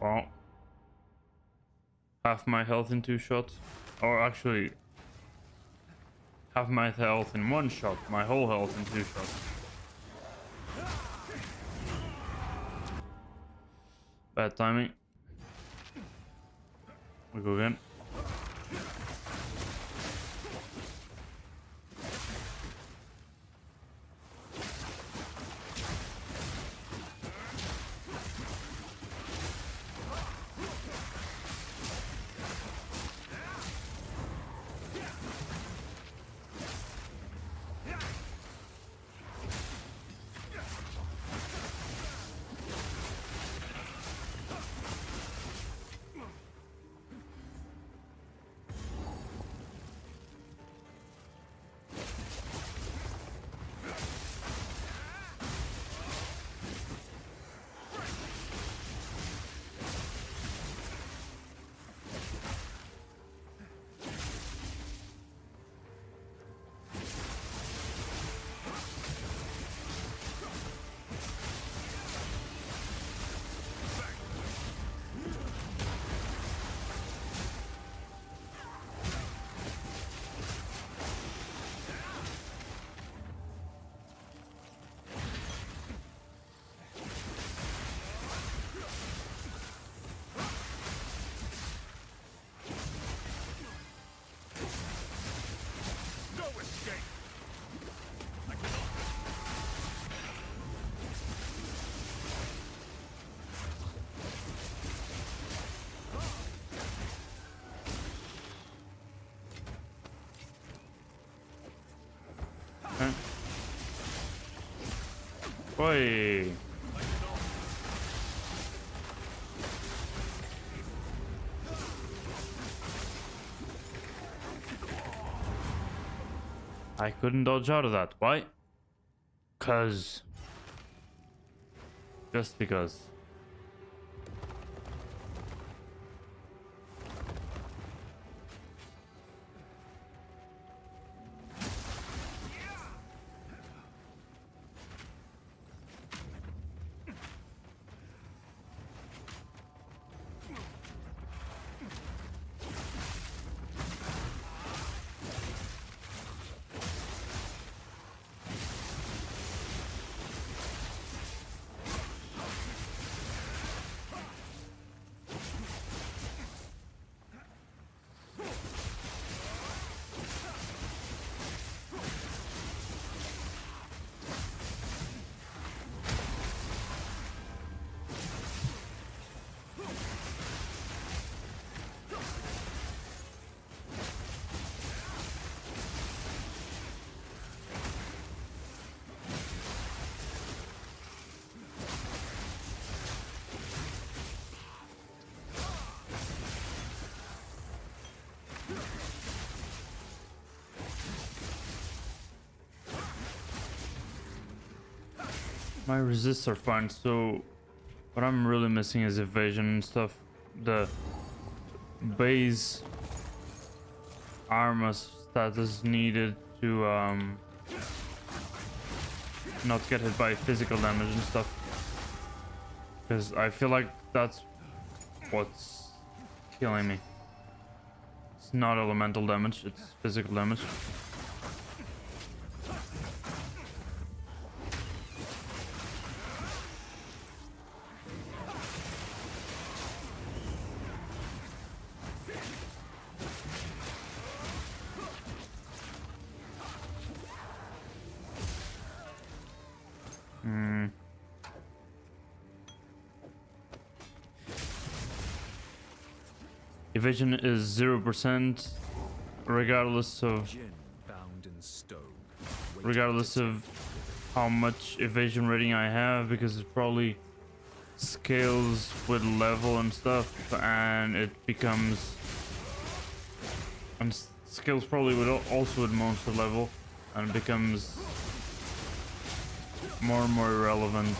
Well, half my health in 2 shots, or actually half my health in 1 shot, my whole health in 2 shots. Bad timing. We go again. Oi. I couldn't dodge out of that. Why? Just because. My resists are fine, so what I'm really missing is evasion and stuff. The base armor status needed to not get hit by physical damage and stuff. Because I feel like that's what's killing me. It's not elemental damage, it's physical damage. Evasion is 0% regardless of how much evasion rating I have, because it probably scales with level and stuff, and it becomes scales probably with also with monster level, and it becomes more and more irrelevant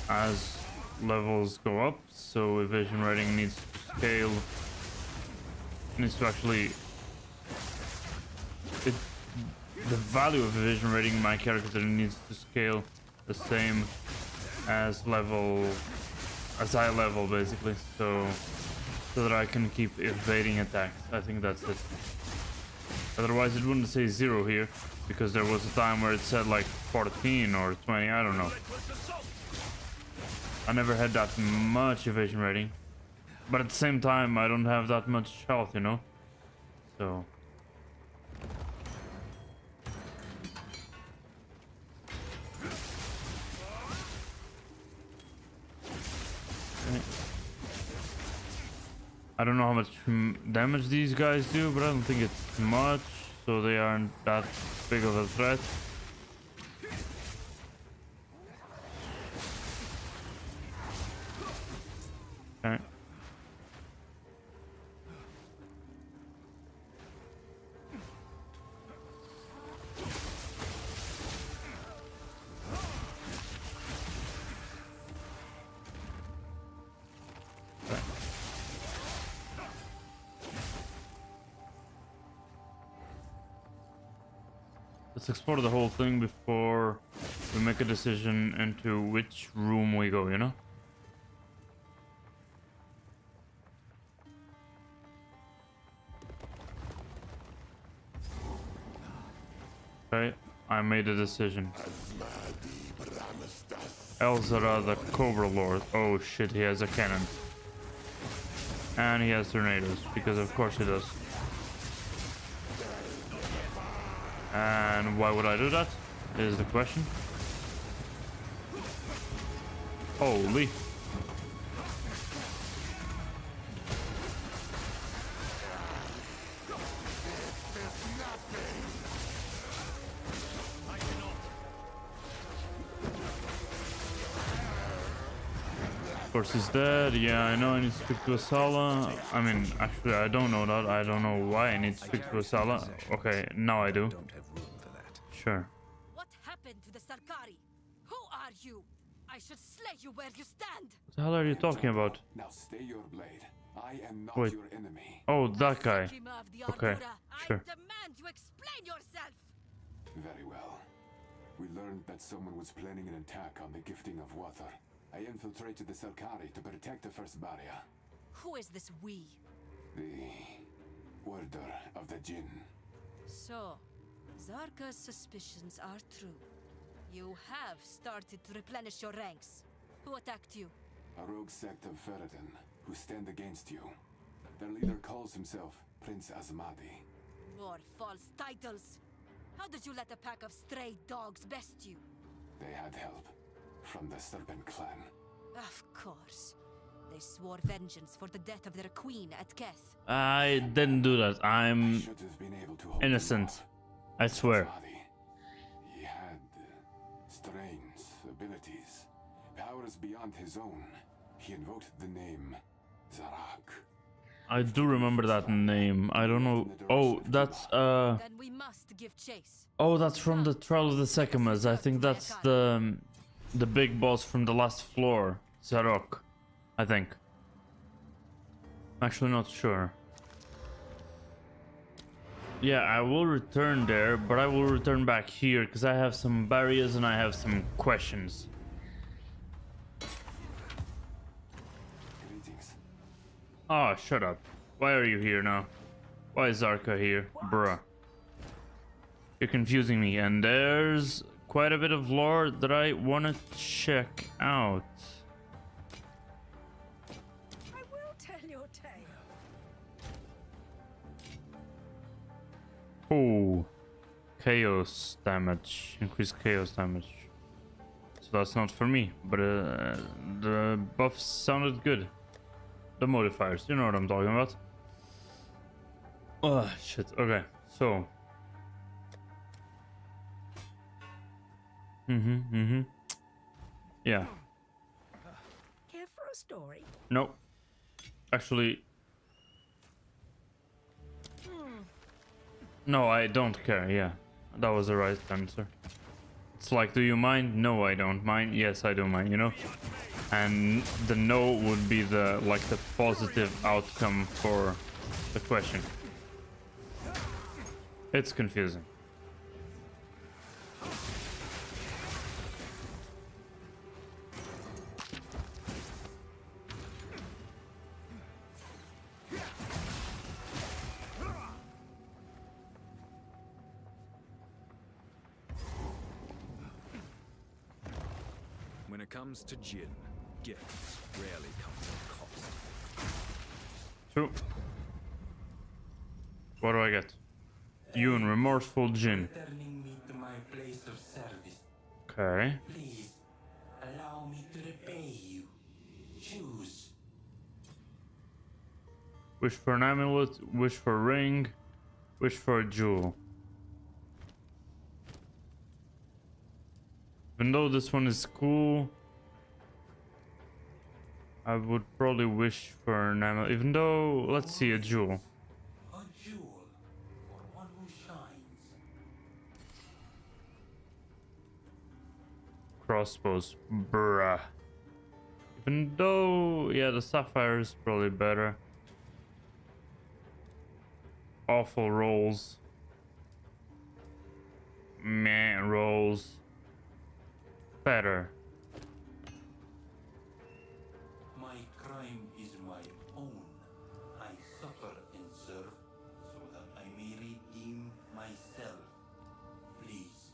as levels go up. So evasion rating needs to scale. Needs to actually the value of evasion rating in my character needs to scale the same as level as high level basically, so that I can keep evading attacks. I think that's it. Otherwise it wouldn't say 0 here, because there was a time where it said like 14 or 20, I don't know. I never had that much evasion rating, but at the same time I don't have that much health, you know, so I don't know how much damage these guys do, but I don't think it's much, so they aren't that big of a threat. Okay. Let's explore the whole thing before we make a decision into which room we go, you know? Okay, I made a decision. Elzara, the Cobra Lord. Oh shit, he has a cannon. And he has tornadoes, because of course he does. And why would I do that? Is the question. Holy. Of course he's dead. Yeah, I know I need to speak to Asala. I mean, actually I don't know that. I don't know why I need to speak to Asala. Okay, now I do. Sure. What happened to the Sarkari? Who are you? I should slay you where you stand. What the hell are you talking about? Now stay your blade. I am not Wait. your enemy. Oh, that guy. Okay, sure. I demand you explain yourself. Very well. We learned that someone was planning an attack on the gifting of water. I infiltrated the Sarkari to protect the first barrier. Who is this we? The Order of the Jinn. So, Zarka's suspicions are true. You have started to replenish your ranks. Who attacked you? A rogue sect of Ferritin, who stand against you. Their leader calls himself Prince Asmadi. More false titles. How did you let a pack of stray dogs best you? They had help from the Serpent Clan. Of course. They swore vengeance for the death of their queen at Keth. I didn't do that. I'm Should have been able to hold innocent. him I swear. off. He had strange abilities, powers beyond his own. He invoked the name Zarak. I do remember that name. I don't know. Oh, that's Then we must give chase. oh, that's from the Trial of the Sekimas. I think that's the big boss from the last floor, Zarok. I think. Actually, not sure. Yeah, I will return there, but I will return back here because I have some barriers and I have some questions. Oh, shut up. Why are you here now? Why is Zarka here? Bruh. You're confusing me, and there's quite a bit of lore that I want to check out. I will tell your tale. Oh, chaos damage, increased chaos damage. So that's not for me, but the buffs sounded good. The modifiers, you know what I'm talking about. Oh shit. Okay, so. Yeah. Care for a story? No. Actually. No, I don't care. Yeah, that was the right answer. It's like, do you mind? No, I don't mind. Yes, I do mind. You know, and the no would be the the positive outcome for the question. It's confusing. comes to gin, gifts rarely come at cost. True. What do I get? You and remorseful Jin. Returning me to my place of service. Okay. Please, allow me to repay you. Choose. Wish for an amulet, wish for a ring, wish for a jewel. Even though this one is cool, I would probably wish for an amulet. Even though, let's see, a jewel. A jewel for one who shines. Crossbows, bruh. Even though, yeah, the sapphire is probably better. Awful rolls. Meh rolls. Better. My crime is my own. I suffer and serve so that I may redeem myself. Please,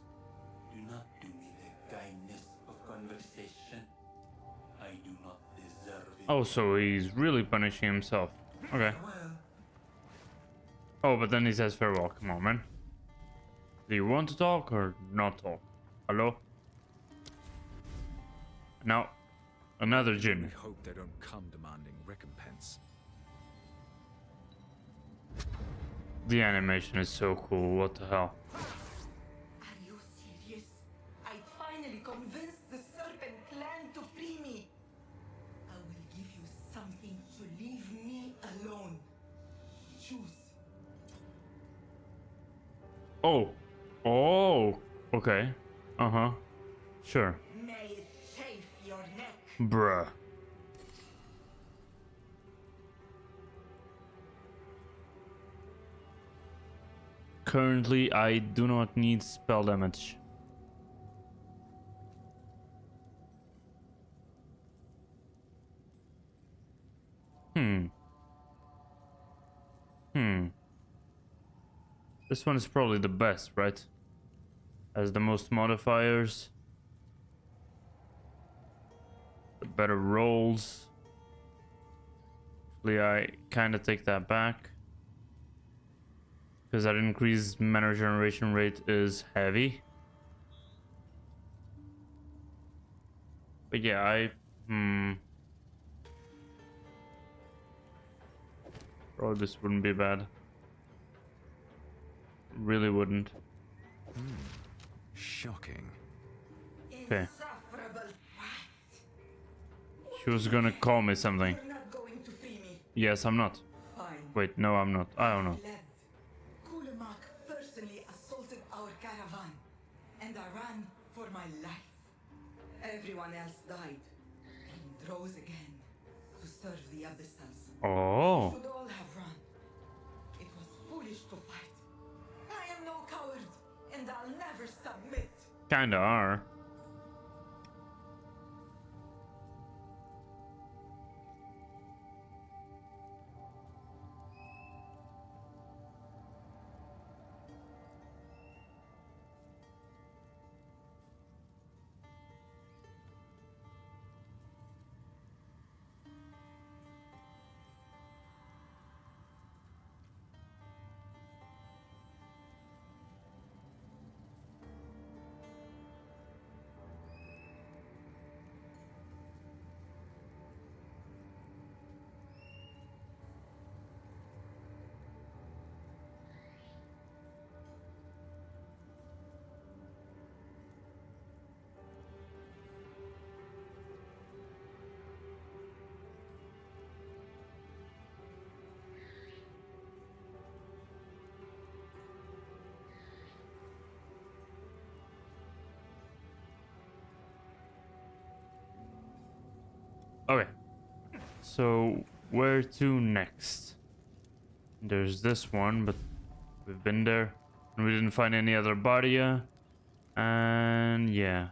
do not do me the kindness of conversation. I do not deserve it. Oh, so he's really punishing himself. Okay. Oh, but then he says farewell. Come on, man. Do you want to talk or not talk? Hello? Now, another We Jin. hope they don't come demanding recompense. The animation is so cool. What the hell? Are you serious? I finally convinced the Serpent Clan to free me. I will give you something to leave me alone. Choose. Oh. Oh. Okay. Uh-huh. Sure. May it chafe your neck. Bruh. Currently, I do not need spell damage. This one is probably the best, right? Has the most modifiers. The better rolls. Actually, I kind of take that back. Because that increased mana generation rate is heavy. But yeah, Bro, this wouldn't be bad. Really wouldn't. Shocking. Okay. She was gonna call me something. You're not going to free me. Yes, I'm not. Fine. Wait, no, I'm not. I don't know. Led. Kulamak personally assaulted our caravan, and I ran for my life. Everyone else died and rose again to serve the Abyssals. Oh. We should all have run. It was foolish to fight. I am no coward, and I'll never submit. Kinda are. Okay. So, where to next? There's this one, but we've been there. And we didn't find any other Bardia. And yeah.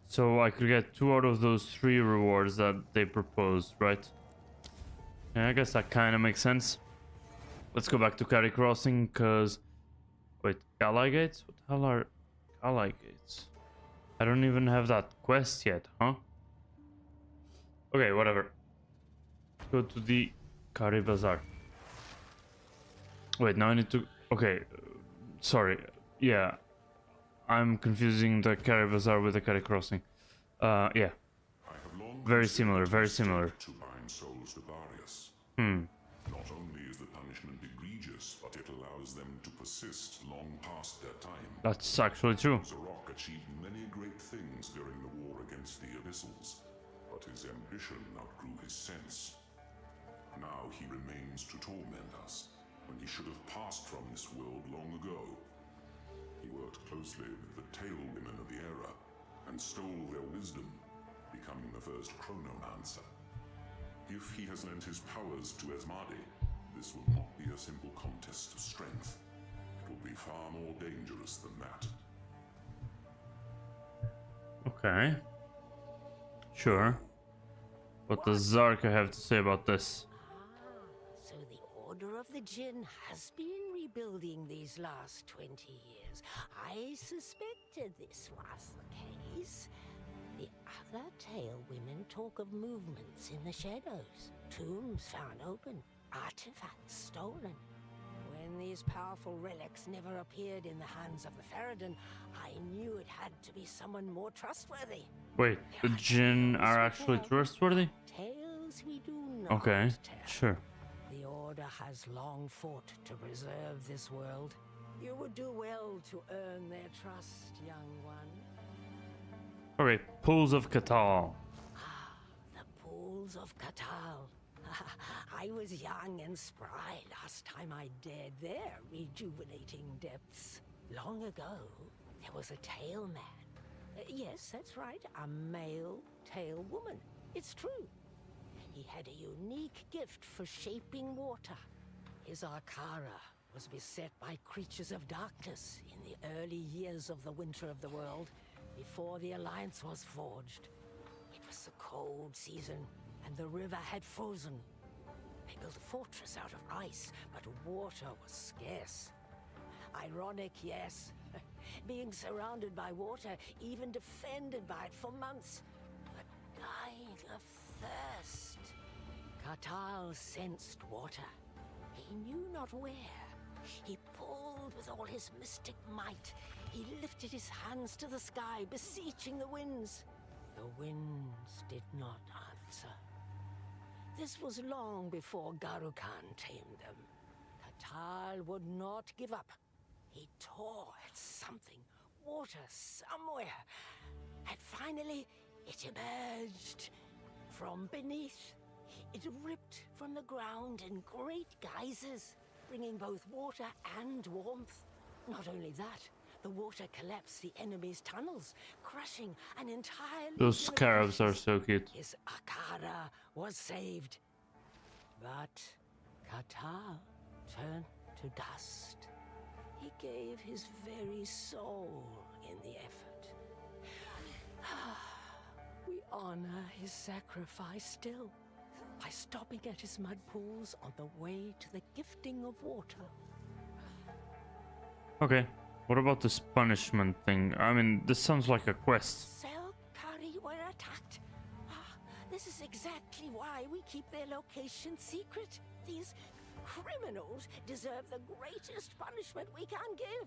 So I could get 2 out of those 3 rewards that they proposed, right? Yeah, I guess that kind of makes sense. Let's go back to Carry Crossing, because... Wait, Ally Gates? What the hell are Ally Gates? I don't even have that quest yet, huh? Okay, whatever. Go to the Kari Bazaar. Wait, now I need to... Okay, sorry. Yeah, I'm confusing the Kari Bazaar with the Kari Crossing. Yeah. Very similar, very similar. To bind souls to Darius. Not only is the punishment egregious, but it allows them to persist long past their time. That's actually true. Zarok achieved many great things during the war against the Abyssals, but his ambition outgrew his sense. Now he remains to torment us, when he should have passed from this world long ago. He worked closely with the Tale Women of the era, and stole their wisdom, becoming the first chronomancer. If he has lent his powers to Asmadi, this will not be a simple contest of strength. It will be far more dangerous than that. Okay. Sure. What does Zarka have to say about this? So the Order of the Jinn has been rebuilding these last 20 years. I suspected this was the case. The other Tale Women talk of movements in the shadows, tombs found open, artifacts stolen. When these powerful relics never appeared in the hands of the Ferrodon, I knew it had to be someone more trustworthy. Wait, the Jinn are actually trustworthy? Tales we do not Okay, tell. sure. The Order has long fought to preserve this world. You would do well to earn their trust, young one. Okay, Pools of Catal. The Pools of Catal. I was young and spry last time I dared their rejuvenating depths. Long ago, there was a Tale Man. Yes, that's right, a male Tale Woman. It's true. He had a unique gift for shaping water. His Arcara was beset by creatures of darkness in the early years of the Winter of the World, before the Alliance was forged. It was the cold season, and the river had frozen. They built a fortress out of ice, but water was scarce. Ironic, yes. Being surrounded by water, even defended by it for months, but dying of thirst. Catal sensed water. He knew not where. He pulled with all his mystic might. He lifted his hands to the sky, beseeching the winds. The winds did not answer. This was long before Garukan tamed them. Catal would not give up. He tore at something, water somewhere, and finally it emerged from beneath. It ripped from the ground in great geysers, bringing both water and warmth. Not only that, the water collapsed the enemy's tunnels, crushing an entire... Those scarabs are so cute. His Akara was saved. But Catal turned to dust. He gave his very soul in the effort. We honor his sacrifice still, by stopping at his mud pools on the way to the gifting of water. Okay, what about this punishment thing? I mean, this sounds like a quest. Selkari were attacked. This is exactly why we keep their location secret. These criminals deserve the greatest punishment we can give.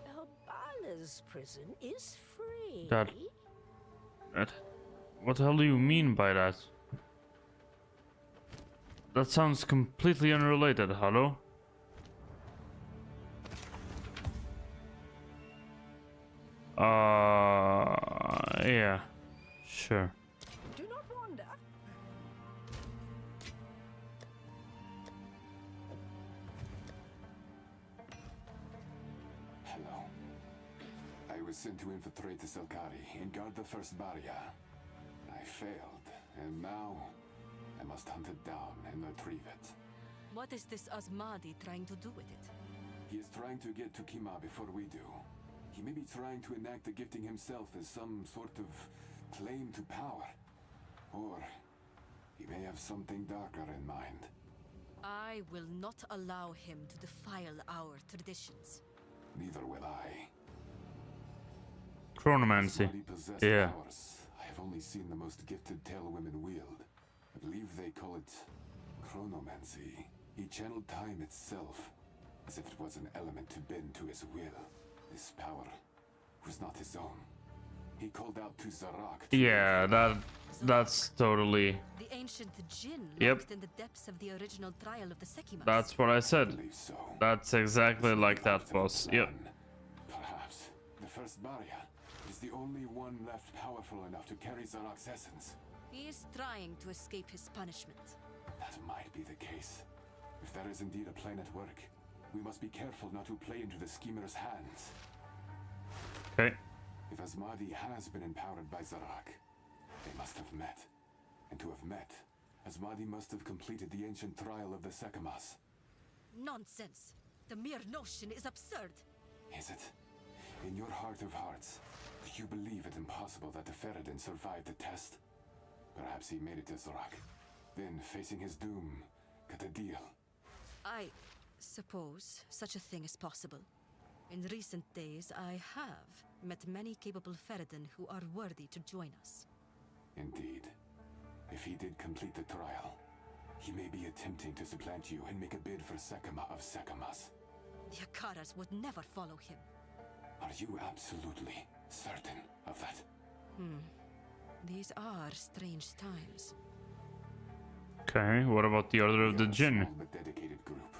Elbala's prison is free. That... What the hell do you mean by that? That sounds completely unrelated, hello? Yeah, sure. Do not wander. Hello. I was sent to infiltrate the Selkari and guard the first barrier. I failed, and now I must hunt it down and retrieve it. What is this Asmadi trying to do with it? He is trying to get to Kima before we do. He may be trying to enact the gifting himself as some sort of claim to power. Or he may have something darker in mind. I will not allow him to defile our traditions. Neither will I. Chronomancy. Asmadi possessed Yeah. powers I have only seen the most gifted tale women wield. I believe they call it chronomancy. He channeled time itself, as if it was an element to bend to his will. This power was not his own. He called out to Zarak. Yeah, that's totally. The ancient Jinn Yep. locked in the depths of the original trial of the Sekimas. That's what I said. That's exactly like that, boss. Yep. Perhaps the first barrier is the only one left powerful enough to carry Zarak's essence. He is trying to escape his punishment. That might be the case. If there is indeed a plan at work, we must be careful not to play into the schemer's hands. Okay. If Asmadi has been empowered by Zarak, they must have met. And to have met, Asmadi must have completed the ancient trial of the Sekimas. Nonsense. The mere notion is absurd. Is it? In your heart of hearts, do you believe it impossible that the Feridun survived the test? Perhaps he made it to Zarak. Then, facing his doom, cut a deal. I suppose such a thing is possible. In recent days, I have met many capable Feridun who are worthy to join us. Indeed. If he did complete the trial, he may be attempting to supplant you and make a bid for Sekima of Sekimas. The Akaras would never follow him. Are you absolutely certain of that? These are strange times. Okay, what about the Order of the Jinn? Small but dedicated group.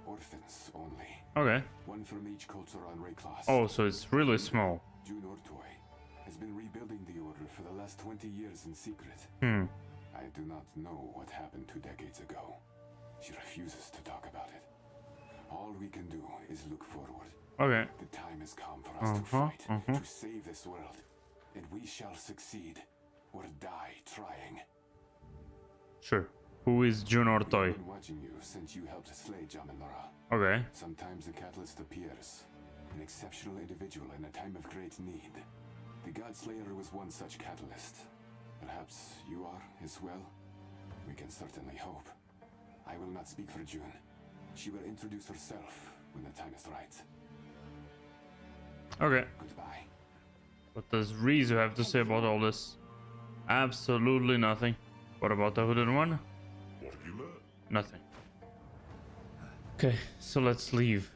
Orphans only. Okay. One from each culture on Ray class. Oh, so it's really small. June Ortoy has been rebuilding the order for the last 20 years in secret. I do not know what happened 2 decades ago. She refuses to talk about it. All we can do is look forward. Okay. The time has come for us to fight, to save this world. And we shall succeed, or die trying. Sure. Who is Jun Ortoy? I've been watching you since you helped slay Jaminara. Okay. Sometimes a catalyst appears. An exceptional individual in a time of great need. The Godslayer was one such catalyst. Perhaps you are as well? We can certainly hope. I will not speak for June. She will introduce herself when the time is right. Okay. Goodbye. What does Rizu have to say about all this? Absolutely nothing. What about the hooded one? What have you learned? Nothing. Okay, so let's leave.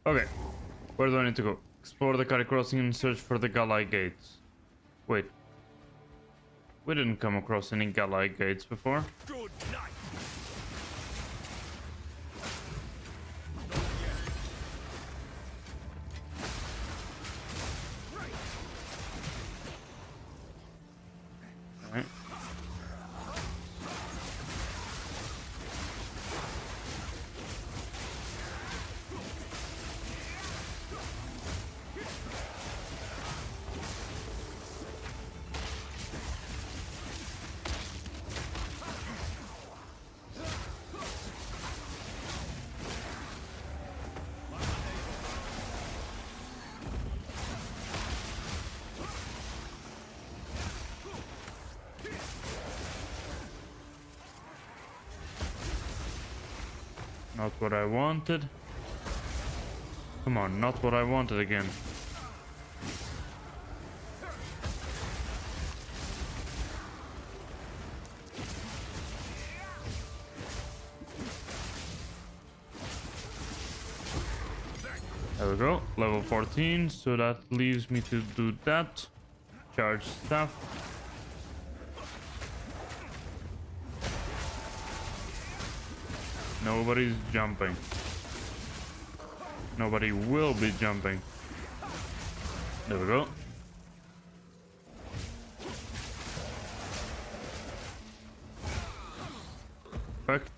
Okay, where do I need to go? Explore the Kari crossing and search for the Galai gates. Wait. We didn't come across any Galai gates before. Good night. Alright. Not what I wanted. Come on, not what I wanted again. There we go, level 14, so that leaves me to do that. Charge stuff. Nobody's jumping. Nobody will be jumping. There we go. Perfect.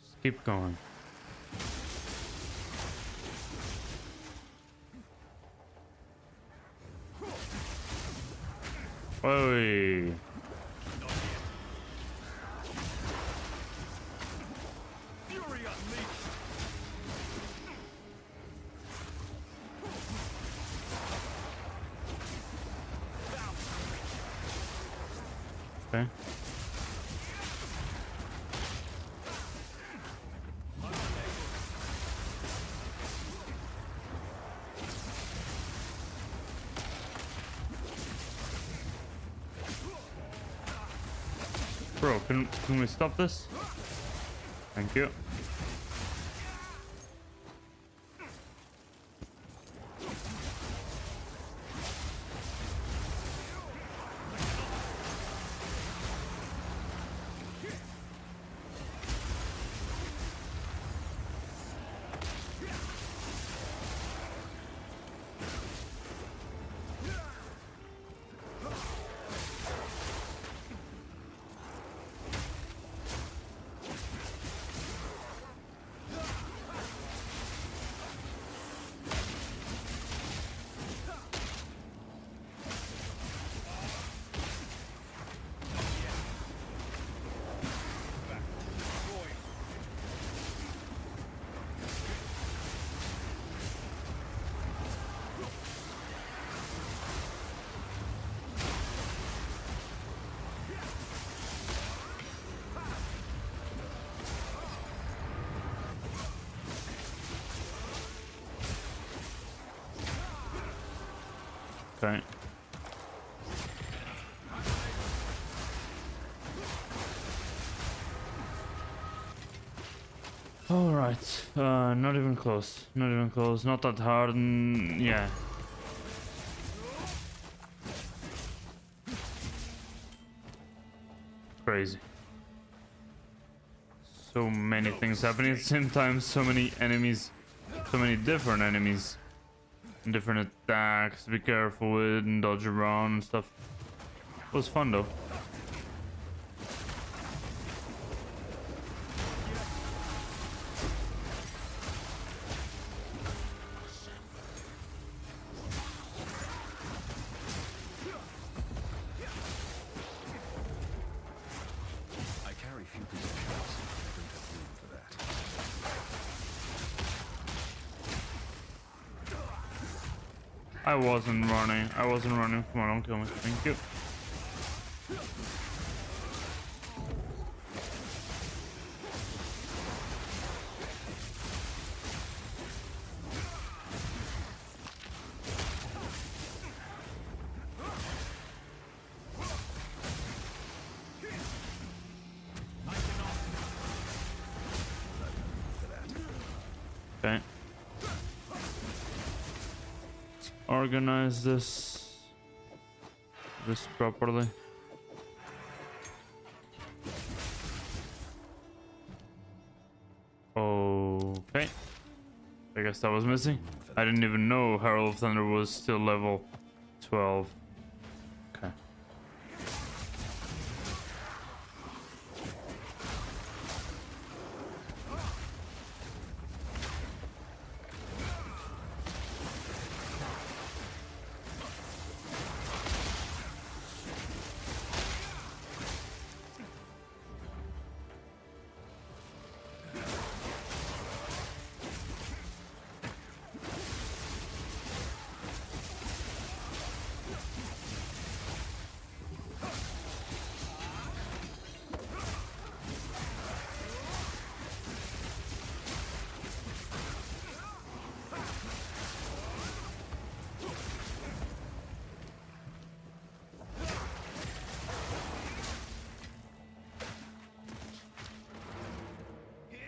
Just keep going. Oi. Fury unleashed. Okay. Bro, can we stop this? Thank you. Okay. All right. Not even close. Not even close. Not that hard. Yeah. Crazy. So many things happening at the same time. So many enemies. So many different enemies. Different attacks to be careful with and dodge around and stuff. It was fun though. I carry few possessions. I don't have room for that. I wasn't running. I wasn't running. Come on, don't kill me. Thank you. Okay. Organize this properly. Okay. I guess that was missing. I didn't even know Herald of Thunder was still level 12. Okay.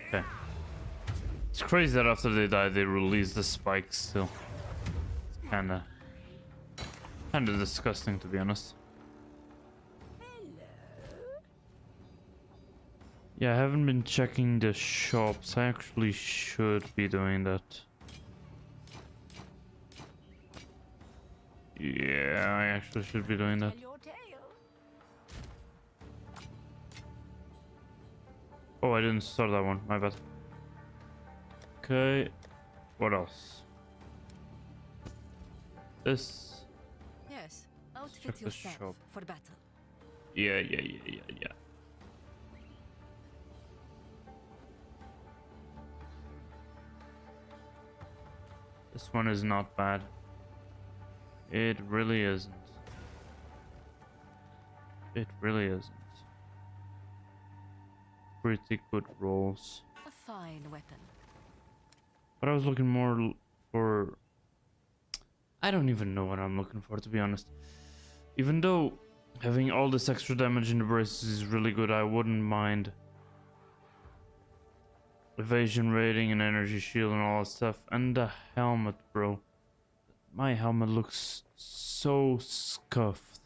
Okay. It's crazy that after they die, they release the spikes still. It's kinda disgusting, to be honest. Yeah, I haven't been checking the shops. I actually should be doing that. Yeah, I actually should be doing that. Oh, I didn't start that one. My bad. Okay. What else? This. Yes, outfit Check the yourself shop. for battle. Yeah. This one is not bad. It really isn't. It really isn't. Pretty good rolls. A fine weapon. But I was looking more for... I don't even know what I'm looking for, to be honest. Even though Having all this extra damage in the braces is really good. I wouldn't mind. Evasion rating and energy shield and all that stuff. And the helmet, bro. My helmet looks so scuffed.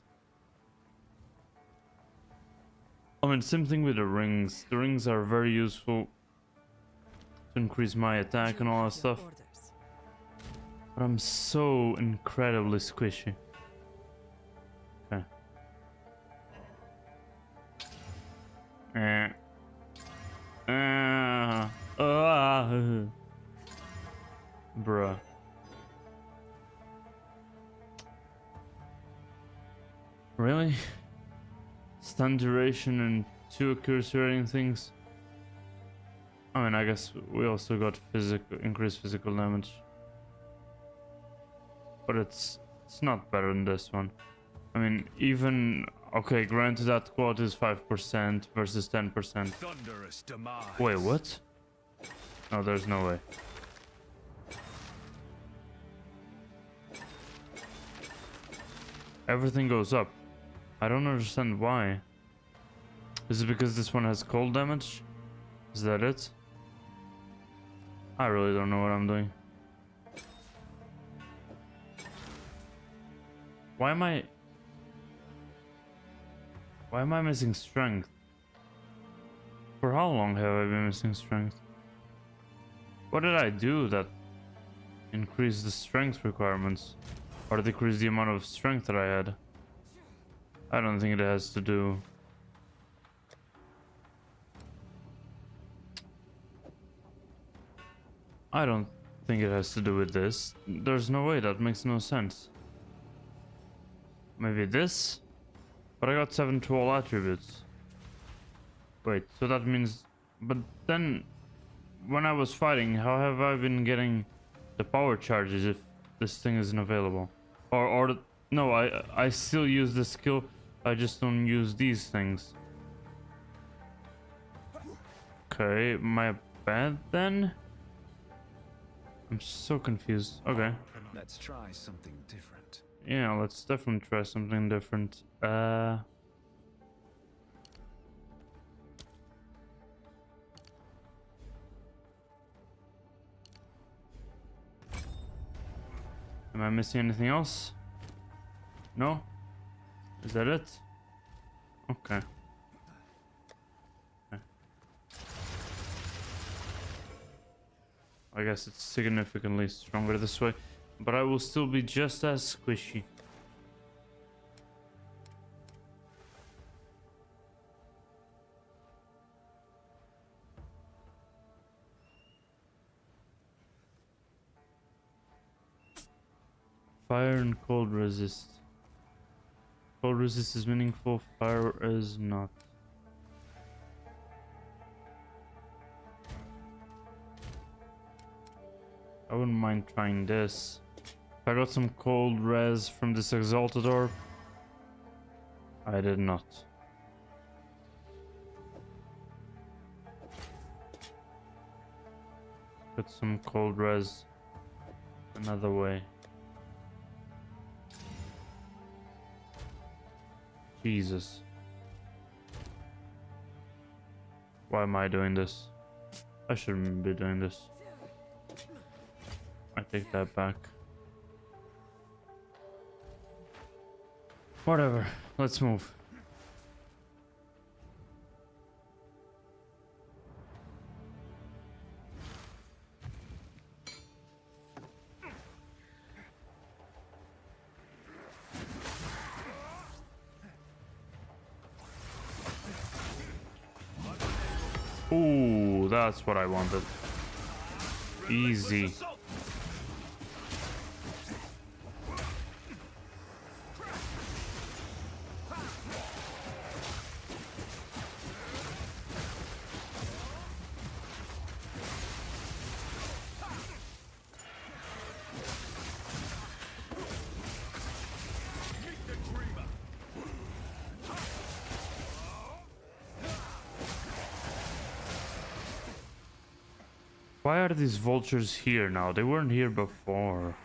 I mean, same thing with the rings. The rings are very useful to increase my attack and all that stuff. But I'm so incredibly squishy. Okay. Bruh. Really? Stun duration and 2 accuracy rating things? I mean, I guess we also got increased physical damage. But it's not better than this one. I mean, even... Okay, granted that quad is 5% versus 10%. Thunderous demise. Wait, what? No, there's no way. Everything goes up. I don't understand why. Is it because this one has cold damage? Is that it? I really don't know what I'm doing. Why am I missing strength? For how long have I been missing strength? What did I do that increased the strength requirements? Or decreased the amount of strength that I had? I don't think it has to do... I don't think it has to do with this. There's no way, that makes no sense. Maybe this? But I got 7 to all attributes. Wait, so that means... But then... When I was fighting, how have I been getting the power charges if this thing isn't available? Or no, I still use the skill, I just don't use these things. Okay, my bad then? I'm so confused. Okay. Let's try something different. Yeah, let's definitely try something different. Am I missing anything else? No? Is that it? Okay. I guess it's significantly stronger this way, but I will still be just as squishy. Fire and cold resist. Cold resist is meaningful, fire is not. I wouldn't mind trying this. If I got some cold res from this exalted orb. I did not. Put some cold res another way. Jesus. Why am I doing this? I shouldn't be doing this. I take that back. Whatever, let's move. Ooh, that's what I wanted. Easy. Why are these vultures here now? They weren't here before.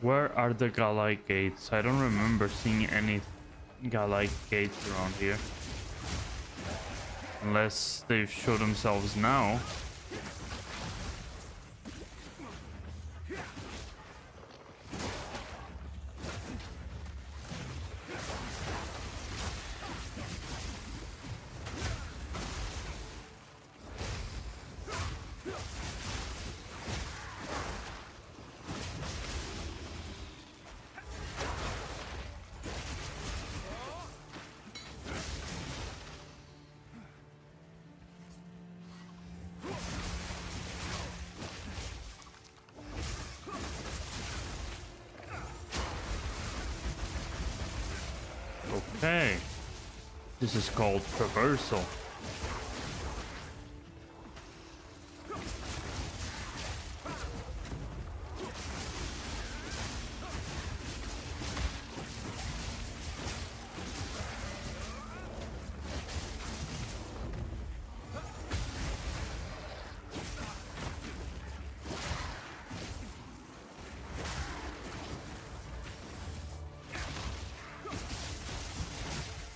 Where are the Galai gates? I don't remember seeing any Galai gates around here. Unless they've showed themselves now. Okay. This is called traversal.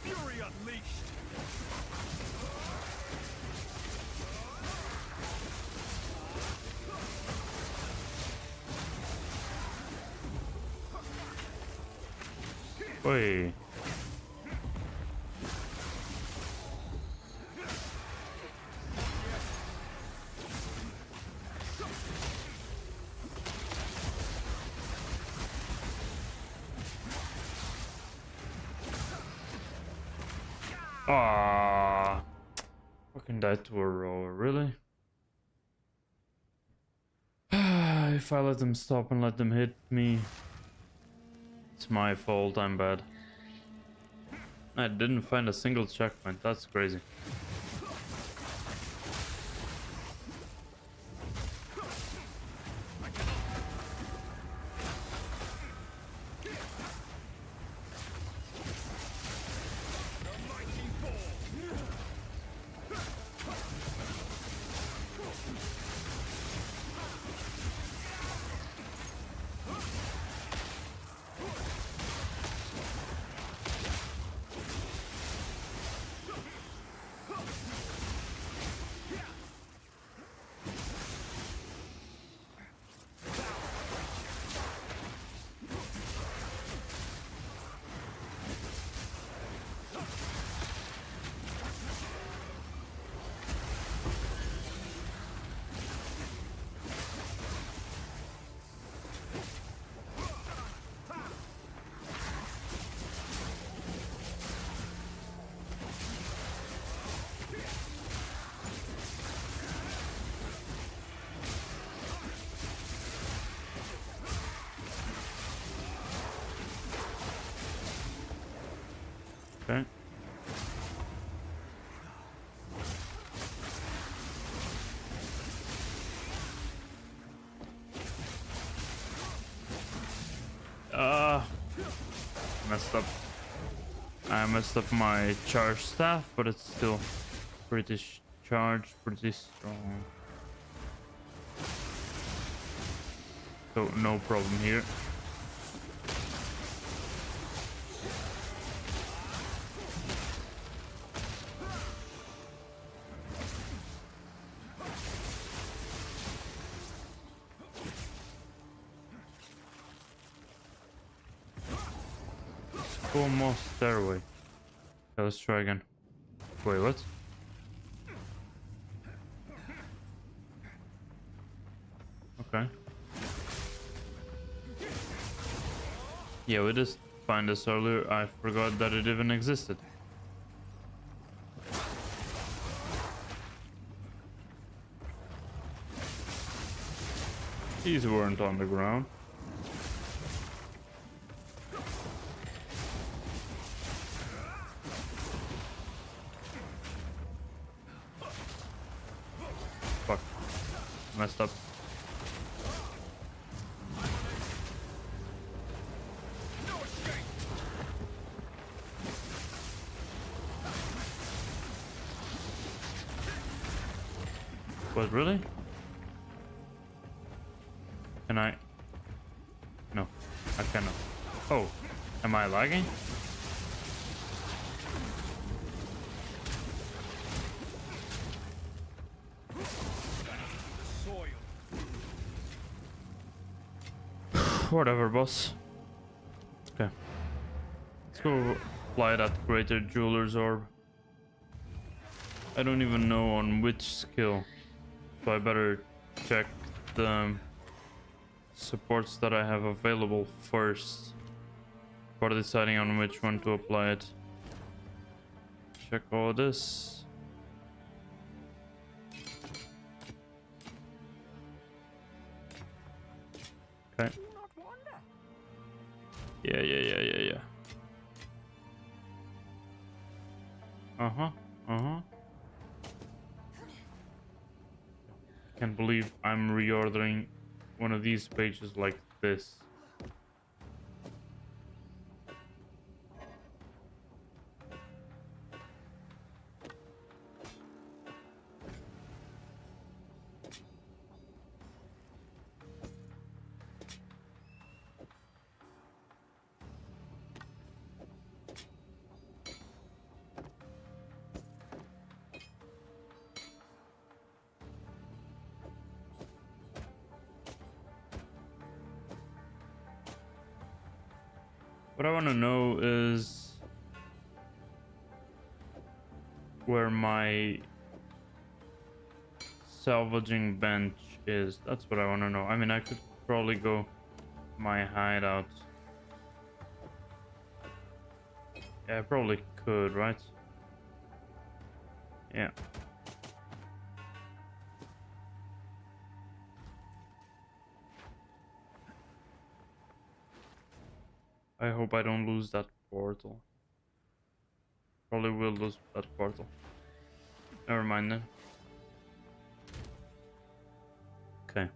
Fury unleashed! Oi. Ah, fucking died to a rower, really? If I let them stop and let them hit me, it's my fault, I'm bad. I didn't find a single checkpoint, that's crazy. Okay. Messed up. I messed up my charge staff, but it's still pretty charged, pretty strong. So no problem here. Almost stairway. Okay, let's try again. Wait, what? Okay. Yeah, we just found this earlier. I forgot that it even existed. These weren't on the ground. Fuck. Messed up. What, really? Can I? No, I cannot. Oh, am I lagging? Whatever, boss. Okay. Let's go apply that greater jeweler's orb. I don't even know on which skill, so I better check the supports that I have available first before deciding on which one to apply it. Check all of this. Okay. Yeah. Uh-huh. Can't believe I'm reordering one of these pages like this. What I want to know is where my salvaging bench is. That's what I want to know. I mean, I could probably go my hideout. Yeah, I probably could, right? Yeah. I hope I don't lose that portal. Probably will lose that portal. Never mind then. Okay.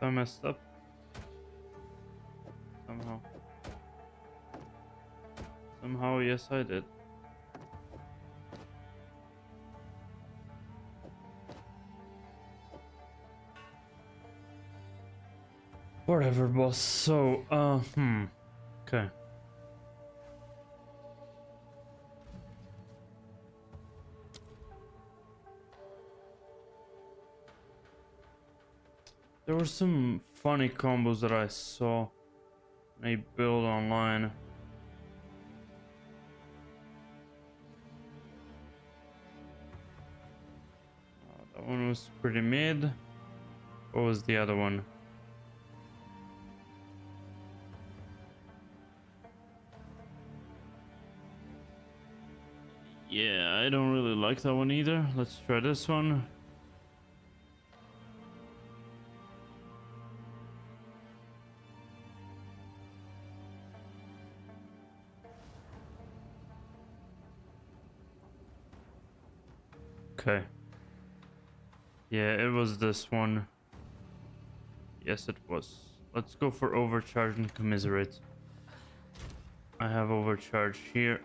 I messed up. Somehow, yes, I did. Whatever, boss. So, okay. There were some funny combos that I saw they build online. That one was pretty mid. What was the other one? Yeah, I don't really like that one either. Let's try this one. Okay. Yeah, it was this one. Yes, it was. Let's go for overcharge and commiserate. I have overcharge here.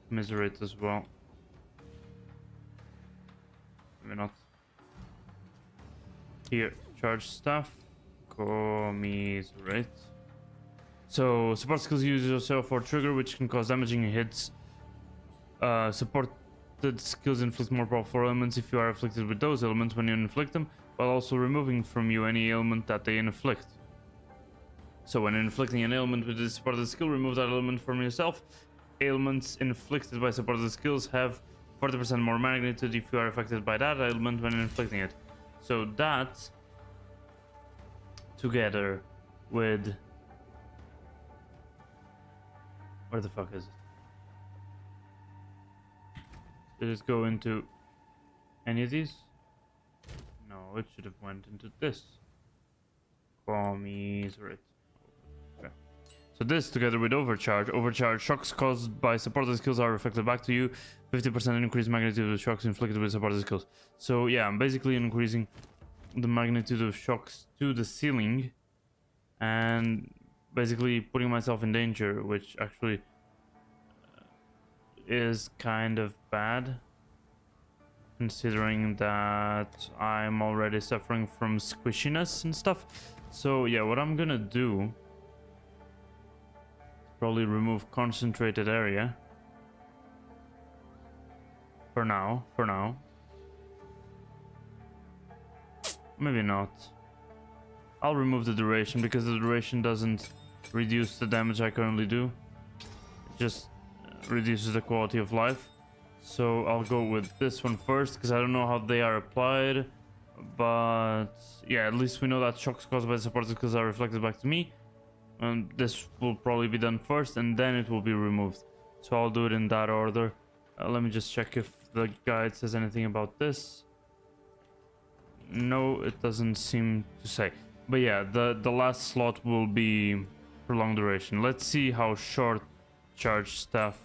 Commiserate as well. Maybe not. Here, charge stuff. Commiserate. So, support skills use yourself for trigger, which can cause damaging hits. Supported skills inflict more powerful elements if you are afflicted with those elements when you inflict them, while also removing from you any ailment that they inflict. So when inflicting an ailment with this supported skill, remove that element from yourself. Ailments inflicted by supported skills have 40% more magnitude if you are affected by that ailment when inflicting it. So that, together with... Where the fuck is it? Did it go into Any of these? No, it should have went into this. Bombies, right. Okay. So this, together with overcharge. Overcharge shocks caused by supported skills are reflected back to you. 50% increased magnitude of shocks inflicted with supported skills. So yeah, I'm basically increasing the magnitude of shocks to the ceiling. And basically putting myself in danger, which actually is kind of bad. Considering that I'm already suffering from squishiness and stuff. So yeah, what I'm gonna do, probably remove concentrated area for now. Maybe not. I'll remove the duration because the duration doesn't reduce the damage I currently do. It just reduces the quality of life. So I'll go with this one first because I don't know how they are applied. But yeah, at least we know that shocks caused by the supported skills are reflected back to me. And this will probably be done first and then it will be removed. So I'll do it in that order. Let me just check if the guide says anything about this. No, it doesn't seem to say. But yeah, the last slot will be prolonged duration. Let's see how short charge staff,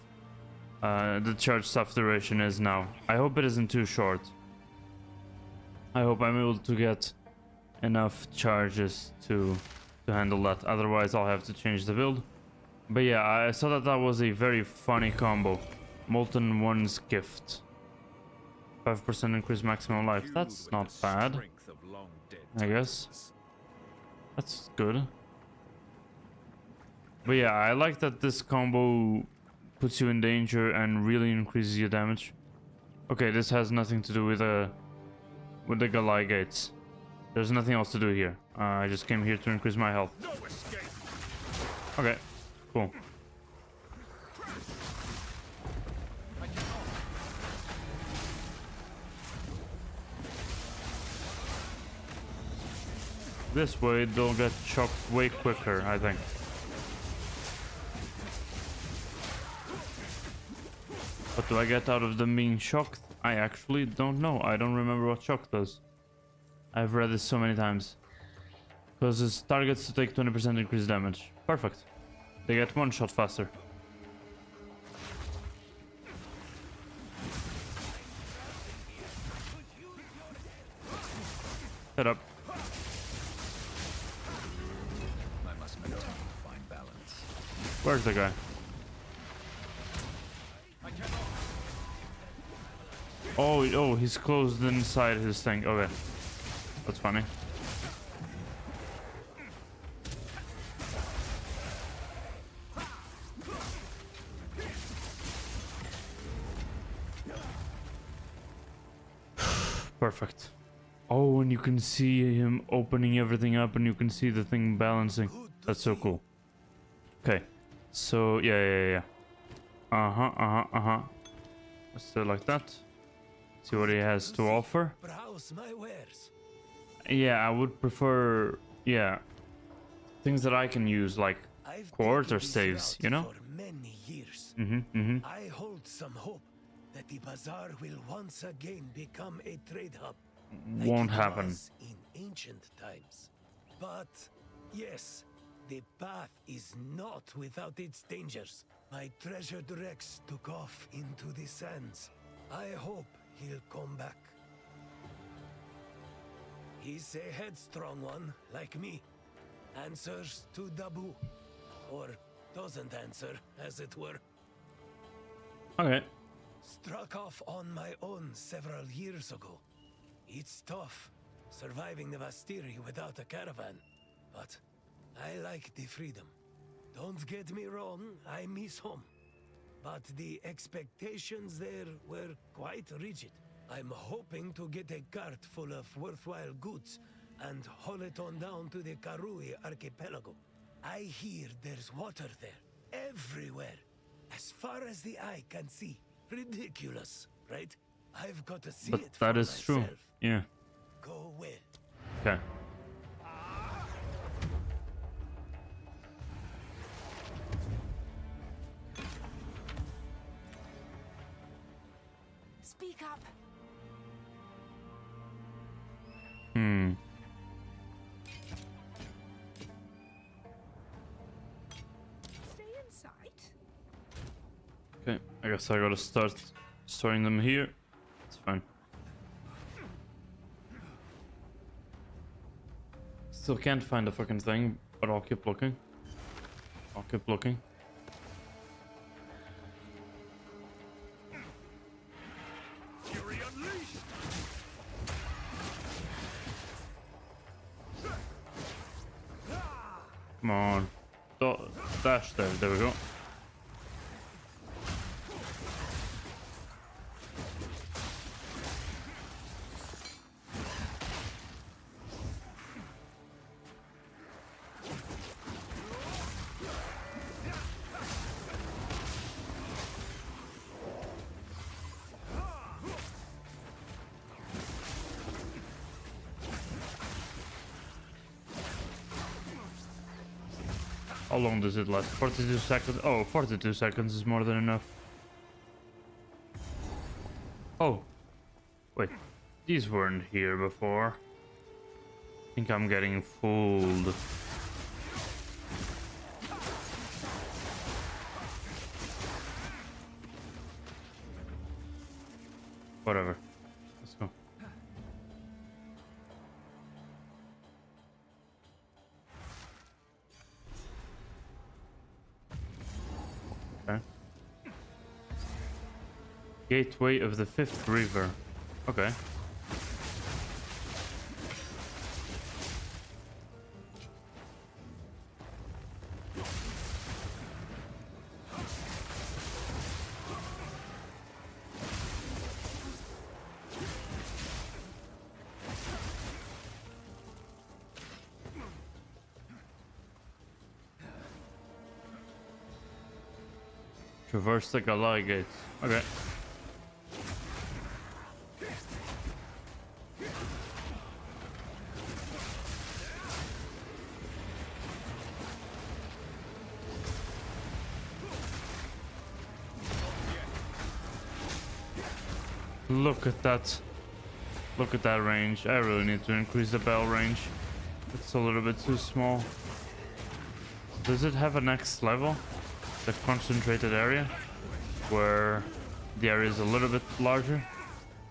the charge staff duration is now. I hope it isn't too short. I hope I'm able to get enough charges to handle that. Otherwise, I'll have to change the build. But yeah, I saw that was a very funny combo. Molten One's Gift. 5% increased maximum life. That's not bad, I guess. That's good. But yeah, I like that this combo puts you in danger and really increases your damage. Okay, this has nothing to do with the Galai gates. There's nothing else to do here. I just came here to increase my health. Okay, cool. This way they'll get shocked way quicker, I think. What do I get out of them being shocked? I actually don't know. I don't remember what shock does. I've read this so many times. Causes targets to take 20% increased damage. Perfect. They get one shot faster. Head up. I must maintain a fine balance. Where's the guy? Oh, he's closed inside his thing. Okay. That's funny. Perfect. Oh, and you can see him opening everything up and you can see the thing balancing. That's so cool. Okay. So, yeah. Let's do it like that. See what he has to offer. Yeah, I would prefer, yeah, things that I can use, like quarter saves, you know? I hold some hope that the bazaar will once again become a trade hub. Won't happen. In ancient times. But yes, the path is not without its dangers. My treasured Rex took off into the sands. I hope he'll come back. He's a headstrong one, like me. Answers to Dabu. Or doesn't answer, as it were. Okay. Struck off on my own several years ago. It's tough, surviving the Vastiri without a caravan. But I like the freedom. Don't get me wrong, I miss home. But the expectations there were quite rigid. I'm hoping to get a cart full of worthwhile goods and haul it on down to the Karui archipelago. I hear there's water there, everywhere, as far as the eye can see. Ridiculous, right? I've got to see But it that for is true. myself. Yeah. Go well. Okay. Speak up. sight. Okay, I guess I gotta start storing them here. It's fine. Still can't find the fucking thing, but I'll keep looking. I'll keep looking. Fury unleashed! Come on. Dash there. There we go. How long does it last? 42 seconds? Oh, 42 seconds is more than enough. Oh. Wait. These weren't here before. I think I'm getting fooled. Whatever. Let's go. Okay. Gateway of the Fifth River. Okay. Traverse the Galai gates. Okay. Look at that. Look at that range. I really need to increase the bell range. It's a little bit too small. Does it have a next level? The concentrated area? Where the area is a little bit larger?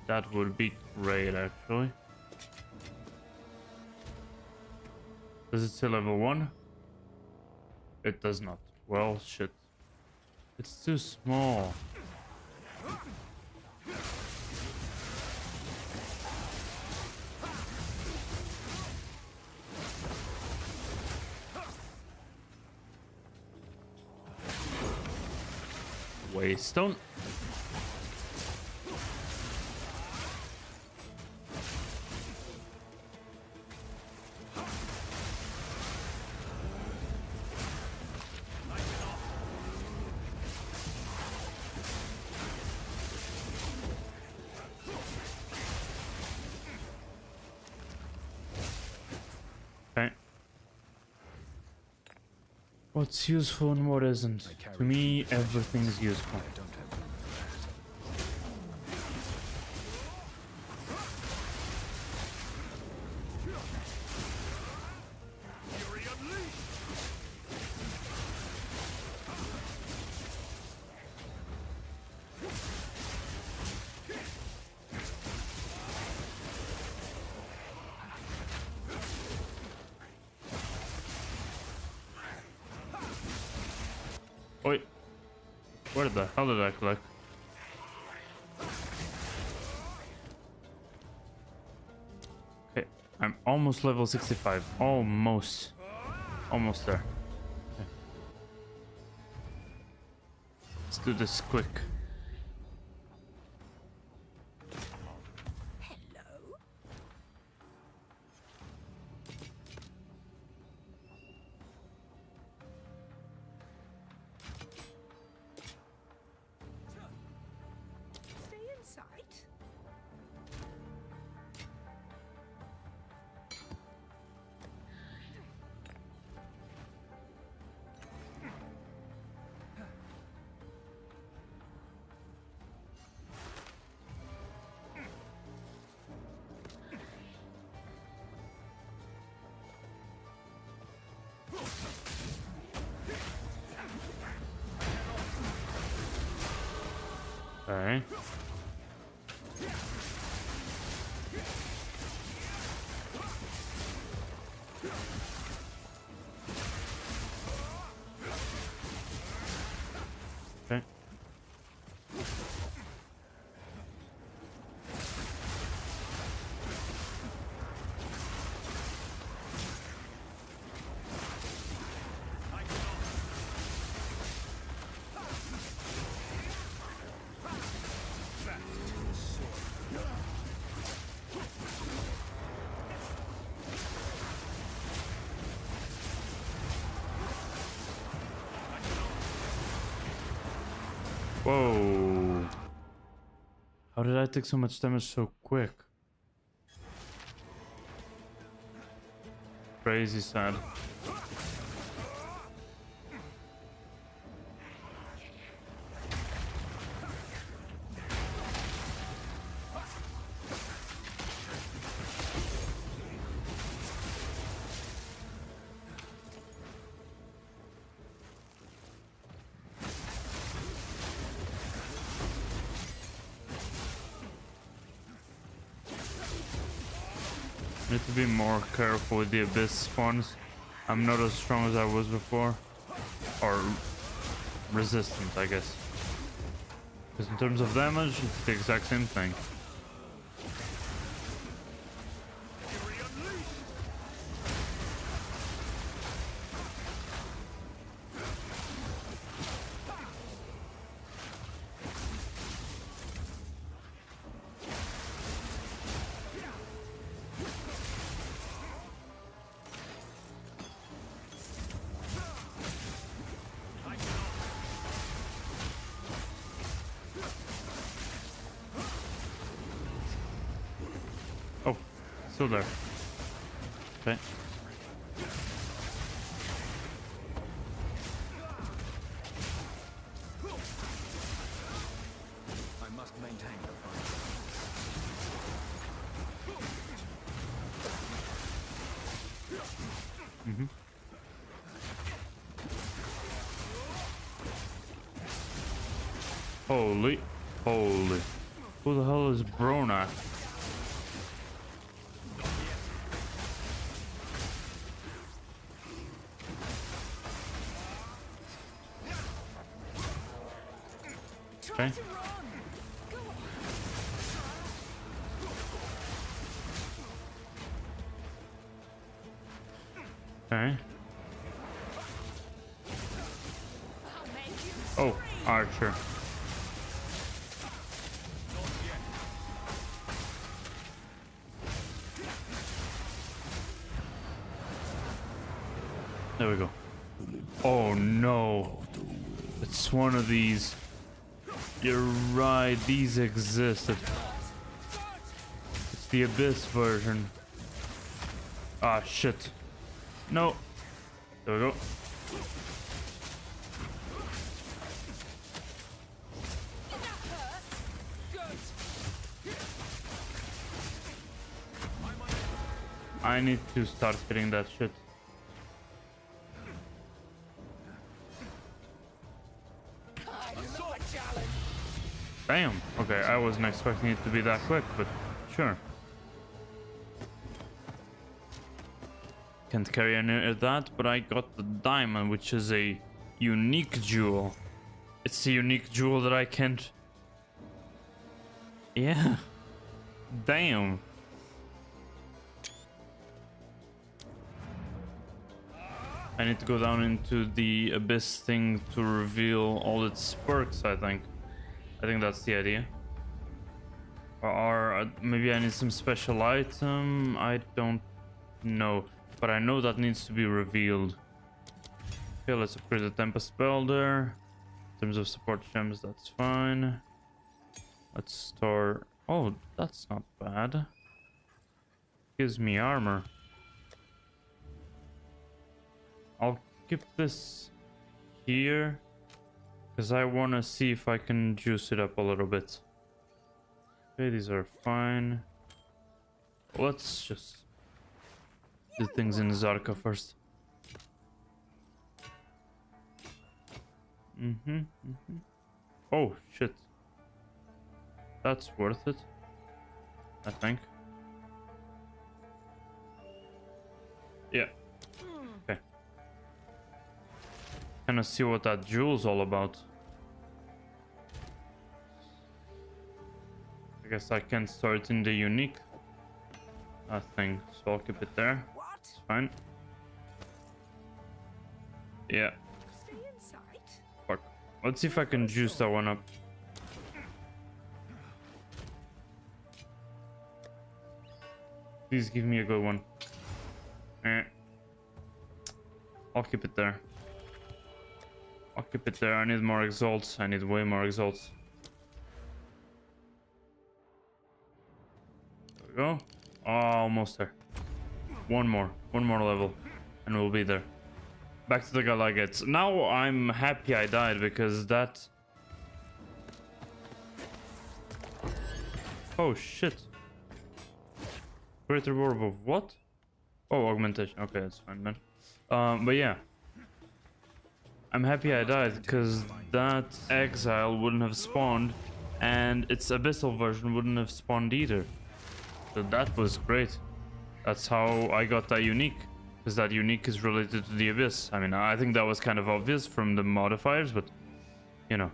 That would be great, actually. Does it say level 1? It does not. Well, shit. It's too small. Waystone. Okay. What's useful and what isn't? To me, everything is useful. Wait, where the hell did I collect? Okay, I'm almost level 65. Almost. Almost there. Okay. Let's do this quick. Stay in sight. Okay. Okay. Whoa. How did I take so much damage so quick? Crazy sad. Need to be more careful with the abyss spawns. I'm not as strong as I was before. Or resistant, I guess. Because in terms of damage, it's the exact same thing. Oh, still there. Okay. I must maintain the fight. Mm-hmm. Holy. Who the hell is Brona? Okay. Okay. Oh, Archer. There we go. Oh no. It's one of these. You're right, these existed. It's the Abyss version. Ah, shit. No. There we go. I need to start hitting that shit. Damn. Okay, I wasn't expecting it to be that quick, but sure. Can't carry any of that, but I got the diamond, which is a unique jewel. It's a unique jewel that I can't... Yeah. Damn. I need to go down into the abyss thing to reveal all its perks, I think. I think that's the idea. Or maybe I need some special item. I don't know. But I know that needs to be revealed. Okay, let's upgrade the Tempest Builder. In terms of support gems, that's fine. Let's store... Oh, that's not bad. Gives me armor. I'll keep this here. Because I want to see if I can juice it up a little bit. Okay, these are fine. Let's just do things in Zarka first. Oh, shit. That's worth it, I think. Yeah. Okay. Kind of see what that jewel's all about. I guess I can start in the unique thing, so I'll keep it there. It's fine. Yeah. Stay in sight. Fuck. Let's see if I can juice that one up. Please give me a good one. I'll keep it there. I'll keep it there. I need more exalts. I need way more exalts. There we go. Oh, almost there. One more level, and we'll be there. Back to the Galagates. Now I'm happy I died because that. Oh shit. Greater orb of what? Oh, augmentation. Okay, that's fine then. But yeah. I'm happy I died because that exile wouldn't have spawned and its abyssal version wouldn't have spawned either. So that was great. That's how I got that unique. Because that unique is related to the abyss. I mean, I think that was kind of obvious from the modifiers, but you know.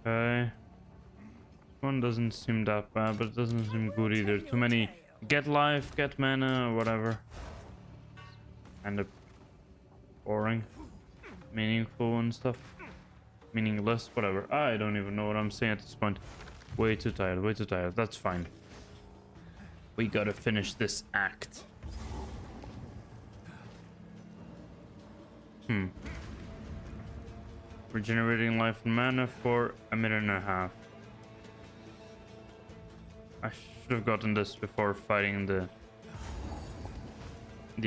Okay. One doesn't seem that bad, but it doesn't seem good either. Too many get life, get mana, whatever. Kind of boring. Meaningful and stuff. Meaningless, whatever. I don't even know what I'm saying at this point. Way too tired, way too tired. That's fine. We gotta finish this act. Regenerating life and mana for a minute and a half. I should have gotten this before fighting the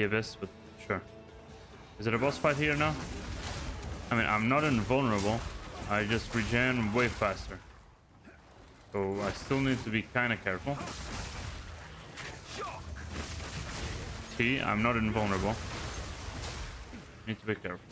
abyss, but sure. Is it a boss fight here now? I mean, I'm not invulnerable. I just regen way faster. So I still need to be kind of careful. See, I'm not invulnerable. Need to be careful.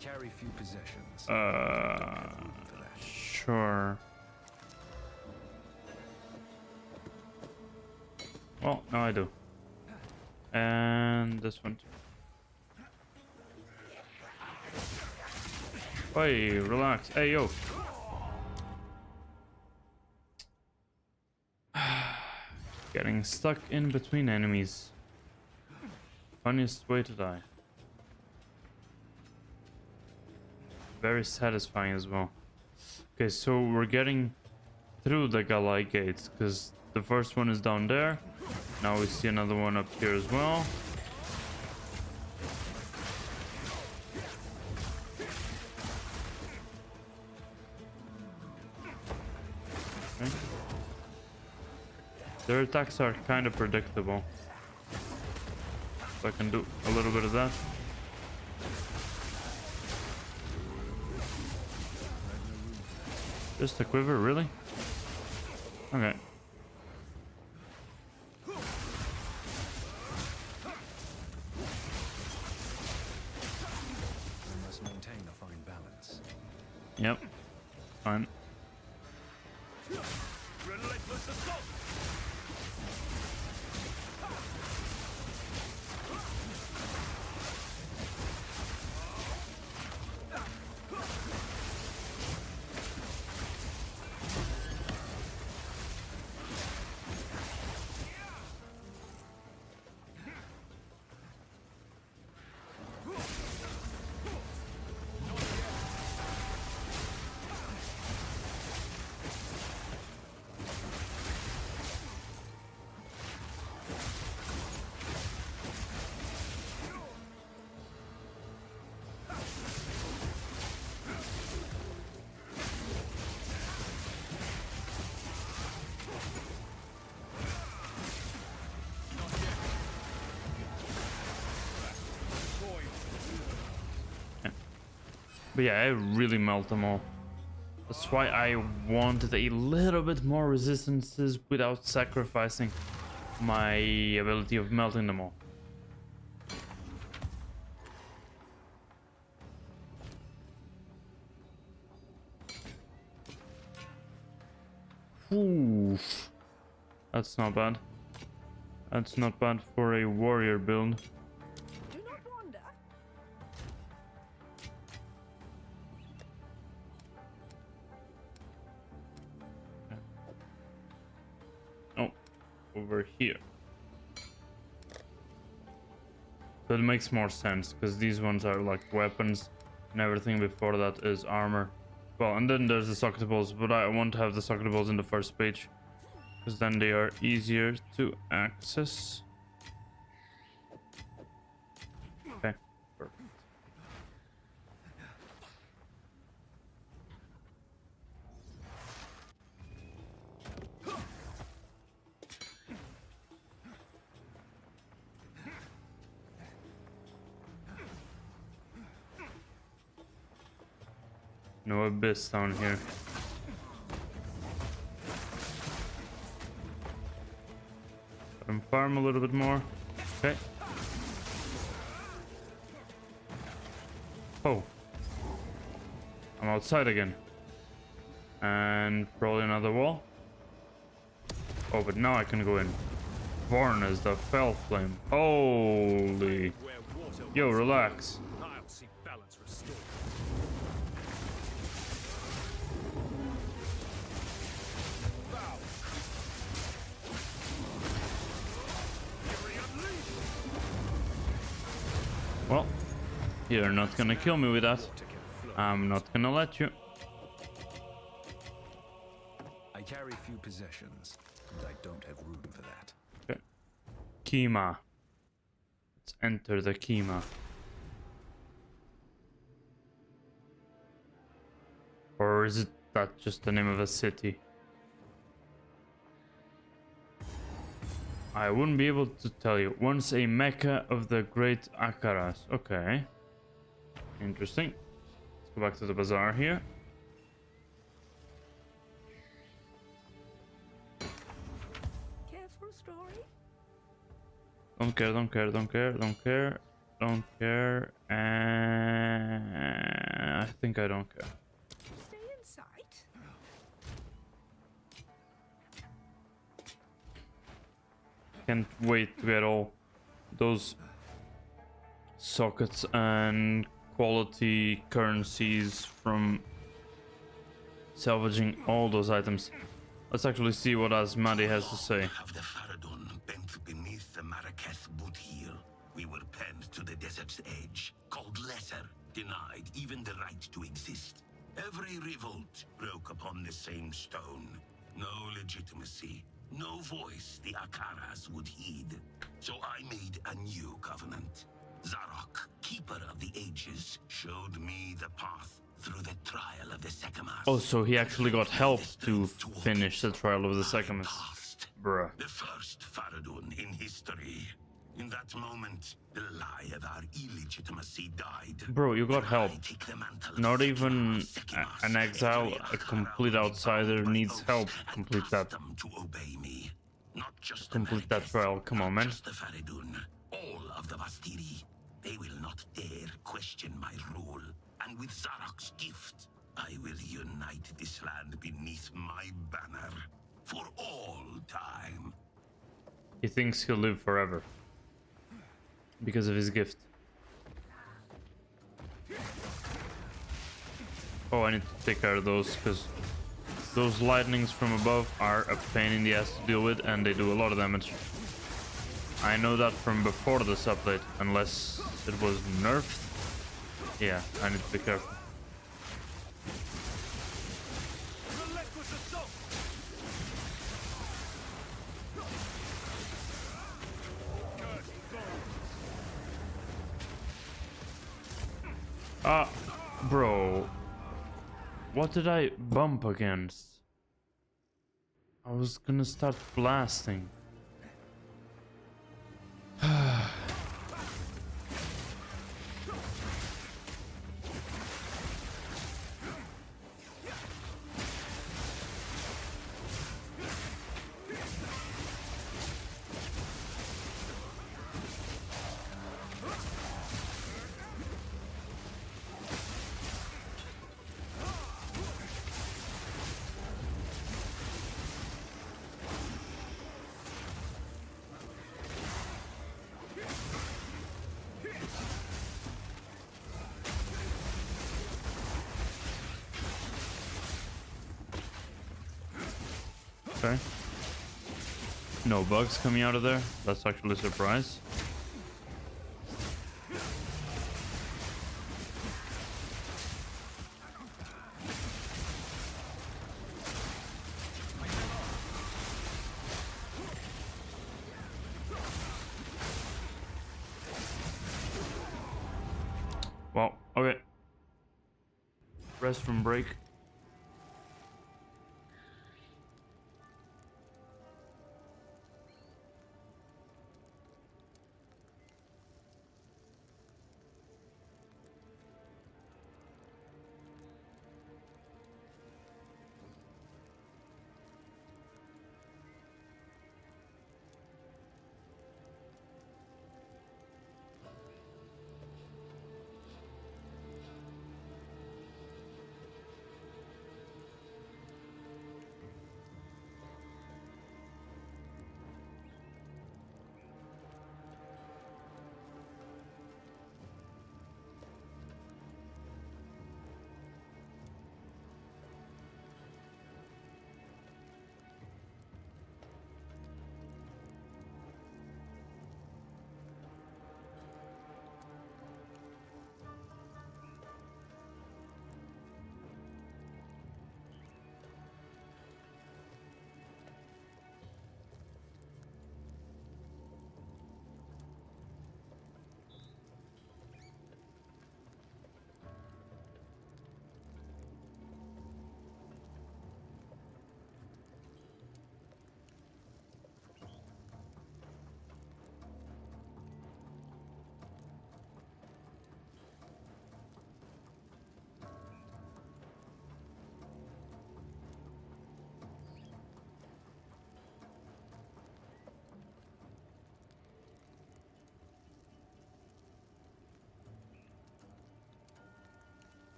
Carry few possessions. Sure. Well, now I do. And this one too. Hey, relax. Hey, yo. Getting stuck in between enemies. Funniest way to die. Very satisfying as well. Okay, so we're getting through the Galai gates because the first one is down there. Now we see another one up here as well. Okay. Their attacks are kind of predictable. So I can do a little bit of that. Just a quiver, really? Okay. We must maintain a fine balance. Yep. Fine. Relentless assault! But yeah, I really melt them all. That's why I wanted a little bit more resistances without sacrificing my ability of melting them all. Oof. That's not bad. That's not bad for a warrior build. Do not wander. Oh, over here. So it makes more sense because these ones are like weapons and everything before that is armor. Well, and then there's the socket balls, but I want to have the socket balls in the first page because then they are easier to access. Okay, perfect. No abyss down here. Let him farm a little bit more. Okay. Oh. I'm outside again. And probably another wall. Oh, but now I can go in. Vorn is the fell flame. Holy. Yo, relax. I'll see balance restored. Well, you're not gonna kill me with that. I'm not gonna let you. I carry few possessions, and I don't have room for that. Okay. Kima. Let's enter the Kima. Or is it that just the name of a city? I wouldn't be able to tell you. Once a mecca of the great Akaras. Okay. Interesting. Let's go back to the bazaar here. Care for a story? Don't care, don't care, don't care, don't care, don't care. I think I don't care. Stay in sight. Can't wait to get all those sockets and quality currencies from salvaging all those items. Let's actually see what Asmadi has to say. Of the Faradun bent beneath the Marrakech boot heel, we were penned to the desert's edge, called lesser, denied even the right to exist. Every revolt broke upon the same stone. No legitimacy, no voice the Akaras would heed. So I made a new covenant. Zarok, keeper of the ages, showed me the path through the trial of the Sekemas. Oh, so he actually got help to finish the trial of the Sekemas. Bruh. The first Faradun in history. In that moment, the lie of our illegitimacy died. Bro, you got help. Not even an exile, a complete outsider needs help to complete that. Complete that trial, come on, man. Just the Faradun, all of the Vastiri. They will not dare question my rule. And with Zarok's gift, I will unite this land beneath my banner. For all time. He thinks he'll live forever. Because of his gift. Oh, I need to take care of those, because those lightnings from above are a pain in the ass to deal with, and they do a lot of damage. I know that from before this update, unless it was nerfed. Yeah, I need to be careful. Bro. What did I bump against? I was gonna start blasting. Okay. No bugs coming out of there. That's actually a surprise. Well, okay. Rest from break.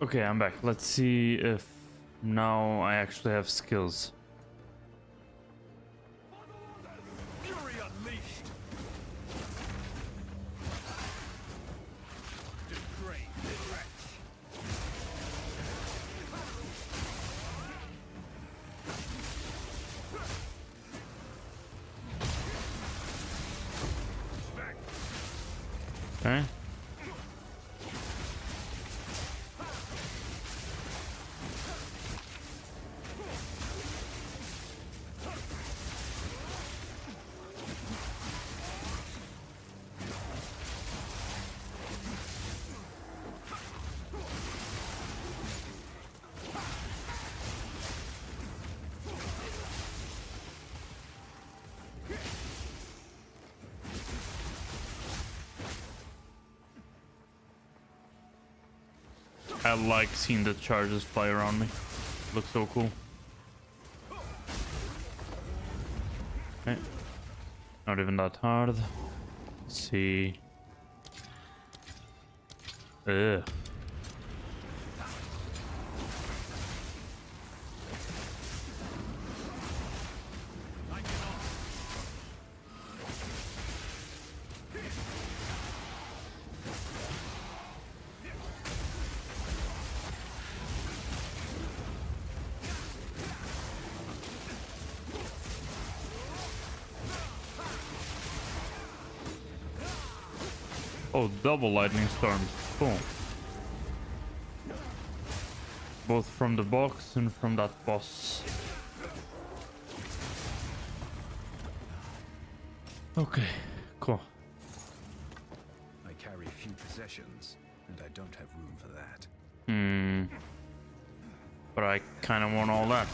Okay, I'm back. Let's see if now I actually have skills. Fury unleashed. Degrade the wretch. Okay. I like seeing the charges fly around me. Looks so cool. Okay. Not even that hard. Let's see. Ugh. Oh, double lightning storms. Cool. Both from the box and from that boss. Okay, cool. I carry few possessions, and I don't have room for that. But I kind of want all that.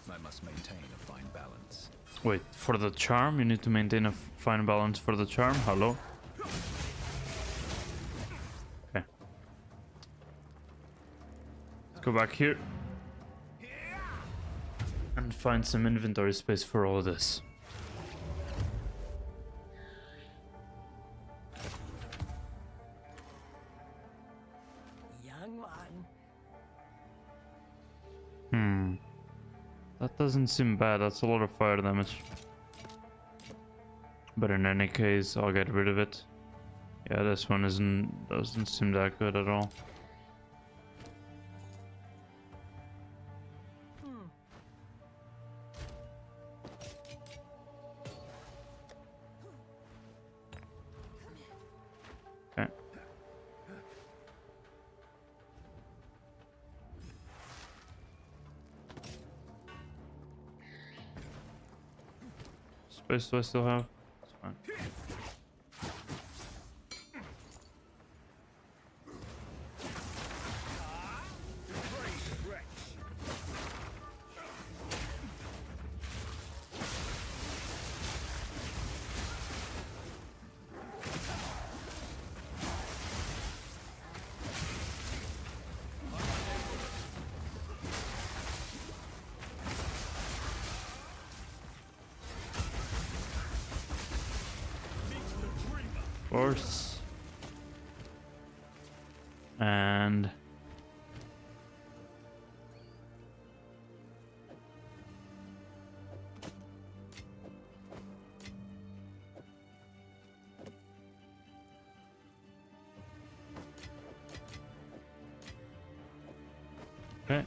My must maintain a fine balance. Wait, for the charm, you need to maintain a fine balance for the charm? Hello? Okay. Let's go back here. And find some inventory space for all of this. Young one. That doesn't seem bad. That's a lot of fire damage. But in any case, I'll get rid of it. Yeah, this one doesn't seem that good at all. Okay. Space do I still have? It's fine. Course. And okay.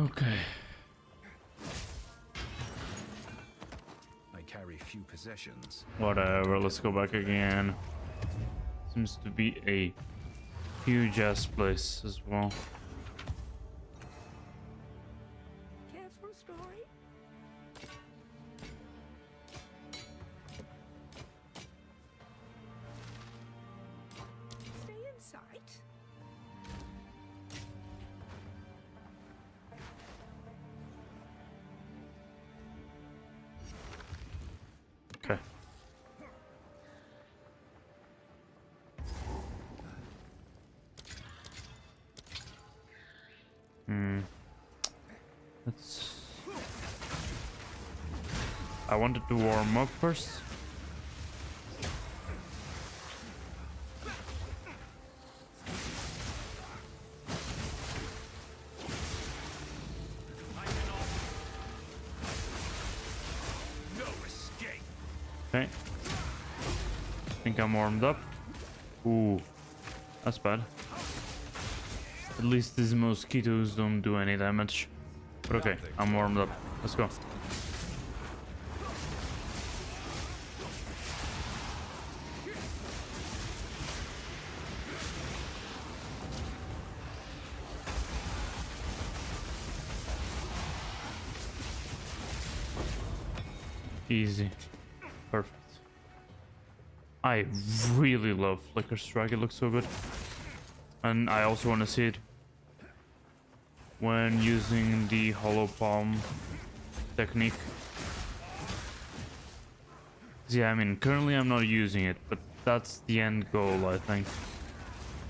Okay. I carry few possessions. Whatever, let's go back again. Seems to be a huge ass place as well. Careful, story. Stay in sight. Okay. Let's... I wanted to warm up first. Okay. I think I'm warmed up. Ooh, that's bad. At least these mosquitoes don't do any damage. But okay, I'm warmed up. Let's go. Easy. Perfect. I really love Flicker Strike, it looks so good. And I also want to see it when using the Hollow Palm technique. Yeah, I mean, currently I'm not using it, but that's the end goal, I think,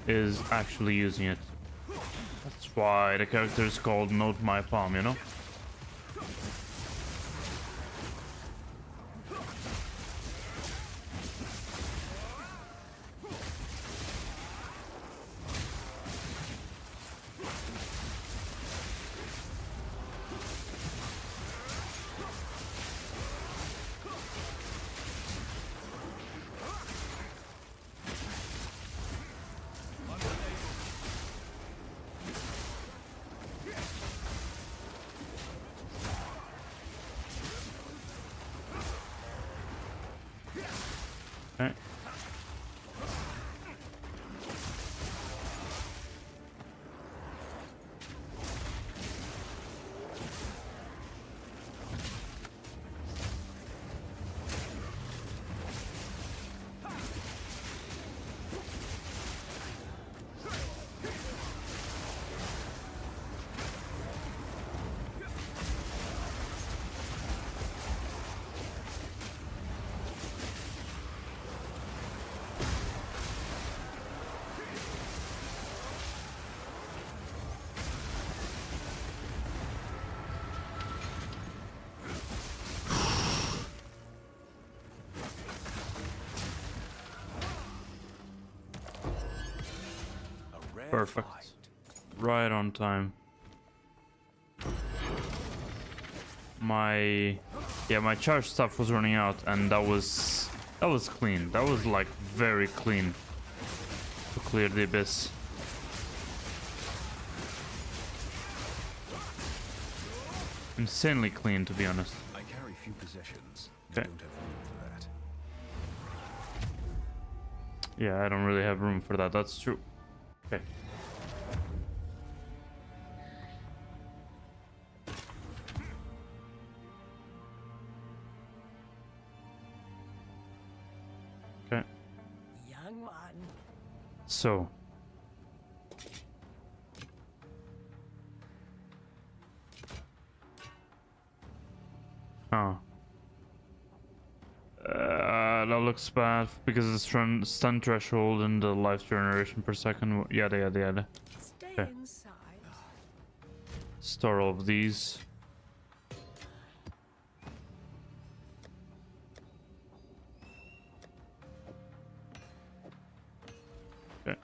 is actually using it. That's why the character is called Note My Palm, you know? Okay. Perfect. Right on time. My charge stuff was running out, and that was clean. That was like very clean to clear the abyss. Insanely clean, to be honest. I carry few possessions. Okay. Don't have room for that. Yeah, I don't really have room for that. That's true. Okay. Okay. Young one. So. Huh. That looks bad because it's stun threshold and the life generation per second. Yada yada yada. Stay Okay. inside. Store all of these. Okay.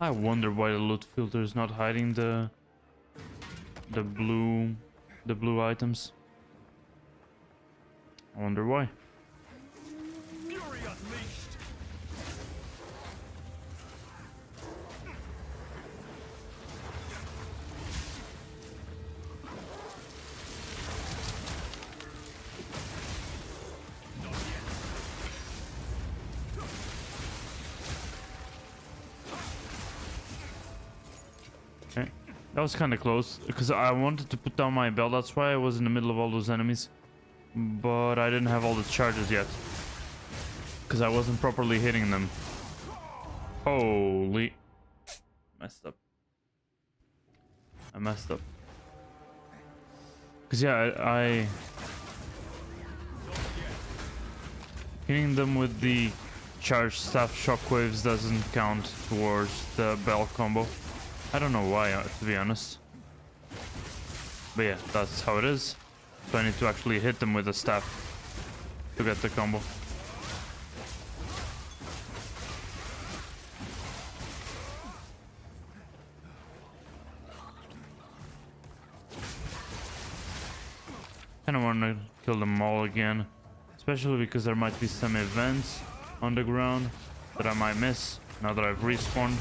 I wonder why the loot filter is not hiding the blue items. I wonder why. Fury unleashed. Okay. That was kind of close because I wanted to put down my bell. That's why I was in the middle of all those enemies. But I didn't have all the charges yet because I wasn't properly hitting them. Holy. Messed up. I messed up. Because yeah, I hitting them with the charged staff shockwaves doesn't count towards the bell combo. I don't know why, to be honest. But yeah, that's how it is. So I need to actually hit them with the staff to get the combo. Kinda wanna kill them all again. Especially because there might be some events on the ground that I might miss now that I've respawned.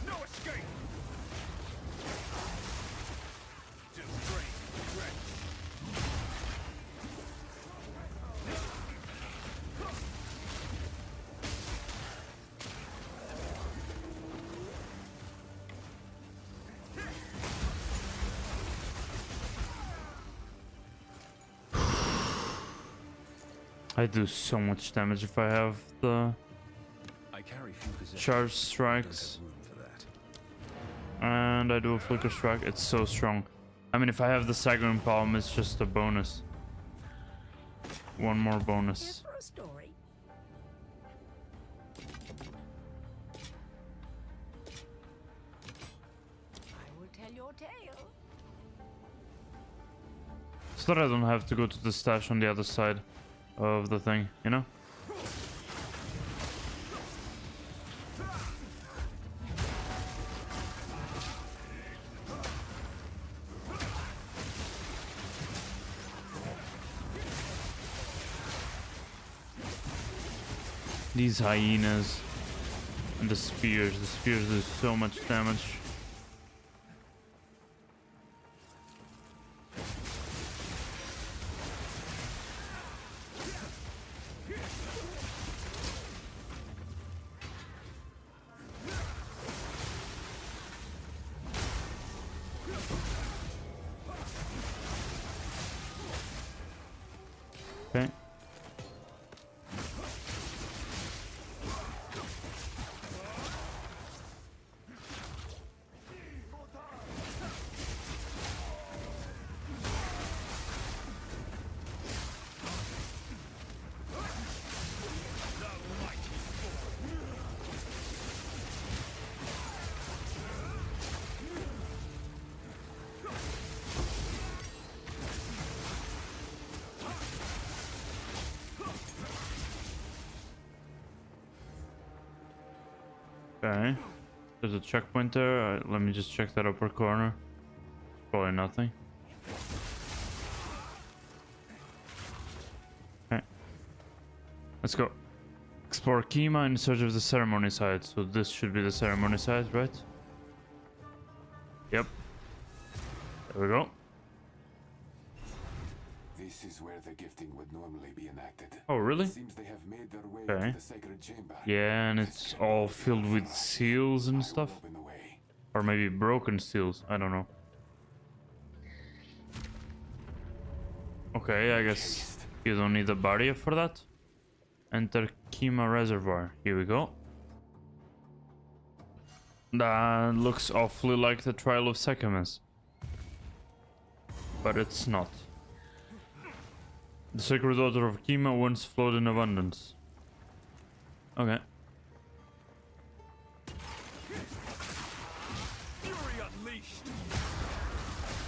No escape. Too great. Regret. I do so much damage if I have the I carry few possessions. charge strikes. Don't have room for that. And I do a flicker strike. It's so strong. I mean, if I have the Sagrin Palm, it's just a bonus. One more bonus. Here for a story. I will tell your tale. So that I don't have to go to the stash on the other side of the thing, you know? These hyenas and the spears do so much damage. Okay. Okay, there's a checkpoint there. Let me just check that upper corner. Probably nothing. Okay, let's go. Explore Kima in search of the ceremony site. So this should be the ceremony site, right? Yep. There we go. This is where the gifting would normally be enacted. Oh, really? It seems they have made their way Okay. to the sacred chamber. Yeah, and it's all filled with seals and stuff. Or maybe broken seals, I don't know. Okay, I guess you don't need a barrier for that. Enter Kima Reservoir. Here we go. That looks awfully like the Trial of Sekemes. But it's not. The sacred water of Kima once flowed in abundance. Okay.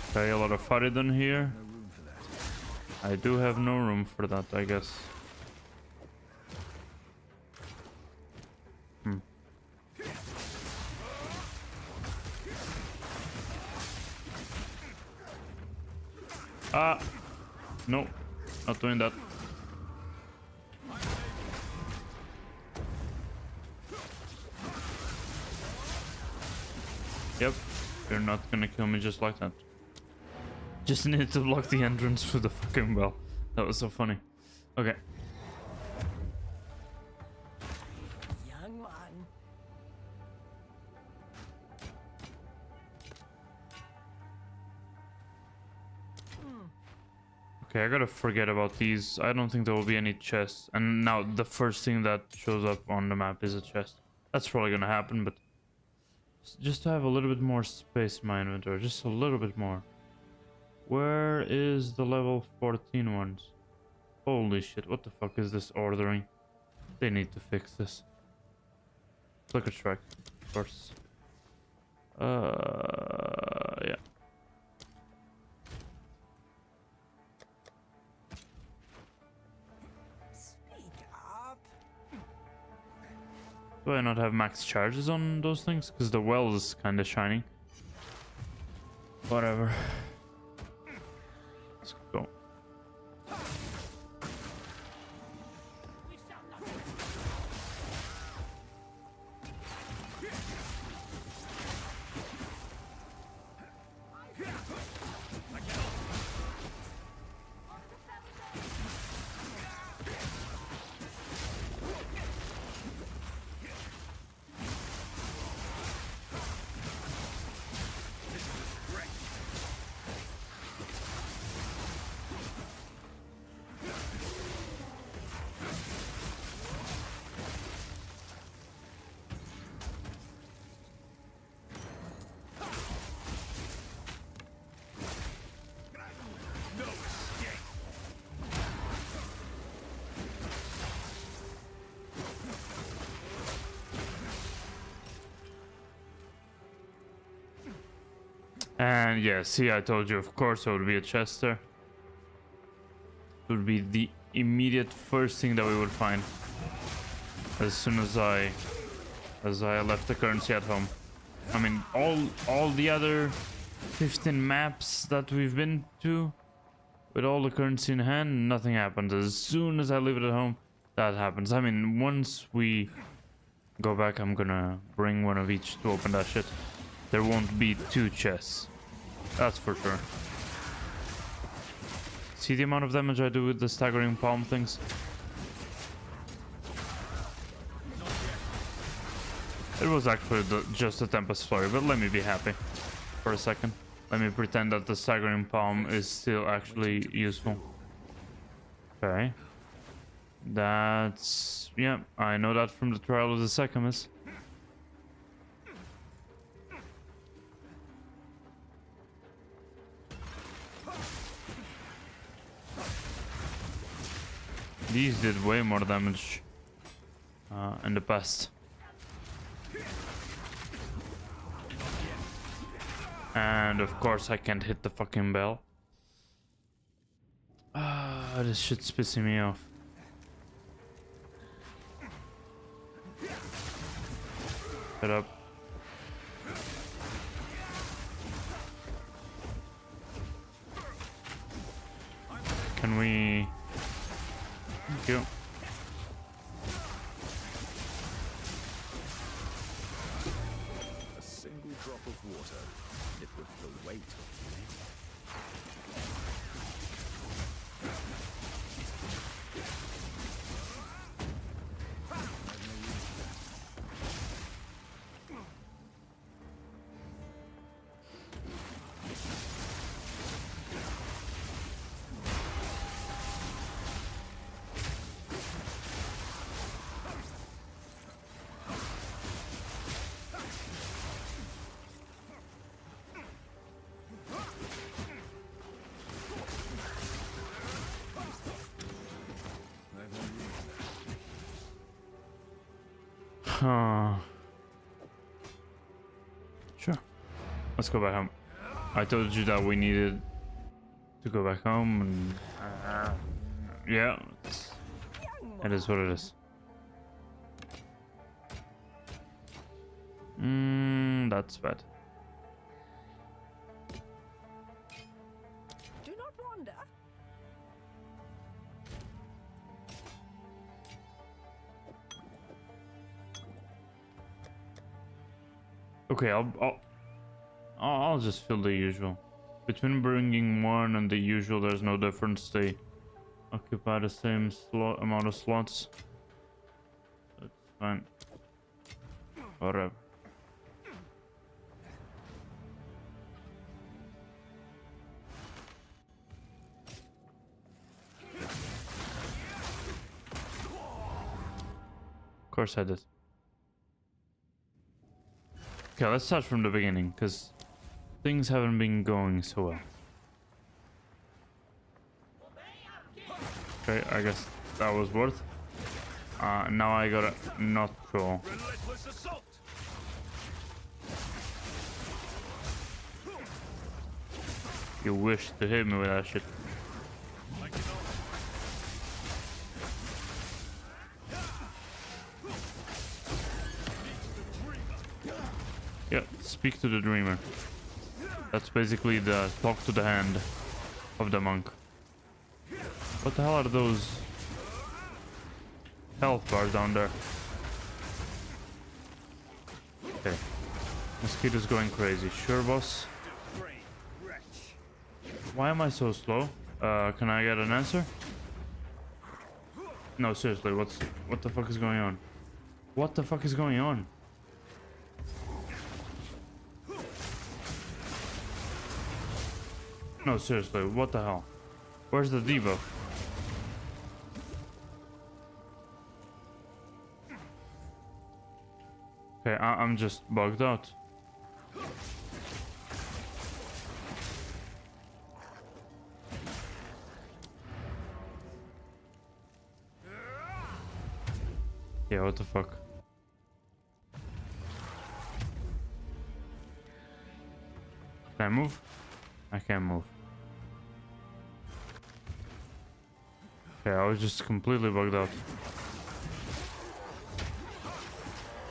Okay, a lot of Faridon here. I do have no room for that, I guess. Ah! No, not doing that. Yep, you're not gonna kill me just like that. Just need to block the entrance with the fucking bell. That was so funny. Okay. Young one. Okay, I gotta forget about these. I don't think there will be any chests. And now the first thing that shows up on the map is a chest. That's probably gonna happen, but just to have a little bit more space in my inventory. Just a little bit more. Where is the level 14 ones? Holy shit, what the fuck is this ordering? They need to fix this. Flicker strike, of course. Yeah. Do I not have max charges on those things? Because the well is kind of shining. Whatever. Let's go. And yeah, see, I told you, of course there would be a chest there. would be the immediate first thing that we would find as soon as I left the currency at home. I mean, all the other 15 maps that we've been to with all the currency in hand, nothing happens. As soon as I leave it at home, that happens. I mean, once we go back, I'm gonna bring one of each to open that shit. There won't be 2 chests. That's for sure. See the amount of damage I do with the staggering palm things? It was actually just a Tempest Flurry, but let me be happy for a second. Let me pretend that the staggering palm is still actually useful. Okay. That's... yeah, I know that from the Trial of the Sechamus. These did way more damage in the past. And of course I can't hit the fucking bell. This shit's pissing me off. Shut up. Can we... Thank you. A single drop of water, it with the weight of Sure. Let's go back home. I told you that we needed to go back home, and yeah, it is what it is. That's bad. Do not wander. Okay, I'll just fill the usual. Between bringing one and the usual, there's no difference. They occupy the same amount of slots. That's fine. Whatever. Of course I did. Okay, let's start from the beginning, because things haven't been going so well. Okay, I guess that was worth. Now I gotta not troll. You wish to hit me with that shit. Yeah, speak to the dreamer. That's basically the talk to the hand of the monk. What the hell are those health bars down there? Okay. Mosquito's going crazy. Sure, boss? Why am I so slow? Can I get an answer? No, seriously, what the fuck is going on? What the fuck is going on? No, seriously, what the hell? Where's the debuff? Okay, I'm just bugged out. Yeah, what the fuck? Can I move? I can't move. Okay, I was just completely bugged out.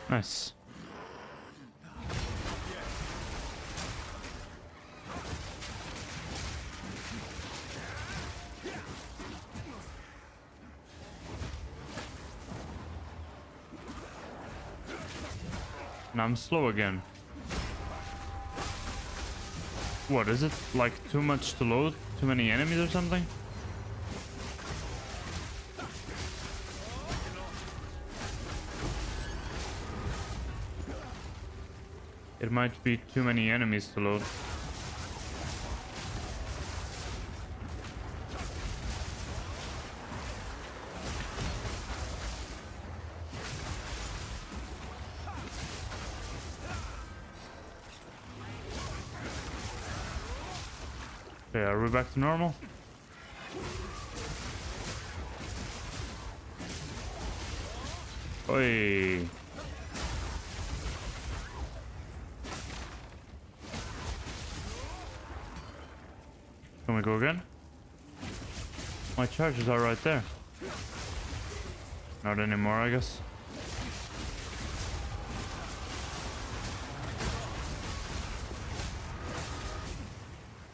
Nice. And I'm slow again. What is it? Like too much to load? Too many enemies or something? It might be too many enemies to load. Okay, are we back to normal? Oi. Can we go again? My charges are right there. Not anymore, I guess.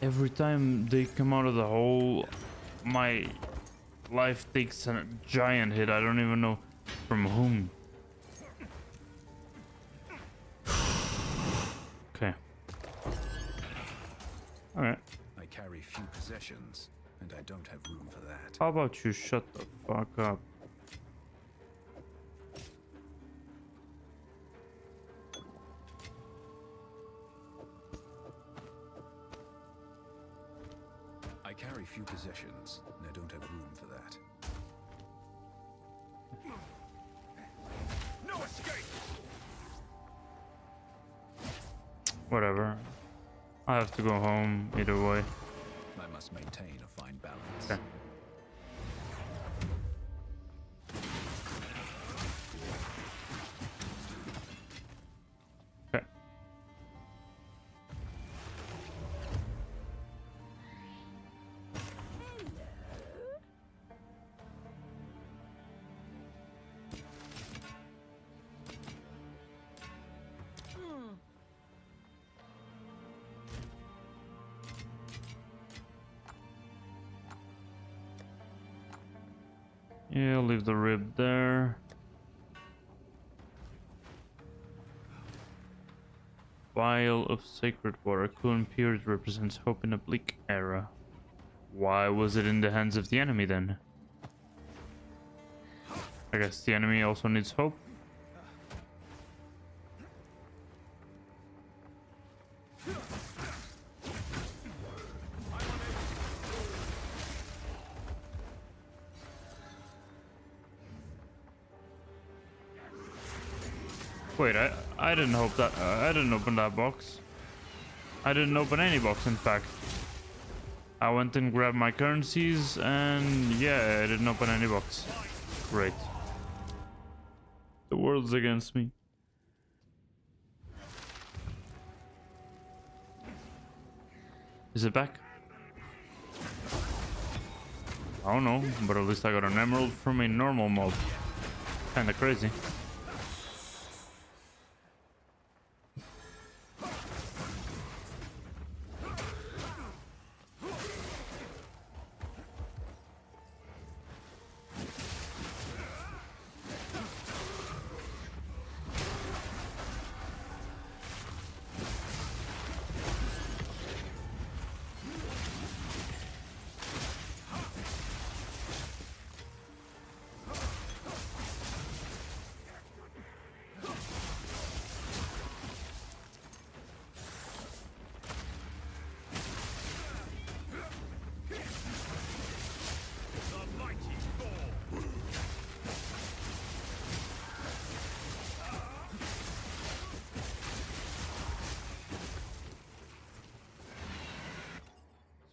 Every time they come out of the hole, my life takes a giant hit. I don't even know from whom. Okay. Alright. I carry few possessions, and I don't have room for that. How about you shut the fuck up? I carry few possessions, and I don't have room for that. No escape! Whatever. I have to go home either way. I must maintain a fine balance. Okay. Okay. Yeah, I'll leave the rib there. Vial of sacred water. Cool period represents hope in a bleak era. Why was it in the hands of the enemy then? I guess the enemy also needs hope. Wait, I didn't hope that I didn't open that box. I didn't open any box, in fact. I went and grabbed my currencies, and yeah, I didn't open any box. Great. The world's against me. Is it back? I don't know, but at least I got an emerald from a normal mob. Kinda crazy.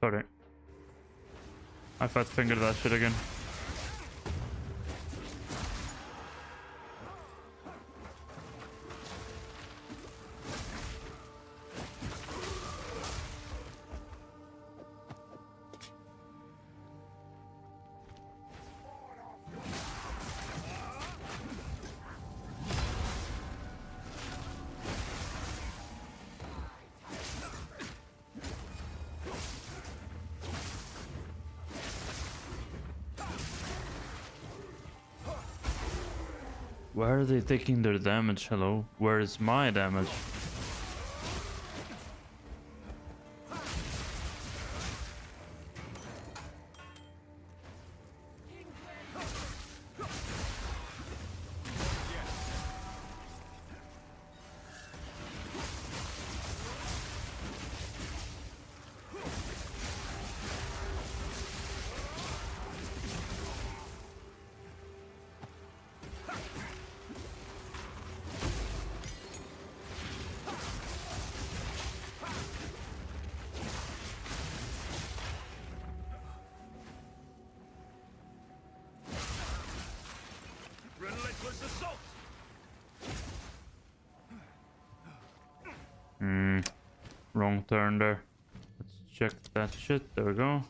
Sorry. I fat fingered that shit again. Where are they taking their damage? Hello? Where is my damage? Wrong turn there. Let's check that shit. There we go.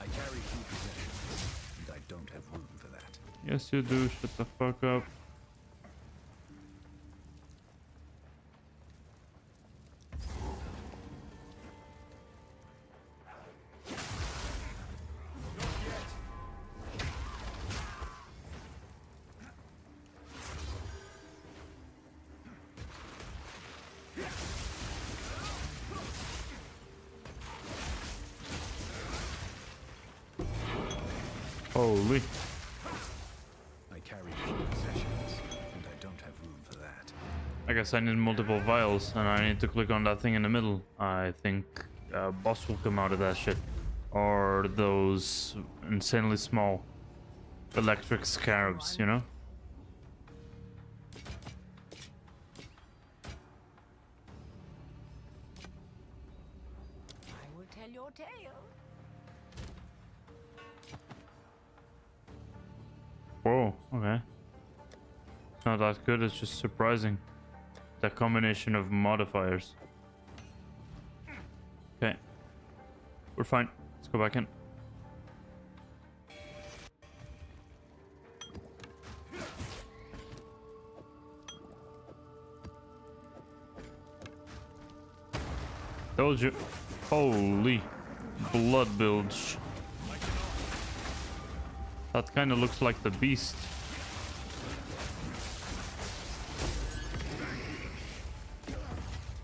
I carry few possessions, and I don't have room for that. Yes, you do. Shut the fuck up. Holy. I carry few possessions, and I don't have room for that. I guess I need multiple vials, and I need to click on that thing in the middle. I think a boss will come out of that shit. Or those insanely small electric scarabs, you know? I will tell your tale. Whoa, okay. It's not that good, it's just surprising. The combination of modifiers. Okay. We're fine. Let's go back in. Told you. Holy blood bilge. That kind of looks like the beast.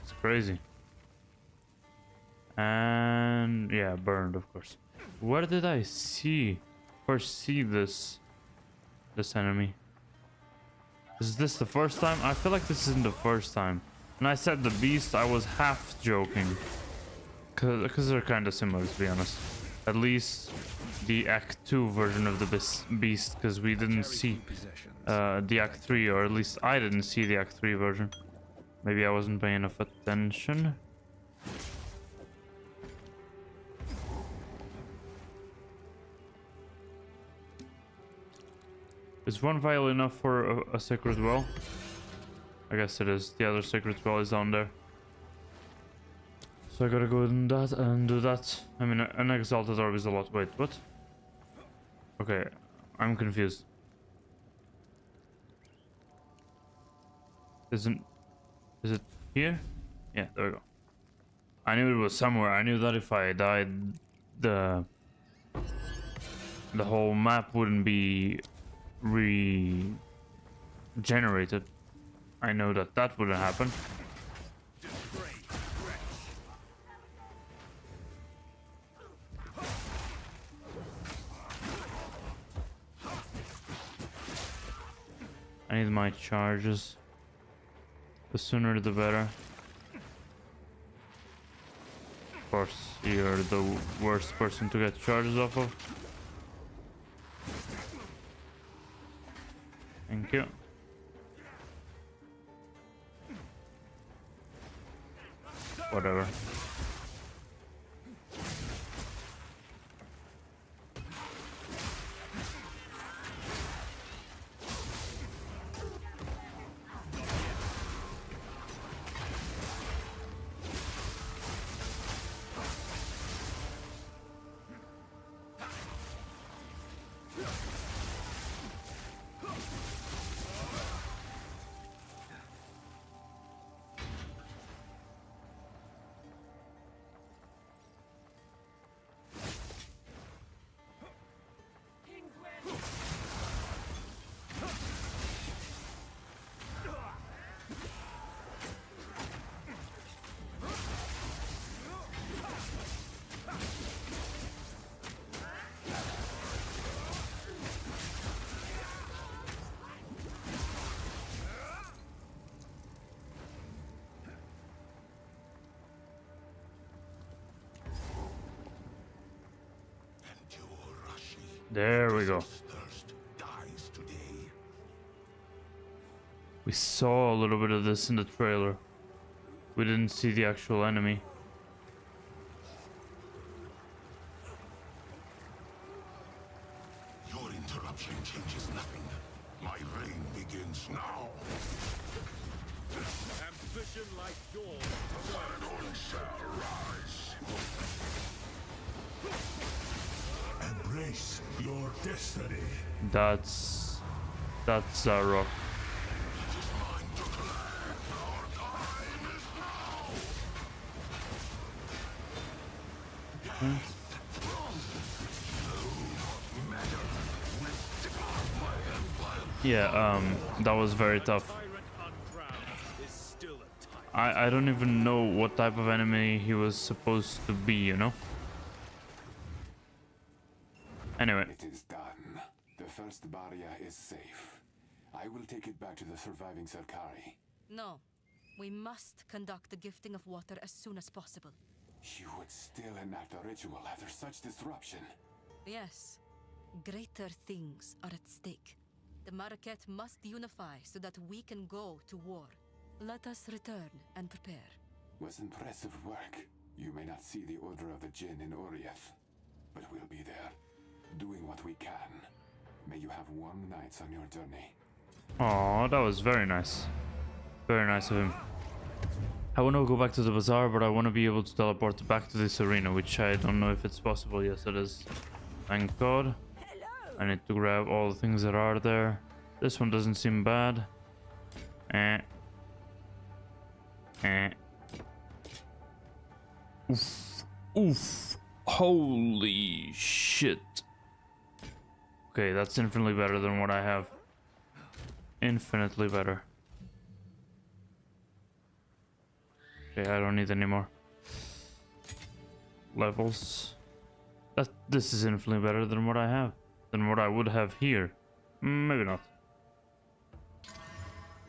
It's crazy. And yeah, burned, of course. Where did I first see this enemy? Is this the first time? I feel like this isn't the first time. When I said the beast, I was half joking. Because they're kind of similar, to be honest. At least the Act 2 version of the beast, because we didn't see the Act 3, or at least I didn't see the Act 3 version. Maybe I wasn't paying enough attention. Is one vial enough for a sacred well? I guess it is. The other sacred well is down there. So I gotta go and do that. I mean, an exalted orb is a lot. Wait, what? Okay, I'm confused. Is it here? Yeah, there we go. I knew it was somewhere. I knew that if I died, the whole map wouldn't be regenerated. I know that wouldn't happen. I need my charges. The sooner the better. Of course, you're the worst person to get charges off of. Thank you. Whatever. There we go. Thirst dies today. We saw a little bit of this in the trailer. We didn't see the actual enemy. Your interruption changes nothing. My reign begins now. Ambition like yours. One shall rise. Embrace your destiny. That's Zarok. Yeah, that was very tough. I don't even know what type of enemy he was supposed to be, you know? Anyway. It is done. The first barrier is safe. I will take it back to the surviving Zerkari. No. We must conduct the gifting of water as soon as possible. You would still enact a ritual after such disruption? Yes. Greater things are at stake. The Marquette must unify so that we can go to war. Let us return and prepare. Was impressive work. You may not see the Order of the Jinn in Oriath, but we'll be there, doing what we can. May you have warm nights on your journey. Oh, that was very nice. Very nice of him. I want to go back to the bazaar, but I want to be able to teleport back to this arena, which I don't know if it's possible. Yes, it is. Thank God. I need to grab all the things that are there. This one doesn't seem bad. Oof. Oof. Holy shit. Okay, that's infinitely better than what I have. Infinitely better. Okay, I don't need any more levels. This is infinitely better than what I have. Than what I would have here. Maybe not.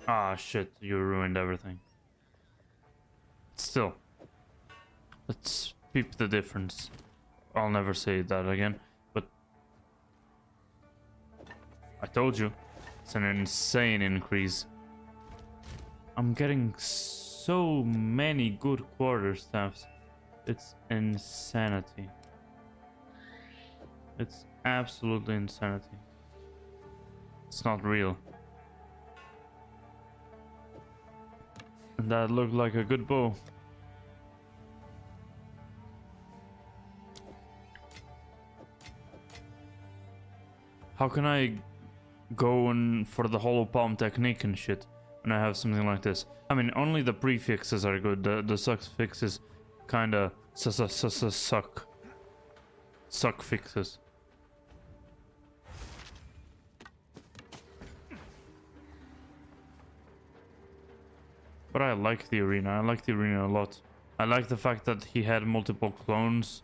Ah, shit. You ruined everything. Still. Let's peep the difference. I'll never say that again. But I told you. It's an insane increase. I'm getting so many good quarterstaffs. It's insanity. It's absolutely insanity. It's not real. And that looked like a good bow. How can I go in for the hollow palm technique and shit when I have something like this? I mean, only the prefixes are good. The suffixes kinda suck. Suck fixes. But I like the arena. I like the arena a lot. I like the fact that he had multiple clones,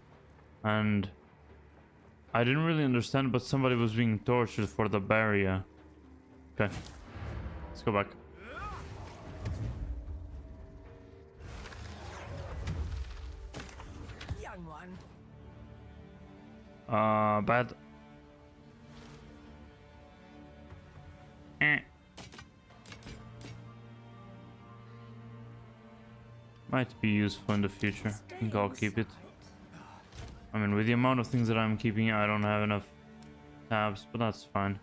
and I didn't really understand, but somebody was being tortured for the barrier. Okay, let's go back. Young one. Bad. Might be useful in the future. I think I'll keep it. I mean, with the amount of things that I'm keeping, I don't have enough tabs, but that's fine.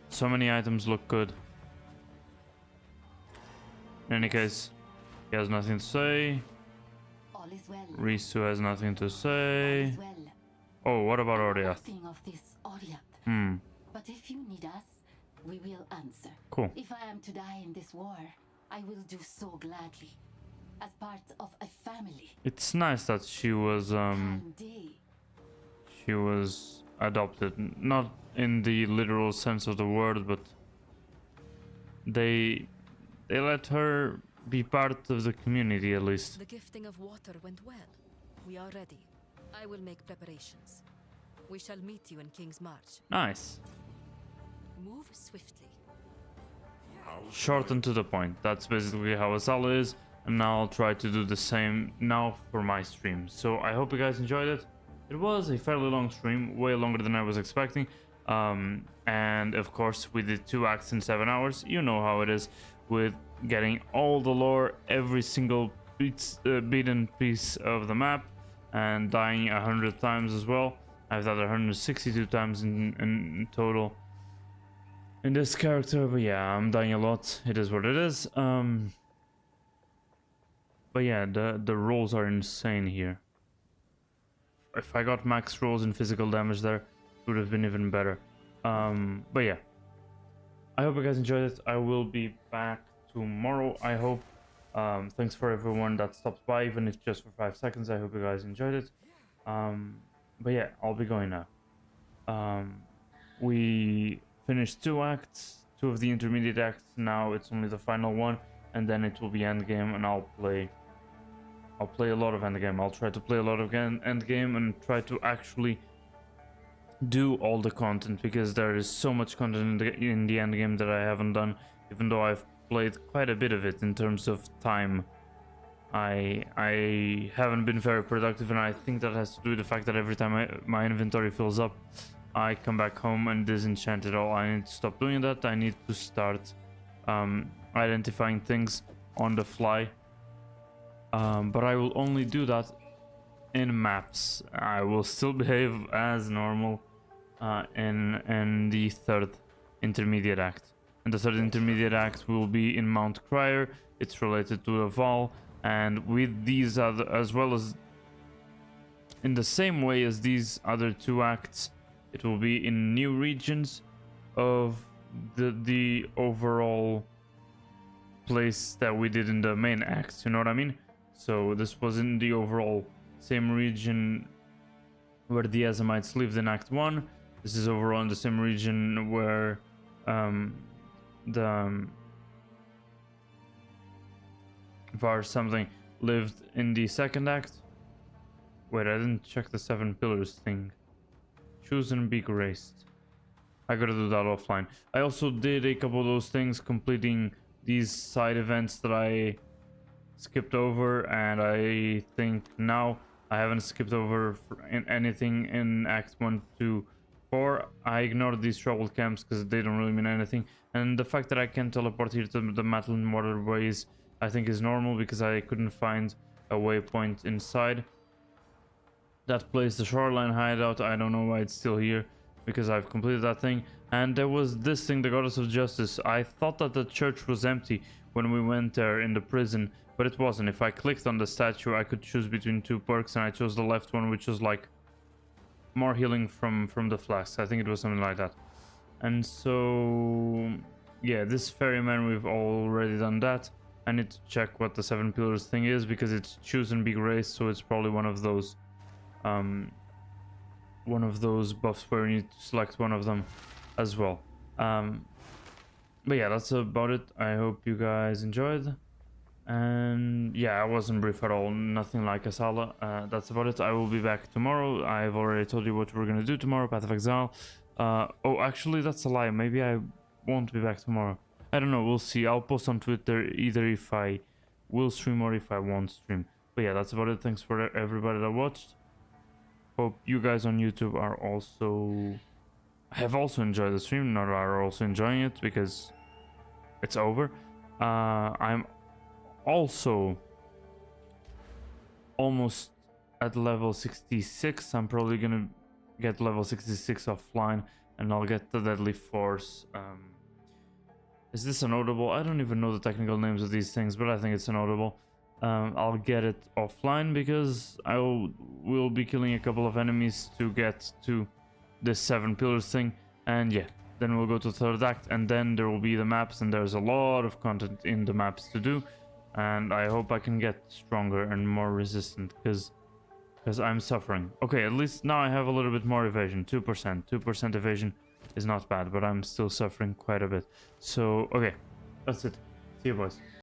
So many items look good. In any case, he has nothing to say. All is well. Risu has nothing to say. All is well. Oh, what about Oriath? Nothing of this Oriath. Hmm. But if you need us, we will answer. Cool. If I am to die in this war, I will do so gladly. As part of a family. It's nice that she was adopted, not in the literal sense of the word, but they let her be part of the community at least. The gifting of water went well. We are ready. I will make preparations. We shall meet you in King's March. Nice. Move swiftly. Short and to the point. That's basically how Asala is. And now I'll try to do the same now for my stream. So I hope you guys enjoyed it. It was a fairly long stream, way longer than I was expecting. And of course we did 2 acts in 7 hours. You know how it is with getting all the lore, every single beaten piece of the map, and dying 100 times as well. I've died 162 times in total in this character, but yeah, I'm dying a lot. It is what it is. But yeah, the rolls are insane here. If I got max rolls and physical damage there, it would have been even better. But yeah, I hope you guys enjoyed it. I will be back tomorrow, I hope. Thanks for everyone that stopped by, even if just for 5 seconds. I hope you guys enjoyed it. But yeah, I'll be going now. We finished 2 acts, 2 of the intermediate acts. Now it's only the final one, and then it will be endgame, and I'll play a lot of endgame. I'll try to play a lot of endgame and try to actually do all the content, because there is so much content in the endgame that I haven't done, even though I've played quite a bit of it in terms of time. I haven't been very productive, and I think that has to do with the fact that every time my inventory fills up, I come back home and disenchant it all. I need to stop doing that. I need to start identifying things on the fly. But I will only do that in maps. I will still behave as normal in the 3rd intermediate act. And the 3rd intermediate act will be in Mount Crier. It's related to the Val, and with these other, as well as in the same way as these other 2 acts, it will be in new regions of the overall place that we did in the main acts, you know what I mean? So this was in the overall same region where the Azamites lived in Act 1. This is overall in the same region where the Var something lived in the 2nd act. Wait, I didn't check the 7 pillars thing. Choose and be graced. I gotta do that offline. I also did a couple of those things, completing these side events that I skipped over, and I think now I haven't skipped over anything in Act 1, 2, 4. I ignored these trouble camps because they don't really mean anything, and the fact that I can teleport here to the Matlin waterways I think is normal, because I couldn't find a waypoint inside that place. The shoreline hideout, I don't know why it's still here, because I've completed that thing. And there was this thing, the Goddess of Justice. I thought that the church was empty when we went there in the prison, but it wasn't. If I clicked on the statue, I could choose between 2 perks, and I chose the left one, which was like more healing from the flasks. I think it was something like that. And so yeah, this ferryman, we've already done that. I need to check what the 7 pillars thing is, because it's choose and be graced, so it's probably one of those buffs where you need to select one of them as well. But yeah, that's about it. I hope you guys enjoyed, and yeah, I wasn't brief at all, nothing like Asala. That's about it. I will be back tomorrow. I've already told you what we're gonna do tomorrow, Path of Exile. Oh, actually, that's a lie. Maybe I won't be back tomorrow. I don't know, we'll see. I'll post on Twitter either if I will stream or if I won't stream. But yeah, that's about it. Thanks for everybody that watched. Hope you guys on YouTube have also enjoyed the stream, not are also enjoying it, because it's over. I'm also almost at level 66. I'm probably gonna get level 66 offline, and I'll get the Deadly Force. Is this a notable? I don't even know the technical names of these things, but I think it's a notable. I'll get it offline, because I will be killing a couple of enemies to get to this 7 pillars thing, and yeah, then we'll go to 3rd act, and then there will be the maps, and there's a lot of content in the maps to do, and I hope I can get stronger and more resistant, because I'm suffering. Okay, at least now I have a little bit more evasion. 2% evasion is not bad, but I'm still suffering quite a bit. So okay, that's it. See you, boys.